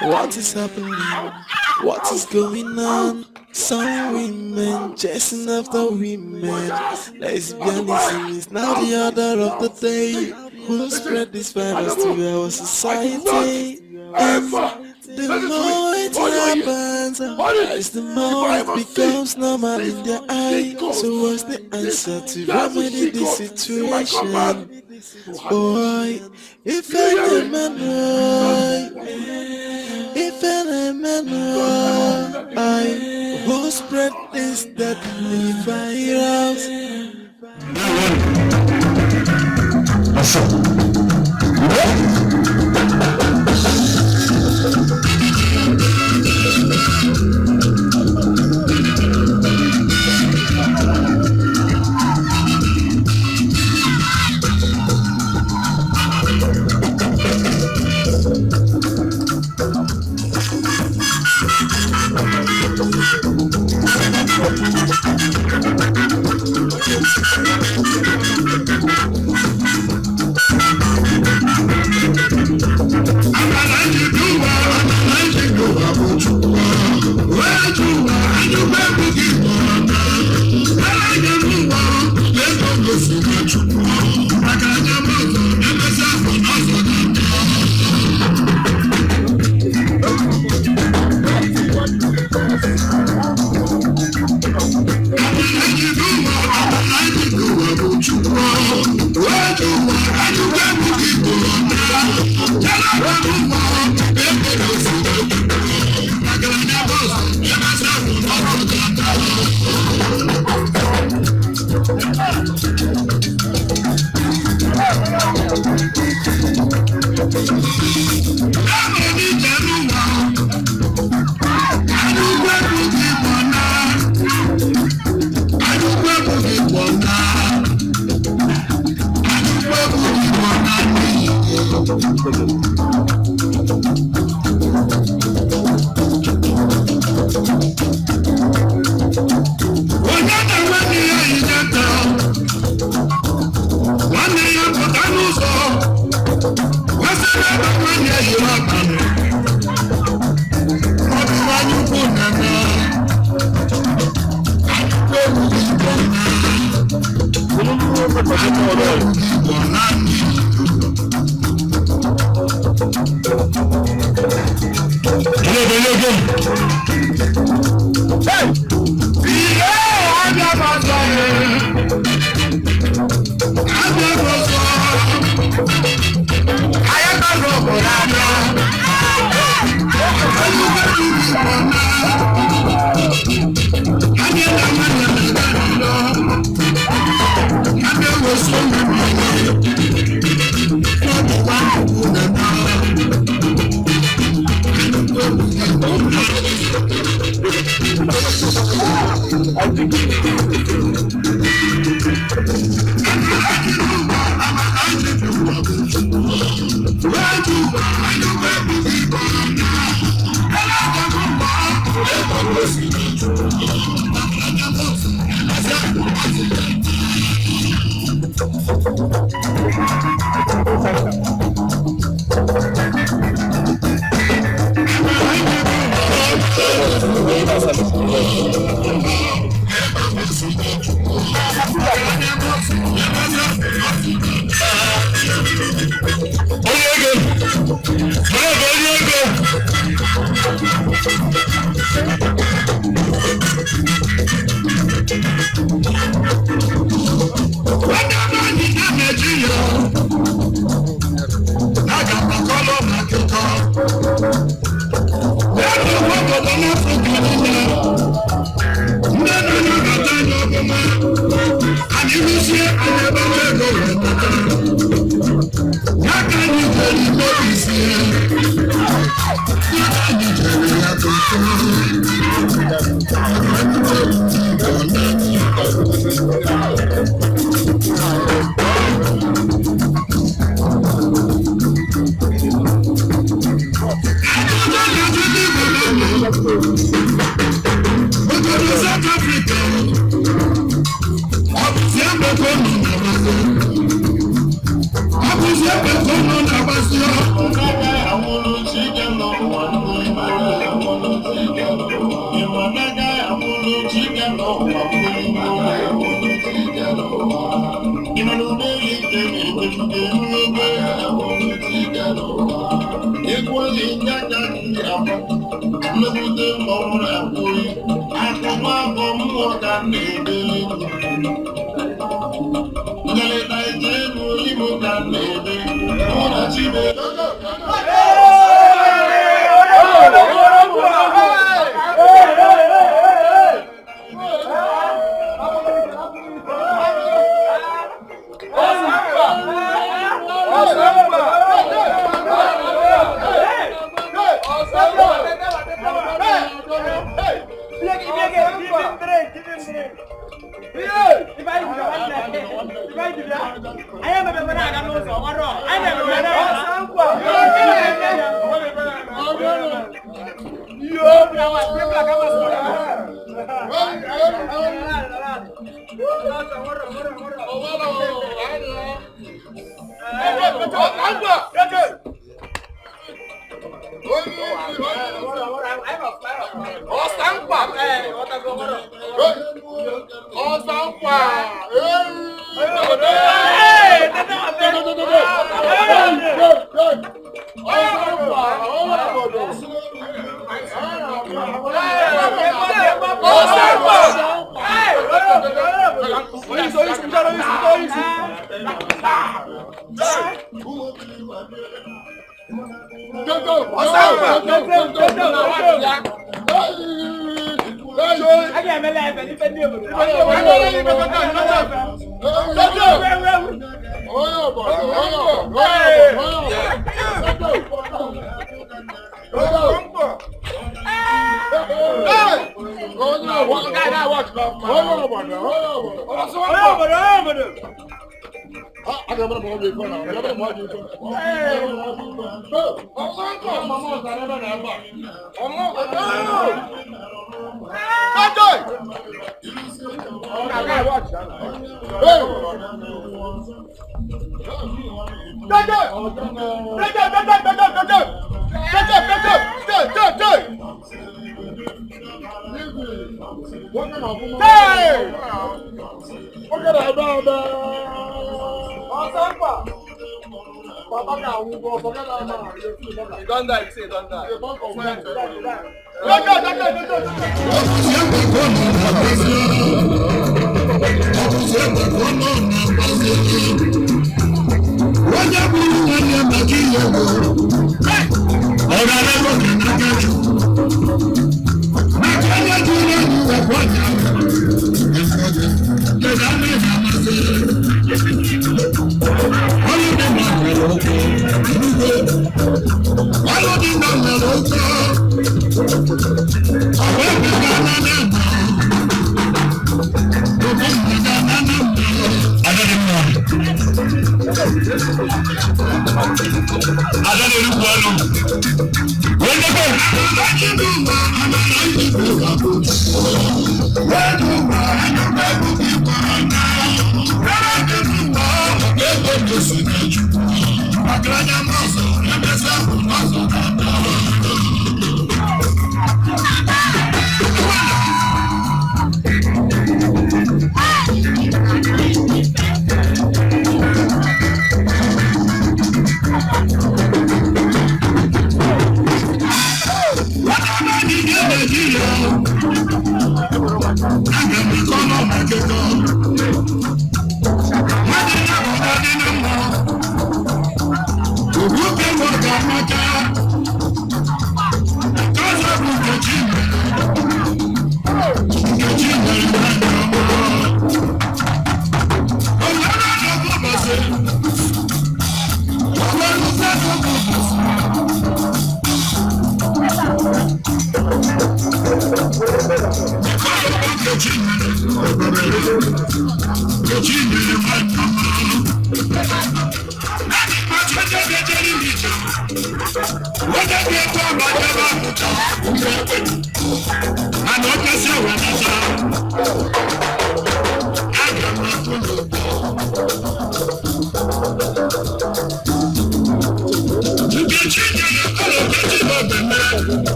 What is happening? What is going on? Some women chasing after women. Lesbianism is now the order of the day. Who spread this virus to our society? And the more it happens, the more it becomes normal in their eye. So what's the answer to remedy this situation? Boy, if any man, I will spread this deadly virus.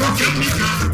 Look at me,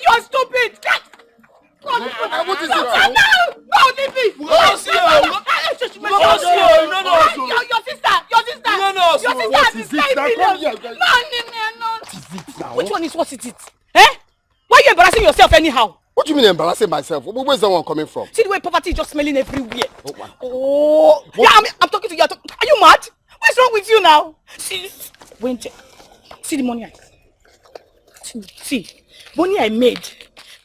You're stupid! What is it? No, leave me! Your sister! No! Which one is what is it? Eh? Why are you embarrassing yourself anyhow? What do you mean embarrassing myself? Where's that one coming from? See the way poverty is just smelling everywhere. Oh. Yeah, I'm talking to you. Are you mad? What's wrong with you now? See the money money I made.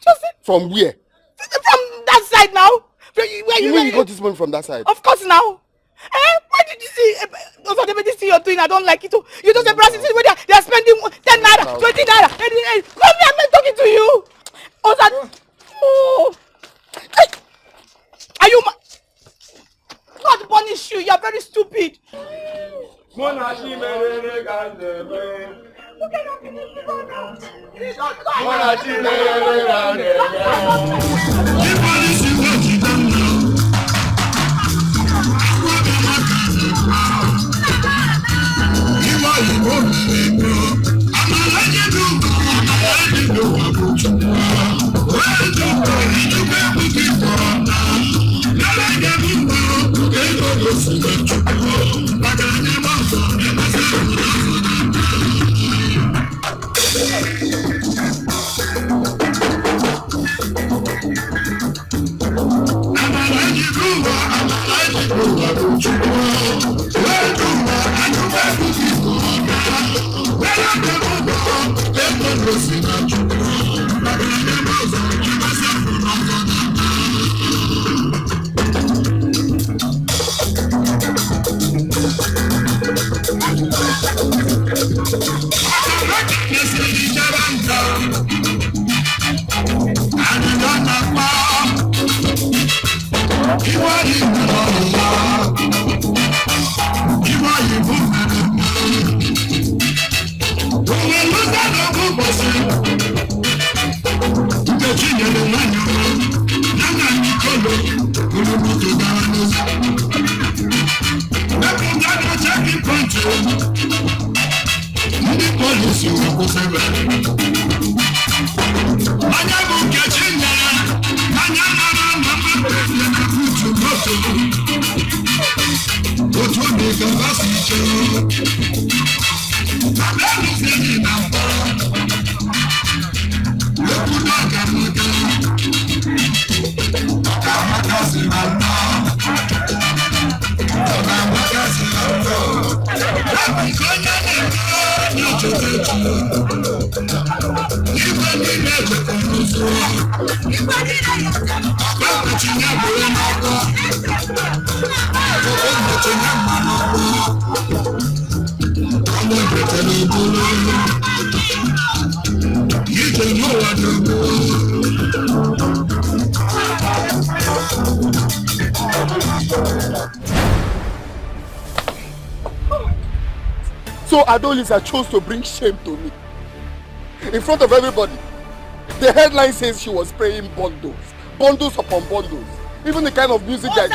Just from where? From that side now. Where you got this money from that side? Of course now. Why did you see this thing you're doing? I don't like it. You just embarrassing. See where they are spending 10 naira, 20 naira. Come here, I'm not talking to you. Oh. Are you God punish you. You're very stupid. So Adolisa chose to bring shame to me. In front of everybody. The headline says she was spraying bundles. Bundles upon bundles. Even the kind of music that...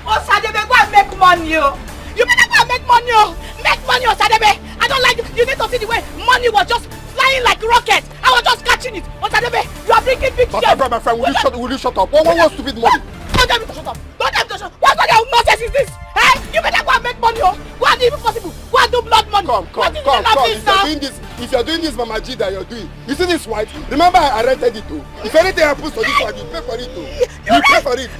Osadebe, go and make money, yo. You better go and make money, yo. Make money, Osadebe. I don't like it. You need to see the way money was just flying like rockets. I was just catching it. Osadebe, you are bringing big shame. My friend, will you shut up? What stupid money? Don't tell me to shut up. Don't tell me to shut up. What kind of nonsense is this? Eh? You better go and make money, yo. Go and do it if possible. Go and do blood money. Come. If you're doing this Mama G that you're doing, you see this white? Remember I rented it too. If anything happens to this one, you pay for it too. You pay for it.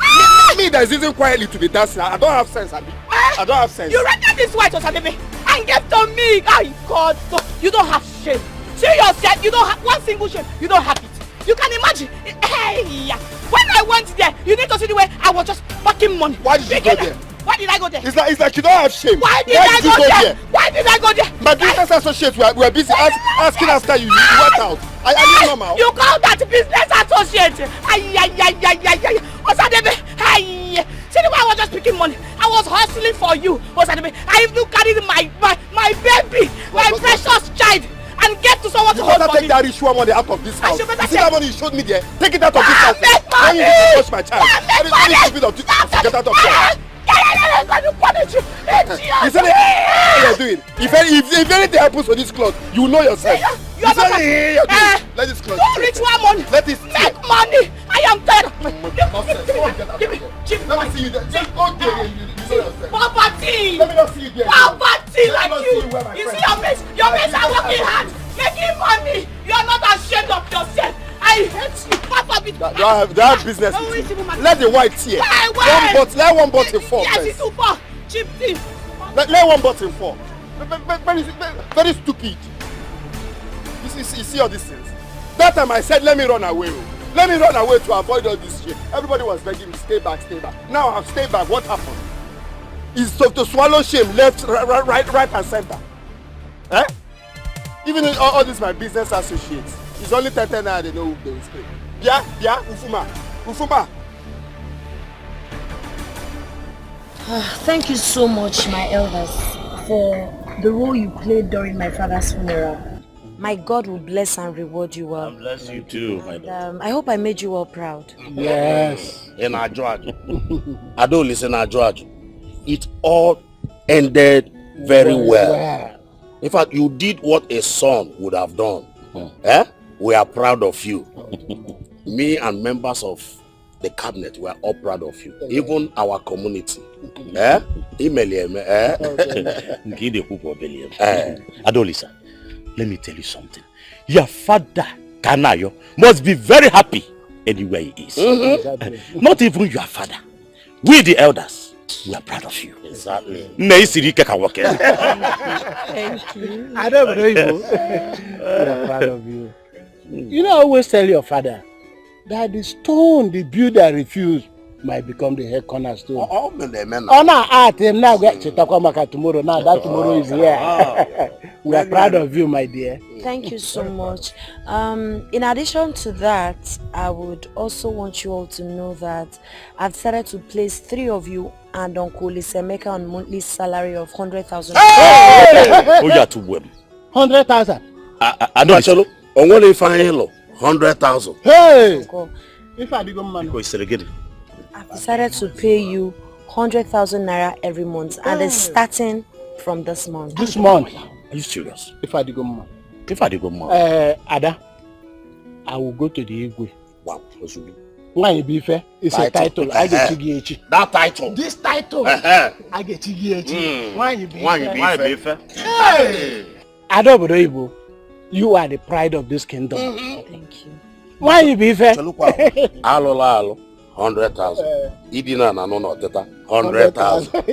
Me that is using quietly to be dancing. I don't have sense, Abi. I don't have sense. You rented this white Osadebe and gave to me. Oh God, you don't have shame. See yourself, you don't have one single shame. You don't have it. You can imagine. Hey, when I went there, you need to see the way I was just fucking money. Why did you go there? Why did I go there? It's like you don't have shame. Why did I go there? Why did I go there? My business associates were busy asking after you. You went out. Are you normal? You call that business associate? Osadebe, see the way I was just picking money. I was hustling for you, Osadebe. I even carried my baby, my precious child, and get to someone to hold for me. Take that rich money out of this house. You see that money you showed me there? Take it out of this house. Make money. When you touch my child. Get out of here. You said what you're doing. If anything happens to this cloth, you know yourself. You said let this cloth. Don't reach one money. Let this make money. I am tired. Give me. Let me see you there. Poverty. Let me not see you there. Poverty like you. You see your mates are working hard, making money. You are not ashamed of yourself. I hate you. They have business. Let the white here. Let one bottle fall. Yes, it's too far. Cheap thing. Let one bottle fall. Very stupid. You see all these things. That time I said, let me run away. Let me run away to avoid all this shit. Everybody was begging me, stay back. Now I've stayed back. What happened? Is to swallow shame left, right and center. Eh? Even all this my business associates. It's only 10 naira they know who they will stay. Yeah, Ufuma. Thank you so much, my elders, for the role you played during my father's funeral. My God will bless and reward you well. God bless you too, my daughter. I hope I made you all proud. Yes. In Ajoaju. I don't listen to Ajoaju. It all ended very well. In fact, you did what a son would have done. We are proud of you. Me and members of the cabinet were all proud of you. Even our community. Adolisa, let me tell you something. Your father, Kanayo, must be very happy anywhere he is. Not even your father. We the elders, we are proud of you. Exactly. Thank you. I don't know you. We are proud of you. You know, I always tell your father that the stone the builder refused might become the head cornerstone. On our art, now get Chitakwamaka tomorrow. Now that tomorrow is here. We are proud of you, my dear. Thank you so much. In addition to that, I would also want you all to know that I've decided to place 3 of you and Uncle Lisemeka on monthly salary of 100,000. Oh, yeah, to win. 100,000. I know. Only final 100,000. Hey! If I did man. I've decided to pay you 100,000 naira every month, and it's starting from this month. This month? Are you serious? If I did man. Ada, I will go to the Igwe. Wow. Why be fair? It's a title. I get Chigi. That title. This title. I get Chigi. Why you be fair? Hey! Adobo, you are the pride of this kingdom. Thank you. Why you be fair? Alo. 100,000. Idina na no teta. 100,000.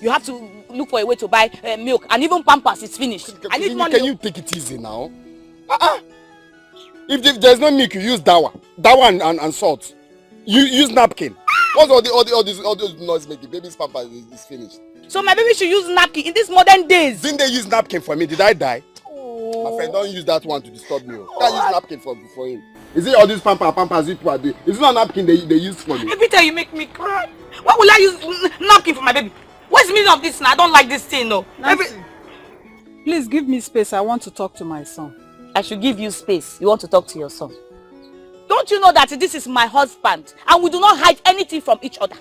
You have to look for a way to buy milk, and even Pampers is finished. I need money. Can you take it easy now? If there's no milk, you use dawa and salt. You use napkin. What's all those noise making? Baby's Pampers is finished. So my baby should use napkin in these modern days. Didn't they use napkin for me? Did I die? Oh. My friend, don't use that one to disturb me. Can't use napkin for him. Is it all these Pampers people are doing? Is it not napkin they use for me? Every time you make me cry. Why will I use napkin for my baby? What's the meaning of this now? I don't like this thing, no. Please give me space. I want to talk to my son. I should give you space. You want to talk to your son? Don't you know that this is my husband and we do not hide anything from each other?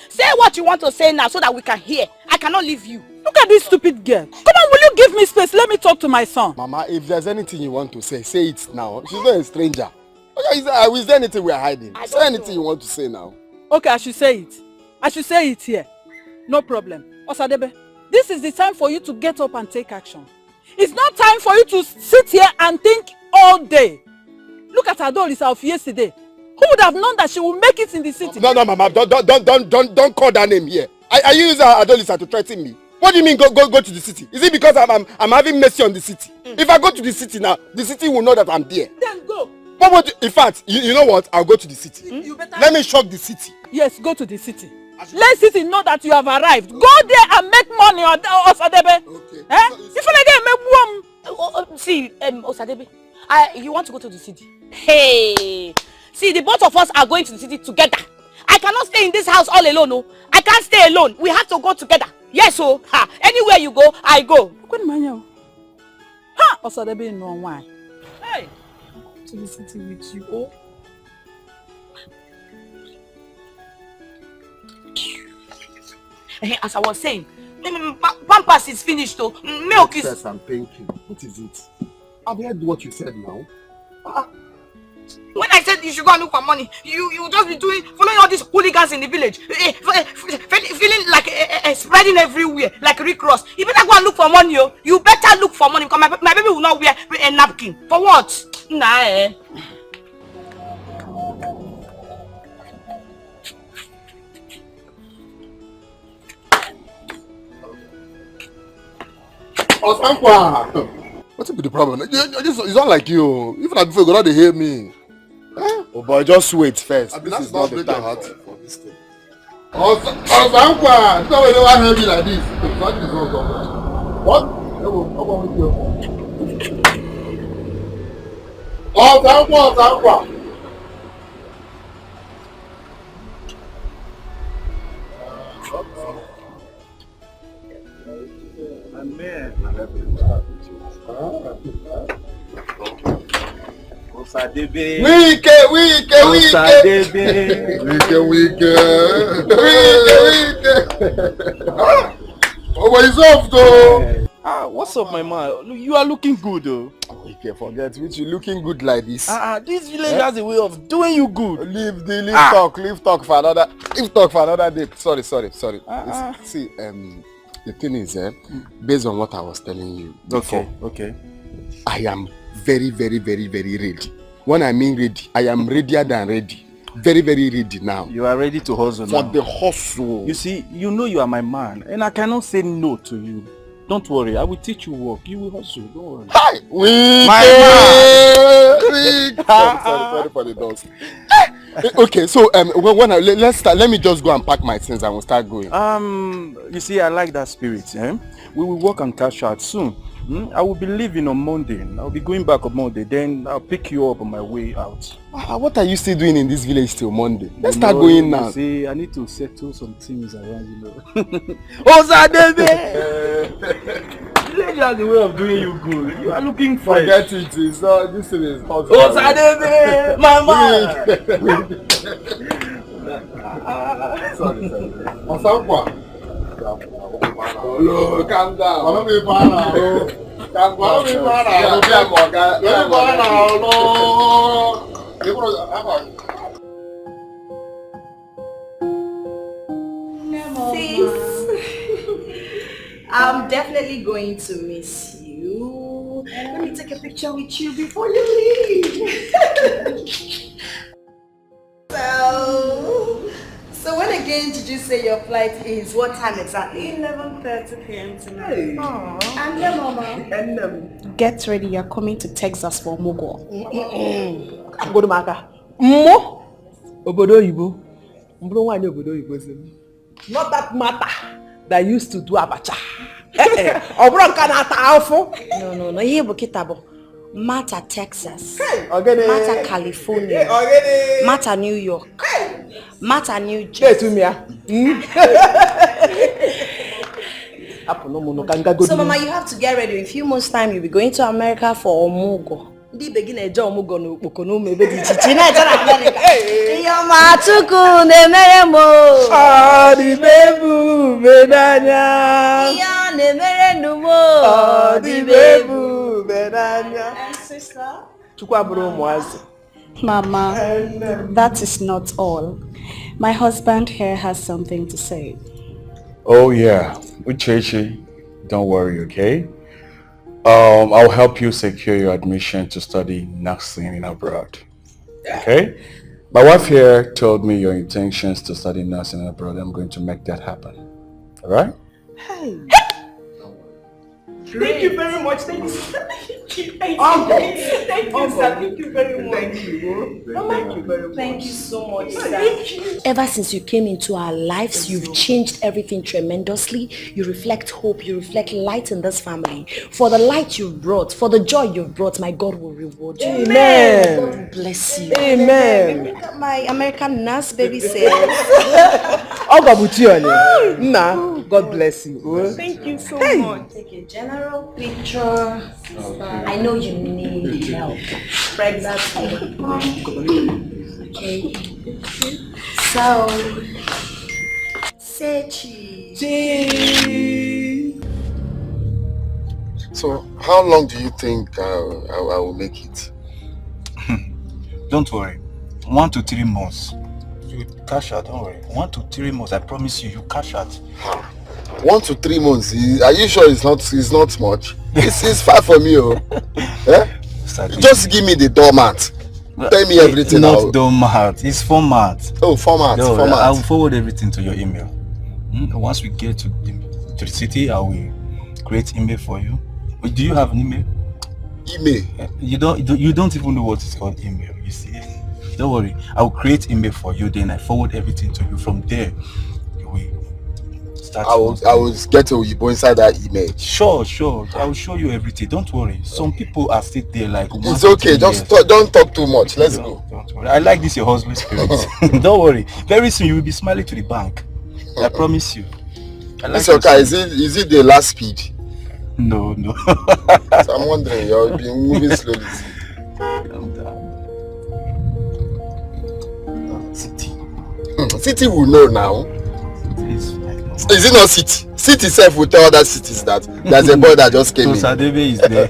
Say what you want to say now so that we can hear. I cannot leave you. Look at this stupid girl. Come on, will you give me space? Let me talk to my son. Mama, if there's anything you want to say it now. She's not a stranger. Okay, is there anything we are hiding? Is there anything you want to say now? Okay, I should say it. I should say it here. No problem. Osadebe, this is the time for you to get up and take action. It's not time for you to sit here and think all day. Look at Adolisa of yesterday. Who would have known that she will make it in the city? No, Mama, don't call that name here. Are you using Adolisa to threaten me? What do you mean go to the city? Is it because I'm having mercy on the city? If I go to the city now, the city will know that I'm there. Then go. In fact, you know what? I'll go to the city. Let me shock the city. Yes, go to the city. Let city know that you have arrived. Go there and make money on Osadebe. Okay. Eh? See, Osadebe, you want to go to the city? Hey, see, the both of us are going to the city together. I cannot stay in this house all alone. No, I can't stay alone. We have to go together. Yes, so anywhere you go, I go. Ha, Osadebe, no why? Hey, to the city with you. Oh. As I was saying, Pampers is finished though. Milk is... Yes, I'm thinking. What is it? I've heard what you said now. When I said you should go and look for money, you just be following all these hooligans in the village, feeling like spreading everywhere, like Rick Ross. You better go and look for money, yo. You better look for money because my baby will not wear a napkin. For what? Nah, What's be the problem? It's not like you. Even before you go out, they hear me. Huh? Oh boy, just wait first. This is not the time for this thing. It's not when you want heavy like this. What? Osadebe. Wike. Oh, but it's off though. What's up, my man? You are looking good though. Wike, forget which you looking good like this. This village has a way of doing you good. Leave talk for another day. Sorry. See, the thing is, based on what I was telling you before, okay. I am very, very, very, very ready. When I mean ready, I am readier than ready. Very, very ready now. You are ready to hustle for now. the hustle. You see, you know you are my man, and I cannot say no to you. Don't worry, I will teach you work. You will hustle. Don't worry. Hi, sorry for the dogs. Okay, so let's start. Let me just go and pack my things and we'll start going. You see, I like that spirit. We will work and cash out soon. I will be leaving on Monday. I'll be going back on Monday. Then I'll pick you up on my way out. What are you still doing in this village till Monday? Let's start going now. See, I need to settle some things around, you know. Osadebe! Village has a way of doing you good. You are looking fresh. Forget it. This thing is hot. Osadebe! My man! Sorry. Osankwa. Hello, calm down. I'm not I'm definitely going to miss you. Let me take a picture with you before you leave. So when again did you say your flight is? What time exactly? 11:30 p.m. tonight. Hey. And then, Mama? Get ready, you're coming to Texas for Mogo. I'm going to Maka. Mo? Obodo Ibo. Not that matter that used to do abacha. No. Here Bukitabo. Mata, Texas. Okay. Mata, California. Okay. Mata, New York. Mata, New Jersey. So Mama, you have to get ready. In a few months' time, you'll be going to America for Omugo. Di begin a job Omugo no Okono maybe di China to America. Iyo ma tuku ne meremo. Ah, di bebu bedanya. Iya ne merenumo. Ah, di bebu bedanya. And sister? Mama, that is not all. My husband here has something to say. Oh yeah, Uchechi, don't worry, okay? I'll help you secure your admission to study nursing in abroad. Okay? My wife here told me your intentions to study nursing abroad. I'm going to make that happen. Alright? Hey. Thank you very much. Thank you. Thank you, sir. Thank you very much. Thank you, bro. Thank you very much. Thank you so much, sir. Thank you. Ever since you came into our lives, you've changed everything tremendously. You reflect hope, you reflect light in this family. For the light you've brought, for the joy you've brought, my God will reward you. Amen. God will bless you. Amen. My American nurse baby says. God bless you. Thank you so much. Take a general picture. I know you need help. Pregnancy. Okay. So, say cheese. So, how long do you think I will make it? Don't worry. 1 to 3 months. You cash out, don't worry. 1 to 3 months, I promise you, you cash out. 1 to 3 months. Are you sure it's not much? It's far from you. Eh? Just give me the doormat. Tell me everything. Not doormat. It's format. Oh, format. No, format. I will forward everything to your email. Once we get to the city, I will create email for you. Do you have an email? Email? You don't even know what is called email. You see? Don't worry. I will create email for you. Then I forward everything to you. From there, you will. I will get to you inside that email. Sure. I will show you everything. Don't worry. Some people are still there like. It's okay. Just don't talk too much. Let's go. Don't worry. I like this your husband's spirit. Don't worry. Very soon you will be smiling to the bank. I promise you. Mr. Oka, is it the last speed? No. So I'm wondering. You've been moving slowly. City will know now. Is it not City? City itself will tell other cities that there's a boy that just came in. Sadebe is there.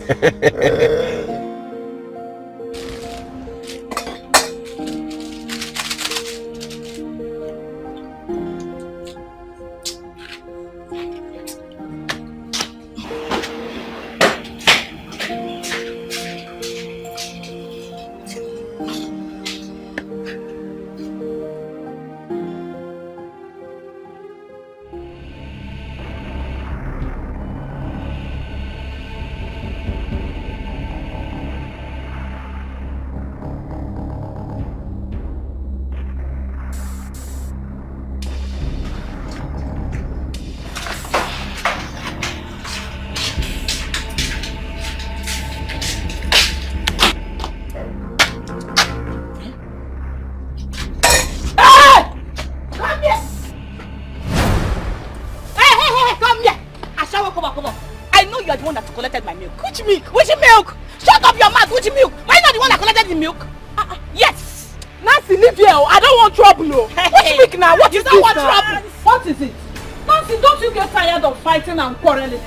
And quarreling.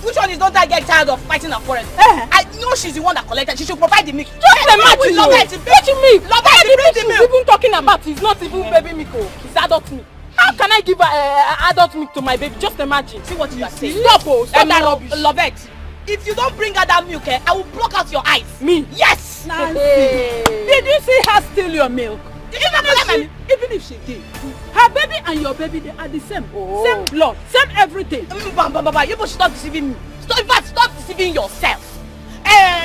Which one is not that get tired of fighting and quarreling? I know she's the one that collected. She should provide the milk. Just imagine. Baby milk. Love her, The baby she's even talking about is not even baby milk. It's adult milk. How can I give adult milk to my baby? Just imagine. See what you are saying. Stop that rubbish. Love it. If you don't bring her that milk, I will block out your eyes. Me? Yes. Nancy. Did you see her steal your milk? Even if she did, her baby and your baby, they are the same. Same blood, same everything. You should stop deceiving me. Stop deceiving yourself.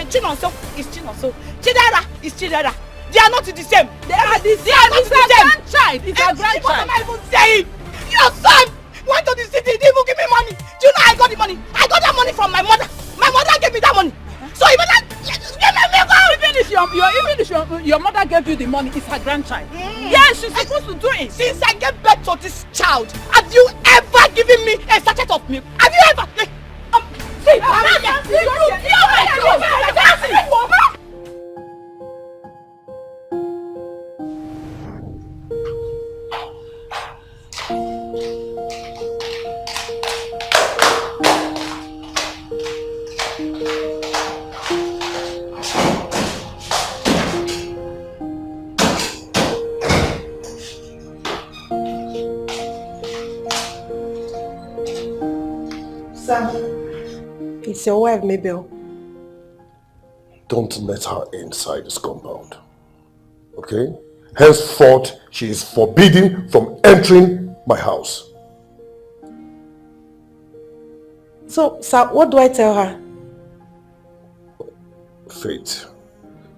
Chinonso is Chinonso. Chidera is Chidera. They are not the same. They are the same. It's a grandchild. It's a grandchild. What am I even saying? Your son went to the city, didn't even give me money. Do you know I got the money? I got that money from my mother. My mother gave me that money. So you better give me milk. if your mother gave you the money, it's her grandchild. Yes, she's supposed to do it. Since I gave birth to this child, have you ever given me a sachet of milk? Have you ever? See, It's your wife, Mabel. Don't let her inside this compound. Okay? Henceforth, she is forbidden from entering my house. So, sir, what do I tell her? Faith,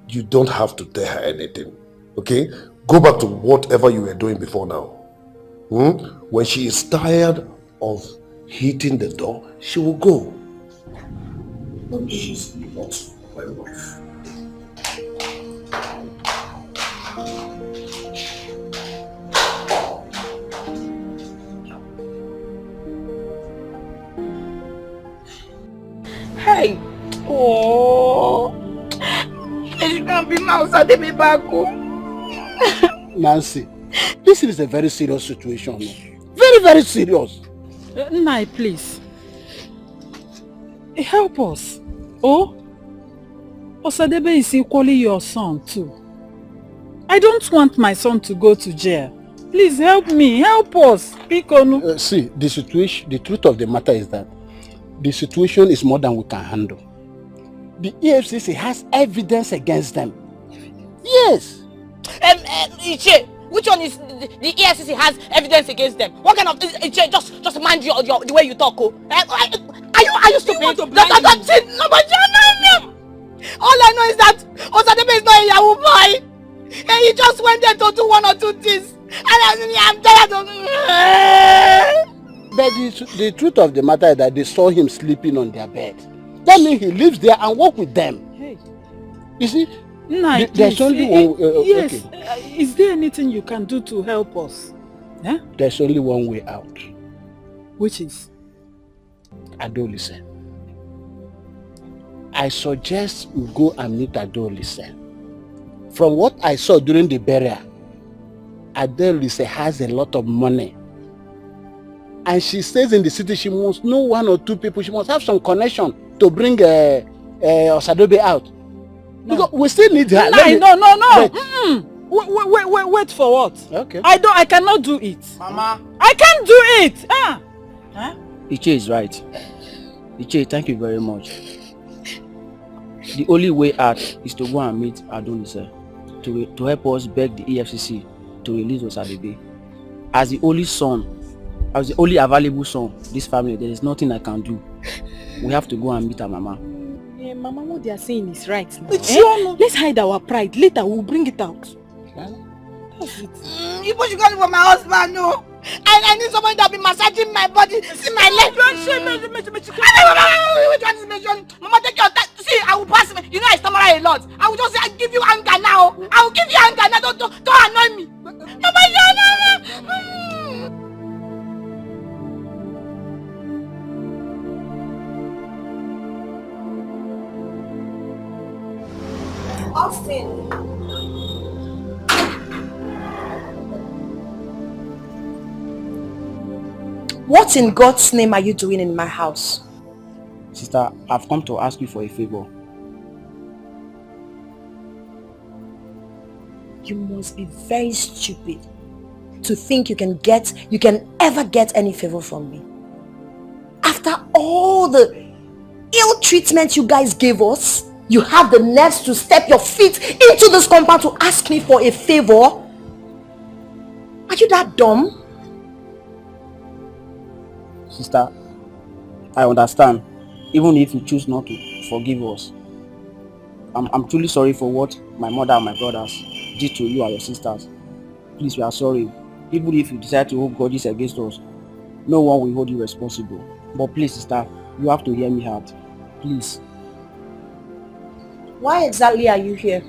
you don't have to tell her anything. Okay? Go back to whatever you were doing before now. When she is tired of hitting the door, she will go. She's not my wife. Hey! Oh! She can't be mouse at the back. Nancy, this is a very serious situation. Very, very serious. Nai, please. Help us. Oh? Osadebe is equally your son too. I don't want my son to go to jail. Please help me. Help us. See, the truth of the matter is that the situation is more than we can handle. The EFCC has evidence against them. Yes. Iche, which one is the EFCC has evidence against them? What kind of Iche, just mind your the way you talk, oh? Are you stupid? No, all I know is that Osadebe is not a Yahoo boy. And he just went there to do one or two things. And I'm tired of... But the truth of the matter is that they saw him sleeping on their bed. That means he lives there and work with them. Hey. You see, there's only one... yes. Okay. Is there anything you can do to help us? Huh? There's only one way out. Which is? Adolescent. I suggest we go and meet Adolescent. From what I saw during the burial, Adolescent has a lot of money. And she stays in the city. She must know one or two people. She must have some connection to bring Osadebe out. No. Because we still need her. No. Wait for what? Okay. I cannot do it. Mama. I can't do it. Huh? Iche is right. Iche, thank you very much. The only way out is to go and meet Adolescent to help us beg the EFCC to release Osadebe. As the only son, as the only available son, this family, there is nothing I can do. We have to go and meet our mama. Yeah, Mama, what they are saying is right now. Let's hide our pride. Later we'll bring it out. That's it. You push you for my husband, no. I need somebody that will be massaging my body. See my leg. Mama, take your time. See, I will pass me. You know I stammer a lot. I will just say I give you anger now. I will give you anger now. Don't annoy me. Mama, Austin. What in God's name are you doing in my house? Sister, I've come to ask you for a favor. You must be very stupid to think you can ever get any favor from me. After all the ill treatment you guys gave us, you have the nerves to step your feet into this compound to ask me for a favor? Are you that dumb? Sister, I understand. Even if you choose not to forgive us. I'm truly sorry for what my mother and my brothers did to you and your sisters. Please, we are sorry. Even if you decide to hold grudges against us, no one will hold you responsible. But please, sister, you have to hear me out. Please. Why exactly are you here?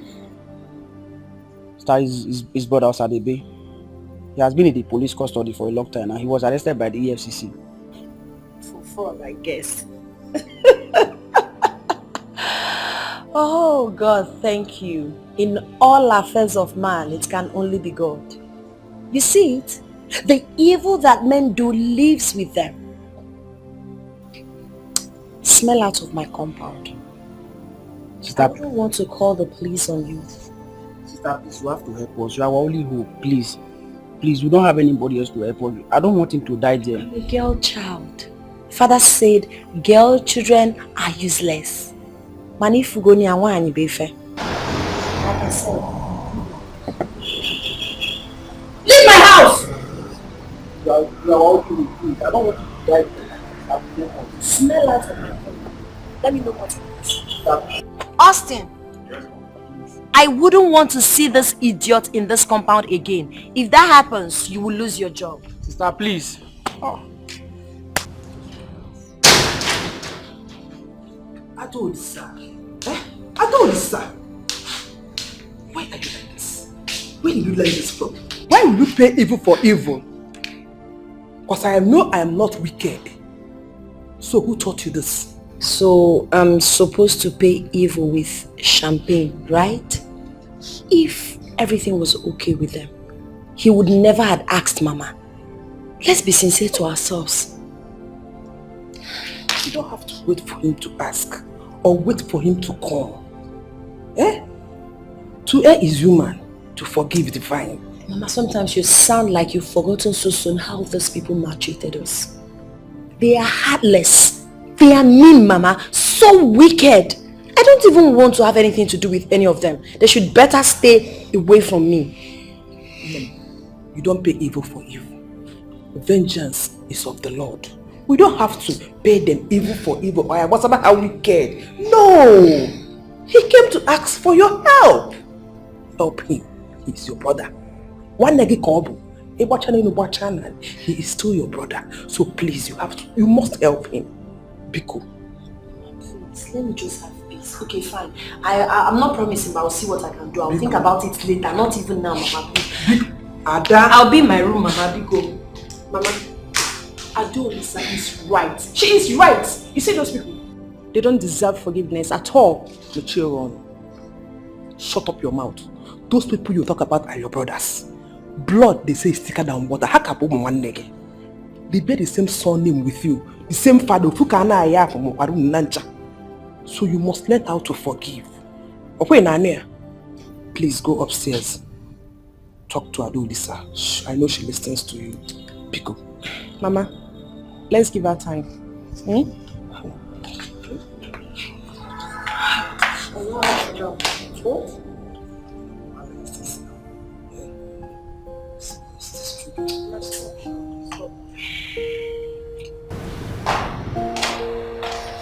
Star is his brother Osadebe. He has been in the police custody for a long time and he was arrested by the EFCC. For fun, I guess. Oh God, thank you. In all affairs of man, it can only be God. You see it? The evil that men do lives with them. Smell out of my compound. Sister, I don't want to call the police on you. Sister, please, you have to help us. You are our only hope. Please. Please, we don't have anybody else to help us. I don't want him to die there. I'm a girl child. Father said, girl children are useless. Mani fugoni awani befe. Like I said. Leave my house! You are all true. Please, I don't want you to die there. Smell out of my phone. Let me know what it is. Austin! I wouldn't want to see this idiot in this compound again. If that happens, you will lose your job. Sister, please. Oh. I told you, sir. I told you, sir. Why are you like this? Where did you learn this from? Why will you pay evil for evil? Because I know I am not wicked. So who taught you this? So I'm supposed to pay evil with champagne, right? If everything was okay with them, he would never have asked Mama. Let's be sincere to ourselves. You don't have to wait for him to ask or wait for him to come. To err is human, to forgive divine. Mama, sometimes you sound like you've forgotten so soon how those people maltreated us. They are heartless. They are mean, Mama. So wicked. I don't even want to have anything to do with any of them. They should better stay away from me. You don't pay evil for evil. Vengeance is of the Lord. We don't have to pay them evil for evil. Or what's about how wicked? No! He came to ask for your help. Help him. He's your brother. One negi kobu. He is still your brother. So please, you must help him. Biko. Please, let me just have peace. Okay, fine. I'm not promising, but I'll see what I can do. I'll think about it later. Not even now, Mama. Ada. I'll be in my room, Mama. Biko. Mama, Adolisa is right. She is right. You see those people? They don't deserve forgiveness at all. The children. Shut up your mouth. Those people you talk about are your brothers. Blood, they say, is thicker than water. They bear the same surname with you. The same father. So you must learn how to forgive. Please go upstairs. Talk to Adolisa. I know she listens to you. Pico. Mama, let's give her time.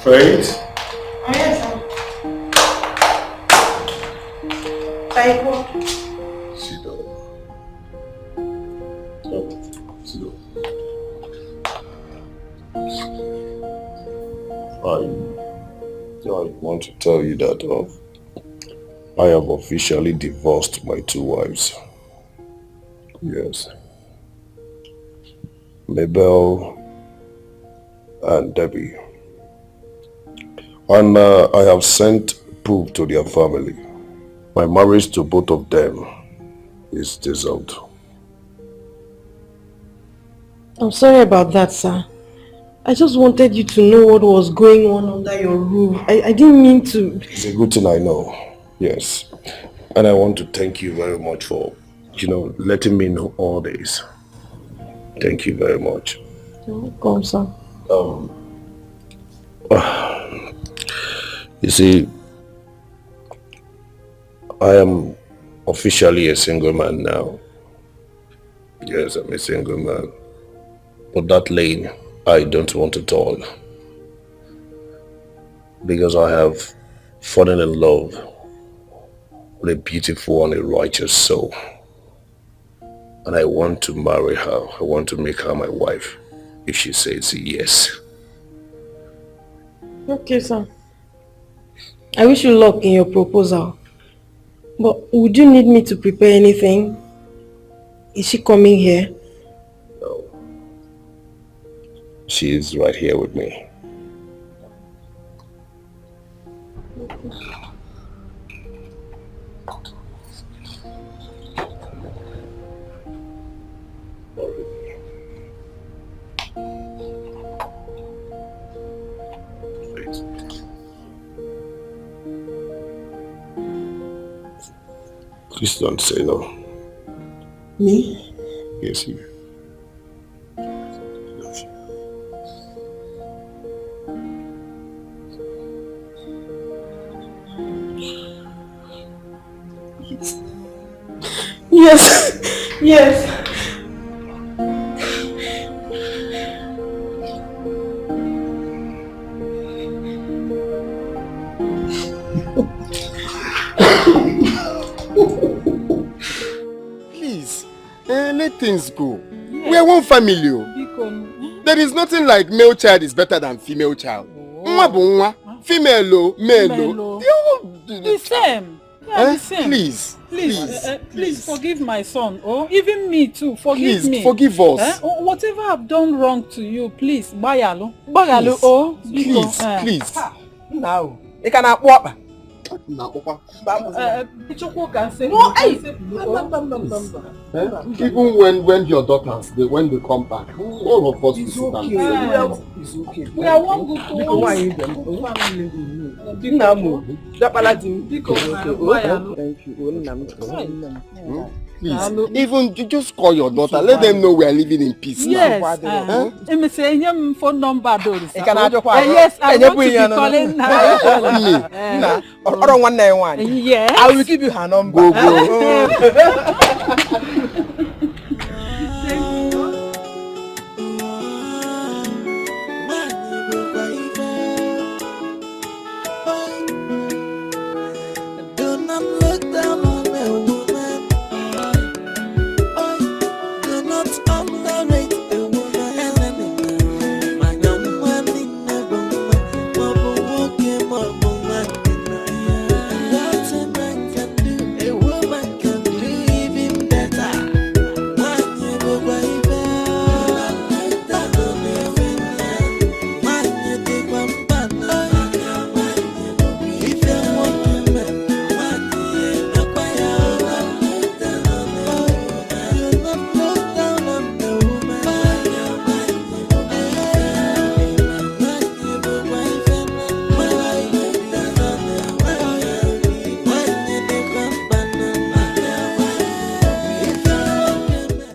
Faith? Yes, sir. Sit down. Sit down. I want to tell you that I have officially divorced my 2 wives. Yes. Mabel and Debbie. And I have sent proof to their family. My marriage to both of them is dissolved. I'm sorry about that, sir. I just wanted you to know what was going on under your roof. I didn't mean to... It's a good thing I know, yes. And I want to thank you very much for, letting me know all this. Thank you very much. You're welcome, sir. You see, I am officially a single man now. Yes, I'm a single man. But that lane, I don't want at all. Because I have fallen in love with a beautiful and a righteous soul. And I want to marry her. I want to make her my wife if she says yes. Okay, sir. I wish you luck in your proposal. But would you need me to prepare anything? Is she coming here? She is right here with me. Please don't say no. Me? Yes, you. Yes. Yes. Please, let things go. Yes. We are one family. There is nothing like male child is better than female child. Female, male. The same. The same. Please forgive my son. Oh, even me too. Forgive me. Forgive us. Whatever I've done wrong to you, please, Bayalo. Please. Now, you cannot walk. Even when your daughters, when they come back, all of us it's okay. It's okay. We are one good family. Please, even you just call your daughter. Let them know we are living in peace now. Yes. Phone number. Yes, I want to be calling her. Yeah. I will give you her number. Go.